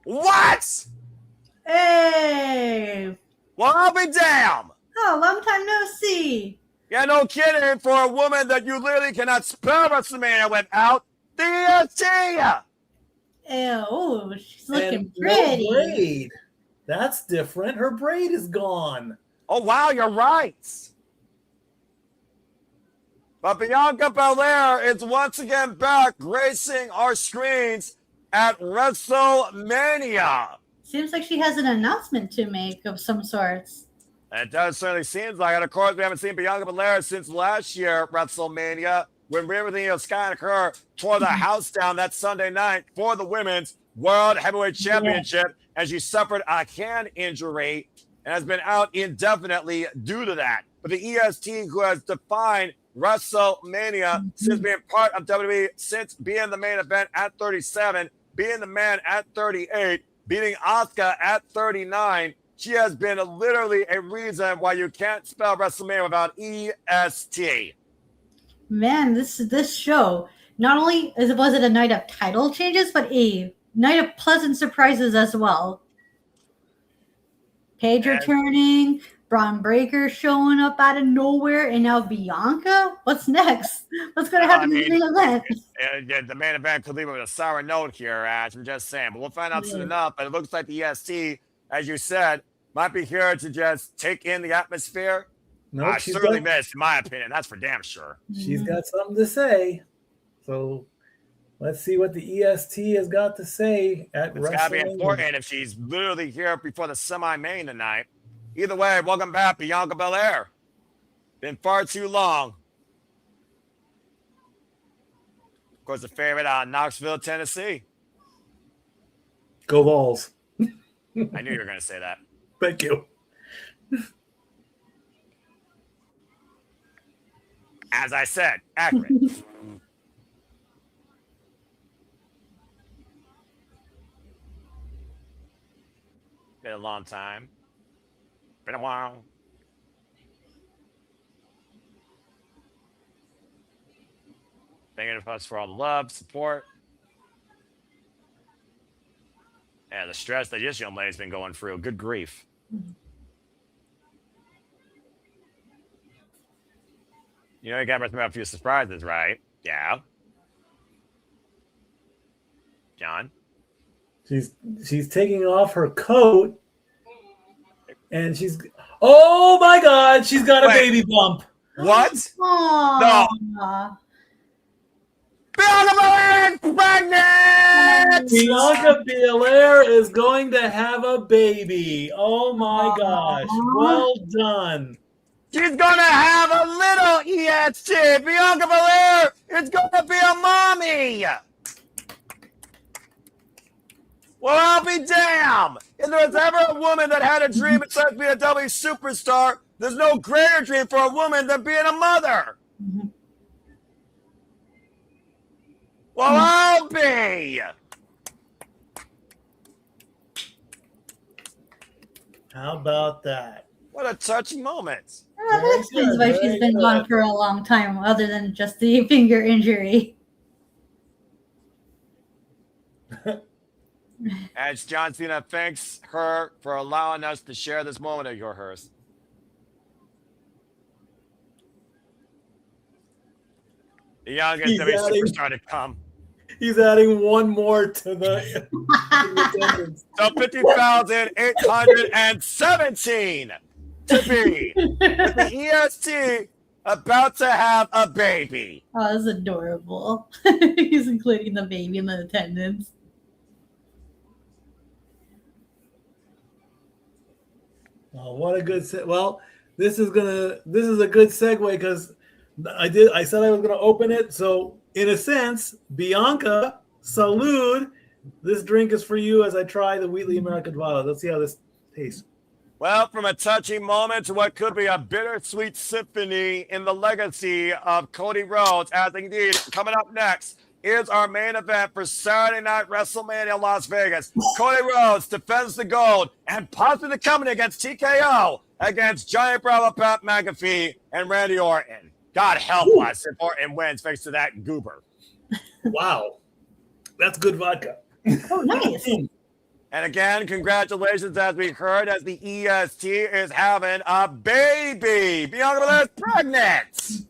What? Hey! Well, I'll be damned. Oh, long time no see. Yeah, no kidding. For a woman that you literally cannot spell WrestleMania without the EST. Ew, she's looking and pretty. no braid. That's different. Her braid is gone. Oh, wow, you're right. But Bianca Belair is once again back gracing our screens at WrestleMania. Seems like she has an announcement to make of some sorts. It does certainly seem like it. Of course, we haven't seen Bianca Belair since last year at WrestleMania when Rhea Sky and her tore the house down that Sunday night for the Women's World Heavyweight Championship, and she suffered a hand injury and has been out indefinitely due to that. But the EST, who has defined WrestleMania since being part of WWE, since being the main event at 37, being the man at 38, beating Asuka at 39, she has been literally a reason why you can't spell WrestleMania without EST. Man, this show, not only was it a night of title changes, but a night of pleasant surprises as well. Paige returning, Braun Breaker showing up out of nowhere, and now Bianca? What's next? What's going to happen in the main event? The main event could leave it with a sour note here, Ash. I'm just saying. But we'll find out soon enough. But it looks like the EST, as you said, might be here to just take in the atmosphere. No, I certainly missed, in my opinion. That's for damn sure. She's got something to say. So let's see what the EST has got to say at WrestleMania. It's got to be important if she's literally here before the semi-main tonight. Either way, welcome back, Bianca Belair. Been far too long. Of course, the favorite out of Knoxville, Tennessee. Go Vols. I knew you were going to say that. Thank you. As I said, accurate. Been a long time. Been a while. Thanking us for all the love, support, and the stress that this young lady's been going through. Good grief. You know, you got to remember a few surprises, right? Yeah. John? She's taking off her coat, and oh my God, she's got a baby bump. What? Aww. No. Bianca Belair is pregnant! Bianca Belair is going to have a baby. Oh my gosh. Well done. She's going to have a little EST. Bianca Belair is going to be a mommy. Well, I'll be damned. If there was ever a woman that had a dream besides being a WWE superstar, there's no greater dream for a woman than being a mother. Well, I'll be. How about that? What a touching moment. Well, that explains why she's been gone for a long time, other than just the finger injury. As John Cena thanks her for allowing us to share this moment of hers. The youngest WWE superstar to come. He's adding one more to the attendance. So 50,817 to be with the EST about to have a baby. Oh, that's adorable. He's including the baby in the attendance. Oh, what a good set. Well, this is a good segue because I said I was gonna open it. So in a sense, Bianca, salud. This drink is for you as I try the Wheatley American Violet. Let's see how this tastes. Well, from a touching moment to what could be a bittersweet symphony in the legacy of Cody Rhodes, as indeed coming up next is our main event for Saturday Night WrestleMania Las Vegas. Cody Rhodes defends the gold and possibly coming against TKO against Giant Bravo Pat McAfee and Randy Orton. God help us if Orton wins thanks to that goober. Wow. That's good vodka. Oh, nice. And again, congratulations, as we heard, as the EST is having a baby. Bianca Belair's pregnant.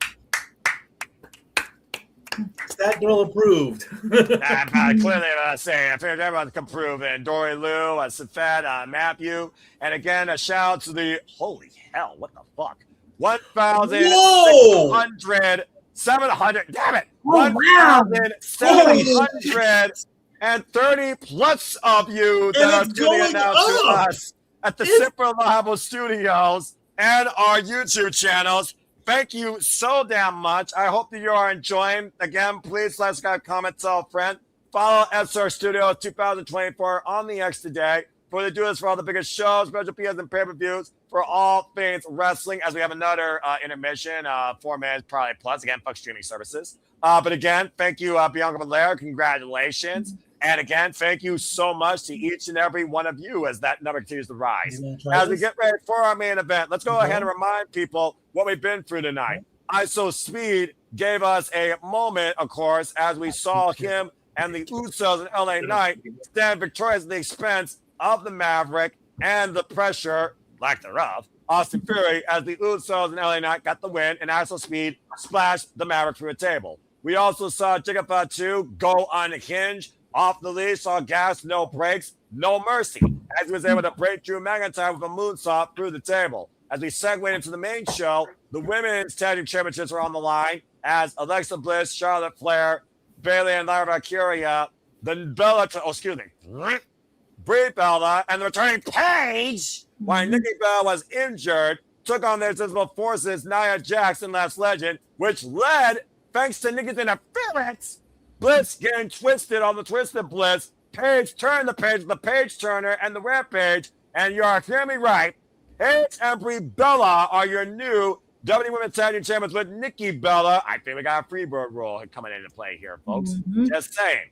That girl approved. Clearly, I figured everyone's approving. Dory Lou, Seth, Matthew. And again, a shout out to the, holy hell, what the fuck? 700, damn it. Oh, wow. 1,730 plus of you that are tuning in now to us at the Super Reliable Studios and our YouTube channels. Thank you so damn much. I hope that you are enjoying. Again, please let us comment, tell a friend. Follow SR Studios 2024 on the X today. For the do this for all the biggest shows, special PRs, and pay-per-views for all things wrestling. As we have another intermission, 4 minutes probably plus. Again, fuck streaming services. But again, thank you, Bianca Belair. Congratulations. And again, thank you so much to each and every one of you as that number continues to rise. As we get ready for our main event, let's go ahead and remind people what we've been through tonight. ISO Speed gave us a moment, of course, as we saw him and the Usos in LA Knight stand victorious at the expense of the Maverick and the pressure, lack thereof, Austin Fury, as the Usos and LA Knight got the win, and ISO Speed splashed the Maverick through a table. We also saw Fatu go unhinged, off the leash, saw gas, no brakes, no mercy, as he was able to break Drew McIntyre with a moonsault through the table. As we segue into the main show, the women's tag team championships are on the line as Alexa Bliss, Charlotte Flair, Bayley, and Lyra Valkyria, Brie Bella, and the returning Paige, while Nikki Bella was injured, took on their Irresistible Forces, Nia Jax, and Last Legend, which led, thanks to Nikki's interference, Bliss getting twisted on the Twisted Bliss. Paige turned the page, the Page Turner, and the Rampage. And you are hearing me right. Paige and Brie Bella are your new WWE Women's Tag Team Champions with Nikki Bella. I think we got a Freebird rule coming into play here, folks. Just saying.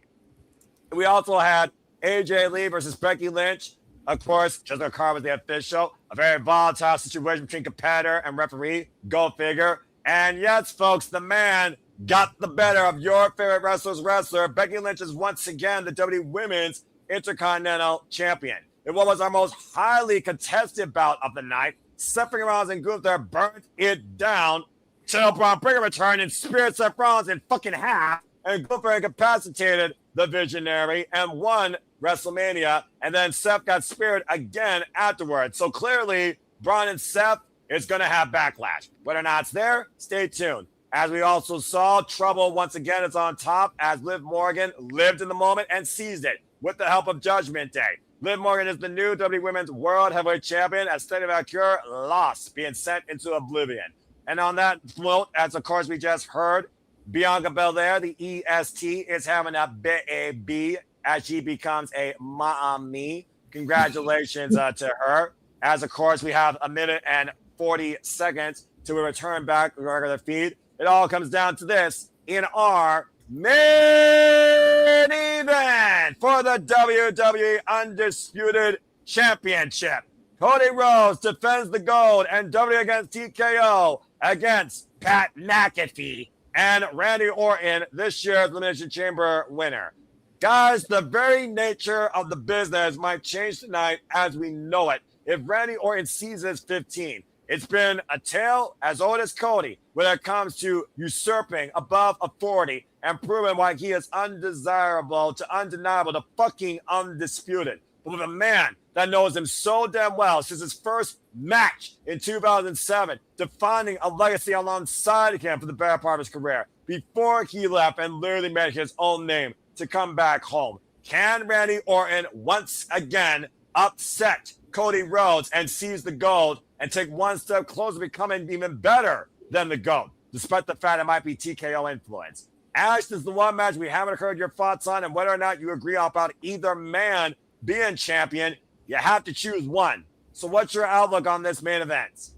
We also had AJ Lee versus Becky Lynch. Of course, Jessica Carr was the official. A very volatile situation between competitor and referee. Go figure. And yes, folks, the man got the better of your favorite wrestler. Becky Lynch is once again the WWE Women's Intercontinental Champion. In what was our most highly contested bout of the night, Seth Rollins and Gunther burnt it down till Braun Breaker returned and speared Seth Rollins in fucking half, and Gunther incapacitated the Visionary and won WrestleMania, and then Seth got speared again afterwards. So clearly, Braun and Seth is going to have backlash. Whether or not it's there, stay tuned. As we also saw, Trouble once again is on top as Liv Morgan lived in the moment and seized it with the help of Judgment Day. Liv Morgan is the new WWE Women's World Heavyweight Champion as Stephanie Vaquer lost, being sent into oblivion. And on that note, as of course we just heard, Bianca Belair, the EST, is having a baby as she becomes a mommy. Congratulations to her. As of course we have 1 minute and 40 seconds to return back to the regular feed. It all comes down to this in our main event for the WWE Undisputed Championship. Cody Rhodes defends the gold and WWE against TKO against Pat McAfee and Randy Orton, this year's Elimination Chamber winner. Guys, the very nature of the business might change tonight as we know it. If Randy Orton seizes 15, it's been a tale as old as Cody when it comes to usurping above authority and proving why he is undesirable to undeniable to fucking undisputed. But with a man that knows him so damn well since his first match in 2007, defining a legacy alongside him for the better part of his career before he left and literally made his own name to come back home. Can Randy Orton once again upset Cody Rhodes and seize the gold and take one step closer to becoming even better than the GOAT, despite the fact it might be TKO influence. Ash, this is the one match we haven't heard your thoughts on, and whether or not you agree about either man being champion, you have to choose one. So what's your outlook on this main event?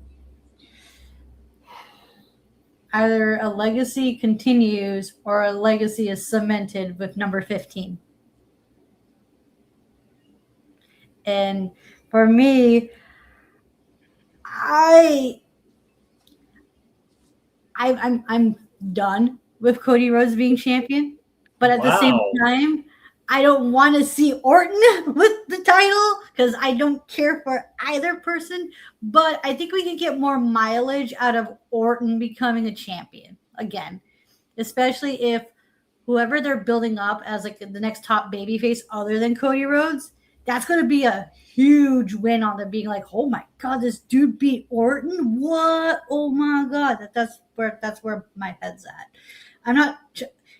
Either a legacy continues or a legacy is cemented with number 15. And for me, I'm done with Cody Rhodes being champion, but at the same time, I don't want to see Orton with the title because I don't care for either person. But I think we can get more mileage out of Orton becoming a champion again, especially if whoever they're building up as like the next top babyface other than Cody Rhodes, that's going to be a huge win on them being like, oh my God, this dude beat Orton. What? Oh my God. That's where my head's at. I'm not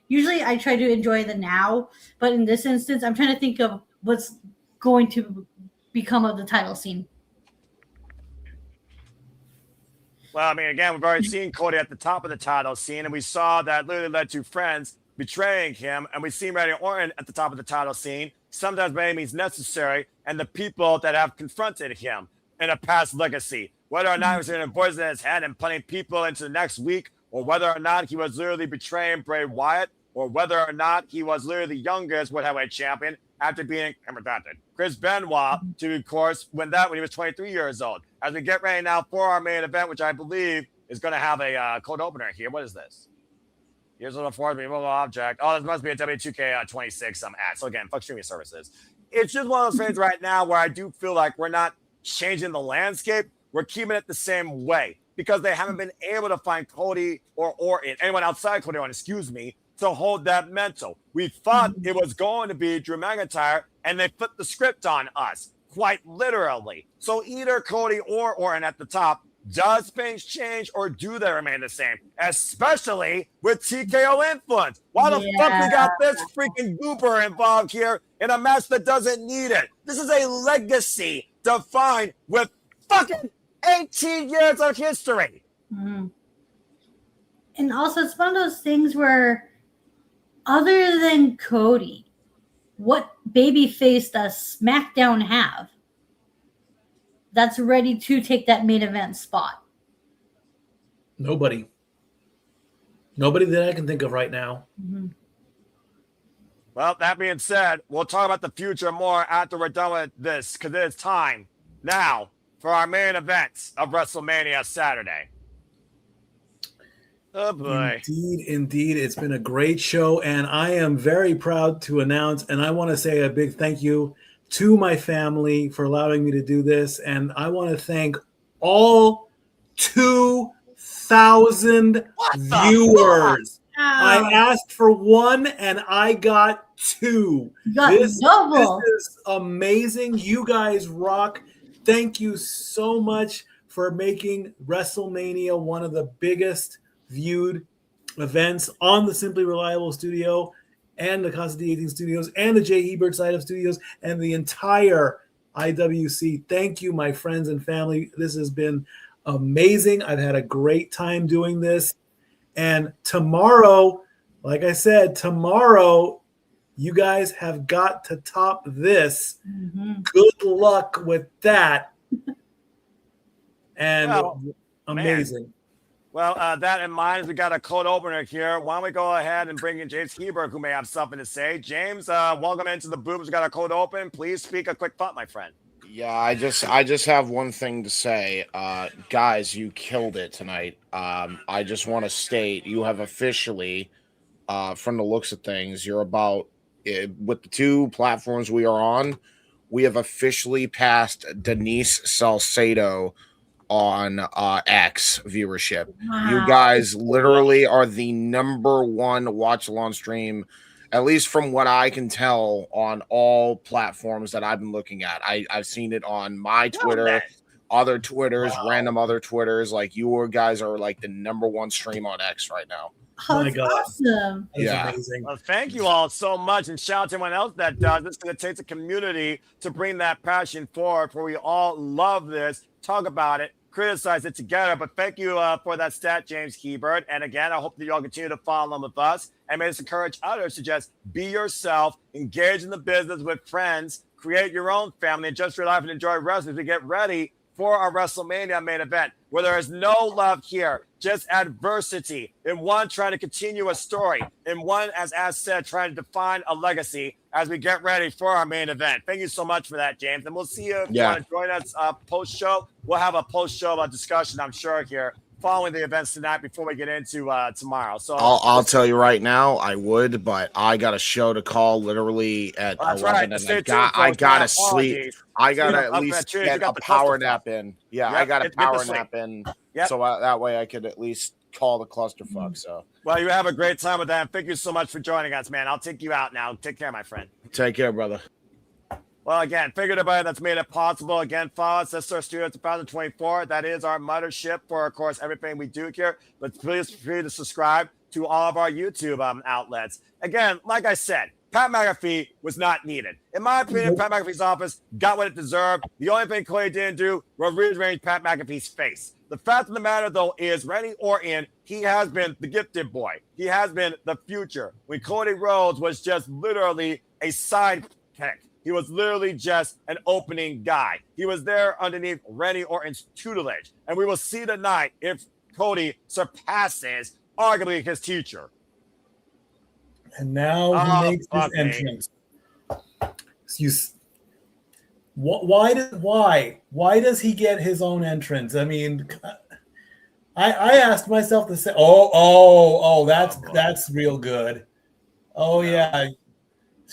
usually I try to enjoy the now, but in this instance, I'm trying to think of what's going to become of the title scene. Well, I mean, again, we've already seen Cody at the top of the title scene, and we saw that literally led to friends betraying him, and we've seen Randy Orton at the top of the title scene, sometimes by any means necessary, and the people that have confronted him in a past legacy. Whether or not he was in a voice in his head and putting people into the next week, or whether or not he was literally betraying Bray Wyatt, or whether or not he was literally the youngest World Heavyweight Champion after being Chris Benoit to, of course, win that when he was 23 years old. As we get ready now for our main event, which I believe is going to have a cold opener here. What is this? Here's a little forward removal object. Oh, this must be a W2K26 some ad. So again, fuck streaming services. It's just one of those things right now where I do feel like we're not changing the landscape. We're keeping it the same way because they haven't been able to find Cody or Orton, anyone outside Cody Orton, excuse me, to hold that mental. We thought it was going to be Drew McIntyre, and they flipped the script on us, quite literally. So either Cody or Orton at the top. Does things change or do they remain the same? Especially with TKO influence. Why the fuck we got this freaking goober involved here in a match that doesn't need it? This is a legacy defined with fucking 18 years of history. Mm-hmm. And also, it's one of those things where, other than Cody, what babyface does SmackDown have that's ready to take that main event spot? Nobody that I can think of right now. Mm-hmm. Well, that being said, we'll talk about the future more after we're done with this, because it is time now for our main event of WrestleMania Saturday. Oh boy. Indeed. It's been a great show, and I am very proud to announce, and I want to say a big thank you to my family for allowing me to do this. And I want to thank all 2,000 viewers. I asked for one and I got two. This is amazing. You guys rock. Thank you so much for making WrestleMania one of the biggest viewed events on the Simply Reliable studio and the Casa D18 studios and the Jay Hebert side of studios and the entire IWC. Thank you, my friends and family. This has been amazing. I've had a great time doing this. And tomorrow, like I said, you guys have got to top this. Mm-hmm. Good luck with that. And amazing. Man. Well, that in mind, we got a cold opener here. Why don't we go ahead and bring in James Hebert, who may have something to say. James, welcome into the booth. We got a cold open. Please speak a quick thought, my friend. Yeah, I just have one thing to say. Guys, you killed it tonight. I just want to state you have officially, from the looks of things, you're about, with the two platforms we are on, we have officially passed Denise Salcedo on X viewership. Wow. You guys literally are the number one watch along stream, at least from what I can tell, on all platforms that I've been looking at. I've seen it on my Twitter, other Twitters, random other Twitters. Like, you guys are like the number one stream on X right now. Oh, My that's God. awesome. That's Yeah. amazing. Well, thank you all so much, and shout out to everyone else that does this, because it takes a community to bring that passion forward, where we all love this, talk about it, criticize it together. But thank you for that stat, James Hebert. And again, I hope that you all continue to follow along with us, and may this encourage others to just be yourself, engage in the business with friends, create your own family, adjust your life, and enjoy wrestling as we get ready for our WrestleMania main event, where there is no love here, just adversity, in one trying to continue a story, in one, as said, trying to define a legacy as we get ready for our main event. Thank you so much for that, James. And we'll see you if you want to join us post-show. We'll have a post-show discussion, I'm sure, here following the events tonight before we get into tomorrow. So I'll tell you right now, I would, but I got a show to call literally at 11, right. and Stay I tuned, gotta folks. sleep. I gotta Yeah, at least Cheers. get You got a the power clusterfuck. nap in. Yeah, Yep, I got a get the power sleep. nap in, Yep. so that way I could at least call the clusterfuck. So Well, you have a great time with that. And thank you so much for joining us, man. I'll take you out now. Take care, my friend. take care, brother. Well, again, thank you to everybody that's made it possible. Again, follow us. This is our Studio 2024. That is our mothership for, of course, everything we do here. But please feel free to subscribe to all of our YouTube outlets. Again, like I said, Pat McAfee was not needed. In my opinion, Pat McAfee's office got what it deserved. The only thing Cody didn't do was rearrange Pat McAfee's face. The fact of the matter, though, is Randy Orton, he has been the gifted boy. He has been the future. When Cody Rhodes was just literally a sidekick. He was literally just an opening guy. He was there underneath Randy Orton's tutelage. And we will see tonight if Cody surpasses arguably his teacher. And now he makes his entrance. Why does he get his own entrance? I mean, I asked myself to say, that's real good. Oh yeah.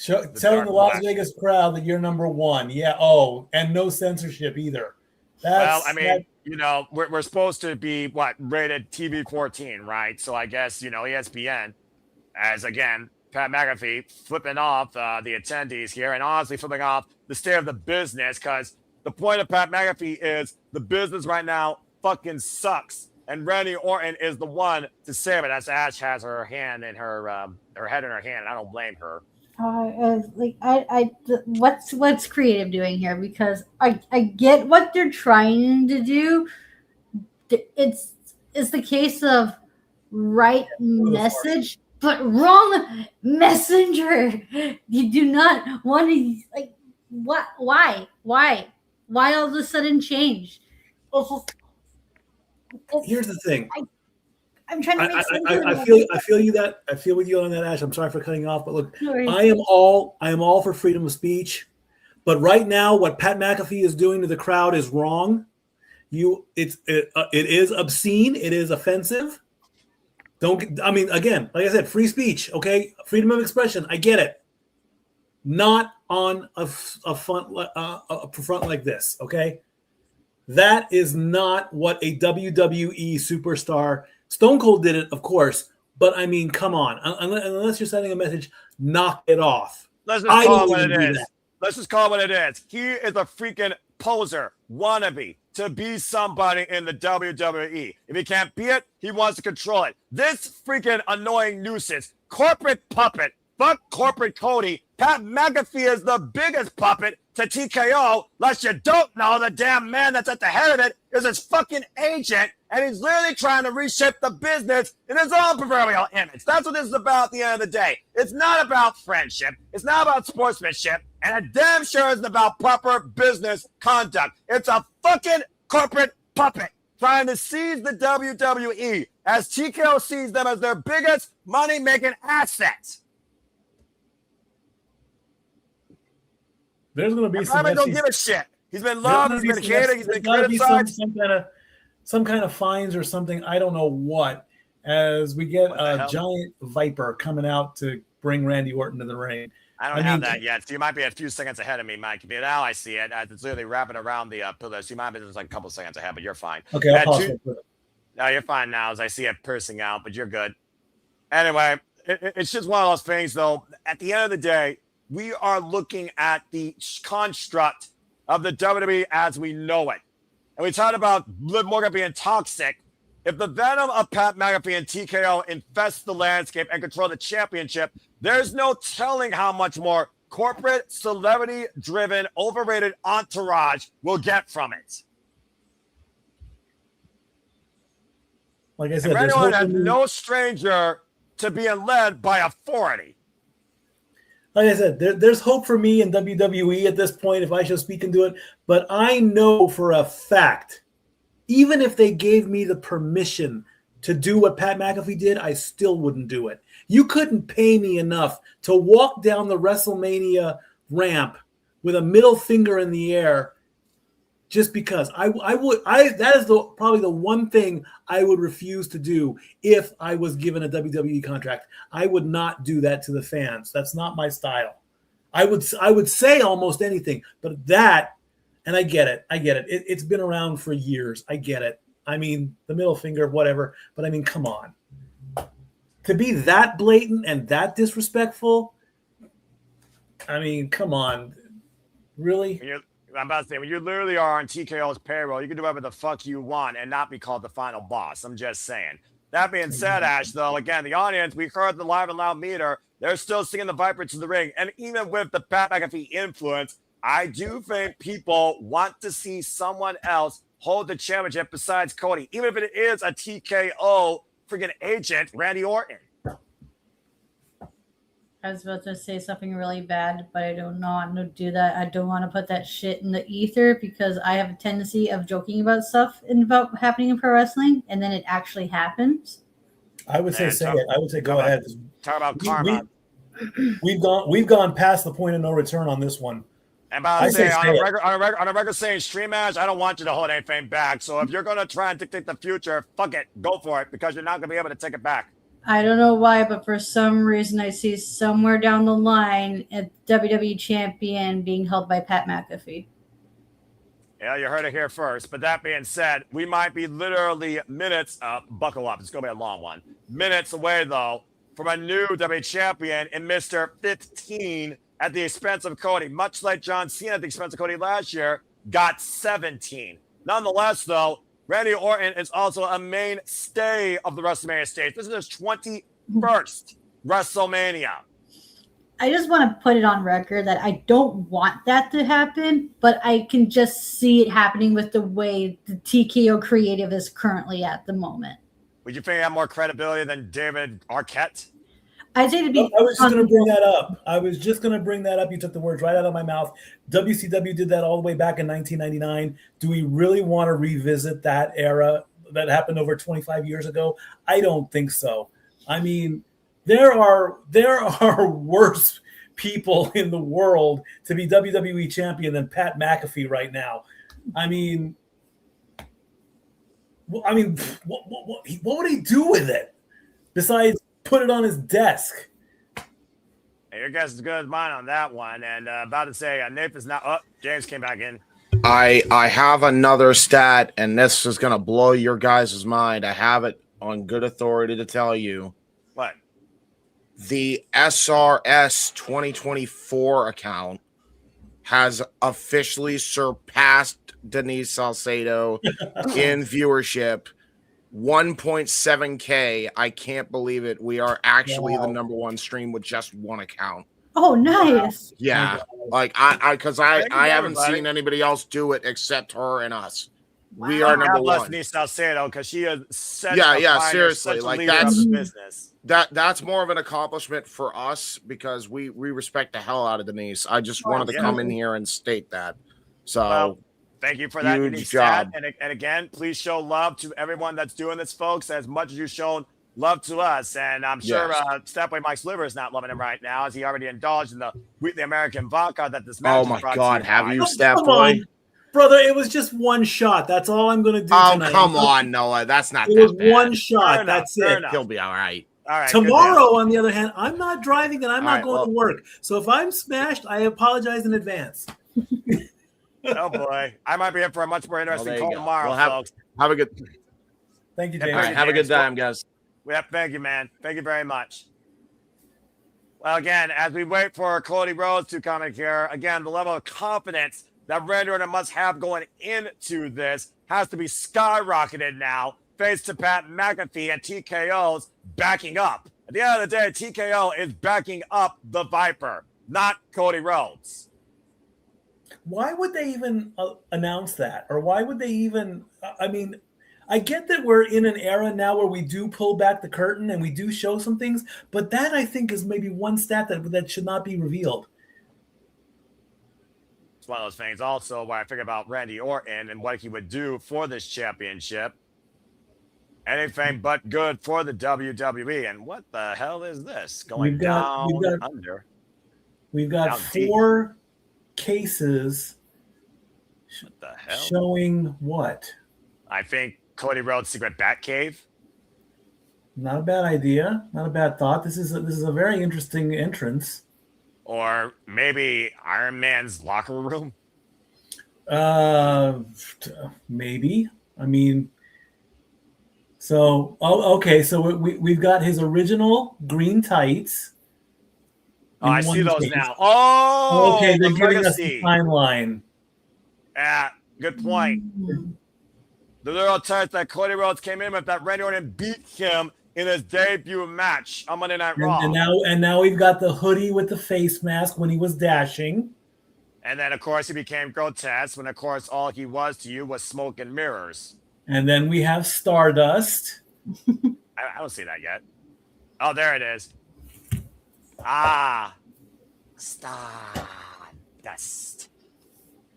Telling the Las Vegas crowd that you're number one. Yeah. Oh, and no censorship either. We're supposed to be rated TV 14, right? So I guess ESPN, as again Pat McAfee flipping off the attendees here, and honestly flipping off the state of the business, because the point of Pat McAfee is the business right now fucking sucks, and Randy Orton is the one to save it. As Ash has her hand in her head in her hand, and I don't blame her. What's creative doing here? Because I get what they're trying to do. It's the case of right message, but wrong messenger. You do not want to what? Why all of a sudden change? Here's the thing. I'm trying to make sense. I feel with you on that, Ash. I'm sorry for cutting off, but look, I am all for freedom of speech. But right now, what Pat McAfee is doing to the crowd is wrong. It is obscene. It is offensive. Again, like I said, free speech. Okay, freedom of expression. I get it. Not on a front like this. Okay, that is not what a WWE superstar. Stone Cold did it, of course, but I mean, come on. Unless you're sending a message, knock it off. Let's just call it what it is. Let's just call it what it is. He is a freaking poser, wannabe, to be somebody in the WWE. If he can't be it, he wants to control it. This freaking annoying nuisance, corporate puppet, fuck corporate Cody. Pat McAfee is the biggest puppet to TKO, unless you don't know the damn man that's at the head of it is his fucking agent, and he's literally trying to reshape the business in his own proverbial image. That's what this is about at the end of the day. It's not about friendship. It's not about sportsmanship. And it damn sure isn't about proper business conduct. It's a fucking corporate puppet trying to seize the WWE as TKO sees them as their biggest money-making asset. There's going to be I don't give a shit. He's been loved, he's been hated, he's been criticized. Some kind of fines or something. I don't know what. As we get a giant viper coming out to bring Randy Orton to the ring. I don't have that yet. So you might be a few seconds ahead of me, Mike. Now I see it. It's literally wrapping around the pillar. So you might be just like a couple seconds ahead, but you're fine. Okay, I'll pause it. No, you're fine now as I see it pursing out, but you're good. Anyway, it's just one of those things, though. At the end of the day, we are looking at the construct of the WWE as we know it. And we talked about Liv Morgan being toxic. If the venom of Pat McAfee and TKO infests the landscape and control the championship, there's no telling how much more corporate, celebrity-driven, overrated entourage will get from it. Like I said, Randy Orton is no stranger to being led by authority. Like I said, there's hope for me in WWE at this point if I shall speak and do it. But I know for a fact, even if they gave me the permission to do what Pat McAfee did, I still wouldn't do it. You couldn't pay me enough to walk down the WrestleMania ramp with a middle finger in the air just because. That is probably the one thing I would refuse to do if I was given a WWE contract. I would not do that to the fans. That's not my style. I would say almost anything, but that, and I get it. It's been around for years. I get it. I mean, the middle finger, whatever, but I mean, come on. To be that blatant and that disrespectful, I mean, come on. Really? I'm about to say, when you literally are on TKO's payroll, you can do whatever the fuck you want and not be called the final boss. I'm just saying. That being said, Ash, though, again, the audience, we heard the live and loud meter. They're still singing the Viper to the ring. And even with the Pat McAfee influence, I do think people want to see someone else hold the championship besides Cody, even if it is a TKO freaking agent, Randy Orton. I was about to say something really bad, but I don't want to do that. I don't want to put that shit in the ether because I have a tendency of joking about stuff about happening in pro wrestling, and then it actually happens. I would say it. I would say go ahead. Talk about karma. We've gone past the point of no return on this one. And by the way, on a record saying stream match, I don't want you to hold anything back. So if you're going to try and dictate the future, fuck it, go for it, because you're not going to be able to take it back. I don't know why, but for some reason I see somewhere down the line a WWE champion being held by Pat McAfee. Yeah, you heard it here first. But that being said, we might be literally minutes, buckle up, it's going to be a long one, minutes away, though, from a new WWE champion in Mr. 15 at the expense of Cody. Much like John Cena at the expense of Cody last year, got 17. Nonetheless, though, Randy Orton is also a mainstay of the WrestleMania stage. This is his 21st WrestleMania. I just want to put it on record that I don't want that to happen, but I can just see it happening with the way the TKO creative is currently at the moment. Would you think he had more credibility than David Arquette? I'd say to be. I was just going to bring that up. You took the words right out of my mouth. WCW did that all the way back in 1999. Do we really want to revisit that era that happened over 25 years ago? I don't think so. I mean, there are worse people in the world to be WWE champion than Pat McAfee right now. I mean, what would he do with it besides put it on his desk? Hey, your guess is as good as mine on that one. And about to say, Nathan's not up. James came back in. I have another stat, and this is going to blow your guys' mind. I have it on good authority to tell you. What? The SRS 2024 account has officially surpassed Denise Salcedo in viewership. 1.7K. I can't believe it. We are actually the number one stream with just one account. Oh, nice. Yeah. Like I haven't seen anybody else do it except her and us. Wow. We are number one. Denise Salcedo, because she is such seriously. Such like that's business. That's more of an accomplishment for us because we respect the hell out of Denise. I just wanted to come in here and state that. So well, thank you for that unique job. And again, please show love to everyone that's doing this, folks, as much as you've shown love to us. And I'm sure Stepway Mike's liver is not loving him right now, as he already indulged in the American vodka that this match. Oh my God, have you, Stepway? Brother, it was just one shot. That's all I'm going to do tonight. Oh, come on, Noah. That's not it that was bad. One shot. That's it. He'll be all right. All right. Tomorrow, on the other hand, I'm not driving and I'm not going to work. So if I'm smashed, I apologize in advance. Oh boy, I might be in for a much more interesting call tomorrow, folks. Have a good. Thank you, James. All right, have a good time, guys. Yeah, thank you, man. Thank you very much. Well, again, as we wait for Cody Rhodes to come in here, again, the level of confidence that Randy Orton must have going into this has to be skyrocketed now, face to Pat McAfee, and TKO's backing up. At the end of the day, TKO is backing up the Viper, not Cody Rhodes. Why would they even announce that? Or why would they even, I mean, I get that we're in an era now where we do pull back the curtain and we do show some things, but that I think is maybe one stat that should not be revealed. It's one of those things also where I figure about Randy Orton and what he would do for this championship. Anything but good for the WWE. And what the hell is this? Going down under. We've got down 4 cases what the hell? Showing what? I think Cody Rhodes' secret bat cave. Not a bad idea. Not a bad thought. This is a very interesting entrance. Or maybe Iron Man's locker room. Maybe. I mean, so okay. So we've got his original green tights. Oh, I see those now. Oh, okay. They're giving us the timeline. Yeah, good point. The little tights that Cody Rhodes came in with that Randy Orton beat him in his debut match on Monday Night Raw. And now we've got the hoodie with the face mask when he was dashing. And then, of course, he became grotesque when, of course, all he was to you was smoke and mirrors. And then we have Stardust. I don't see that yet. Oh, there it is. Ah, Stardust.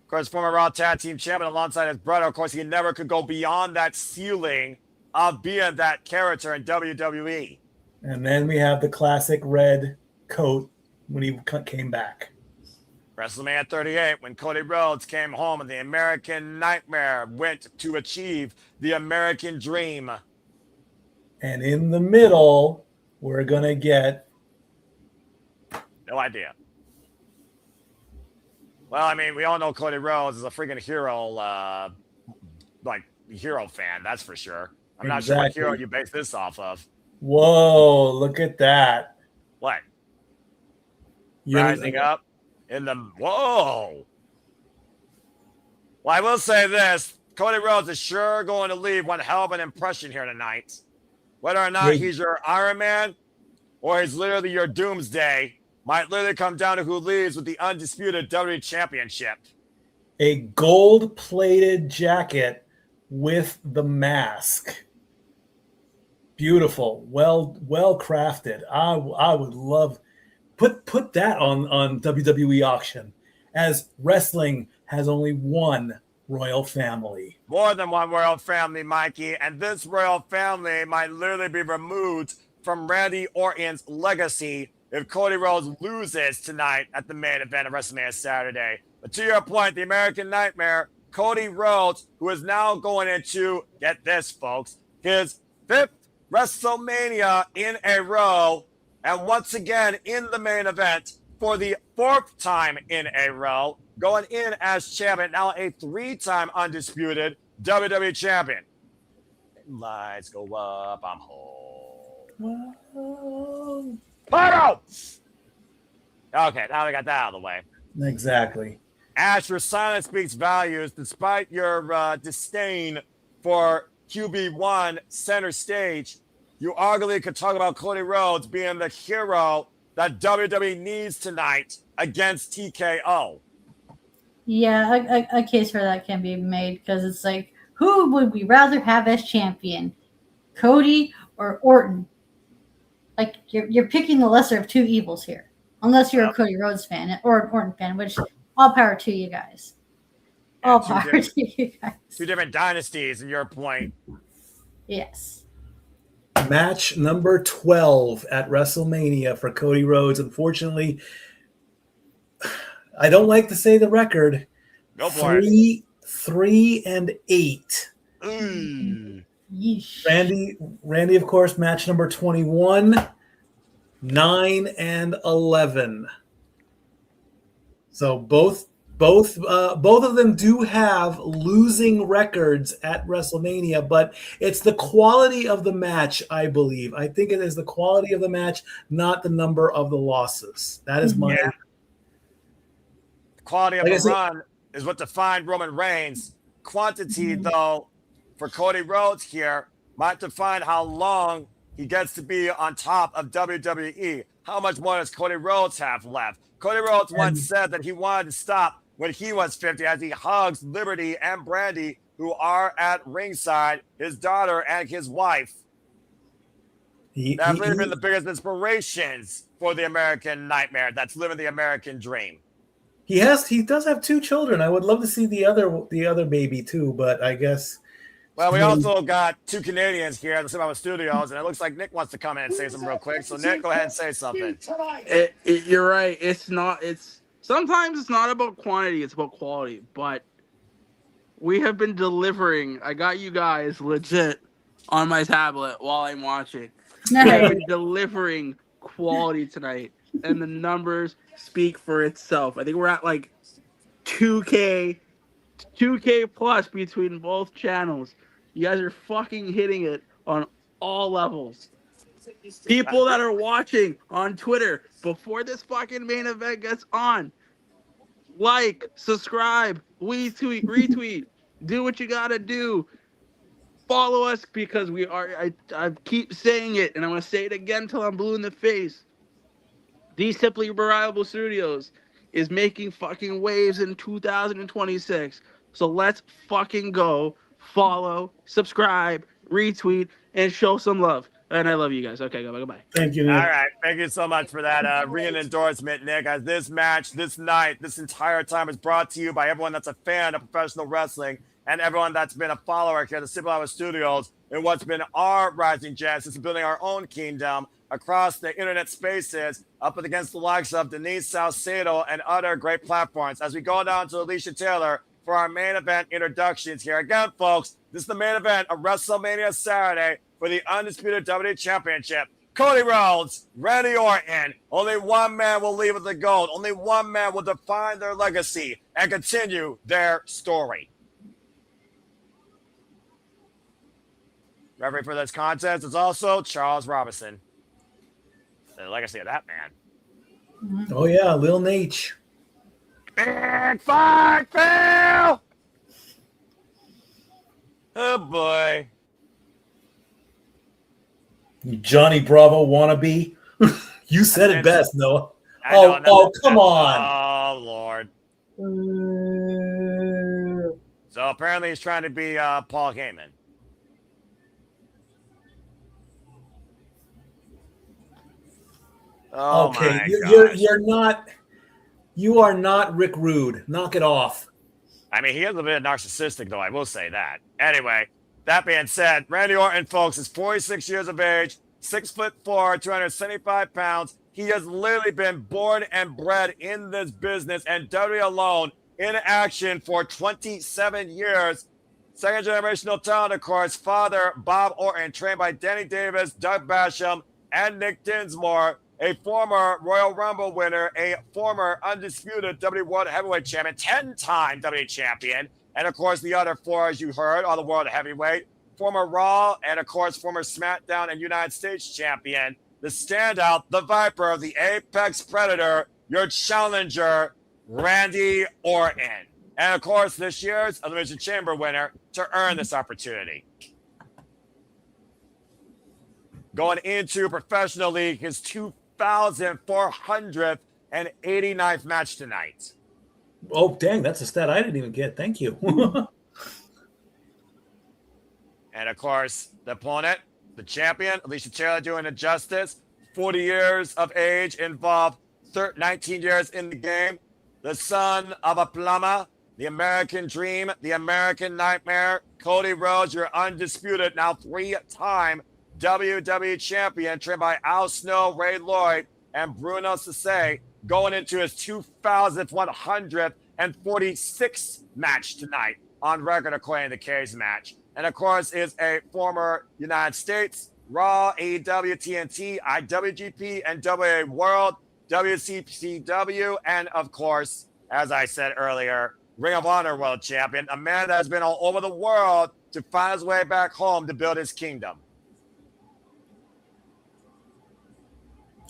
Of course, former Raw Tag Team Champion alongside his brother. Of course, he never could go beyond that ceiling of being that character in WWE. And then we have the classic red coat when he came back. WrestleMania 38, when Cody Rhodes came home and the American Nightmare went to achieve the American Dream. And in the middle, we're going to get... No idea. Well, I mean, we all know Cody Rhodes is a freaking hero, hero fan, that's for sure. I'm not sure what hero you base this off of. Whoa, look at that. What? Rising up in the... Whoa! Well, I will say this. Cody Rhodes is sure going to leave one hell of an impression here tonight. Whether or not he's your Iron Man or he's literally your Doomsday might literally come down to who leaves with the undisputed WWE Championship. A gold-plated jacket with the mask. Beautiful. Well crafted. I would love... Put that on WWE auction, as wrestling has only one royal family. More than one royal family, Mikey, and this royal family might literally be removed from Randy Orton's legacy if Cody Rhodes loses tonight at the main event of WrestleMania Saturday. But to your point, the American Nightmare, Cody Rhodes, who is now going into, get this, folks, his 5th WrestleMania in a row, and once again in the main event for the 4th time in a row, going in as champion, now a 3-time undisputed WWE champion. Lights go up, I'm home. Whoa. Photo! Okay, now we got that out of the way. Exactly. Ash, your silence speaks volumes despite your disdain for QB1 center stage. You arguably could talk about Cody Rhodes being the hero that WWE needs tonight against TKO. Yeah, a case for that can be made because it's like, who would we rather have as champion, Cody or Orton? Like, you're picking the lesser of two evils here, unless you're a Cody Rhodes fan or an Orton fan, which all power to you guys. All power to you guys. 2 different dynasties, in your point. Yes. Match number 12 at WrestleMania for Cody Rhodes. Unfortunately, I don't like to say the record. Go for it. 3-8. Yeesh. Randy, of course, match number 21, 9-11. So both of them do have losing records at WrestleMania, but it's the quality of the match, I believe. I think it is the quality of the match, not the number of the losses. That is my... Yeah. The quality of the run is what defined Roman Reigns. Quantity, though, for Cody Rhodes here might define how long he gets to be on top of WWE. How much more does Cody Rhodes have left? Cody Rhodes once said that he wanted to stop when he was 50 as he hugs Liberty and Brandy, who are at ringside, his daughter and his wife. That's really been the biggest inspirations for the American Nightmare. That's living the American dream. He does have 2 children. I would love to see the other baby too, but I guess. Well, we also got 2 Canadians here at the Cinema Studios, and it looks like Nick wants to come in and say something real quick. So Nick, go ahead and say something. You're right. Sometimes it's not about quantity, it's about quality. But we have been delivering. I got you guys legit on my tablet while I'm watching. We have been delivering quality tonight, and the numbers speak for itself. I think we're at like 2K plus between both channels. You guys are fucking hitting it on all levels. People that are watching on Twitter before this fucking main event gets on, like, subscribe, retweet, do what you gotta do. Follow us because we are, I keep saying it, and I'm going to say it again until I'm blue in the face. The Simply Reliable Studios is making fucking waves in 2026. So let's fucking go. Follow, subscribe, retweet, and show some love. And I love you guys. Okay, goodbye. Thank you, Nick. All right. Thank you so much for that re-endorsement, Nick. As this match, this night, this entire time is brought to you by everyone that's a fan of professional wrestling and everyone that's been a follower here at the Simple Hour Studios in what's been our rising chance since building our own kingdom across the internet spaces, up against the likes of Denise Salcedo and other great platforms. As we go down to Alicia Taylor for our main event introductions here. Again, folks, this is the main event of WrestleMania Saturday for the Undisputed WWE Championship. Cody Rhodes, Randy Orton. Only one man will leave with the gold. Only one man will define their legacy and continue their story. Referee for this contest is also Charles Robinson. The legacy of that man. Oh yeah, Lil Nate. Big fight, Phil! Oh boy. Johnny Bravo wannabe. You said it best, Noah. Come on. Oh, Lord. So apparently he's trying to be Paul Heyman. Oh, okay, my you are not Rick Rude. Knock it off. I mean, he is a bit narcissistic, though. I will say that. Anyway, that being said, Randy Orton, folks, is 46 years of age, 6'4", 275 pounds. He has literally been born and bred in this business and WWE alone in action for 27 years. Second generational talent, of course, father Bob Orton, trained by Danny Davis, Doug Basham, and Nick Dinsmore, a former Royal Rumble winner, a former undisputed WWE World Heavyweight Champion, 10-time WWE Champion, and of course the other 4, as you heard, are the World Heavyweight, former Raw, and of course former SmackDown and United States Champion, the standout, the Viper, the Apex Predator, your challenger, Randy Orton. And of course this year's Elimination Chamber winner to earn this opportunity. Going into Professional League, his 2,489th match tonight. Oh, dang, that's a stat I didn't even get. Thank you. And, of course, the opponent, the champion, Alicia Taylor doing it justice. 40 years of age, involved 19 years in the game. The son of a plumber, the American Dream, the American Nightmare. Cody Rhodes, your undisputed, now 3-time WWE champion, trained by Al Snow, Ray Lloyd, and Bruno Sase, going into his 2,146th match tonight on record, according to the Cage match. And of course, is a former United States, Raw, AEW, TNT, IWGP, and WA World, WCCW, and of course, as I said earlier, Ring of Honor World Champion, a man that has been all over the world to find his way back home to build his kingdom.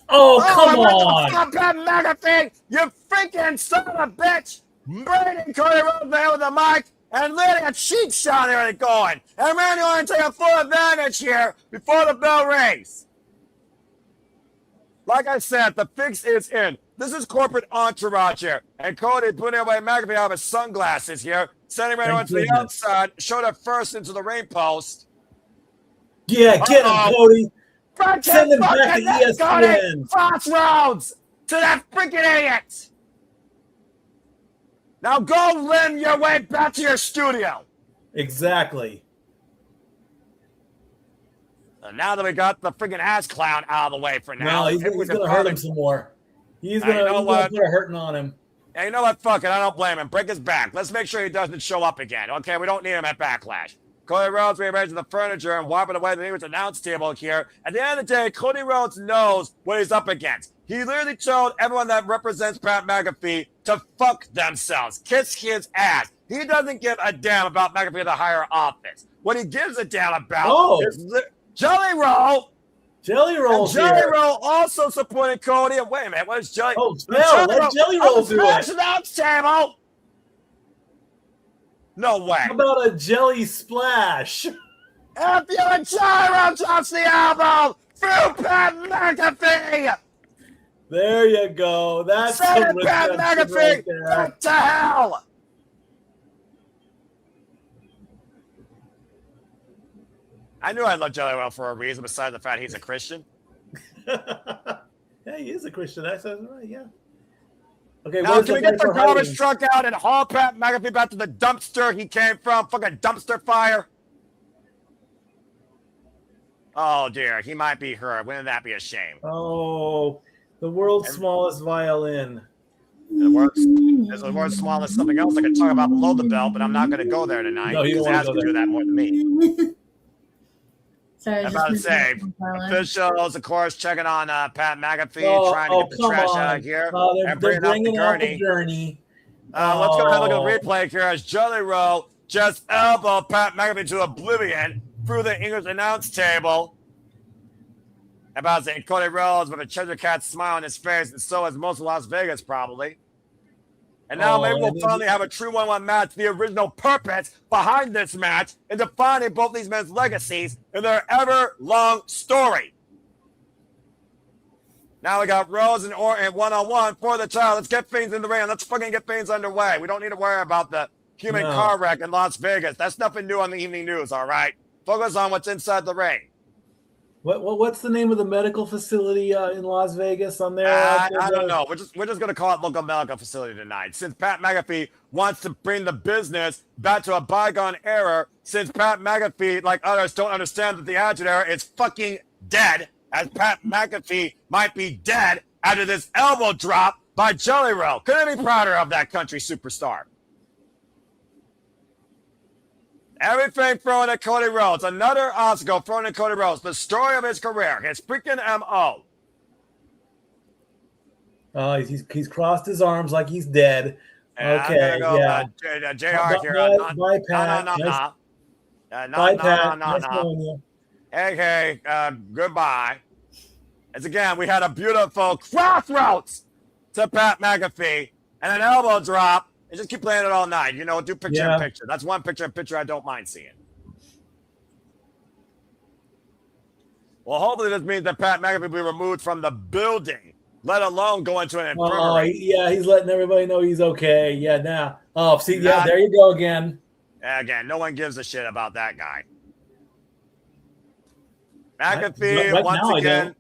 Oh, come on. Stop that McAfee, you freaking son of a bitch. Bringing Cody Rhodes there with the mic and letting a cheap shot there and going. And Randy Orton taking full advantage here before the bell rings. Like I said, the fix is in. This is corporate entourage here. And Cody putting away McAfee out of his sunglasses here, sending Randy Orton to the outside, showed it first into the ring post. Yeah, get him, Cody. Send him back to ESPN. Crossroads to that freaking idiot. Now go limb your way back to your studio. Exactly. And now that we got the freaking ass clown out of the way for now. No, he's going to hurt him some more. He's going to put a hurting on him. Yeah, you know what? Fuck it. I don't blame him. Break his back. Let's make sure he doesn't show up again. Okay, we don't need him at Backlash. Cody Rhodes rearranging the furniture and wiping away the English announce table here. At the end of the day, Cody Rhodes knows what he's up against. He literally told everyone that represents Pat McAfee to fuck themselves. Kiss his ass. He doesn't give a damn about McAfee in the higher office. What he gives a damn about is Jelly Roll. Jelly Roll. Jelly Roll also supported Cody. And wait a minute, what is Jelly? Oh, let Jelly Roll do it. Announce table. No way. How about a jelly splash? If you and Jelly Roll drops the elbow through Pat McAfee. There you go. That's Send Pat McAfee right to hell. I knew I loved Jelly Roll for a reason besides the fact he's a Christian. Yeah, he is a Christian. That's right, yeah. Okay, now, can we get the garbage truck out and haul Pat McAfee back to the dumpster he came from? Fucking dumpster fire. Oh, dear. He might be hurt. Wouldn't that be a shame? Oh, the world's smallest violin. The world's smallest something else I could talk about below the belt, but I'm not going to go there tonight. No, you don't want to do that more than me. Sorry, I'm about to say, officials, of course, checking on Pat McAfee, trying to get the trash out of here. They're bringing out the gurney. Let's go ahead and look at the replay here as Jelly Roll just elbowed Pat McAfee to oblivion through the English announce table. About to say, Cody Rhodes with a Cheshire Cat smile on his face, and so is most of Las Vegas, probably. And now maybe we'll finally have a true 1-1 match. The original purpose behind this match is defining both these men's legacies in their ever-long story. Now we got Rhodes and Orton 1-on-1 for the title. Let's get things in the ring. Let's fucking get things underway. We don't need to worry about the human car wreck in Las Vegas. That's nothing new on the evening news, all right? Focus on what's inside the ring. What's the name of the medical facility in Las Vegas on there? I don't know. We're just going to call it local medical facility tonight. Since Pat McAfee wants to bring the business back to a bygone era, since Pat McAfee, like others, don't understand that the Attitude Era is fucking dead, as Pat McAfee might be dead after this elbow drop by Jelly Roll. Couldn't be prouder of that country superstar. Everything thrown at Cody Rhodes. Another obstacle thrown at Cody Rhodes. The story of his career. His freaking M.O. He's crossed his arms like he's dead. Okay, yeah. JR here. Bye, Pat. No. Hey, goodbye. As again, we had a beautiful crossroads to Pat McAfee and an elbow drop. And just keep playing it all night. You know, do picture in picture. That's one picture in picture I don't mind seeing. Well, hopefully this means that Pat McAfee will be removed from the building, let alone go into an infirmary. He's letting everybody know he's okay. Yeah, now. Oh, see, there you go again. Again, no one gives a shit about that guy. McAfee, once again,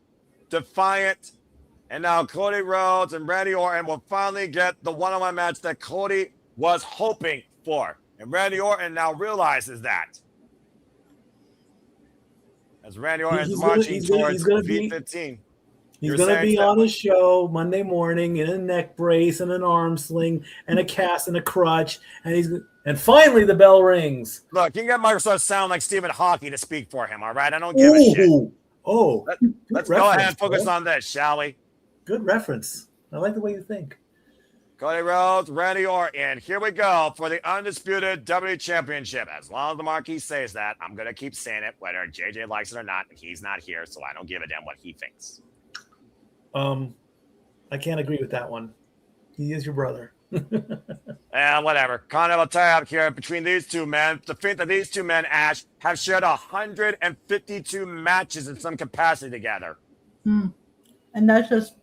defiant. And now Cody Rhodes and Randy Orton will finally get the one-on-one match that Cody was hoping for. And Randy Orton now realizes that. As Randy Orton is marching towards V15. He's going to be on his show Monday morning in a neck brace and an arm sling and a cast and a crutch. And finally the bell rings. Look, you can get Microsoft sound like Stephen Hawking to speak for him, all right? I don't give a shit. Let's go ahead and focus on this, shall we? Good reference. I like the way you think. Cody Rhodes, Randy Orton. Here we go for the undisputed WWE Championship. As long as the Marquis says that, I'm going to keep saying it, whether JJ likes it or not. And he's not here, so I don't give a damn what he thinks. I can't agree with that one. He is your brother. Whatever. Continental tie-up here between these two men. To think that these two men, Ash, have shared 152 matches in some capacity together. And that's just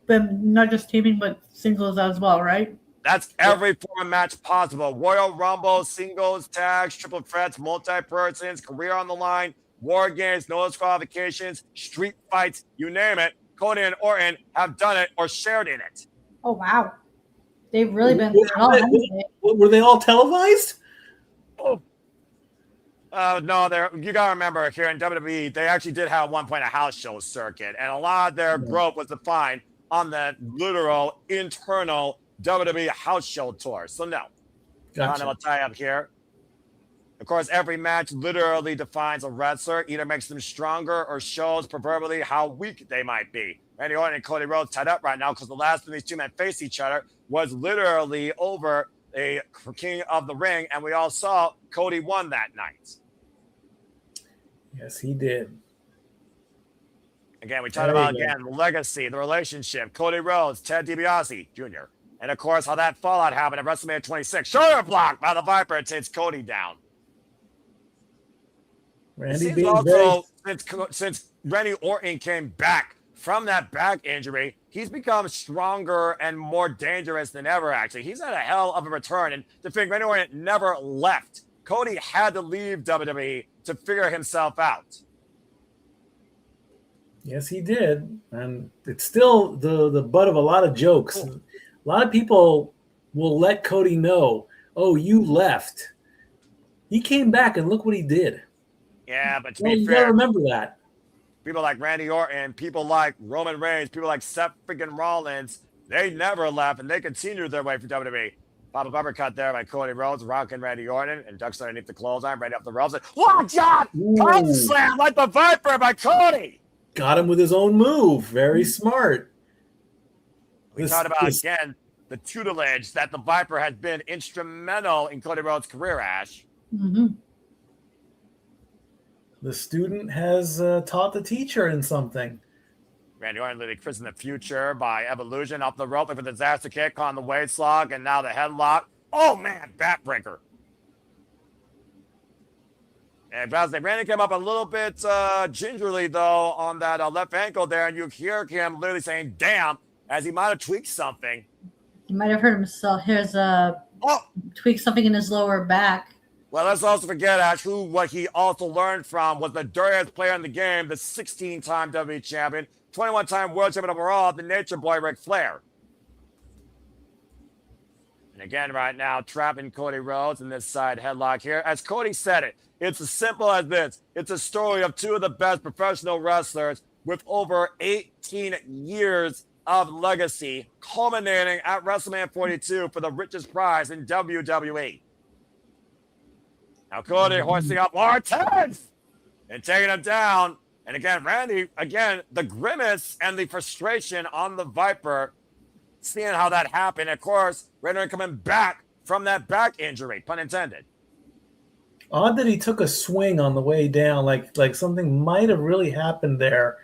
been not just teaming, but singles as well, right? That's every form of match possible. Royal Rumble, singles, tags, triple threats, multi-persons, career on the line, war games, no disqualifications, street fights, you name it. Cody and Orton have done it or shared in it. Oh, wow. They've really been Were they all televised? No, you got to remember here in WWE, they actually did have at one point a house show circuit, and a lot of their growth was defined on the literal internal WWE house show tour. So no, Gotcha. I'll tie up here. Of course, every match literally defines a wrestler, either makes them stronger or shows proverbially how weak they might be. Randy Orton and Cody Rhodes tied up right now because the last time these two men faced each other was literally over a King of the Ring, and we all saw Cody won that night. Yes, he did. Again, we talked about, the legacy, the relationship, Cody Rhodes, Ted DiBiase Jr., and, of course, how that fallout happened at WrestleMania 26. Shoulder block by the Viper takes Cody down. Randy being also, since Randy Orton came back from that back injury, he's become stronger and more dangerous than ever, actually. He's had a hell of a return, and to think Randy Orton never left. Cody had to leave WWE to figure himself out. Yes, he did. And it's still the butt of a lot of jokes. A lot of people will let Cody know, oh, you left. He came back and look what he did. Yeah, but to be fair, you gotta remember that. People like Randy Orton, people like Roman Reigns, people like Seth freaking Rollins, they never left and they continued their way for WWE. Pop-up uppercut there by Cody Rhodes, rocking Randy Orton, and ducks underneath the clothesline, right up the ropes. Watch out! Punch slam like the Viper by Cody! Got him with his own move. Very smart. We talked about, again, the tutelage that the Viper has been instrumental in Cody Rhodes' career, Ash. Mm-hmm. The student has taught the teacher in something. Randy Orton literally christened the future by evolution off the rope with a disaster kick on the waist lock and now the headlock. Oh, man, backbreaker. And Randy came up a little bit gingerly, though, on that left ankle there, and you hear him literally saying, damn, as he might have tweaked something. He might have hurt himself. Here's tweaked something in his lower back. Well, let's also forget, Ash, what he also learned from was the dirtiest player in the game, the 16-time WWE champion, 21-time world champion overall, the Nature Boy, Ric Flair. And again, right now, trapping Cody Rhodes in this side headlock here. As Cody said it, it's as simple as this. It's a story of two of the best professional wrestlers with over 18 years of legacy, culminating at WrestleMania 42 for the richest prize in WWE. Now Cody hoisting up Orton and taking him down. And again, Randy, the grimace and the frustration on the Viper, seeing how that happened. Of course, Randy coming back from that back injury, pun intended. Odd that he took a swing on the way down, like something might have really happened there.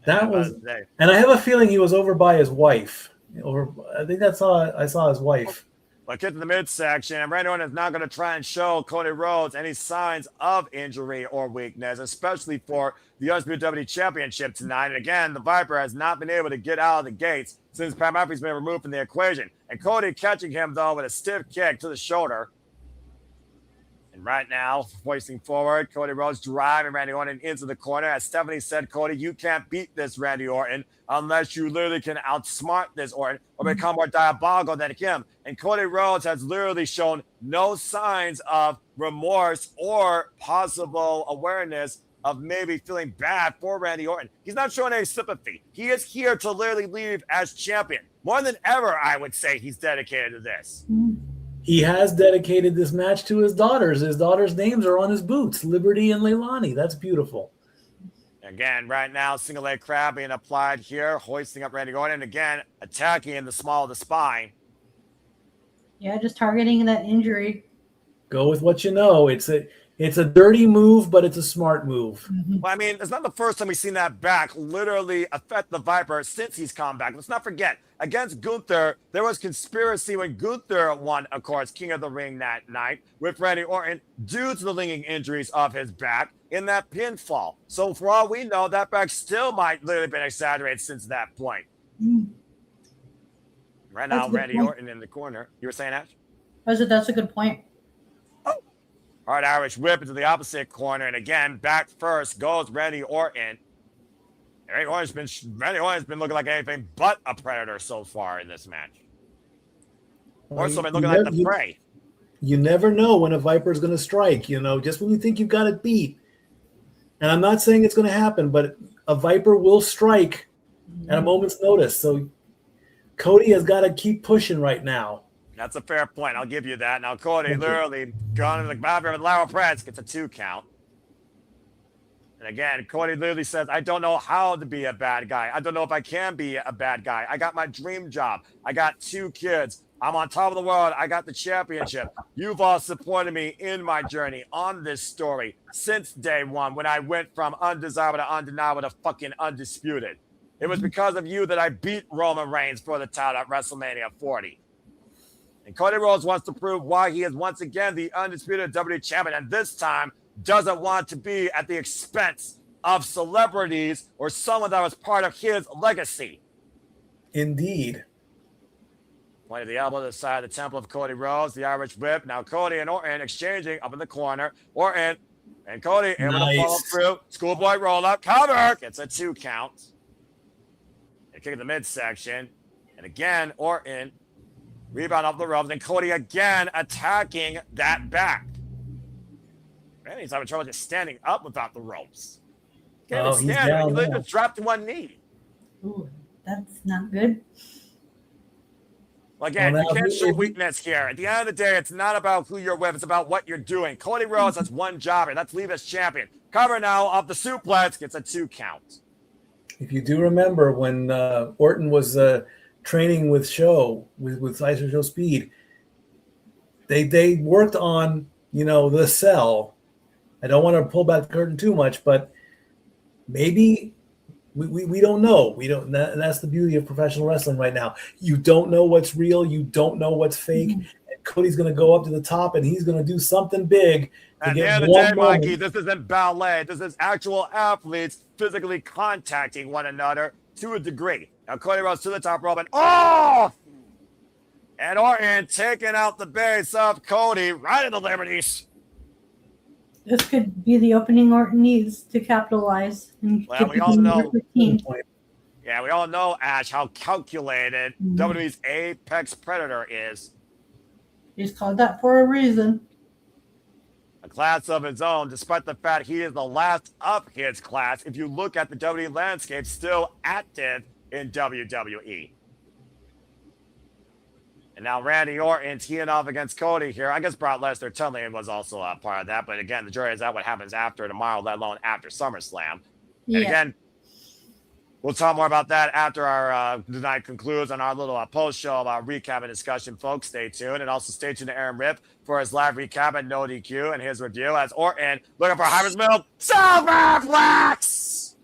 That was, and I have a feeling he was over by his wife. I think I saw his wife. But get to the midsection, and Randy Orton is not going to try and show Cody Rhodes any signs of injury or weakness, especially for the WWE Championship tonight. And again, the Viper has not been able to get out of the gates since Pat McAfee's been removed from the equation. And Cody catching him, though, with a stiff kick to the shoulder. And right now, hoisting forward, Cody Rhodes driving Randy Orton into the corner. As Stephanie said, Cody, you can't beat this Randy Orton unless you literally can outsmart this Orton or become more diabolical than him. And Cody Rhodes has literally shown no signs of remorse or possible awareness of maybe feeling bad for Randy Orton. He's not showing any sympathy. He is here to literally leave as champion. More than ever, I would say he's dedicated to this. He has dedicated this match to his daughters. His daughters' names are on his boots, Liberty and Leilani. That's beautiful. Again, right now, single leg crab being applied here, hoisting up Randy Orton. Again, attacking in the small of the spine. Yeah, just targeting that injury. Go with what you know. It's a dirty move, but it's a smart move. Well, I mean, it's not the first time we've seen that back literally affect the Viper since he's come back. Let's not forget, against Gunther, there was conspiracy when Gunther won, of course, King of the Ring that night with Randy Orton due to the lingering injuries of his back in that pinfall. So for all we know, that back still might literally have been exaggerated since that point. Right now, Randy Orton in the corner. You were saying, Ash? That's a good point. Hard Irish whip into the opposite corner, and again, back first goes Randy Orton. Randy Orton's been looking like anything but a predator so far in this match. More so been looking like the prey. You never know when a Viper's going to strike, just when you think you've got it beat. And I'm not saying it's going to happen, but a Viper will strike at a moment's notice. So Cody has got to keep pushing right now. That's a fair point. I'll give you that. Now, Cody literally gone into the bathroom with Lyra Press, gets a 2 count. And again, Cody literally says, I don't know how to be a bad guy. I don't know if I can be a bad guy. I got my dream job. I got 2 kids. I'm on top of the world. I got the championship. You've all supported me in my journey on this story since day one when I went from undesirable to undeniable to fucking undisputed. It was because of you that I beat Roman Reigns for the title at WrestleMania 40. And Cody Rhodes wants to prove why he is once again the undisputed WWE champion, and this time doesn't want to be at the expense of celebrities or someone that was part of his legacy. Indeed. Point of the elbow to the side of the temple of Cody Rhodes, the Irish whip. Now Cody and Orton exchanging up in the corner. Orton and Cody able to follow through. Schoolboy roll up. Cover. Gets a 2 count. And kick in the midsection. And again, Orton rebound off the ropes, and Cody again attacking that back. Man, he's having trouble just standing up without the ropes. Can't even stand. He just dropped to one knee. Ooh, that's not good. Well, again, you can't show weakness here. At the end of the day, it's not about who you're with. It's about what you're doing. Cody Rhodes has one job here. That's leave as champion. Cover now of the suplex. Gets a 2 count. If you do remember when Orton was training with Ice Show Speed, they worked on the cell. I don't want to pull back the curtain too much, but maybe we don't know. We don't. That's the beauty of professional wrestling right now. You don't know what's real. You don't know what's fake. And Cody's going to go up to the top, and he's going to do something big. At the end of the day, Mikey, this isn't ballet. This is actual athletes physically contacting one another to a degree. Now Cody Rhodes to the top rope, and and Orton taking out the base of Cody right in the Liberties. This could be the opening Orton needs to capitalize. And well, we all know. Yeah, we all know, Ash, how calculated WWE's apex predator is. He's called that for a reason. A class of his own, despite the fact he is the last of his class. If you look at the WWE landscape, still active in WWE. And now Randy Orton teeing off against Cody here. I guess Brock Lesnar tunnelling was also a part of that. But again, the jury is out what happens after tomorrow, let alone after SummerSlam. Yeah. And again, we'll talk more about that after our the night concludes on our little post-show recap and discussion, folks. Stay tuned. And also stay tuned to Aaron Ripp for his live recap at No DQ and his review as Orton looking for Harvest Mill Superplex.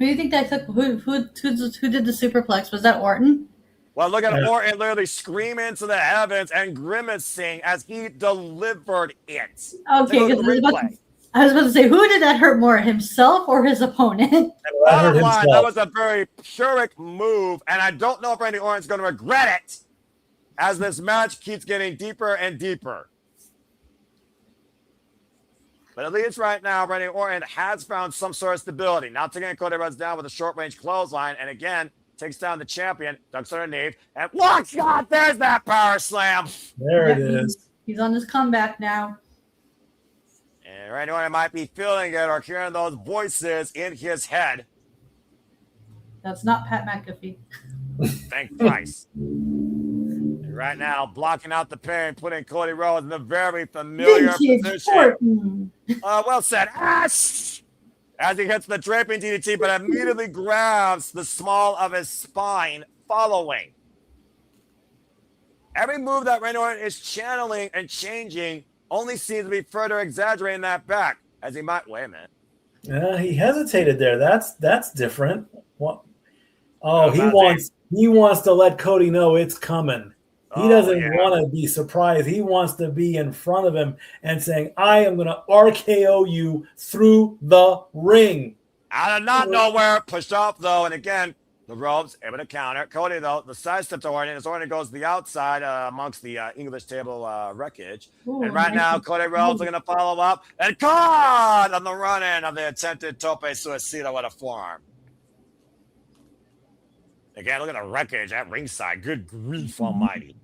Who do you think that took? Who did the Superplex? Was that Orton? Well, look at Orton literally screaming to the heavens and grimacing as he delivered it. Okay, I was about to say, who did that hurt more, himself or his opponent? Bottom line, that was a very Pyrrhic move, and I don't know if Randy Orton's going to regret it as this match keeps getting deeper and deeper. But at least right now, Randy Orton has found some sort of stability. Now taking Cody Rhodes down with a short-range clothesline, and again, takes down the champion, ducks underneath, and watch God, there's that power slam. There it is. He's on his comeback now. And Randy Orton might be feeling it or hearing those voices in his head. That's not Pat McAfee. Thank Christ. And right now, blocking out the pain, putting Cody Rhodes in a very familiar position. Well said. Ash! As he hits the draping DDT, but immediately grabs the small of his spine following. Every move that Randy Orton is channeling and changing only seems to be further exaggerating that back, as he might. Wait a minute. He hesitated there. That's different. What? Oh, He wants to let Cody know it's coming. He doesn't yeah. want to be surprised. He wants to be in front of him and saying, I am going to RKO you through the ring. Out of not nowhere, pushed off though, and again, the ropes able to counter. Cody though, the sidestep to Orton, as Orton goes to the outside amongst the English table wreckage. Ooh, and right now, Cody Rhodes looking to follow up and caught on the run in of the attempted tope suicida with a forearm. Again, look at the wreckage at ringside. Good grief almighty.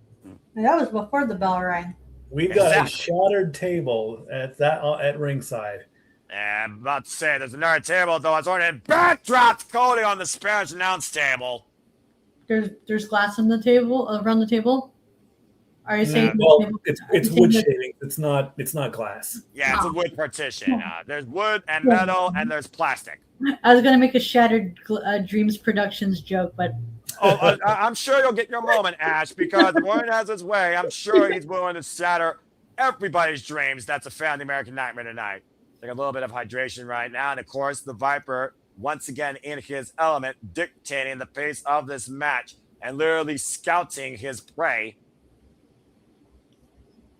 That was before the bell rang. We've got Exactly. a shattered table at ringside. And I'm about to say, there's another table, though, as Orton backdropped Cody on the Spanish announce table. There's glass on the table, around the table. Are you saying? Well, it's wood shavings. It's not glass. Yeah, it's a wood partition. There's wood and metal, and there's plastic. I was gonna make a Shattered Dreams Productions joke, but I'm sure you'll get your moment, Ash, because Warren has his way. I'm sure he's willing to shatter everybody's dreams. That's a fan of the American Nightmare tonight. Take a little bit of hydration right now. And, of course, the Viper, once again in his element, dictating the pace of this match and literally scouting his prey.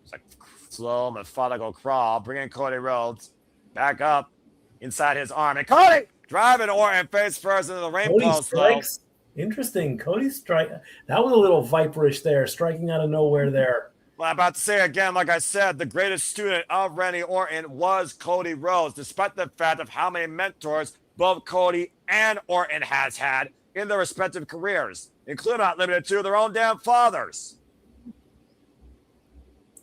It's like slow, methodical crawl, bringing Cody Rhodes back up inside his arm. And Cody driving Orton face first into the ring post. Strikes. Interesting. Cody strike. That was a little viperish there, striking out of nowhere there. Well, I'm about to say again, like I said, the greatest student of Randy Orton was Cody Rhodes, despite the fact of how many mentors both Cody and Orton has had in their respective careers, including not limited to their own damn fathers.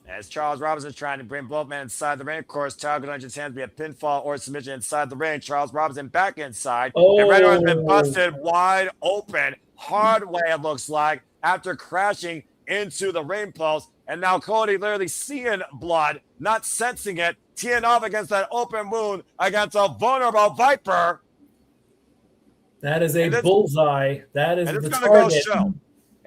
As Charles Robinson is trying to bring both men inside the ring, of course, Tiger Lynch's hands be a pinfall or submission inside the ring. Charles Robinson back inside. And Randy Orton's been busted wide open, hard way it looks like, after crashing into the ring post. And now Cody literally seeing blood, not sensing it, teeing off against that open wound against a vulnerable Viper. That is a bullseye. That is the target. target.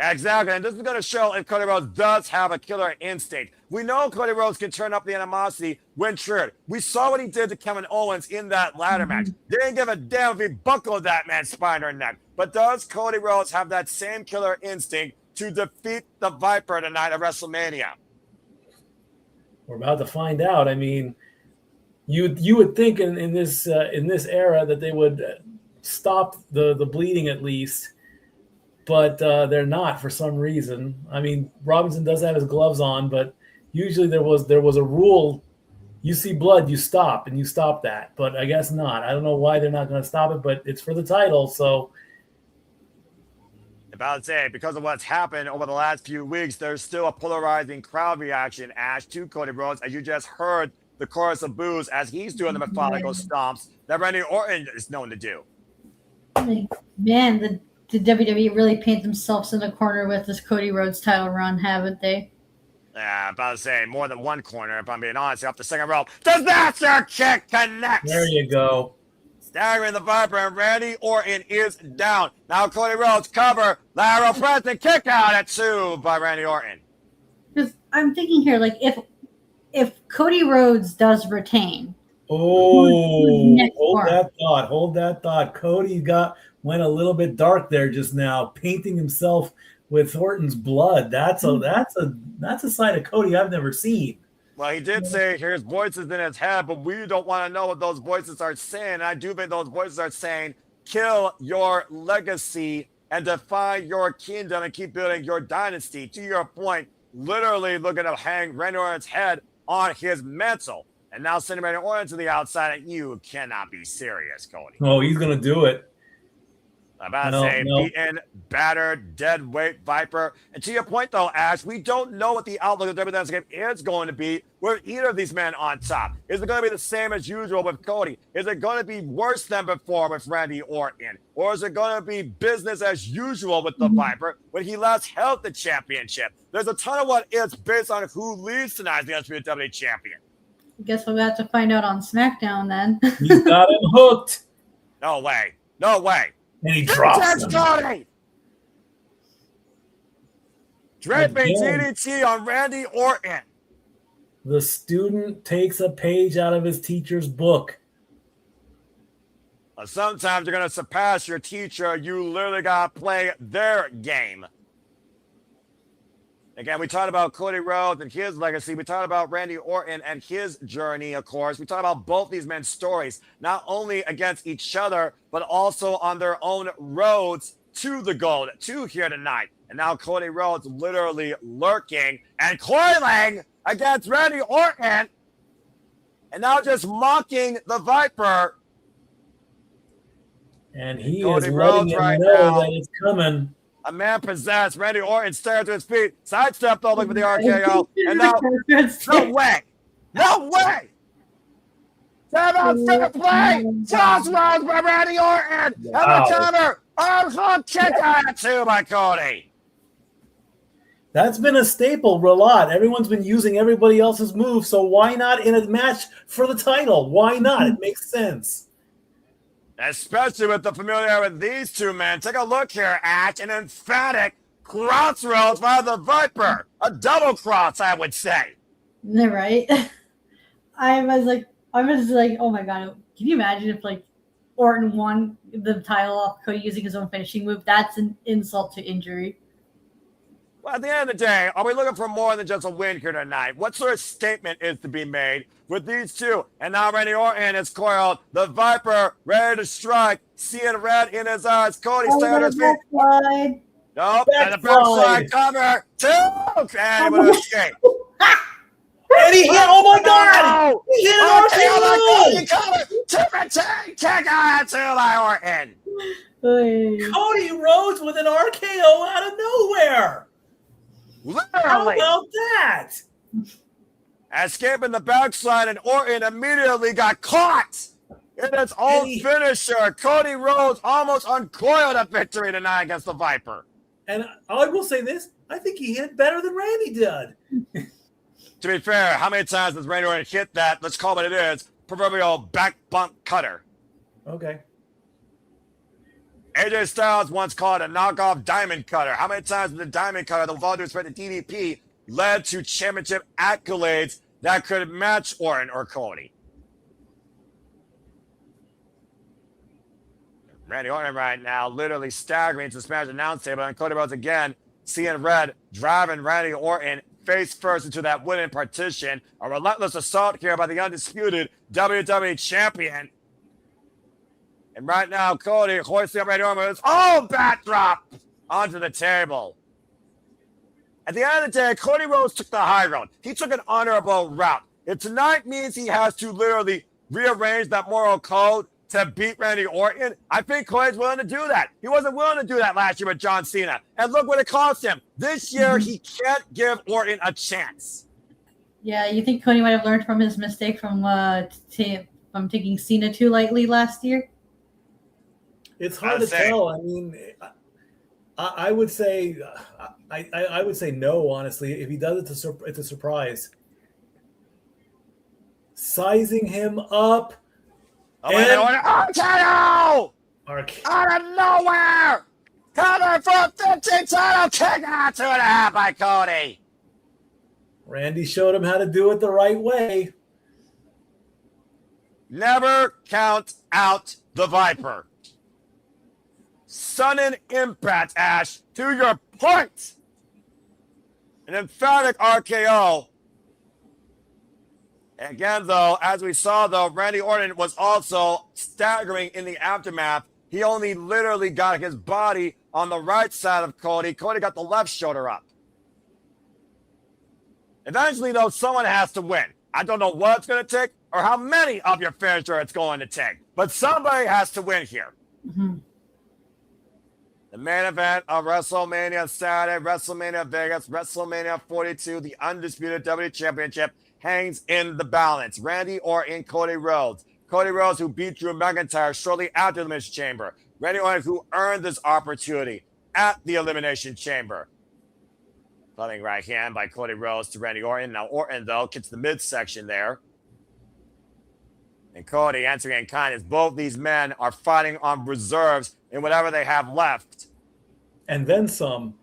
Exactly. And this is going to show if Cody Rhodes does have a killer instinct. We know Cody Rhodes can turn up the animosity when triggered. We saw what he did to Kevin Owens in that ladder match. Didn't give a damn if he buckled that man's spine or neck. But does Cody Rhodes have that same killer instinct to defeat the Viper tonight at WrestleMania? We're about to find out. I mean, you would think in this era that they would stop the bleeding at least, but they're not for some reason. I mean, Robinson does have his gloves on, but usually there was a rule: you see blood, you stop, and you stop that. But I guess not. I don't know why they're not going to stop it, but it's for the title, so. About to say, because of what's happened over the last few weeks, there's still a polarizing crowd reaction, Ash, to Cody Rhodes, as you just heard the chorus of boos as he's doing the methodical stomps that Randy Orton is known to do. Man, the WWE really paint themselves in the corner with this Cody Rhodes title run, haven't they? Yeah, about to say, more than one corner, if I'm being honest, off the second rope. Disaster kick connects! There you go. Staggering the Viper, and Randy Orton is down. Now Cody Rhodes cover, lateral press, and kick out at 2 by Randy Orton. Because I'm thinking here, like if Cody Rhodes does retain. Hold that thought. Cody went a little bit dark there just now, painting himself with Orton's blood. That's a side of Cody I've never seen. Well, he did say here's voices in his head, but we don't want to know what those voices are saying. And I do think those voices are saying, kill your legacy and define your kingdom and keep building your dynasty. To your point, literally looking to hang Randy Orton's head on his mantle. And now sending Randy Orton to the outside, and you cannot be serious, Cody. Oh, he's going to do it. I'm about to say, beaten, battered, dead weight Viper. And to your point, though, Ash, we don't know what the outlook of the WWE landscape is going to be with either of these men on top. Is it going to be the same as usual with Cody? Is it going to be worse than before with Randy Orton? Or is it going to be business as usual with the Viper when he last held the championship? There's a ton of what ifs based on who leads tonight as the Undisputed WWE champion. I guess we'll have to find out on SmackDown then. He's got him hooked. No way. No way. And he drops him. Cody! Draping DDT on Randy Orton. The student takes a page out of his teacher's book. Sometimes you're going to surpass your teacher. You literally got to play their game. Again, we talked about Cody Rhodes and his legacy. We talked about Randy Orton and his journey, of course. We talked about both these men's stories, not only against each other, but also on their own roads to the gold, to here tonight. And now Cody Rhodes literally lurking and coiling against Randy Orton. And now just mocking the Viper. And he Cody is Rhodes letting him right know now. that it's coming. A man possessed. Randy Orton stared to his feet, sidestepped all looking for the RKO, and now, no way, no way. Time out, fair play. Toss Rhodes by Randy Orton, and the counter. Oh, kick out two by Cody. That's been a staple a lot. Everyone's been using everybody else's moves, so why not in a match for the title? Why not? It makes sense. Especially with the familiarity with these two men. Take a look here at an emphatic crossroads by the Viper. A double cross, I would say. Right? I was like, oh my god, can you imagine if like Orton won the title off Cody using his own finishing move? That's an insult to injury. Well, at the end of the day, are we looking for more than just a win here tonight? What sort of statement is to be made with these two? And now Randy Orton is coiled. The Viper ready to strike. Seeing red in his eyes. Cody stay on his feet. Nope. And the backside cover. Two. And he would escape. And he hit, oh my god! He hit an RKO! Kick out to by Orton. Cody Rhodes with an RKO out of nowhere. Literally. How about that? Escaping the backslide, and Orton immediately got caught in his own finisher. Cody Rhodes almost uncoiled a victory tonight against the Viper. And I will say this, I think he hit better than Randy did. To be fair, how many times does Randy Orton hit that, let's call it what it is, proverbial back bump cutter? Okay. AJ Styles once called it a knockoff diamond cutter. How many times did the diamond cutter, the Valkyria respect the DDP, led to championship accolades that could match Orton or Cody? Randy Orton right now literally staggering to the Smash announce table, and Cody Rhodes again, seeing red, driving Randy Orton face first into that wooden partition. A relentless assault here by the undisputed WWE champion. And right now, Cody hoisting up Randy Orton with his own backdrop onto the table. At the end of the day, Cody Rhodes took the high road. He took an honorable route. If tonight means he has to literally rearrange that moral code to beat Randy Orton, I think Cody's willing to do that. He wasn't willing to do that last year with John Cena. And look what it cost him. This year, he can't give Orton a chance. Yeah, you think Cody might have learned from his mistake from taking Cena too lightly last year? It's hard to tell. I mean, I would say I would say no, honestly. If he does it, it's a surprise. Sizing him up. Oh, RKO! Out of nowhere! Coming for 15 title kick out 2.5 by Cody. Randy showed him how to do it the right way. Never count out the Viper. Sudden impact, Ash, to your point. An emphatic RKO. Again, though, as we saw, though, Randy Orton was also staggering in the aftermath. He only literally got his body on the right side of Cody. Cody got the left shoulder up. Eventually, though, someone has to win. I don't know what it's going to take or how many of your finisher it's going to take, but somebody has to win here. Mm-hmm. The main event of WrestleMania Saturday, WrestleMania Vegas, WrestleMania 42, the undisputed WWE Championship hangs in the balance. Randy Orton, Cody Rhodes. Cody Rhodes, who beat Drew McIntyre shortly after the Elimination Chamber. Randy Orton, who earned this opportunity at the Elimination Chamber. Flooding right hand by Cody Rhodes to Randy Orton. Now Orton, though, gets the midsection there. And Cody answering in kind as both these men are fighting on reserves in whatever they have left. And then some.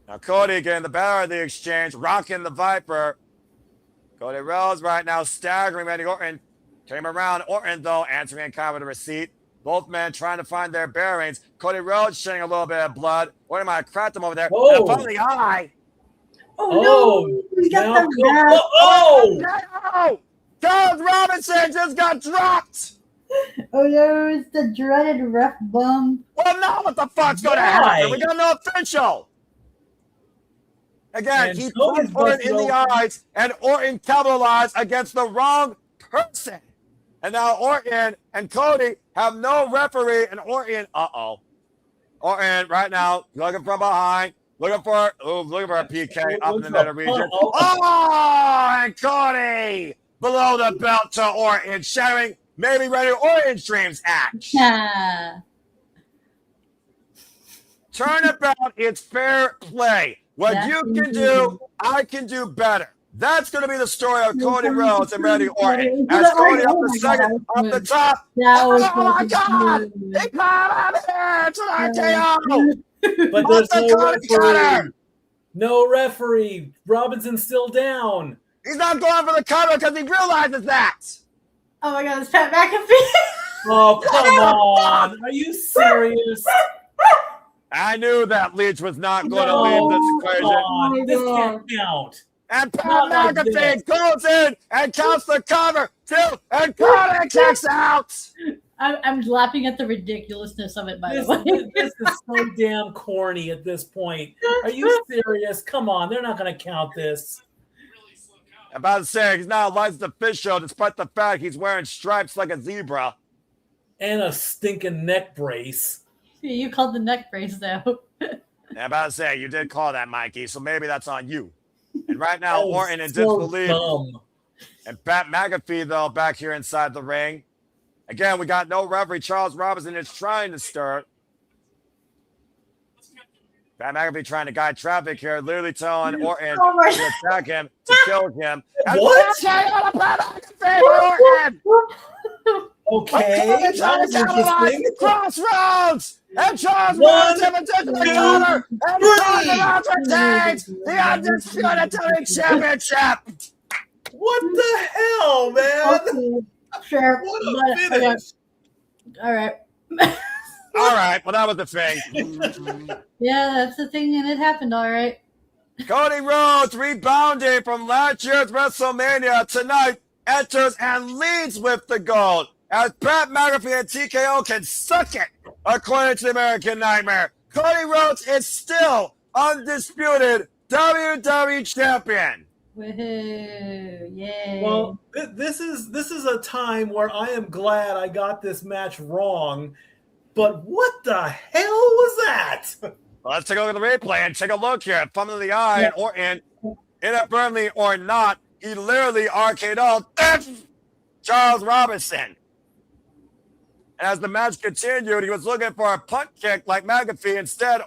Now Cody getting the better of the exchange, rocking the Viper. Cody Rhodes right now staggering Randy Orton. Came around. Orton, though, answering in kind with a receipt. Both men trying to find their bearings. Cody Rhodes shedding a little bit of blood. Orton might have cracked him over there. Whoa. And upon the eye. Oh, no. We got now them back. No! Charles Robinson just got dropped! Oh, no. It's the dreaded ref bum. Well, now what the fuck's going to happen? We got no official. Again, And he Cody's punched Orton in busted the open. eyes, and Orton capitalized against the wrong person. And now Orton and Cody have no referee, and Orton, Orton right now looking from behind, looking for a PK up in the middle region. Oh, and Cody below the belt to Orton, shattering maybe Randy Orton's dreams act. Yeah. Turnabout, it's fair play. What you can do, I can do better. That's going to be the story of Cody Rhodes and Randy Orton. As Cody up the second, up the top. Oh my God! He caught him here! It's an RKO! But there's no referee. No referee. Robinson's still down. He's not going for the cutter because he realizes that. Oh my God, it's Pat McAfee. Oh, come on. Are you serious? I knew that Lynch was not going to No, leave this come equation. on. This can't count. And Pat Not like McAfee goes in and counts the cover. Two, and Cody kicks out. I'm laughing at the ridiculousness of it, by This, the way. this is so damn corny at this point. Are you serious? Come on. They're not going to count this. I'm about to say, he's not a licensed official despite the fact he's wearing stripes like a zebra. And a stinking neck brace. You called the neck brace, though. I'm about to say, you did call that, Mikey, so maybe that's on you. And right now, That was Orton in so disbelief. dumb. And Pat McAfee, though, back here inside the ring. Again, we got no referee. Charles Robinson is trying to stir. Pat McAfee trying to guide traffic here, literally telling Orton Oh my to attack him, to kill him. And What? Pat McAfee by Orton! Okay, that was interesting. Crossroads! And Charles One, Robinson into the two, corner! And three. Charles retains the Undisputed Television Championship! What the hell, man? Okay, sure. What but- a finish. All right. All right, well, that was the thing. Yeah, that's the thing, and it happened, all right. Cody Rhodes rebounding from last year's WrestleMania tonight enters and leads with the gold as Pat McAfee and TKO can suck it, according to the American Nightmare. Cody Rhodes is still undisputed WWE champion. Woohoo! Yay! Well, this is a time where I am glad I got this match wrong. But what the hell was that? Well, let's take a look at the replay and take a look here. Thumb in the eye, and Orton, inadvertently or not, he literally RKO'd Charles Robinson. And as the match continued, he was looking for a punt kick like McAfee. Instead,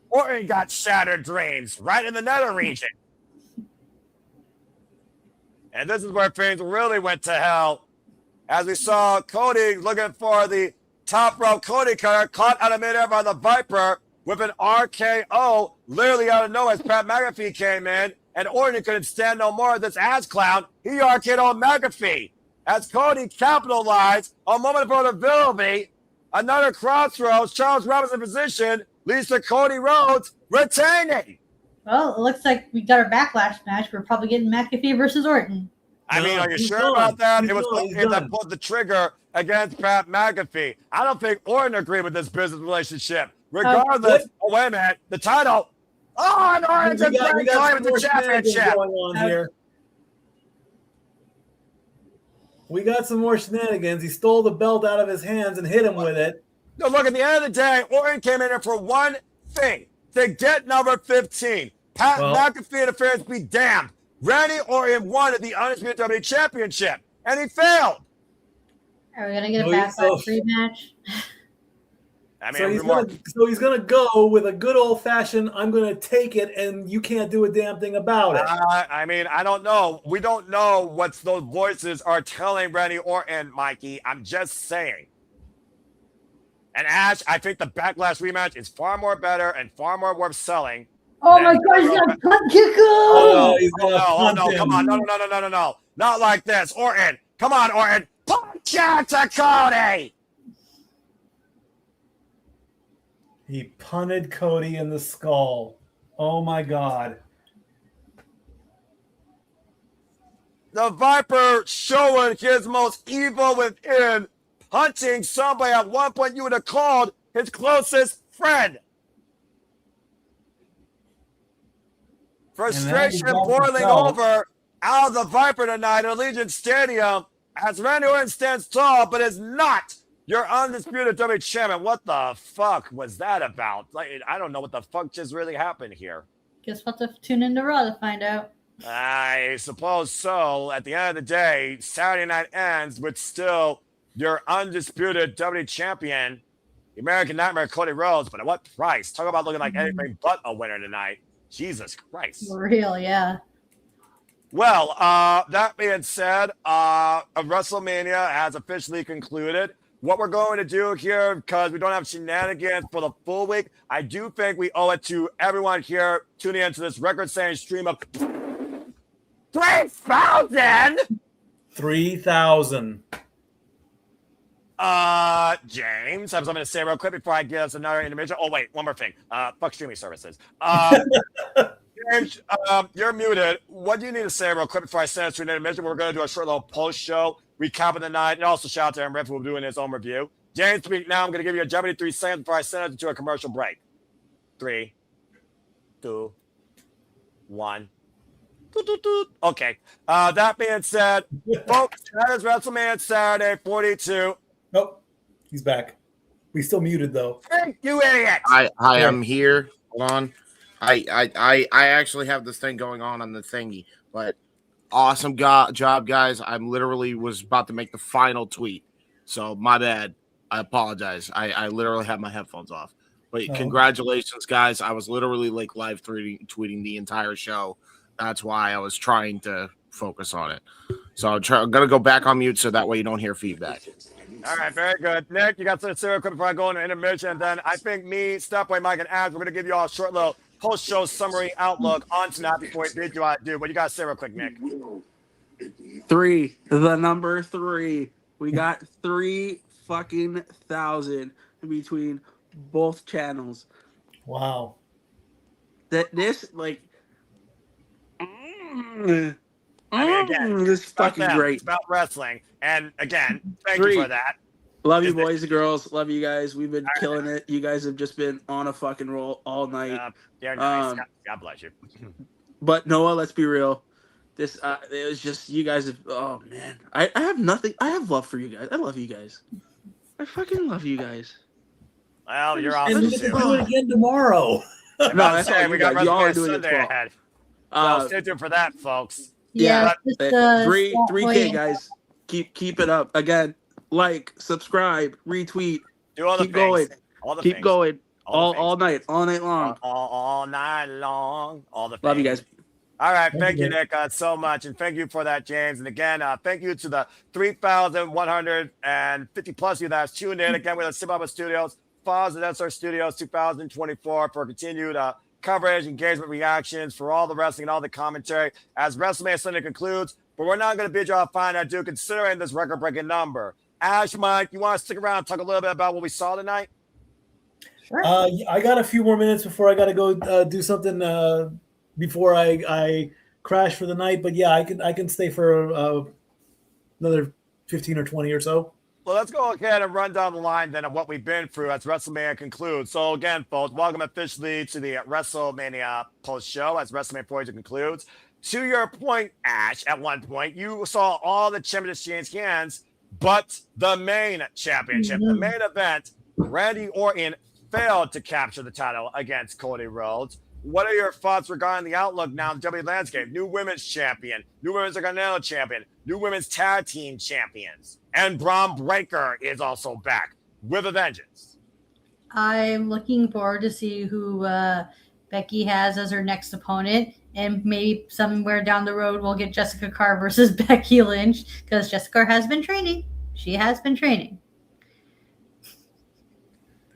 Orton got shattered dreams right in the nether region. And this is where things really went to hell. As we saw Cody looking for the top rope Cody cutter, caught out of midair by the Viper with an RKO, literally out of nowhere as Pat McAfee came in, and Orton couldn't stand no more of this ass clown. He RKO'd McAfee. As Cody capitalized on moment of vulnerability, another crossroads, Charles Robinson position leads to Cody Rhodes retaining. Well, it looks like we got our backlash match. We're probably getting McAfee versus Orton. I mean, are you he's sure done. about that? He's It was done. He's Orton that done. pulled the trigger against Pat McAfee. I don't think Orton agreed with this business relationship. Regardless, wait a minute, the title. Oh, and Orton's in great claim at the championship. Going on here. We got some more shenanigans. He stole the belt out of his hands and hit him with it. No, look, at the end of the day, Orton came in here for one thing, to get number 15. Pat McAfee interference be damned. Randy Orton won the Undisputed WWE Championship, and he failed. Are we gonna get a backlash rematch? I mean, so he's gonna go with a good old fashioned. I'm gonna take it, and you can't do a damn thing about it. I mean, I don't know. We don't know what those voices are telling Randy Orton, Mikey. I'm just saying. And Ash, I think the backlash rematch is far more better and far more worth selling. Oh my God, he's gonna punt kick him! Oh, he's Oh, gonna punt no, him. come on. No. Not like this. Orton. Come on, Orton. Punch out to Cody. He punted Cody in the skull. Oh my God. The Viper showing his most evil within, punching somebody at one point you would have called his closest friend. Frustration boiling over out of the Viper tonight at Allegiant Stadium as Randy Orton stands tall, but is not your undisputed WWE champion. What the fuck was that about? Like, I don't know what the fuck just really happened here. Guess we'll have to tune into Raw to find out. I suppose so. At the end of the day, Saturday night ends with still your undisputed WWE champion, the American Nightmare, Cody Rhodes. But at what price? Talk about looking like anything but a winner tonight. Jesus Christ. For real, yeah. Well, that being said, WrestleMania has officially concluded. What we're going to do here, because we don't have shenanigans for the full week, I do think we owe it to everyone here tuning into this record-setting stream of 3,000. 3,000. James, I have something to say real quick before I give us another intermission. Oh, wait, one more thing. Fuck streaming services. James, you're muted. What do you need to say real quick before I send it to an intermission? We're going to do a short little post-show, recapping the night, and also shout out to Aaron Riff, who will be doing his own review. James, speak now. I'm going to give you a 73 seconds before I send it to a commercial break. 3, 2, 1. Okay. That being said, folks, that is WrestleMania Saturday 42. Nope. He's back. We still muted though. Thank you, idiot. I am here. Hold on. I actually have this thing going on the thingy, but awesome job, guys. I'm literally was about to make the final tweet, so my bad. I apologize. I literally have my headphones off. But congratulations, guys. I was literally like live tweeting the entire show. That's why I was trying to focus on it. So I'm going to go back on mute so that way you don't hear feedback. All right, very good. Nick, you got something to say real quick before I go into intermission. And then I think me, Stepway, Mike, and Ash, we're going to give you all a short little post-show summary outlook on tonight before we do what you got to say real quick, Nick. 3, the number 3. We got 3 fucking thousand in between both channels. Wow. This like I mean, again, this is fucking great. It's about wrestling. And again, thank 3. you for that. Love you, boys and girls. Love you guys. We've been killing it. You guys have just been on a fucking roll all night. You're nice. God bless you. But Noah, let's be real. This it was just you guys have. Oh man, I have nothing. I have love for you guys. I love you guys. I fucking love you guys. Well, you're And awesome we too. can do it again tomorrow. No, that's all we you got guys. You all are WrestleMania doing it Sunday well. ahead. So stay tuned for that, folks. Yeah, Yeah, just, 3K guys. Keep it up. Again, like, subscribe, retweet. Do all the keep things. going. All the Keep things. going. All the All night long. All night long. All the things. Love you guys. All right. Thank you, Nick, so much. And thank you for that, James. And again, thank you to the 3,150 plus you that's tuned in. Again, we're at Sibaba Studios, Falls and SR Studios 2024 for continued coverage, engagement, reactions, for all the wrestling and all the commentary as WrestleMania Sunday concludes. But we're not going to bid you off fine, I do, considering this record-breaking number. Ash, Mike, you want to stick around and talk a little bit about what we saw tonight? Sure. I got a few more minutes before I got to go do something before I crash for the night. But yeah, I can stay for another 15 or 20 or so. Well, let's go ahead and run down the line then of what we've been through as WrestleMania concludes. So again, folks, welcome officially to the WrestleMania post show as WrestleMania 42 concludes. To your point, Ash, at one point, you saw all the championships change hands, but the main championship, the main event, Randy Orton failed to capture the title against Cody Rhodes. What are your thoughts regarding the outlook now in the WWE landscape? New women's champion, new women's Intercontinental champion, new women's tag team champions, and Braun Breaker is also back with a vengeance. I'm looking forward to see who Becky has as her next opponent, and maybe somewhere down the road we'll get Jessica Carr versus Becky Lynch because Jessica has been training. She has been training.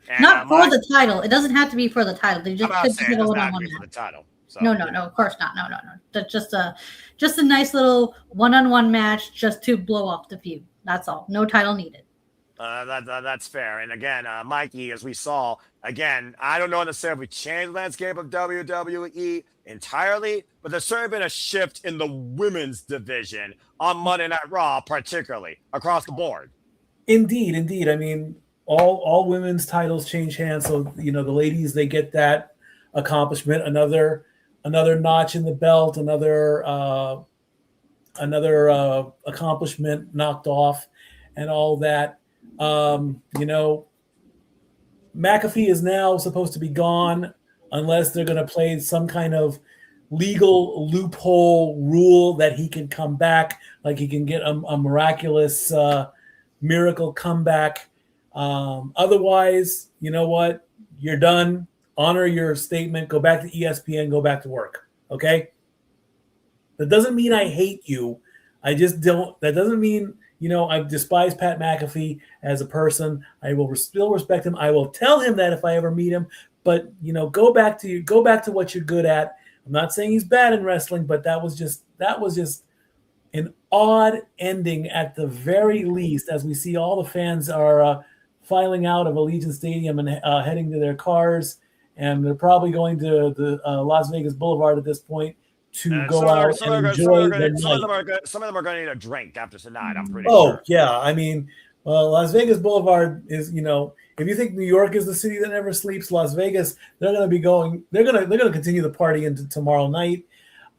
And, Not for the title. It doesn't have to be for the title. They just I'm not could saying get it a doesn't have to one-on-one be for match. the title. So, No, of course not. No. That's just a nice little one-on-one match just to blow off the feud. That's all. No title needed. That's fair. And again, Mikey, as we saw, again, I don't know necessarily if we changed the landscape of WWE entirely, but there's certainly been a shift in the women's division on Monday Night Raw, particularly across the board. Indeed. I mean, all women's titles change hands, so the ladies, they get that accomplishment, another notch in the belt, another accomplishment knocked off, and all that. McAfee is now supposed to be gone unless they're going to play some kind of legal loophole rule that he can come back, like he can get a miraculous miracle comeback. Otherwise, you know what? You're done. Honor your statement. Go back to ESPN. Go back to work. Okay? That doesn't mean I hate you. I just don't. That doesn't mean, I despise Pat McAfee as a person. I will still respect him. I will tell him that if I ever meet him. But go back to what you're good at. I'm not saying he's bad in wrestling, but that was just an odd ending at the very least, as we see all the fans are filing out of Allegiant Stadium and heading to their cars, and they're probably going to the Las Vegas Boulevard at this point to go out and enjoy their night. Some of them are going to need a drink after tonight, I'm pretty sure. Oh, yeah. I mean, Las Vegas Boulevard is, if you think New York is the city that never sleeps, Las Vegas, they're going to continue the party into tomorrow night.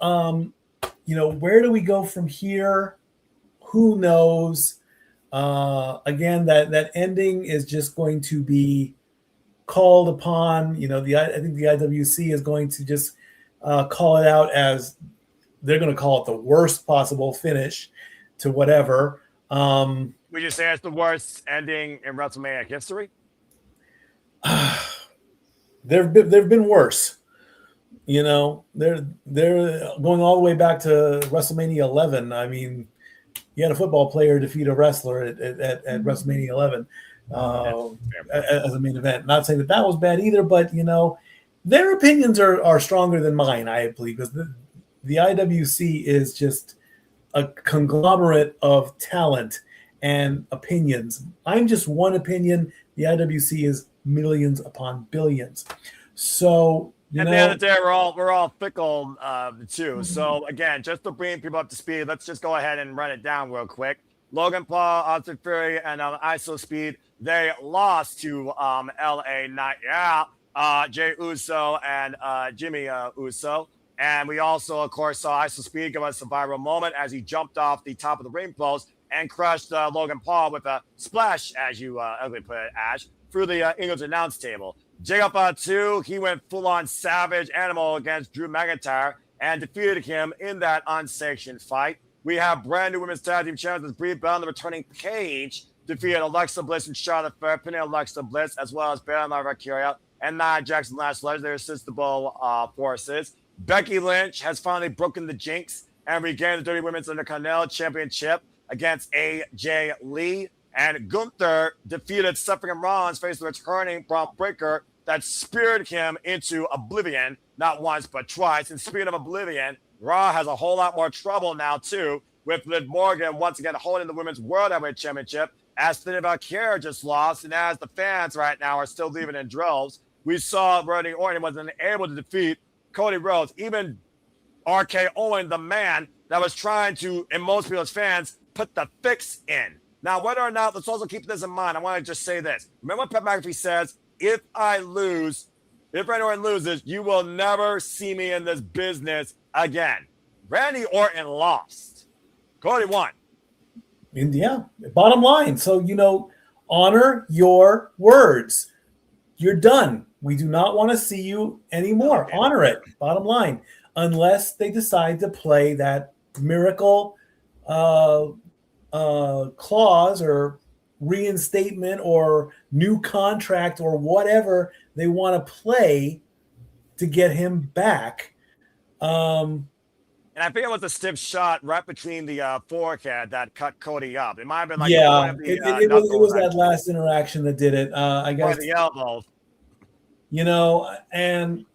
Where do we go from here? Who knows? Again, that ending is just going to be called upon. I think the IWC is going to just call it out as they're going to call it the worst possible finish to whatever. Would you say it's the worst ending in WrestleMania history? There've been worse. They're going all the way back to WrestleMania 11. I mean, you had a football player defeat a wrestler at WrestleMania 11 as a main event. Not saying that was bad either, but their opinions are stronger than mine, I believe, because the IWC is just a conglomerate of talent and opinions. I'm just one opinion. The IWC is millions upon billions. So at the end of the day, we're all fickle too. So again, just to bring people up to speed, let's just go ahead and run it down real quick. Logan Paul, Austin Fury, and ISO Speed, they lost to LA Knight. Jey Uso and Jimmy Uso. And we also, of course, saw ISO Speed give us a viral moment as he jumped off the top of the ring post and crushed Logan Paul with a splash, as you ugly put it, Ash, through the English announce table. Jacob Fatu, he went full-on savage animal against Drew McIntyre and defeated him in that unsanctioned fight. We have brand new women's tag team champions Brie Bell, the returning Paige, defeated Alexa Bliss and Charlotte Flair, pinning Alexa Bliss, as well as Bayley and Vaquer and Nia Jackson Lash Ledge, their irresistible forces. Becky Lynch has finally broken the jinx and regained the Dirty Women's Intercontinental Championship against AJ Lee. And Gunther defeated Seth and Rollins, facing the returning Braun Breaker that speared him into oblivion, not once, but twice. And speaking of oblivion, Raw has a whole lot more trouble now, too, with Liv Morgan once again holding the Women's World Heavyweight Championship, as Vaquer just lost, and as the fans right now are still leaving in droves. We saw Randy Orton wasn't able to defeat Cody Rhodes, even RK Owen, the man that was trying to, in most people's fans, put the fix in. Now, whether or not, let's also keep this in mind. I want to just say this. Remember what Pat McAfee says, if Randy Orton loses, you will never see me in this business again. Randy Orton lost. Cody won. Yeah, bottom line. So, honor your words. You're done. We do not want to see you anymore. Okay. Honor it. Bottom line. Unless they decide to play that miracle clause or reinstatement or new contract or whatever they want to play to get him back. And And I think it was a stiff shot right between the forehead that cut Cody up. It might have been like Yeah, one of the it was that last interaction that did it. I or guess the elbow. and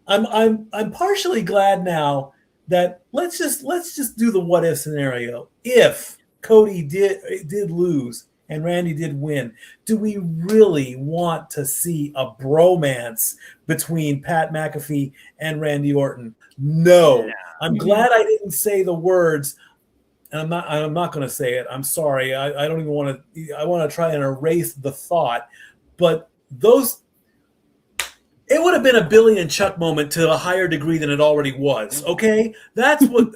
I'm partially glad now that let's just do the what if scenario. If Cody did lose and Randy did win, do we really want to see a bromance between Pat McAfee and Randy Orton? No. Yeah. I'm glad I didn't say the words. And I'm not going to say it. I'm sorry. I don't even want to. I want to try and erase the thought. But it would have been a Billy and Chuck moment to a higher degree than it already was. Okay, that's what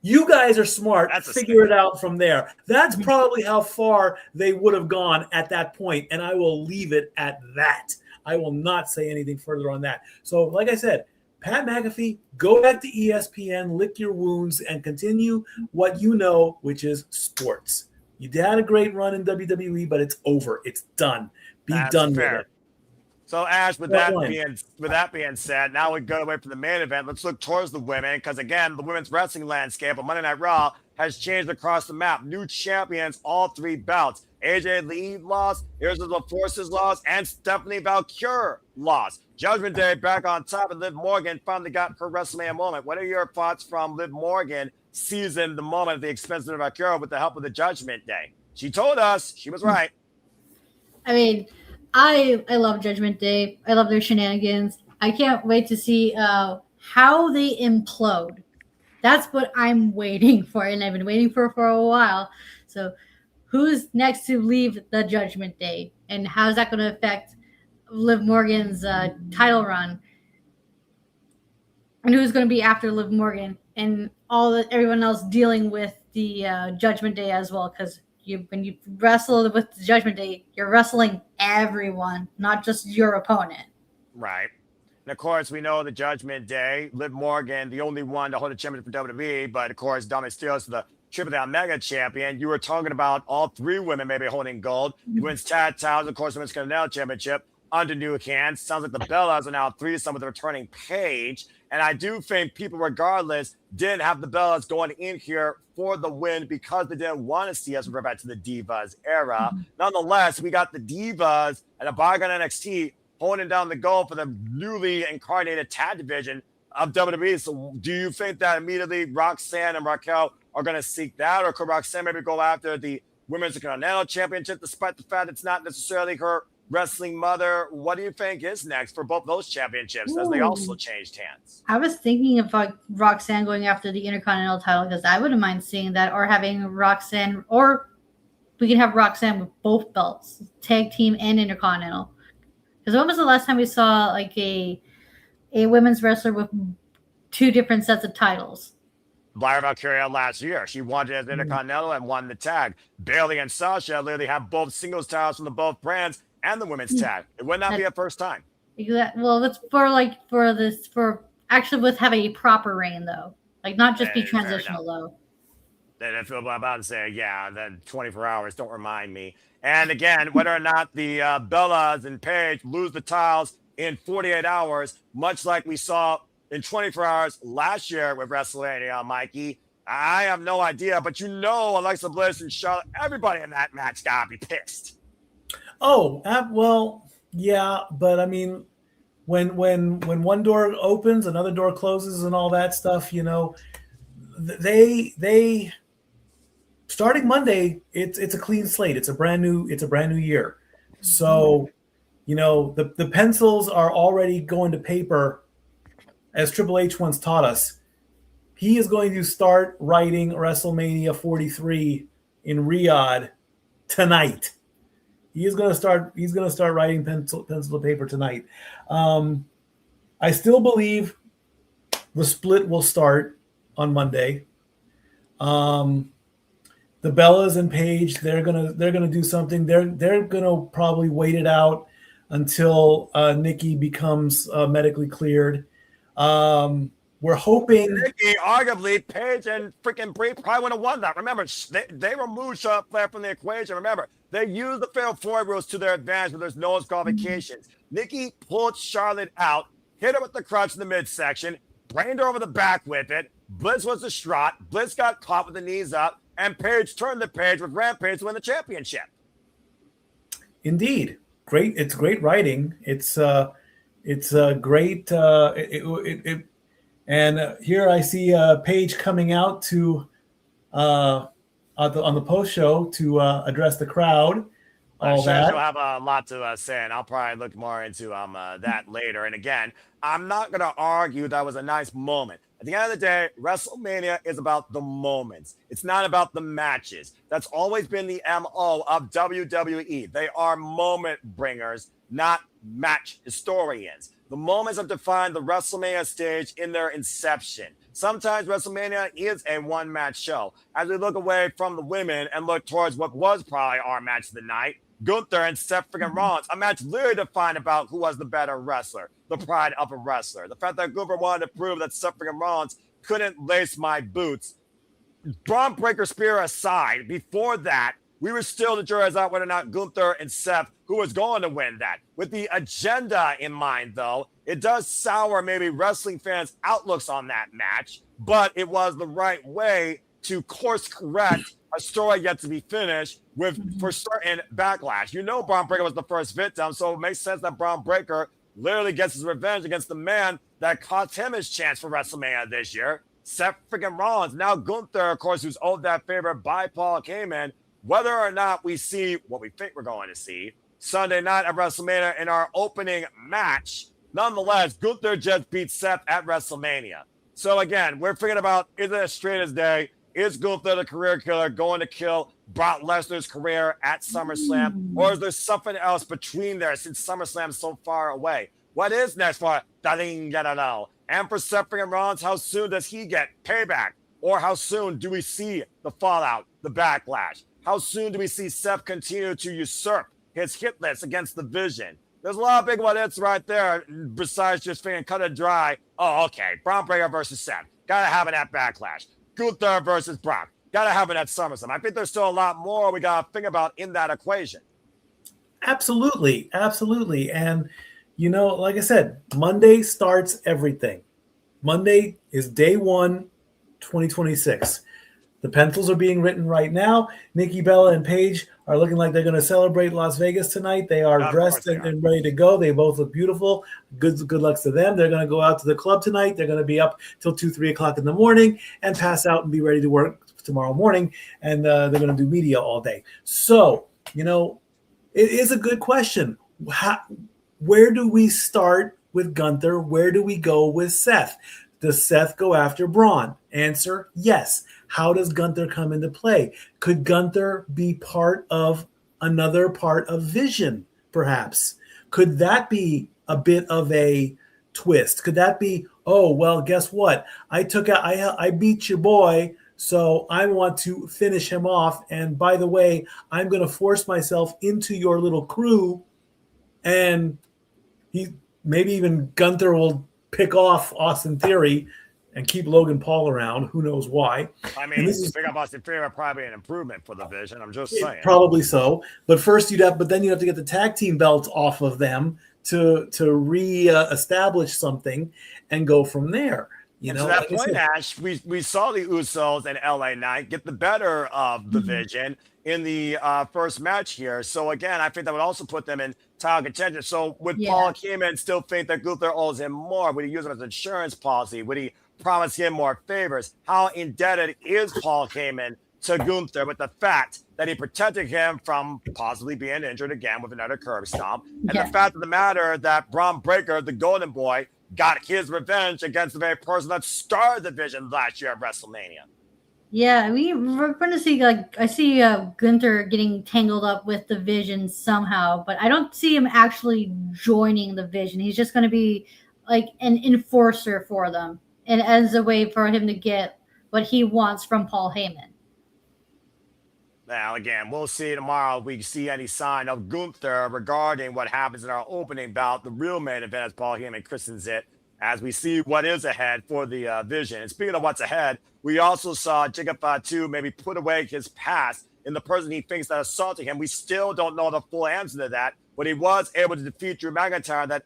you guys are smart. Figure it out from there. That's probably how far they would have gone at that point, and I will leave it at that. I will not say anything further on that. So, like I said, Pat McAfee, go back to ESPN, lick your wounds, and continue what you know, which is sports. You had a great run in WWE, but it's over. It's done. That's done fair. With it. So, Ash, with that being said, now we go away from the main event. Let's look towards the women, because again, the women's wrestling landscape on Monday Night Raw has changed across the map. New champions, all 3 bouts. AJ Lee lost, Irresistible Forces lost, and Stephanie Valkyria lost. Judgment Day back on top, and Liv Morgan finally got her WrestleMania moment. What are your thoughts from Liv Morgan seizing the moment at the expense of Vaquer with the help of the Judgment Day? She told us she was right. I mean, I love Judgment Day. I love their shenanigans. I can't wait to see how they implode. That's what I'm waiting for, and I've been waiting for a while. So who's next to leave the Judgment Day, and how is that going to affect Liv Morgan's title run? And who's going to be after Liv Morgan, and everyone else dealing with the Judgment Day as well? Because when you wrestle with the Judgment Day, you're wrestling everyone, not just your opponent. Right. And of course, we know the Judgment Day, Liv Morgan, the only one to hold a championship for WWE, but of course, Dominic Mysterio's the Triple Down Mega Champion. You were talking about all 3 women maybe holding gold. Women's Tag Titles, of course, the Women's Continental Championship under new hands. Sounds like the Bellas are now 3-some with the returning Paige. And I do think people, regardless, didn't have the Bellas going in here for the win because they didn't want to see us revert back to the Divas era. Nonetheless, we got the Divas and a bygone NXT holding down the goal for the newly incarnated tag division of WWE. So do you think that immediately Roxanne and Raquel are going to seek that, or could Roxanne maybe go after the Women's Intercontinental Championship, despite the fact it's not necessarily her wrestling mother? What do you think is next for both those championships as they also changed hands? I was thinking of Roxanne going after the Intercontinental title, because I wouldn't mind seeing that, or having Roxanne, or we could have Roxanne with both belts, tag team and Intercontinental. Because when was the last time we saw like a women's wrestler with 2 different sets of titles? Lyra Valkyria last year. She won it as Intercontinental and won the tag. Bayley and Sasha literally have both singles titles from the both brands and the women's tag. It would not be a first time. Well, it's for actually with having a proper reign though. Like not just be transitional though. Then if I'm about to say, yeah, then 24 hours, don't remind me. And again, whether or not the Bellas and Paige lose the titles in 48 hours, much like we saw in 24 hours last year with Wrestlemania, Mikey, I have no idea. But Alexa Bliss and Charlotte, everybody in that match got to be pissed. Oh, well, yeah. But I mean, when one door opens, another door closes and all that stuff, they starting Monday, it's a clean slate. It's a brand new year. So, the pencils are already going to paper. As Triple H once taught us, he is going to start writing WrestleMania 43 in Riyadh tonight. He's going to start writing pencil to paper tonight. I still believe the split will start on Monday. The Bellas and Paige, they're gonna do something. They're gonna probably wait it out until Nikki becomes medically cleared. We're hoping Nikki, arguably, Paige and freaking Brie probably would have won that. Remember, they removed Charlotte Flair from the equation. Remember, they used the Fatal 4 rules to their advantage, but there's no qualifications. Nikki pulled Charlotte out, hit her with the crutch in the midsection, brained her over the back with it, Bliss was distraught. Bliss got caught with the knees up, and Page turned the page with Rampage to win the championship. Indeed, great. It's great writing. It's great. And here I see Paige coming out to on the post show to address the crowd. I'm sure she'll have a lot to say, and I'll probably look more into that later. And again, I'm not going to argue that was a nice moment. At the end of the day, WrestleMania is about the moments. It's not about the matches. That's always been the MO of WWE. They are moment bringers, not match historians. The moments have defined the WrestleMania stage in their inception. Sometimes WrestleMania is a one-match show. As we look away from the women and look towards what was probably our match of the night, Gunther and Seth freaking Rollins, a match literally defined about who was the better wrestler, the pride of a wrestler. The fact that Gunther wanted to prove that Seth freaking Rollins couldn't lace my boots. Braun Breaker Spear aside, before that, we were still the jury's out whether or not Gunther and Seth, who was going to win that. With the agenda in mind, though, it does sour maybe wrestling fans' outlooks on that match, but it was the right way to course correct a story yet to be finished with for certain backlash. You know Braun Breaker was the first victim, so it makes sense that Braun Breaker literally gets his revenge against the man that cost him his chance for WrestleMania this year, Seth freaking Rollins. Now Gunther, of course, who's owed that favor by Paul Heyman. Whether or not we see what we think we're going to see Sunday night at WrestleMania in our opening match, nonetheless, Gunther just beat Seth at WrestleMania. So again, we're thinking about, is it as straight as day? Is Gunther the career killer going to kill Brock Lesnar's career at SummerSlam? Or is there something else between there since SummerSlam is so far away? What is next for Dalingadalo? And for Seth freaking Rollins, how soon does he get payback? Or how soon do we see the fallout, the backlash? How soon do we see Seth continue to usurp his hit list against the Vision? There's a lot of big what-ifs right there besides just being cut it dry. Oh, okay, Braun Breaker versus Seth. Gotta have it at Backlash. Gunther versus Brock. Gotta have it at SummerSlam. I think there's still a lot more we gotta think about in that equation. Absolutely. Absolutely. And, you know, like I said, Monday starts everything. Monday is day 1, 2026. The pencils are being written right now. Nikki Bella and Paige are looking like they're going to celebrate Las Vegas tonight. They are dressed and ready to go. They both look beautiful. Good luck to them. They're going to go out to the club tonight. They're going to be up till 2, 3 o'clock in the morning and pass out and be ready to work tomorrow morning. And they're going to do media all day. So, you know, it is a good question. Where do we start with Gunther? Where do we go with Seth? Does Seth go after Braun? Answer, yes. How does Gunther come into play? Could Gunther be part of another part of Vision, perhaps? Could that be a bit of a twist? Could that be, oh, well, guess what? I beat your boy, so I want to finish him off. And by the way, I'm going to force myself into your little crew. And maybe even Gunther will pick off Austin Theory and keep Logan Paul around. Who knows why? I mean, pick up Austin Theory probably an improvement for the Vision. I'm just saying. Probably so. But first then you'd have to get the tag team belts off of them to re-establish something and go from there. You know, to that point, Ash, we saw the Usos and LA Knight get the better of the Vision in the first match here. So again, I think that would also put them in title contention. So would Paul Heyman still think that Gunther owes him more? Would he use it as an insurance policy? Would he promise him more favors? How indebted is Paul Heyman to Gunther with the fact that he protected him from possibly being injured again with another curb stomp? And the fact of the matter that Braun Breaker, the Golden Boy, got his revenge against the very person that started the Vision last year at WrestleMania. Yeah, we're going to see, like, I see Gunther getting tangled up with the Vision somehow, but I don't see him actually joining the Vision. He's just going to be like an enforcer for them, and as a way for him to get what he wants from Paul Heyman. Now, again, we'll see tomorrow if we see any sign of Gunther regarding what happens in our opening bout, the real main event, as Paul Heyman christens it, as we see what is ahead for the Vision. And speaking of what's ahead, we also saw Jacob Fatu maybe put away his past in the person he thinks that assaulted him. We still don't know the full answer to that, but he was able to defeat Drew McIntyre in that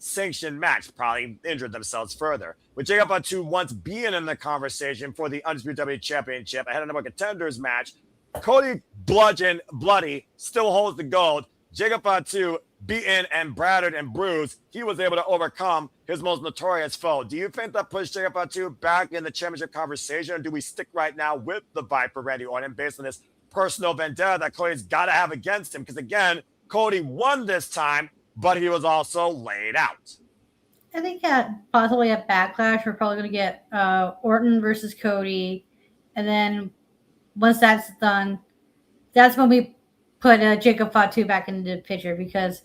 sanctioned match, probably injured themselves further. With Jacob Fatu once being in the conversation for the Undisputed WWE Championship ahead of number contenders match, Cody bloody, still holds the gold. Jacob Fatu beaten and battered and bruised, he was able to overcome his most notorious foe. Do you think that pushed Jacob Fatu back in the championship conversation, or do we stick right now with the Viper Randy Orton based on this personal vendetta that Cody's got to have against him? Because again, Cody won this time, but he was also laid out. I think possibly at Backlash, we're probably going to get Orton versus Cody. And then once that's done, that's when we put Jacob Fatu back into the picture, because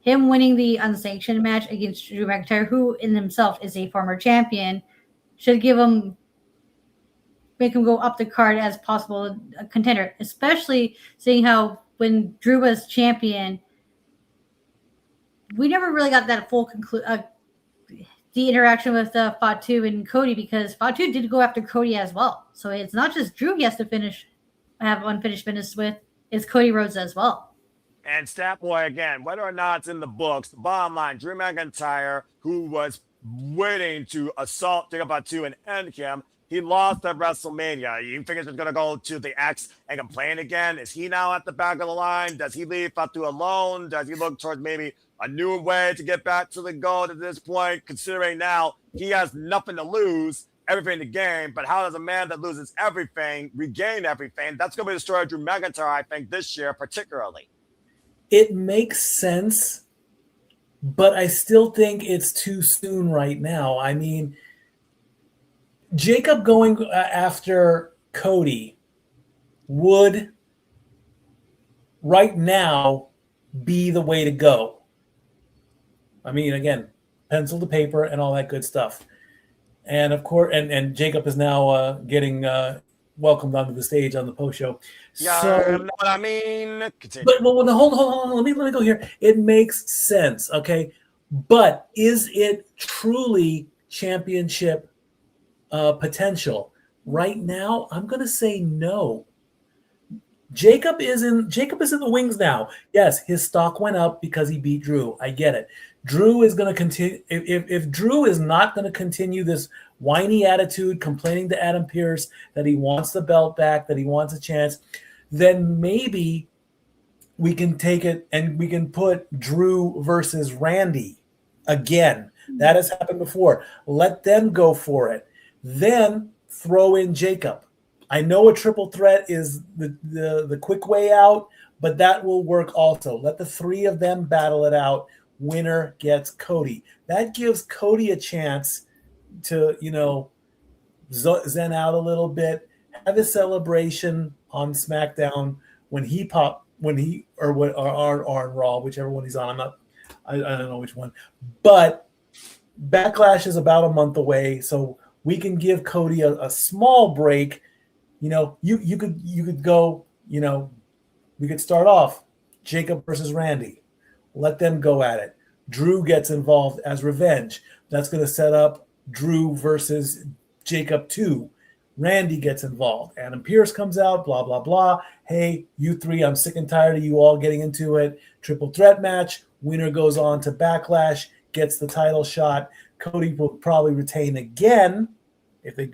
him winning the unsanctioned match against Drew McIntyre, who in himself is a former champion, should make him go up the card as possible a contender, especially seeing how when Drew was champion, we never really got that full the interaction with Fatu and Cody, because Fatu did go after Cody as well. So it's not just Drew he has to have unfinished business with, it's Cody Rhodes as well. And Statboy, again, whether or not it's in the books, the bottom line, Drew McIntyre, who was waiting to assault Jacob Fatu and end him, he lost at WrestleMania. You think he's going to go to the X and complain again? Is he now at the back of the line? Does he leave Fatu alone? Does he look towards maybe a new way to get back to the gold at this point, considering now he has nothing to lose, everything to gain? But how does a man that loses everything regain everything? That's going to be the story of Drew McIntyre, I think, this year particularly. It makes sense, but I still think it's too soon right now. I mean, Jacob going after Cody would right now be the way to go. I mean, again, pencil to paper and all that good stuff. And of course, and Jacob is now getting welcomed onto the stage on the post show. Yeah, so, you know what I mean? Continue. But hold on. Let me go here. It makes sense, okay? But is it truly championship potential? Right now, I'm going to say no. Jacob is in the wings now. Yes, his stock went up because he beat Drew. I get it. Drew is going to continue. If Drew is not going to continue this whiny attitude, complaining to Adam Pearce that he wants the belt back, that he wants a chance, then maybe we can take it and we can put Drew versus Randy again. That has happened before. Let them go for it. Then throw in Jacob. I know a triple threat is the quick way out, but that will work also. Let the three of them battle it out. Winner gets Cody. That gives Cody a chance to, zen out a little bit, have a celebration on SmackDown or on Raw, whichever one he's on. I don't know which one, but Backlash is about a month away, so we can give Cody a small break. You could go, we could start off Jacob versus Randy. Let them go at it. Drew gets involved as revenge. That's going to set up Drew versus Jacob 2. Randy gets involved. Adam Pearce comes out, blah, blah, blah. Hey, you three, I'm sick and tired of you all getting into it. Triple threat match. Winner goes on to Backlash, gets the title shot. Cody will probably retain again if they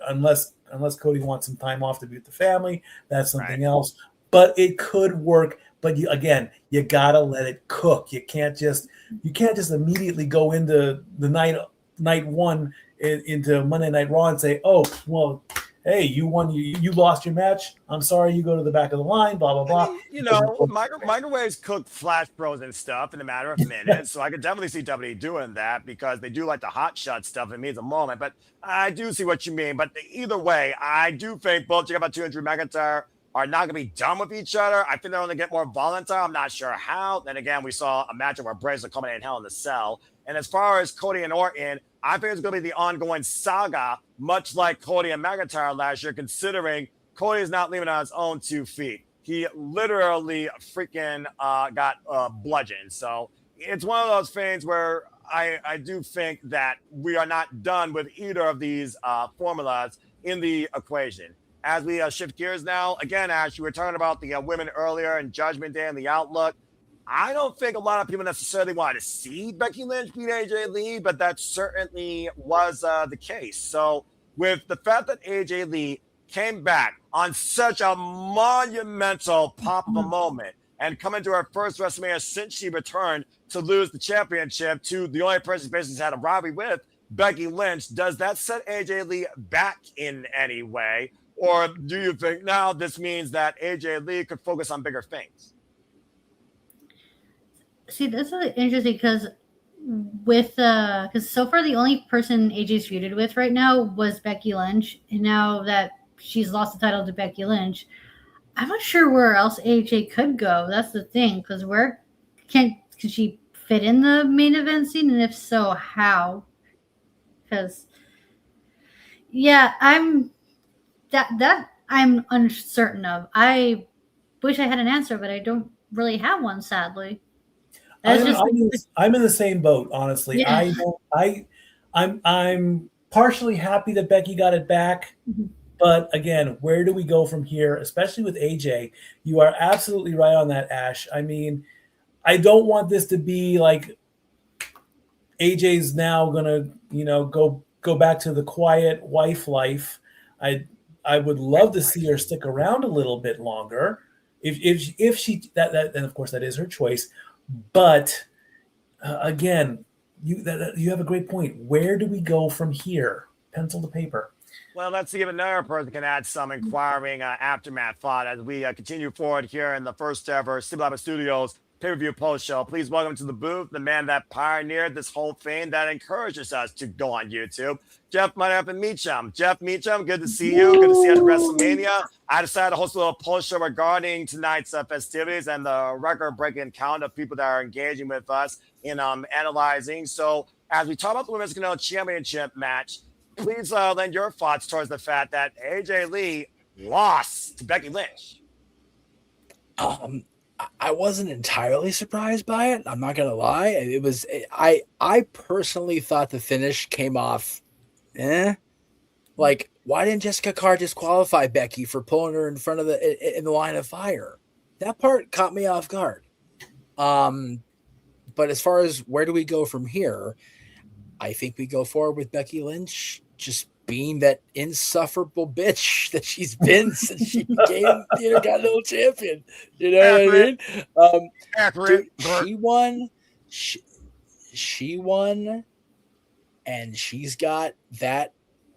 unless Cody wants some time off to be with the family. That's something else. But it could work. But you gotta let it cook. You can't just immediately go into the night one into Monday Night Raw and say, oh, well, hey, you won, you lost your match. I'm sorry, you go to the back of the line, blah, blah, blah. Microwaves cook Flash Bros and stuff in a matter of minutes. So I could definitely see WWE doing that because they do like the hot shot stuff. It means a moment. But I do see what you mean. But either way, I do think both Jacob Fatu and Drew McIntyre are not going to be done with each other. I think they're going to get more volatile. I'm not sure how. Then again, we saw a match where Braves are coming in Hell in the Cell. And as far as Cody and Orton, I think it's going to be the ongoing saga, much like Cody and McIntyre last year, considering Cody is not leaving on his own 2 feet. He literally freaking got bludgeoned. So it's one of those things where I do think that we are not done with either of these formulas in the equation. As we shift gears now, again, Ash, you were talking about the women earlier and Judgment Day and the outlook. I don't think a lot of people necessarily wanted to see Becky Lynch beat AJ Lee, but that certainly was the case. So with the fact that AJ Lee came back on such a monumental pop of a moment and come into her first WrestleMania since she returned to lose the championship to the only person she basically had a rivalry with, Becky Lynch, does that set AJ Lee back in any way? Or do you think now this means that AJ Lee could focus on bigger things? See, that's really interesting because so far the only person AJ's feuded with right now was Becky Lynch, and now that she's lost the title to Becky Lynch, I'm not sure where else AJ could go. That's the thing, because where could she fit in the main event scene, and if so, how? Because I'm uncertain of. I wish I had an answer, but I don't really have one, sadly. I'm in the same boat, honestly. Yeah. I'm partially happy that Becky got it back, but again, where do we go from here? Especially with AJ, you are absolutely right on that, Ash. I mean, I don't want this to be like AJ's now gonna, go back to the quiet wife life. I would love to see her stick around a little bit longer. If she that then of course that is her choice. But again, you have a great point. Where do we go from here? Pencil to paper. Well, let's see if another person can add some inquiring aftermath thought as we continue forward here in the first ever Simple Studios pay-per-view post-show. Please welcome to the booth the man that pioneered this whole thing that encourages us to go on YouTube, Jeff Meacham. Jeff Meacham, good to see you. Good to see you at WrestleMania. I decided to host a little post-show regarding tonight's festivities and the record-breaking count of people that are engaging with us in analyzing. So as we talk about the Women's Championship match, please lend your thoughts towards the fact that AJ Lee lost to Becky Lynch. I wasn't entirely surprised by it. I'm not gonna lie. It was I personally thought the finish came off, like why didn't Jessica Carr disqualify Becky for pulling her in front of in the line of fire? That part caught me off guard. But as far as where do we go from here, I think we go forward with Becky Lynch just being that insufferable bitch that she's been since she became the Intercontinental Champion. You know what I mean? Accurate. She won. She won, and she's got that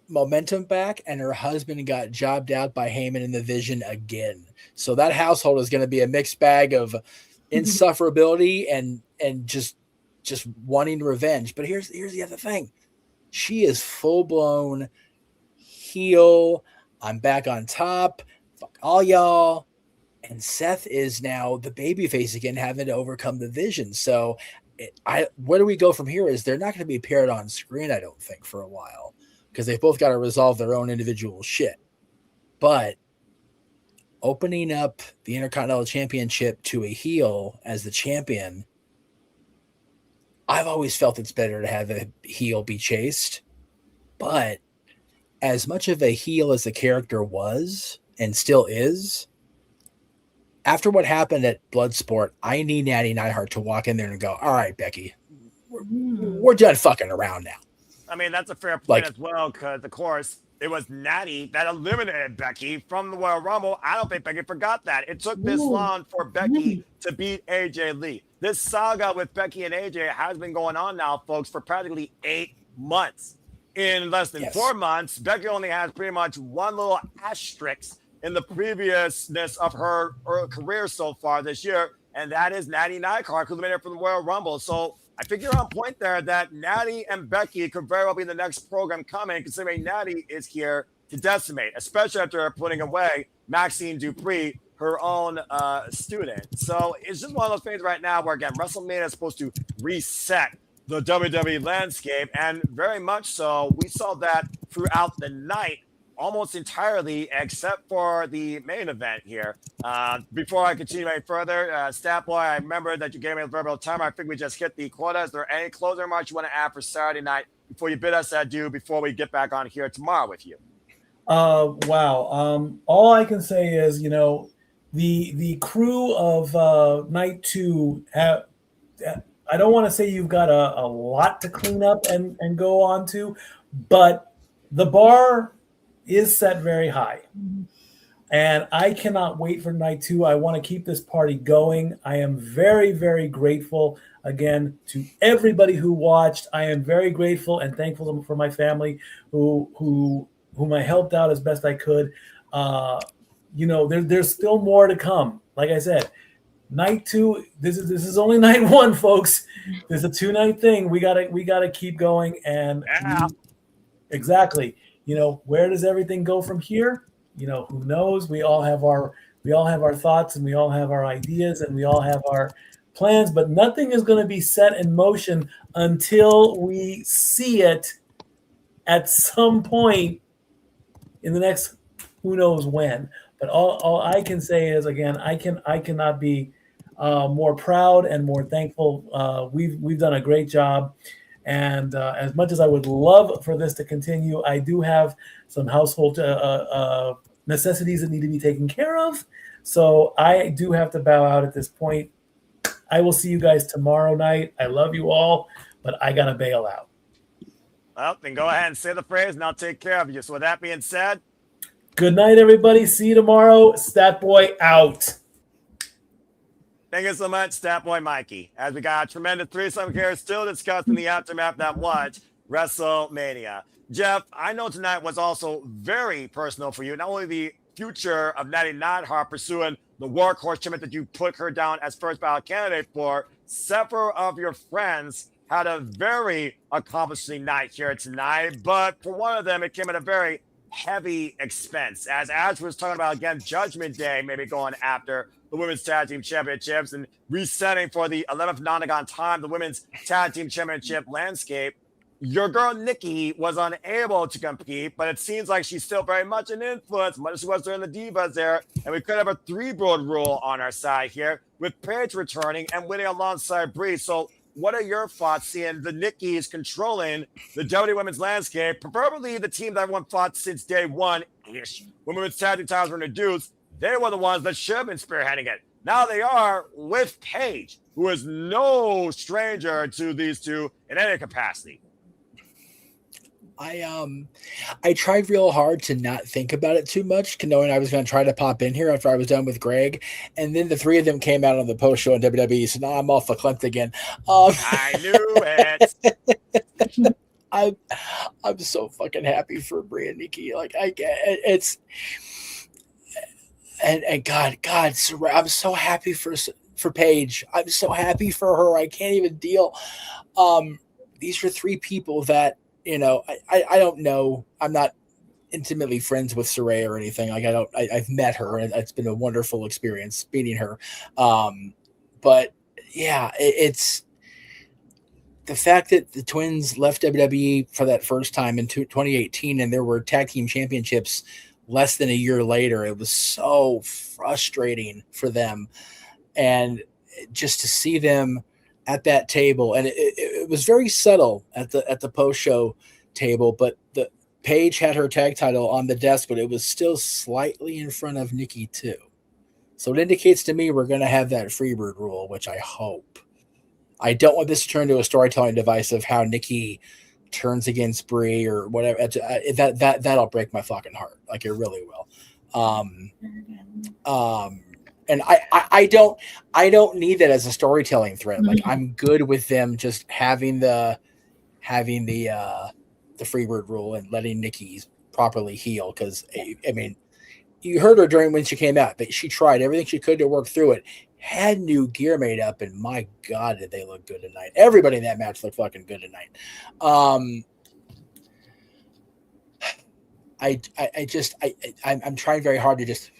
momentum back, and her husband got jobbed out by Heyman in the Vision again. So that household is going to be a mixed bag of insufferability and just wanting revenge. But here's the other thing. She is full-blown heel. I'm back on top. Fuck all y'all. And Seth is now the babyface again, having to overcome the Vision. So where do we go from here is they're not going to be paired on screen, I don't think, for a while, because they've both got to resolve their own individual shit. But opening up the Intercontinental Championship to a heel as the champion, I've always felt it's better to have a heel be chased. But as much of a heel as the character was and still is, after what happened at Bloodsport, I need Natty Neidhart to walk in there and go, all right, Becky, we're done fucking around now. I mean, that's a fair point as well, because, of course, it was Natty that eliminated Becky from the Royal Rumble. I don't think Becky forgot that. It took this long for Becky to beat AJ Lee. This saga with Becky and AJ has been going on now, folks, for practically 8 months. In less than 4 months, Becky only has pretty much one little asterisk in the previousness of her career so far this year, and that is Natty Neidhart, who eliminated from the Royal Rumble. So I think you're on point there that Natty and Becky could very well be the next program coming, considering Natty is here to decimate, especially after putting away Maxine Dupree, her own student. So it's just one of those things right now where, again, WrestleMania is supposed to reset the WWE landscape, and very much so. We saw that throughout the night, almost entirely, except for the main event here. Before I continue any further, Stat Boy, I remember that you gave me a verbal timer. I think we just hit the quota. Is there any closing remarks you want to add for Saturday night before you bid us adieu before we get back on here tomorrow with you? Wow. All I can say is, the crew of night 2 have. I don't want to say you've got a lot to clean up and go on to, but the bar is set very high. And I cannot wait for night 2. I want to keep this party going. I am very, very grateful again to everybody who watched. I am very grateful and thankful for my family whom I helped out as best I could. There's still more to come. Like I said, night 2. This is only night 1, folks. There's a 2-night thing. We gotta keep going. And exactly. Where does everything go from here? Who knows? We all have our thoughts, and we all have our ideas, and we all have our plans, but nothing is going to be set in motion until we see it at some point in the next who knows when. But all I can say is, again, I cannot be more proud and more thankful. We've done a great job. And as much as I would love for this to continue, I do have some household necessities that need to be taken care of. So I do have to bow out at this point. I will see you guys tomorrow night. I love you all, but I got to bail out. Well, then go ahead and say the phrase, and I'll take care of you. So with that being said, good night, everybody. See you tomorrow. Stat Boy out. Thank you so much, Stat Boy Mikey. As we got a tremendous threesome here, still discussing the aftermath that was WrestleMania. Jeff, I know tonight was also very personal for you. Not only the future of Natty Neidhart pursuing the workhorse tournament that you put her down as first ballot candidate for, several of your friends had a very accomplishing night here tonight. But for one of them, it came at a very heavy expense. As Ash was talking about, again, Judgment Day, maybe going after the Women's Tag Team Championships and resetting for the 11th Nonagon time, the Women's Tag Team Championship landscape. Your girl Nikki was unable to compete, but it seems like she's still very much an influence, much as she was during the Divas era, and we could have a 3-broad rule on our side here, with Paige returning and winning alongside Bree. So what are your thoughts seeing the Nikki's controlling the WWE Women's landscape, preferably the team that everyone fought since day one-ish? When Women's Tag Team titles were introduced, they were the ones that should have been spearheading it. Now they are with Paige, who is no stranger to these two in any capacity. I tried real hard to not think about it too much, knowing I was going to try to pop in here after I was done with Greg, and then the three of them came out on the post show on WWE, so now I'm off the clint again. I knew it. I'm so fucking happy for Brie and Nikki. Like I get it's, and God, I'm so happy for Paige. I'm so happy for her. I can't even deal. These are three people that. I don't know. I'm not intimately friends with Saraya or anything. Like I've met her and it's been a wonderful experience meeting her. But yeah, it's the fact that the twins left WWE for that first time in 2018 and there were tag team championships less than a year later. It was so frustrating for them. And just to see them at that table, and it was very subtle at the post-show table, but the Paige had her tag title on the desk, but it was still slightly in front of Nikki too. So it indicates to me we're going to have that Freebird rule, which I hope. I don't want this to turn into a storytelling device of how Nikki turns against Brie or whatever. That'll break my fucking heart. Like it really will. And I don't need that as a storytelling thread. Like I'm good with them just having the Freebird rule and letting Nikki properly heal. Because I mean, you heard her during when she came out, but she tried everything she could to work through it. Had new gear made up, and my God, did they look good tonight? Everybody in that match looked fucking good tonight. I'm trying very hard to just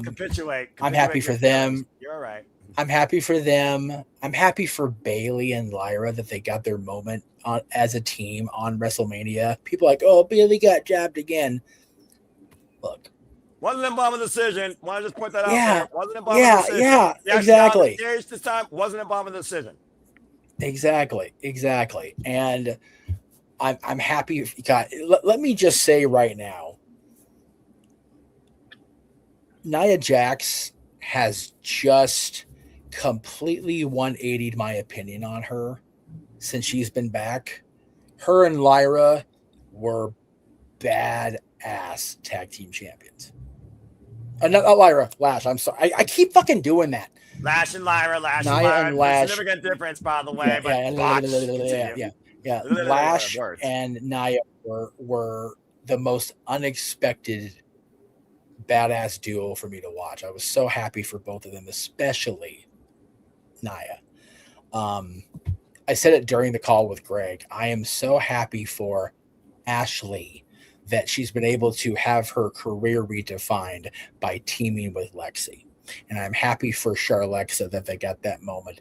capitulate. I'm happy for them. You're right. I'm happy for them. I'm happy for Bayley and Lyra that they got their moment as a team on WrestleMania. People are like, oh, Bayley got jabbed again. Look. Wasn't a bomb decision. Want to just point that out there. Wasn't a bomb decision. Yeah, exactly. This time wasn't a bomb decision. Exactly. And I'm happy. God, let me just say right now, Nia Jax has just completely 180'd my opinion on her since she's been back. Her and Lyra were badass tag team champions. Not Lyra, Lash. I'm sorry. I keep fucking doing that. Lash and Lyra, Lash Nia and Lyra. and Lash. Significant difference, by the way. Yeah. Lash and Nia were the most unexpected badass duo for me to watch. I was so happy for both of them, especially Nia. I said it during the call with Greg. I am so happy for Ashley that she's been able to have her career redefined by teaming with Lexi. And I'm happy for Charlexa that they got that moment.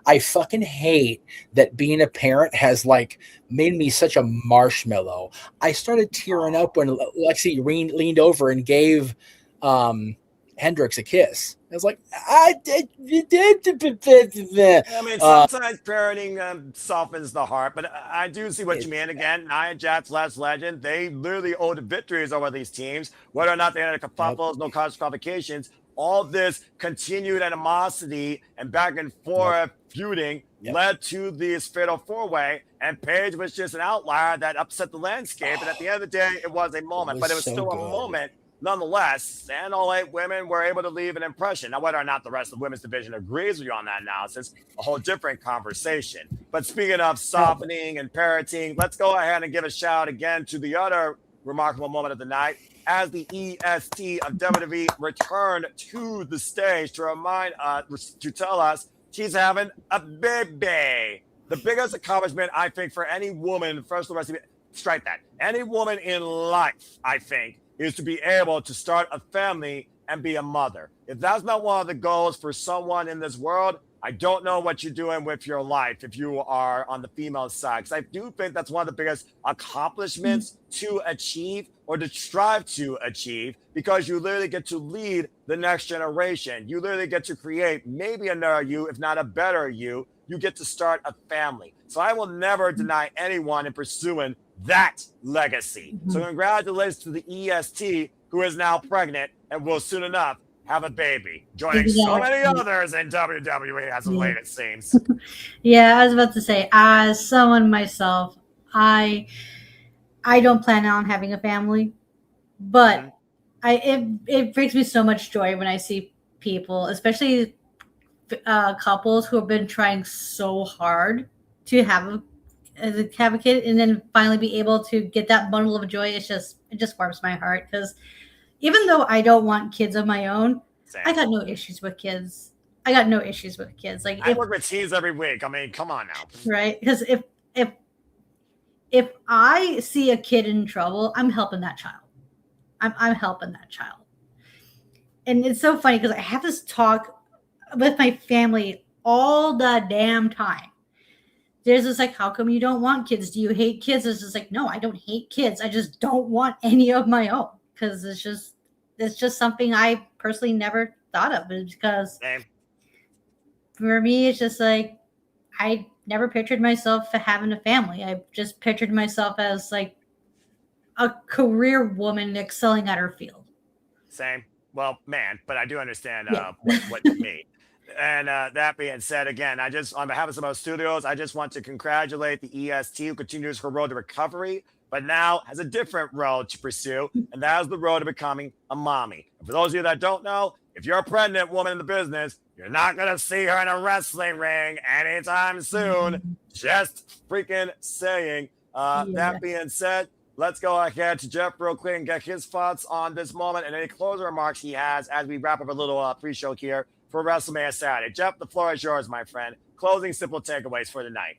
I fucking hate that being a parent has like made me such a marshmallow. I started tearing up when Lexi leaned over and gave Hendrix a kiss. I was like, I mean, sometimes parenting softens the heart, but I do see what you mean. Again, Nia Jax, last legend, they literally owed victories over these teams, whether or not they had a kerfuffles, no qualifications. All this continued animosity and back and forth feuding led to this fatal four-way, and Paige was just an outlier that upset the landscape. And at the end of the day, it was a moment, but it was so still a moment. Nonetheless, and all 8 women were able to leave an impression. Now, whether or not the rest of the women's division agrees with you on that analysis, a whole different conversation. But speaking of softening and parenting, let's go ahead and give a shout again to the other remarkable moment of the night as the EST of WWE returned to the stage to remind us, to tell us she's having a baby. The biggest accomplishment, I think, for any woman, first of all, strike that, any woman in life, I think, is to be able to start a family and be a mother. If that's not one of the goals for someone in this world, I don't know what you're doing with your life if you are on the female side. Because I do think that's one of the biggest accomplishments to achieve or to strive to achieve, because you literally get to lead the next generation. You literally get to create maybe another you, if not a better you. You get to start a family. So I will never deny anyone in pursuing that legacy. So congratulations to the EST, who is now pregnant and will soon enough have a baby, joining so many others in WWE as of late, it seems. Yeah, I was about to say, as someone myself, I don't plan on having a family, but it brings me so much joy when I see people, especially couples who have been trying so hard to have a kid and then finally be able to get that bundle of joy. It just warms my heart, because even though I don't want kids of my own, Same. I got no issues with kids. Like, I work with teens every week. I mean, come on now. Right? Because if I see a kid in trouble, I'm helping that child. I'm helping that child. And it's so funny because I have this talk with my family all the damn time. There's this like, how come you don't want kids? Do you hate kids? It's just like, no, I don't hate kids. I just don't want any of my own, because it's just something I personally never thought of. It's because for me, it's just like, I never pictured myself having a family. I just pictured myself as like a career woman excelling at her field. Same. Well, man, but I do understand what you mean. And that being said, again, on behalf of Samoa Studios, I just want to congratulate the EST, who continues her road to recovery, but now has a different road to pursue, and that is the road to becoming a mommy. And for those of you that don't know, if you're a pregnant woman in the business, you're not going to see her in a wrestling ring anytime soon. Just freaking saying. That being said, let's go ahead to Jeff real quick and get his thoughts on this moment and any closing remarks he has as we wrap up a little pre-show here for WrestleMania Saturday. Jeff, the floor is yours, my friend. Closing simple takeaways for the night.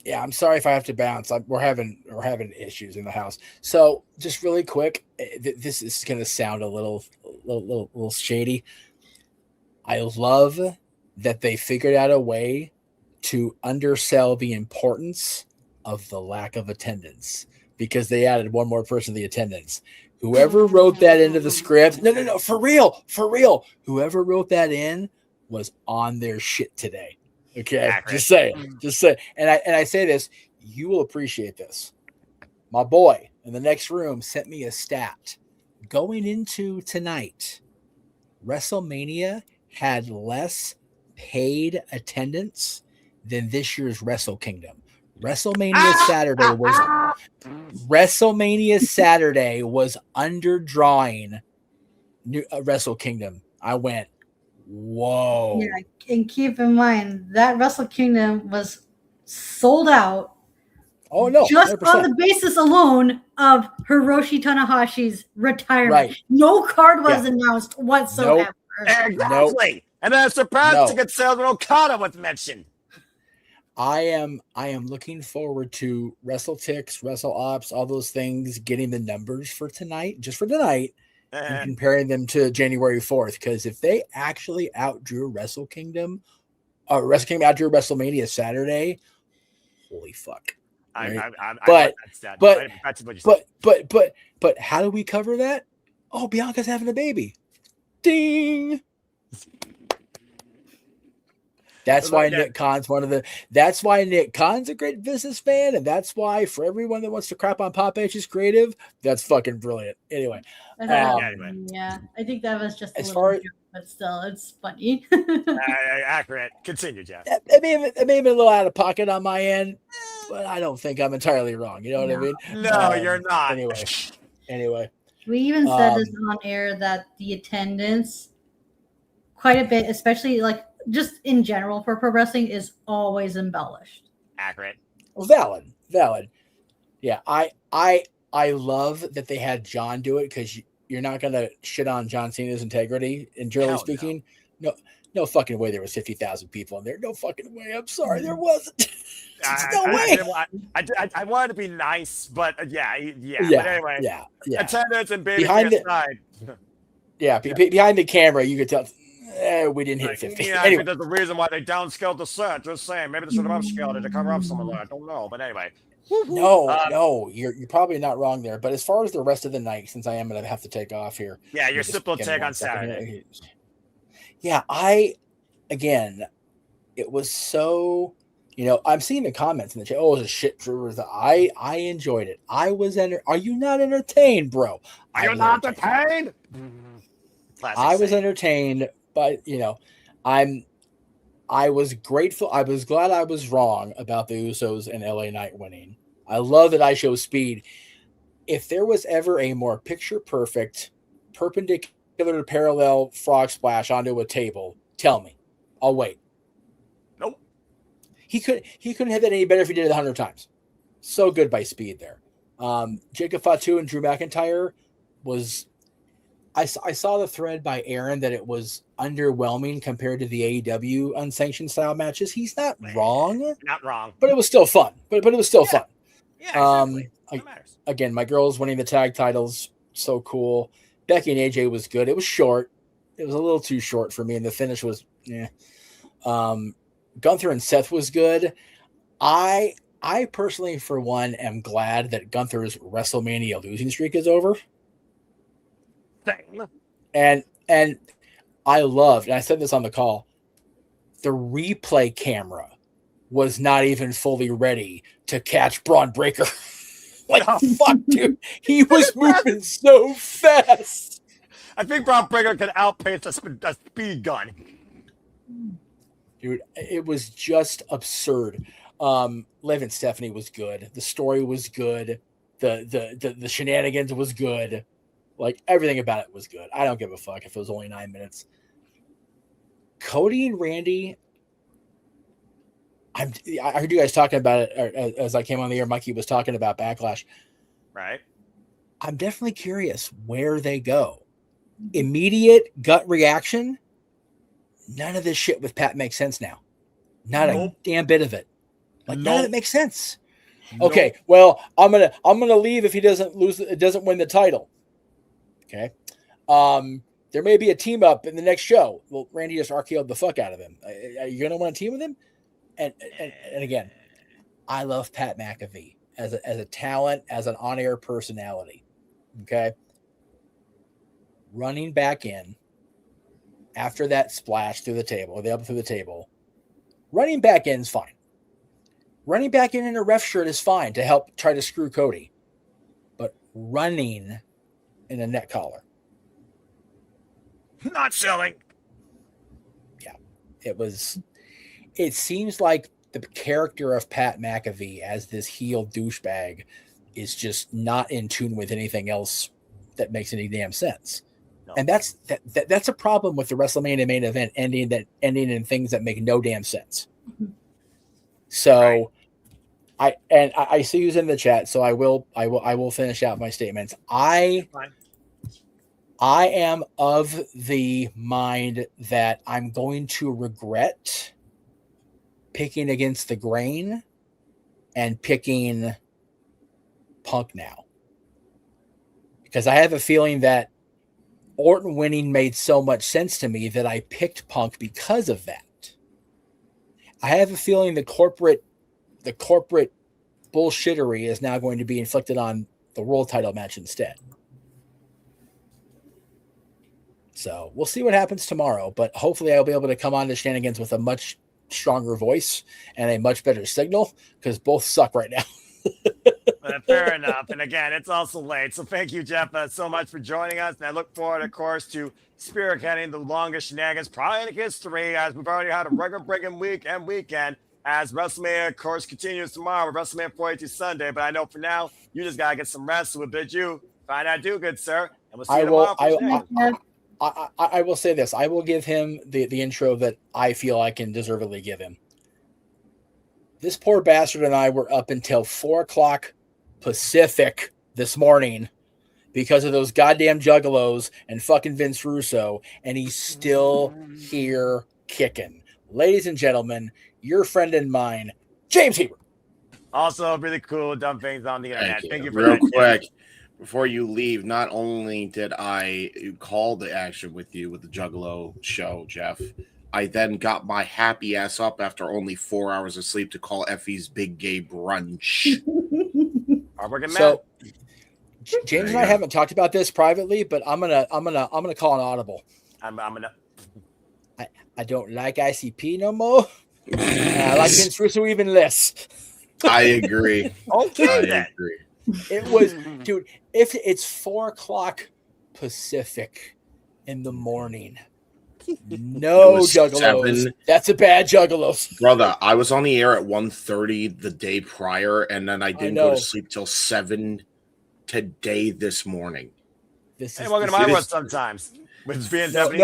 Yeah, I'm sorry if I have to bounce. We're having issues in the house. So just really quick, this is going to sound a little shady. I love that they figured out a way to undersell the importance of the lack of attendance, because they added one more person to the attendance. Whoever wrote that into the script, no, for real. Whoever wrote that in was on their shit today. Okay, just say. And I say this, you will appreciate this. My boy in the next room sent me a stat. going into tonight, WrestleMania had less paid attendance than this year's Wrestle Kingdom. WrestleMania Saturday was underdrawing Wrestle Kingdom. I went, whoa. Yeah, and keep in mind that Wrestle Kingdom was sold out. Oh no! Just 100%. on the basis alone of Hiroshi Tanahashi's retirement. Right. No card was announced whatsoever. Nope. Exactly. And then a surprise ticket sales when Okada was mentioned. I am looking forward to WrestleTix, WrestleOps, all those things, getting the numbers for tonight, just for tonight, and comparing them to January 4th. Because if they actually outdrew Wrestle Kingdom outdrew WrestleMania Saturday, holy fuck. Right? But how do we cover that? Oh, Bianca's having a baby. Ding. That's why Nick Khan's that's why Nick Khan's a great businessman, and that's why for everyone that wants to crap on Pop H's creative, that's fucking brilliant. Anyway. Yeah, I think that was just a little joke, but still, it's funny. Accurate. Continue, Jeff. It may have been a little out of pocket on my end, but I don't think I'm entirely wrong. You know what I mean? No, you're not. Anyway. We even said this on air that the attendance, quite a bit, especially like just in general for pro wrestling, is always embellished. Accurate. Well, valid. Yeah, I love that they had John do it because you're not gonna shit on John Cena's integrity. And generally speaking, no fucking way there was 50,000 people in there. No fucking way. I'm sorry, there wasn't. No way. I wanted to be nice, but yeah. But anyway, yeah. Attendance and baby aside. Behind the camera, you could tell. We didn't hit 50. Yeah, anyway. I think there's a reason why they downscaled the set. Just saying, maybe they should have upscaled it to cover up some of that. I don't know, but anyway. No, you're probably not wrong there. But as far as the rest of the night, since I am going to have to take off here. Yeah, your simple take on Saturday. Yeah, it was so, I'm seeing the comments in the chat. Oh, it was a shit for I enjoyed it. I was Are you not entertained, bro? Are you not entertained? I was entertained, but I was grateful. I was glad I was wrong about the Usos and LA Knight winning. I love that I show speed. If there was ever a more picture perfect, perpendicular to parallel frog splash onto a table, tell me. I'll wait. Nope. He couldn't have that any better if he did it 100 times. So good by speed there. Jacob Fatu and Drew McIntyre was. I saw the thread by Aaron that it was underwhelming compared to the AEW unsanctioned style matches. He's not wrong. Not wrong. But it was still fun. But it was still fun. Yeah, exactly. Again, my girls winning the tag titles, so cool. Becky and AJ was good. It was short. It was a little too short for me, and the finish was Gunther and Seth was good. I personally, for one, am glad that Gunther's WrestleMania losing streak is over. And I loved, and I said this on the call, the replay camera was not even fully ready to catch Braun Breaker. Fuck, dude. He was moving so fast. I think Braun Breaker could outpace a speed gun. Dude, it was just absurd. Liv and Stephanie was good. The story was good. The shenanigans was good. Like, everything about it was good. I don't give a fuck if it was only 9 minutes. Cody and Randy, I heard you guys talking about it as I came on the air. Mikey was talking about Backlash. Right. I'm definitely curious where they go. Immediate gut reaction. None of this shit with Pat makes sense now. Not a damn bit of it. None of it makes sense. Okay, well, I'm gonna leave if he doesn't win the title. Okay. There may be a team up in the next show. Well, Randy just RKO'd the fuck out of him. Are you going to want to team with him? And again, I love Pat McAfee as a talent, as an on-air personality. Okay. Running back in after that splash through the table, or the up through the table, running back in is fine. Running back in a ref shirt is fine to help try to screw Cody. But running in a neck collar. Not selling. Yeah, it seems like the character of Pat McAfee as this heel douchebag is just not in tune with anything else that makes any damn sense. No. And that's a problem with the WrestleMania main event ending in things that make no damn sense. So I see who's in the chat, so I will finish out my statements. I am of the mind that I'm going to regret picking against the grain and picking Punk now. Because I have a feeling that Orton winning made so much sense to me that I picked Punk because of that. I have a feeling the corporate bullshittery is now going to be inflicted on the world title match instead. So we'll see what happens tomorrow, but hopefully I'll be able to come on to Shenanigans with a much stronger voice and a much better signal, because both suck right now. Fair enough. And again, it's also late. So thank you, Jeff, so much for joining us. And I look forward, of course, to spearheading the longest Shenanigans probably in history, as we've already had a record-breaking week and weekend, as WrestleMania, of course, continues tomorrow with WrestleMania 42 Sunday. But I know for now, you just got to get some rest. So we'll bid you find out do good, sir. And we'll see you tomorrow. I will say this. I will give him the intro that I feel I can deservedly give him. This poor bastard and I were up until 4 o'clock Pacific this morning because of those goddamn juggalos and fucking Vince Russo, and he's still here kicking. Ladies and gentlemen, your friend and mine, James Hebert. Also, really cool, dumb things on the internet. Thank you for Real that. quick, before you leave, not only did I call the action with you with the Juggalo show, Jeff, I then got my happy ass up after only 4 hours of sleep to call Effie's Big Gay Brunch. So, James and I haven't talked about this privately, but I'm gonna call an audible. I don't like ICP no more. I like Vince Russo even less. I agree. Okay, I agree. It was, dude. If it's 4 o'clock Pacific in the morning, no juggalos. 7. That's a bad juggalos. Brother, I was on the air at 1:30 the day prior, and then I didn't go to sleep till 7 today this morning. Hey, welcome to my world sometimes. With being No,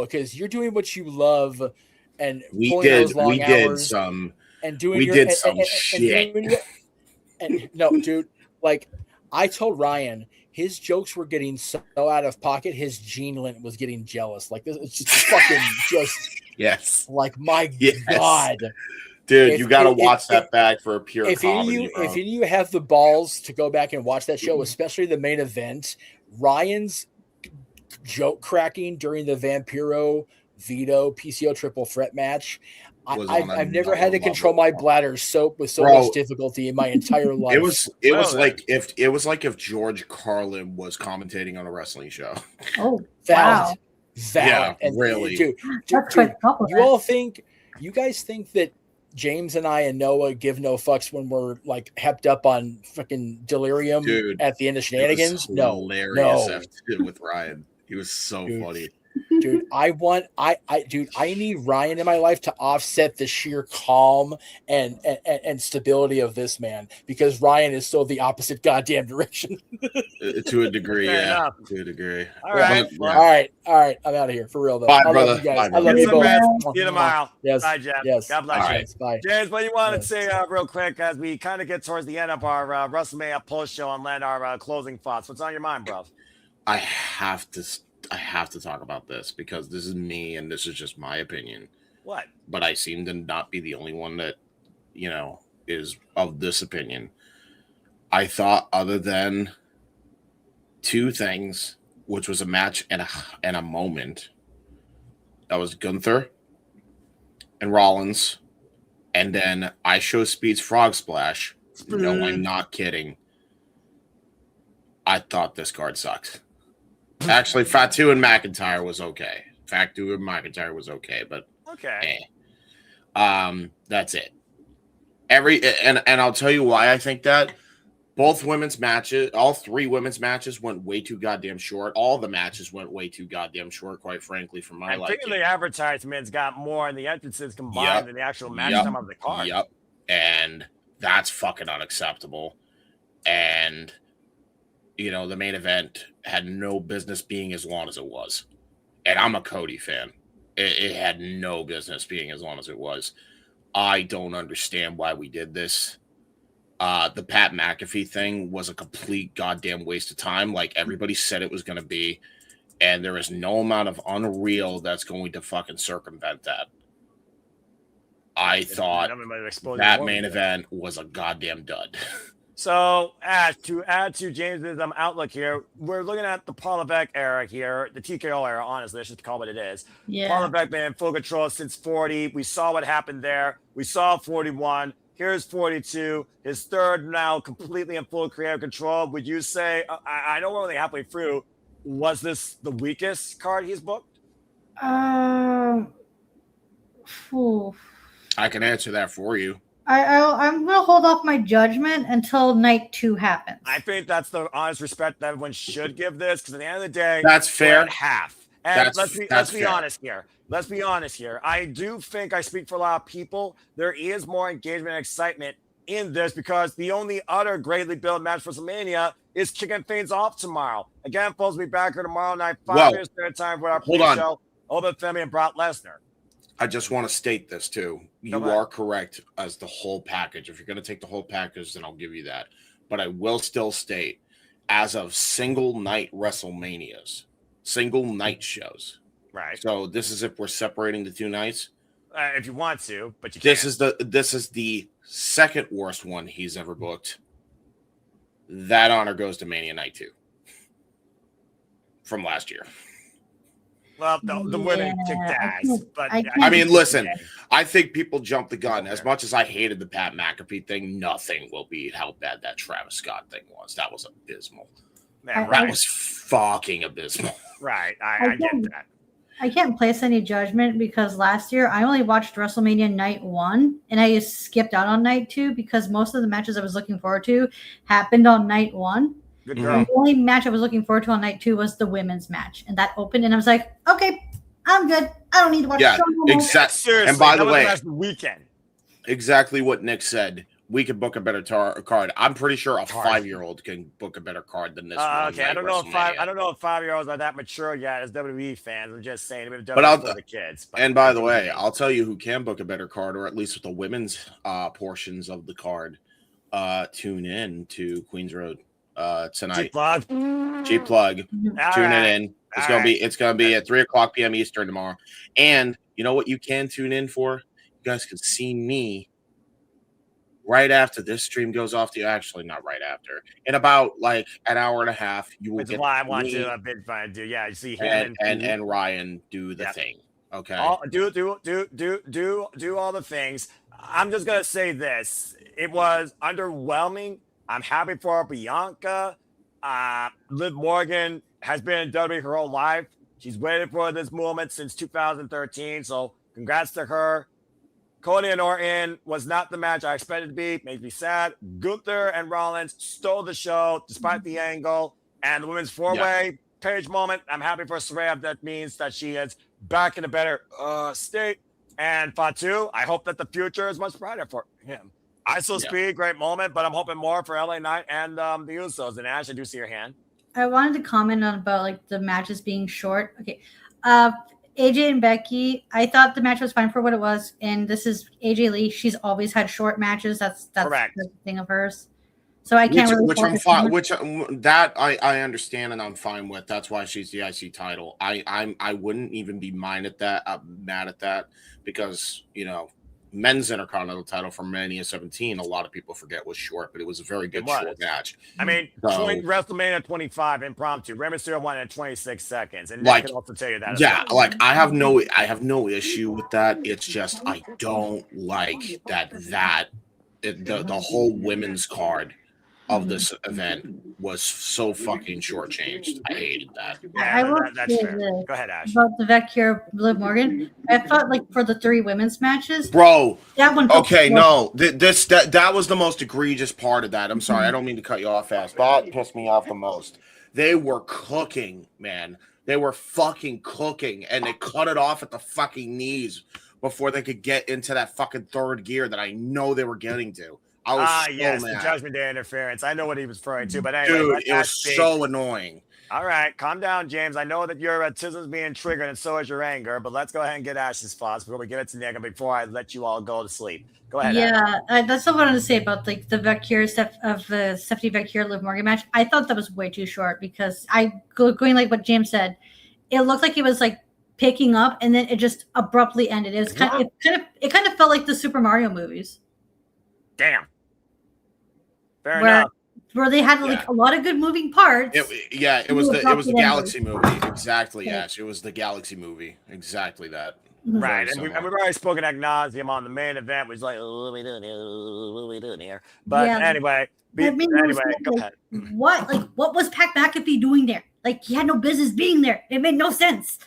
because you're doing what you love, and we did some shit. No, dude, like I told Ryan, his jokes were getting so out of pocket. His Gene Lint was getting jealous. Like this, it's just fucking just yes. Like my God, dude, you got to watch that back for a pure comedy. If you have the balls to go back and watch that show, especially the main event, Ryan's joke cracking during the Vampiro Vito PCO triple threat match. I've never had to control my bladder with so much difficulty in my entire life. It was like if George Carlin was commentating on a wrestling show. Oh, wow. Yeah, and really. Dude, you guys think that James and I and Noah give no fucks when we're like hepped up on freaking delirium at the end of Shenanigans? No. With Ryan. He was so funny. Dude, I need Ryan in my life to offset the sheer calm and stability of this man, because Ryan is so the opposite goddamn direction. To a degree, yeah. To a degree. All right. All right. I'm out of here for real though. Bye, I brother. love you guys. Bye, I love you both. See you tomorrow. Yes. Bye, Jeff. Yes. God bless you. Right. Bye. James, what do you want to say real quick as we kind of get towards the end of our WrestleMania post show and land our closing thoughts? What's on your mind, bro? I have to talk about this because this is me and this is just my opinion. What? But I seem to not be the only one that, is of this opinion. I thought, other than 2 things, which was a match and a moment, that was Gunther and Rollins, and then I Show Speed's Frog Splash. No, I'm not kidding. I thought this card sucked. Actually, Fatu and McIntyre was okay. But okay. That's it. And I'll tell you why I think that. Both women's matches, all 3 women's matches went way too goddamn short. All the matches went way too goddamn short, quite frankly, for my liking. I think the advertisements got more in the entrances combined than the actual match time of the card. Yep. And that's fucking unacceptable. And, the main event had no business being as long as it was. And I'm a Cody fan. It had no business being as long as it was. I don't understand why we did this. The Pat McAfee thing was a complete goddamn waste of time, like everybody said it was going to be, and there is no amount of unreal that's going to fucking circumvent that. I thought that main event was a goddamn dud. So, to add to James's outlook here, we're looking at the Paul Levesque era here, the TKO era, honestly, I should call it what it is. Yeah. Paul Levesque been in full control since 40. We saw what happened there. We saw 41. Here's 42. His third now completely in full creative control. Would you say, I know we're only halfway through, was this the weakest card he's booked? I can answer that for you. I'm going to hold off my judgment until night 2 happens. I think that's the honest respect that everyone should give this, because at the end of the day, that's fair. We're at half. And let's be honest here. Let's be honest here. I do think I speak for a lot of people. There is more engagement and excitement in this because the only other greatly built match for WrestleMania is kicking things off tomorrow. Again, folks, we'll be back here tomorrow night, 5 years third time for our pre-show. Oba Femi and Brock Lesnar. I just want to state this too. You are correct as the whole package. If you're going to take the whole package, then I'll give you that. But I will still state, as of single night WrestleManias, single night shows. Right. So this is if we're separating the 2 nights. If you want to, but you can't. This is the second worst one he's ever booked. That honor goes to Mania Night 2 from last year. Well, the women kicked ass. But I mean, listen, I think people jumped the gun. As much as I hated the Pat McAfee thing, nothing will beat how bad that Travis Scott thing was. That was abysmal. Man, that was fucking abysmal. Right. I get that. I can't place any judgment because last year I only watched WrestleMania night 1 and I just skipped out on night 2 because most of the matches I was looking forward to happened on night 1. Good girl. The only match I was looking forward to on night 2 was the women's match, and that opened, and I was like, okay, I'm good. I don't need to watch the show no more. Exactly. And by the way, weekend. Exactly what Nick said. We could book a better card. I'm pretty sure a 5-year-old can book a better card than this. Okay, I don't know if 5-year-olds are that mature yet as WWE fans. I'm just saying, but I'll for the kids. And by the way, I'll tell you who can book a better card, or at least with the women's portions of the card. Tune in to Queens Road tonight. Cheap plug. Tune in. It's gonna be at 3:00 p.m. Eastern tomorrow. And you know what you can tune in for? You guys can see me right after this stream goes off. Actually, not right after. In about like an hour and a half, you will get. Why I want to. I've been trying to do. Yeah, you see him and Ryan do the thing. Okay. Do all the things. I'm just gonna say this. It was underwhelming. I'm happy for Bianca. Liv Morgan has been in WWE her whole life. She's waited for this moment since 2013. So congrats to her. Cody and Orton was not the match I expected to be. Makes me sad. Gunther and Rollins stole the show despite the angle. And the women's four-way Page moment. I'm happy for Saraya. That means that she is back in a better state. And Fatu, I hope that the future is much brighter for him. Speed, great moment, but I'm hoping more for LA Knight and the Usos. And Ash, I do see your hand. I wanted to comment on about like the matches being short. Okay. AJ and Becky, I thought the match was fine for what it was. And this is AJ Lee. She's always had short matches. That's correct. The thing of hers. So I can't which I'm fine. That I understand and I'm fine with. That's why she's the IC title. I wouldn't even be mad at that because men's Intercontinental title from Mania 17. A lot of people forget was short, but it was a very good short match. I mean, WrestleMania 25 impromptu. Rey Mysterio won in 26 seconds, and Nick can also tell you that. Yeah, well. I have no issue with that. It's just I don't like that the whole women's card of this event was so fucking shortchanged. I hated that. Yeah, I will that's say fair. this Go ahead, Ash. about the Vaquer Liv Morgan. I thought like for the 3 women's matches, Bro, that one. okay, no, that was the most egregious part of that. I'm sorry, I don't mean to cut you off fast. That pissed me off the most. They were cooking, man. They were fucking cooking, and they cut it off at the fucking knees before they could get into that fucking third gear that I know they were getting to. I was so yes, mad. the Judgment Day interference. I know what he was referring to, but anyway, Dude, it was so annoying. All right, calm down, James. I know that your tism's being triggered, and so is your anger. But let's go ahead and get Ash's thoughts before we get into Nick, and before I let you all go to sleep. Go ahead. Yeah, that's what I wanted to say about like the Vaquer Stephanie Vaquer Liv Morgan match. I thought that was way too short because going like what James said, it looked like it was like picking up, and then it just abruptly ended. It was kind of felt like the Super Mario movies. Damn. Fair enough. Where they had like a lot of good moving parts. It was the Galaxy movie. Exactly, Ash. It was the Galaxy movie. Exactly that. Right, and we've already spoken ad nauseum on the main event, which is like, what are we doing here? What are we doing here? But anyway, go ahead. What was Pat McAfee doing there? Like, he had no business being there. It made no sense.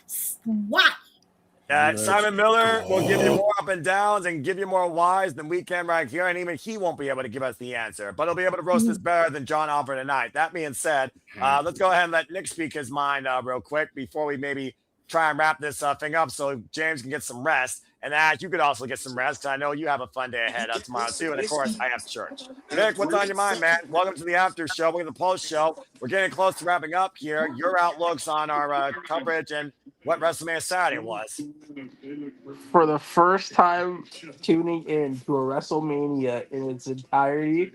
Why? Simon Miller will give you more up and downs and give you more whys than we can right here, and even he won't be able to give us the answer, but he'll be able to roast us better than John Alford tonight. That being said, let's go ahead and let Nick speak his mind real quick before we maybe try and wrap this thing up so James can get some rest. And Ash, you could also get some rest because I know you have a fun day ahead of tomorrow too. And of course, I have church. Nick, what's on your mind, man? Welcome to the after show. We're in the post show. We're getting close to wrapping up here. Your outlooks on our coverage and what WrestleMania Saturday was. For the first time tuning in to a WrestleMania in its entirety,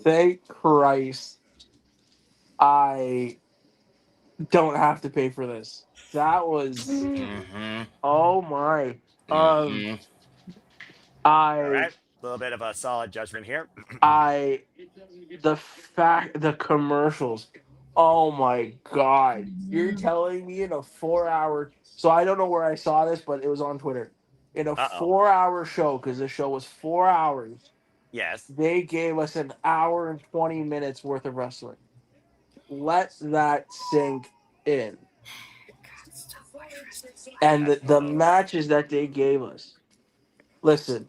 thank Christ I don't have to pay for this. That was oh my. All right. A little bit of a solid judgment here. The commercials. Oh my God. You're telling me in a 4-hour, so I don't know where I saw this, but it was on Twitter. In a 4-hour show, because the show was 4 hours. Yes. They gave us an hour and 20 minutes worth of wrestling. Let that sink in. And the matches that they gave us. Listen.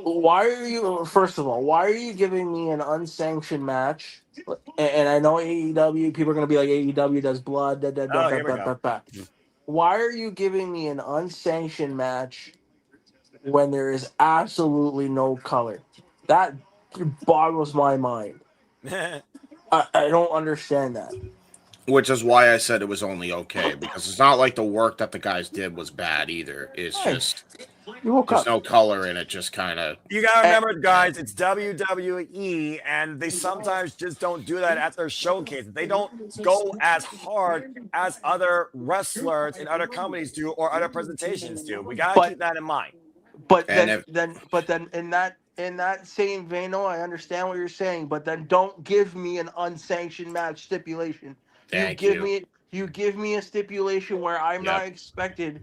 Why are you? First of all, why are you giving me an unsanctioned match? And I know AEW. People are going to be like, AEW does blood. Why are you giving me an unsanctioned match when there is absolutely no color? That boggles my mind. I don't understand that. Which is why I said it was only okay, because it's not like the work that the guys did was bad either. It's just there's no color in it, just kind of. You gotta remember, guys, it's WWE, and they sometimes just don't do that at their showcases. They don't go as hard as other wrestlers in other companies do or other presentations do. We gotta keep that in mind. But then in that same vein, I understand what you're saying, but then don't give me an unsanctioned match stipulation. You give me a stipulation where I'm not expected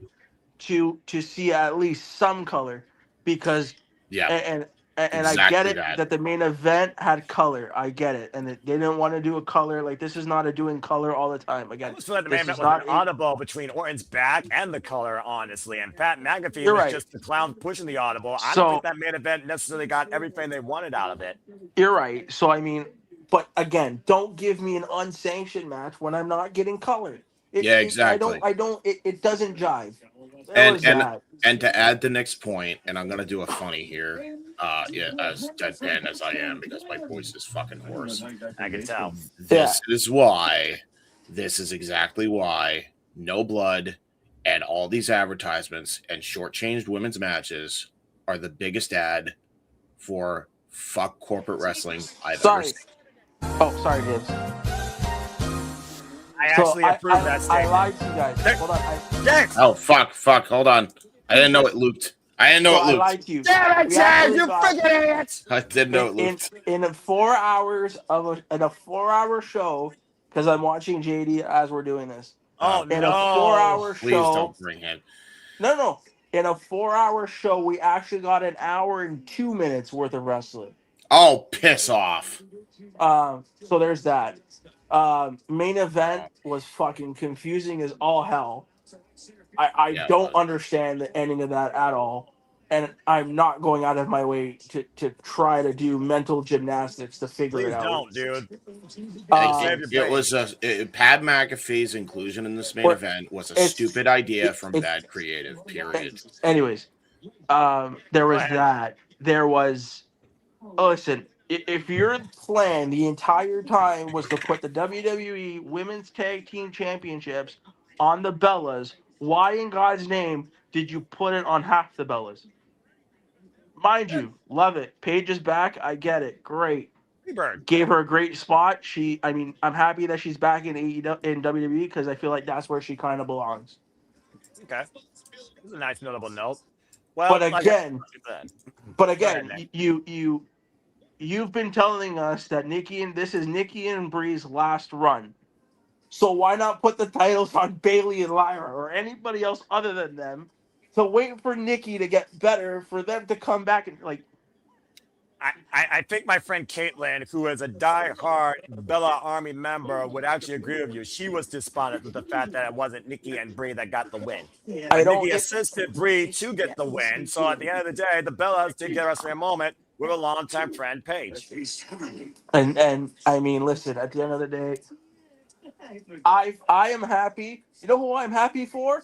to see at least some color, because and exactly I get it that the main event had color. I get it, and they didn't want to do a color. Like, this is not a doing color all the time. Again, I just feel like the main event was an audible between Orton's back and the color, honestly. And Pat McAfee was just the clown pushing the audible. I don't think that main event necessarily got everything they wanted out of it. You're right. So I mean. But again, don't give me an unsanctioned match when I'm not getting color. Exactly. It doesn't jive. And to add the next point, and I'm gonna do a funny here. As deadpan as I am, because my voice is fucking hoarse. I can tell. This is exactly why no blood and all these advertisements and shortchanged women's matches are the biggest ad for fuck corporate wrestling I've ever seen. Oh, sorry, James. I actually approve that statement. I lied to you guys. Hold on. James! Oh, fuck. Hold on. I didn't know it looped. I lied to you. Damn it, James! You freaking idiot! I didn't know it looped. In 4 hours in a 4-hour show, because I'm watching JD as we're doing this. Oh, in a 4-hour show. Please don't bring him. No. in a 4-hour show, we actually got an hour and 2 minutes worth of wrestling. Oh, piss off. So there's that. Main event was fucking confusing as all hell. I don't understand the ending of that at all. And I'm not going out of my way to try to do mental gymnastics to figure Please it out. don't, dude. It was Pat McAfee's inclusion in this main event was a stupid idea from bad creative, period. Anyways, there was that. There was, listen, if your plan the entire time was to put the WWE Women's Tag Team Championships on the Bellas, why in God's name did you put it on half the Bellas? Mind you, love it. Paige is back. I get it. Great. Gave her a great spot. I'm happy that she's back in WWE because I feel like that's where she kind of belongs. Okay. This is a nice notable note. Well, but again, you've been telling us that this is Nikki and Bree's last run. So why not put the titles on Bayley and Lyra or anybody else other than them? To wait for Nikki to get better for them to come back and like. I think my friend Caitlin, who is a die-hard Bella Army member, would actually agree with you. She was despondent with the fact that it wasn't Nikki and Brie that got the win. Nikki assisted Brie to get the win. So at the end of the day, the Bellas did get a WrestleMania moment with a longtime friend, Paige. And I mean, listen, at the end of the day, I am happy. You know who I'm happy for?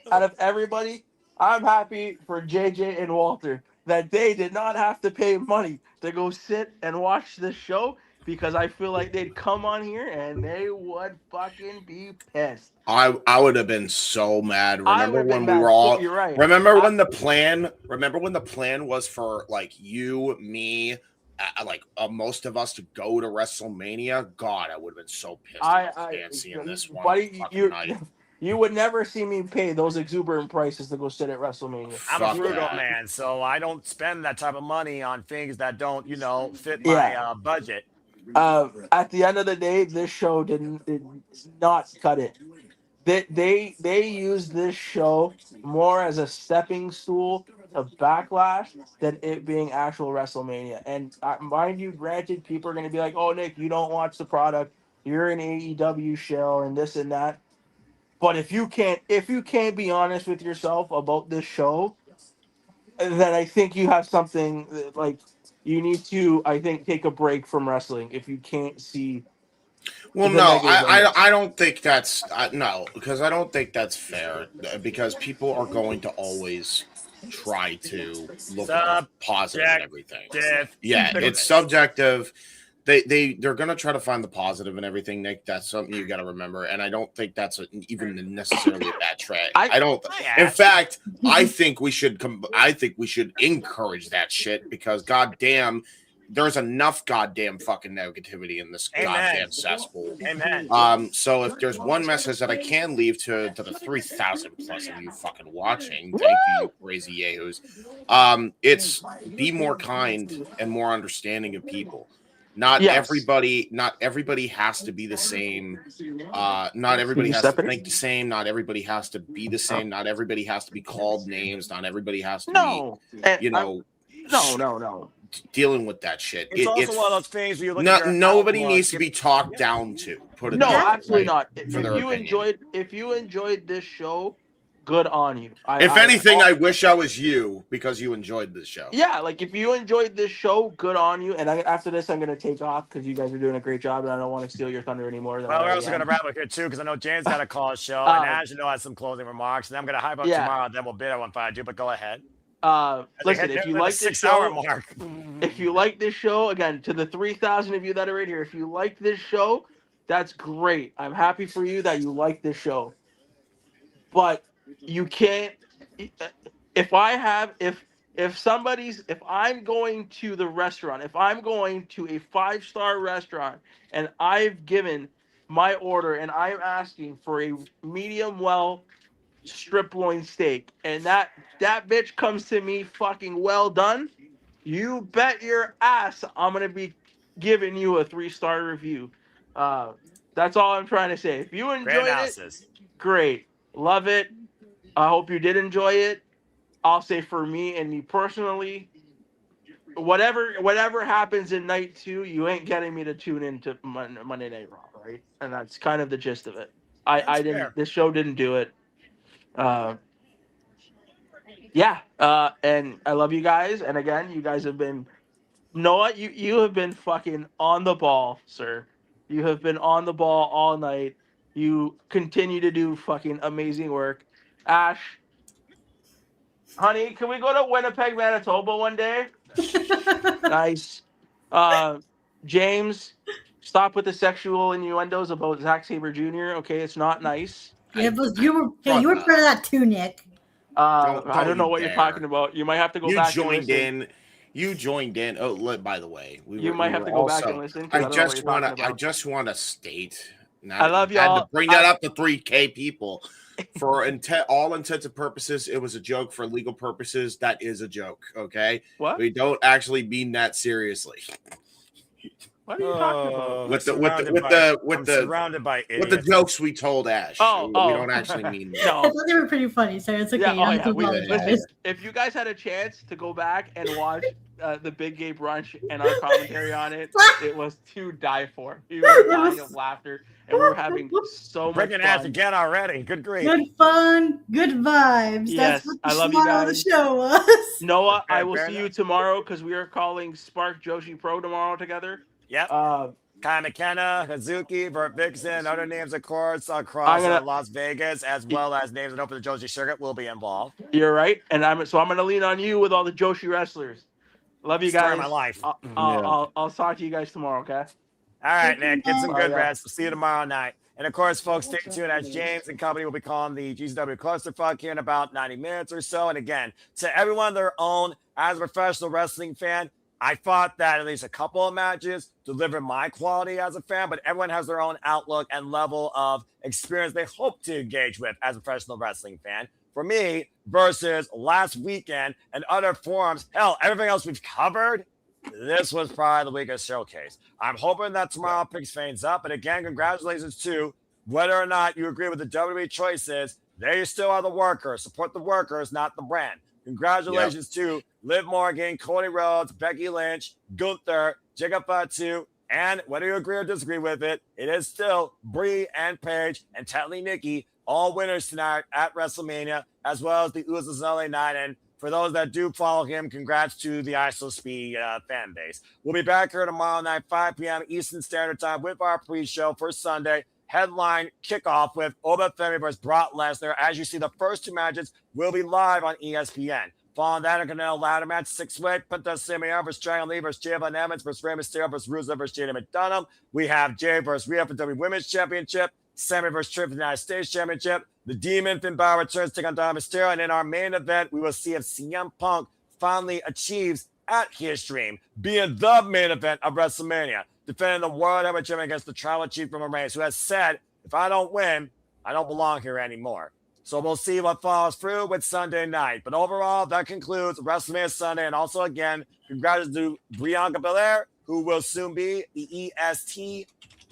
Out of everybody, I'm happy for JJ and Walter that they did not have to pay money to go sit and watch this show because I feel like they'd come on here and they would fucking be pissed. I would have been so mad. Remember when we were all You're right. Remember when the plan was for like you, me, most of us to go to WrestleMania? God, I would have been so pissed seeing this one. Buddy, you would never see me pay those exuberant prices to go sit at WrestleMania. I'm a frugal man, so I don't spend that type of money on things that don't, fit my budget. At the end of the day, this show did not cut it. They used this show more as a stepping stool to Backlash than it being actual WrestleMania. And mind you, granted, people are going to be like, "Oh, Nick, you don't watch the product. You're an AEW show and this and that." But if you can't be honest with yourself about this show, then I think you have something like you need to, I think, take a break from wrestling if you can't see. Well, no, I don't think that's no, because I don't think that's fair because people are going to always try to look at the positive and everything. Yeah, it's subjective. They're gonna try to find the positive and everything, Nick. That's something you got to remember, and I don't think that's even necessarily a bad trait. I don't. In fact, I think we should encourage that shit because goddamn, there's enough goddamn fucking negativity in this goddamn cesspool. Amen. So if there's one message that I can leave to the 3,000 plus of you fucking watching, thank you, crazy yahoos. It's be more kind and more understanding of people. Not everybody has to be the same. Not everybody has to think the same. Not everybody has to be the same. Not everybody has to be called names. Not everybody has to be, No. Dealing with that shit. It's also one of those things where you look at nobody needs to be talked down to. Put it absolutely right, not. If you enjoyed this show, good on you. If anything, I wish I was you because you enjoyed this show. Yeah, like if you enjoyed this show, good on you. And after this, I'm going to take off because you guys are doing a great job, and I don't want to steal your thunder anymore. Well, we're also going to wrap up here too because I know James got to call a show, and as you know, has some closing remarks. And I'm going to hype up tomorrow, then we'll bid on what I do. But go ahead. Listen, if you like this show, if you like this show, again, to the 3,000 of you that are in here, if you like this show, that's great. I'm happy for you that you like this show. But you can't. If I'm going to the restaurant, if I'm going to a 5-star restaurant and I've given my order and I'm asking for a medium well strip loin steak and that bitch comes to me fucking well done, you bet your ass I'm going to be giving you a 3-star review. That's all I'm trying to say. If you enjoyed it, great. Love it. I hope you did enjoy it. I'll say for me and me personally, whatever happens in night 2, you ain't getting me to tune into Monday Night Raw, right? And that's kind of the gist of it. I didn't. fair. This show didn't do it. And I love you guys. And again, you guys have been. Noah, you have been fucking on the ball, sir. You have been on the ball all night. You continue to do fucking amazing work. Ash, honey, can we go to Winnipeg, Manitoba one day? Nice. James, stop with the sexual innuendos about Zack Sabre Jr. Okay, it's not nice. Yeah, but you were part of that too, Nick. I don't know what you're dare. talking about. You might have to go back and listen. You joined in. Oh, by the way, you might have to go back and listen. I just want to state. I love y'all. I had to bring that up to 3K people. For all intents and purposes, it was a joke. For legal purposes, that is a joke. Okay, what? We don't actually mean that seriously. What are you talking about? With the jokes we told Ash. We don't actually mean that. I thought they were pretty funny, so it's okay. If you guys had a chance to go back and watch the Big Gay Brunch and our commentary on it, it was to die for. We were dying of laughter, and we were having so much Breaking fun. Ash again already. Good grief. Good fun, good vibes. Yes, That's what I the love you smile of guys. the show was. Noah, I will see you tomorrow because we are calling Spark Joshi Pro tomorrow together. Yep. Kai McKenna, Hazuki, Burt Vixen, other names, of course, across Las Vegas, as well as names that open the Joshi circuit will be involved. You're right, and I'm going to lean on you with all the Joshi wrestlers. Love you guys. Story of my life. I'll talk to you guys tomorrow. Okay. All right, Nick. Get some good rest. See you tomorrow night. And of course, folks, stay tuned as James and company will be calling the GCW Clusterfuck here in about 90 minutes or so. And again, to everyone their own, as a professional wrestling fan, I thought that at least a couple of matches delivered my quality as a fan, but everyone has their own outlook and level of experience they hope to engage with as a professional wrestling fan. For me, versus last weekend and other forums, hell, everything else we've covered, this was probably the weakest showcase. I'm hoping that tomorrow picks things up. But again, congratulations to whether or not you agree with the WWE choices. They still are the workers. Support the workers, not the brand. Congratulations to Liv Morgan, Cody Rhodes, Becky Lynch, Gunther, Jacob Fatu, and whether you agree or disagree with it, it is still Brie and Paige and Tetley Nikki, all winners tonight at WrestleMania, as well as the Usos LA Knight. And for those that do follow him, congrats to the ISOSP fan base. We'll be back here tomorrow night, 5 p.m. Eastern Standard Time with our pre-show for Sunday. Headline kickoff with Oba Femi versus Brock Lesnar. As you see, the first two matches will be live on ESPN. Following that, Intercontinental ladder match, 6-way, Penta Simeon versus Dragon Lee versus Javon Evans versus Rey Mysterio versus Rusev versus Jada McDonough. We have Jay versus Rhea for WWE Women's Championship. Sammy versus Tripp for the United States Championship. The Demon Finn Balor returns to take on Dom Mysterio. And in our main event, we will see if CM Punk finally achieves at his dream, being the main event of WrestleMania, defending the World Heavyweight Championship against the Tribal Chief Roman Reigns, who has said, if I don't win, I don't belong here anymore. So we'll see what follows through with Sunday night. But overall, that concludes WrestleMania Sunday. And also, again, congratulations to Bianca Belair, who will soon be the EST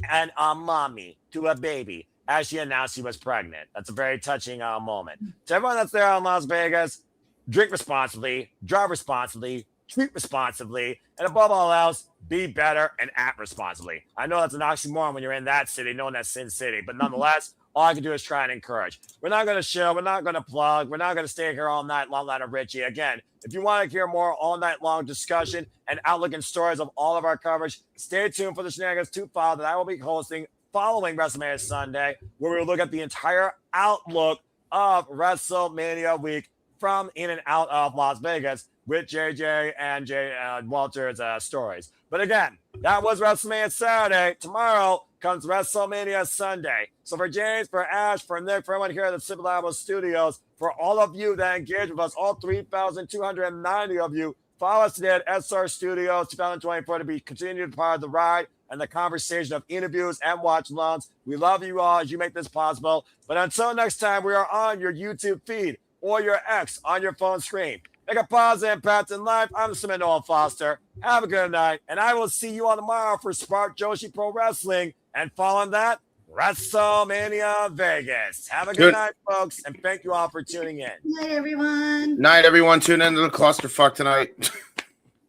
and a mommy to a baby, as she announced she was pregnant. That's a very touching moment. To everyone that's there in Las Vegas, drink responsibly, drive responsibly, treat responsibly, and above all else, be better and act responsibly. I know that's an oxymoron when you're in that city, known as Sin City, but nonetheless, all I can do is try and encourage. We're not going to show, we're not going to plug, we're not going to stay here all night long like Richie. Again, if you want to hear more all night long discussion and outlook and stories of all of our coverage, stay tuned for the Shenanigans 2 file that I will be hosting following WrestleMania Sunday, where we will look at the entire outlook of WrestleMania week from in and out of Las Vegas with JJ and Walter's stories. But again, that was WrestleMania Saturday. Tomorrow comes WrestleMania Sunday. So for James, for Ash, for Nick, for everyone here at the Simple Labo Studios, for all of you that engage with us, all 3,290 of you, follow us today at SR Studios 2024 to be continued part of the ride and the conversation of interviews and watch-alongs. We love you all as you make this possible. But until next time, we are on your YouTube feed or your X on your phone screen. Make a positive impact in life. I'm Simon Noah Foster. Have a good night, and I will see you all tomorrow for Spark Joshi Pro Wrestling. And following that, WrestleMania Vegas. Have a good night, folks, and thank you all for tuning in. Night, everyone. Night, everyone. Tune into the clusterfuck tonight.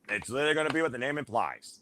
It's literally going to be what the name implies.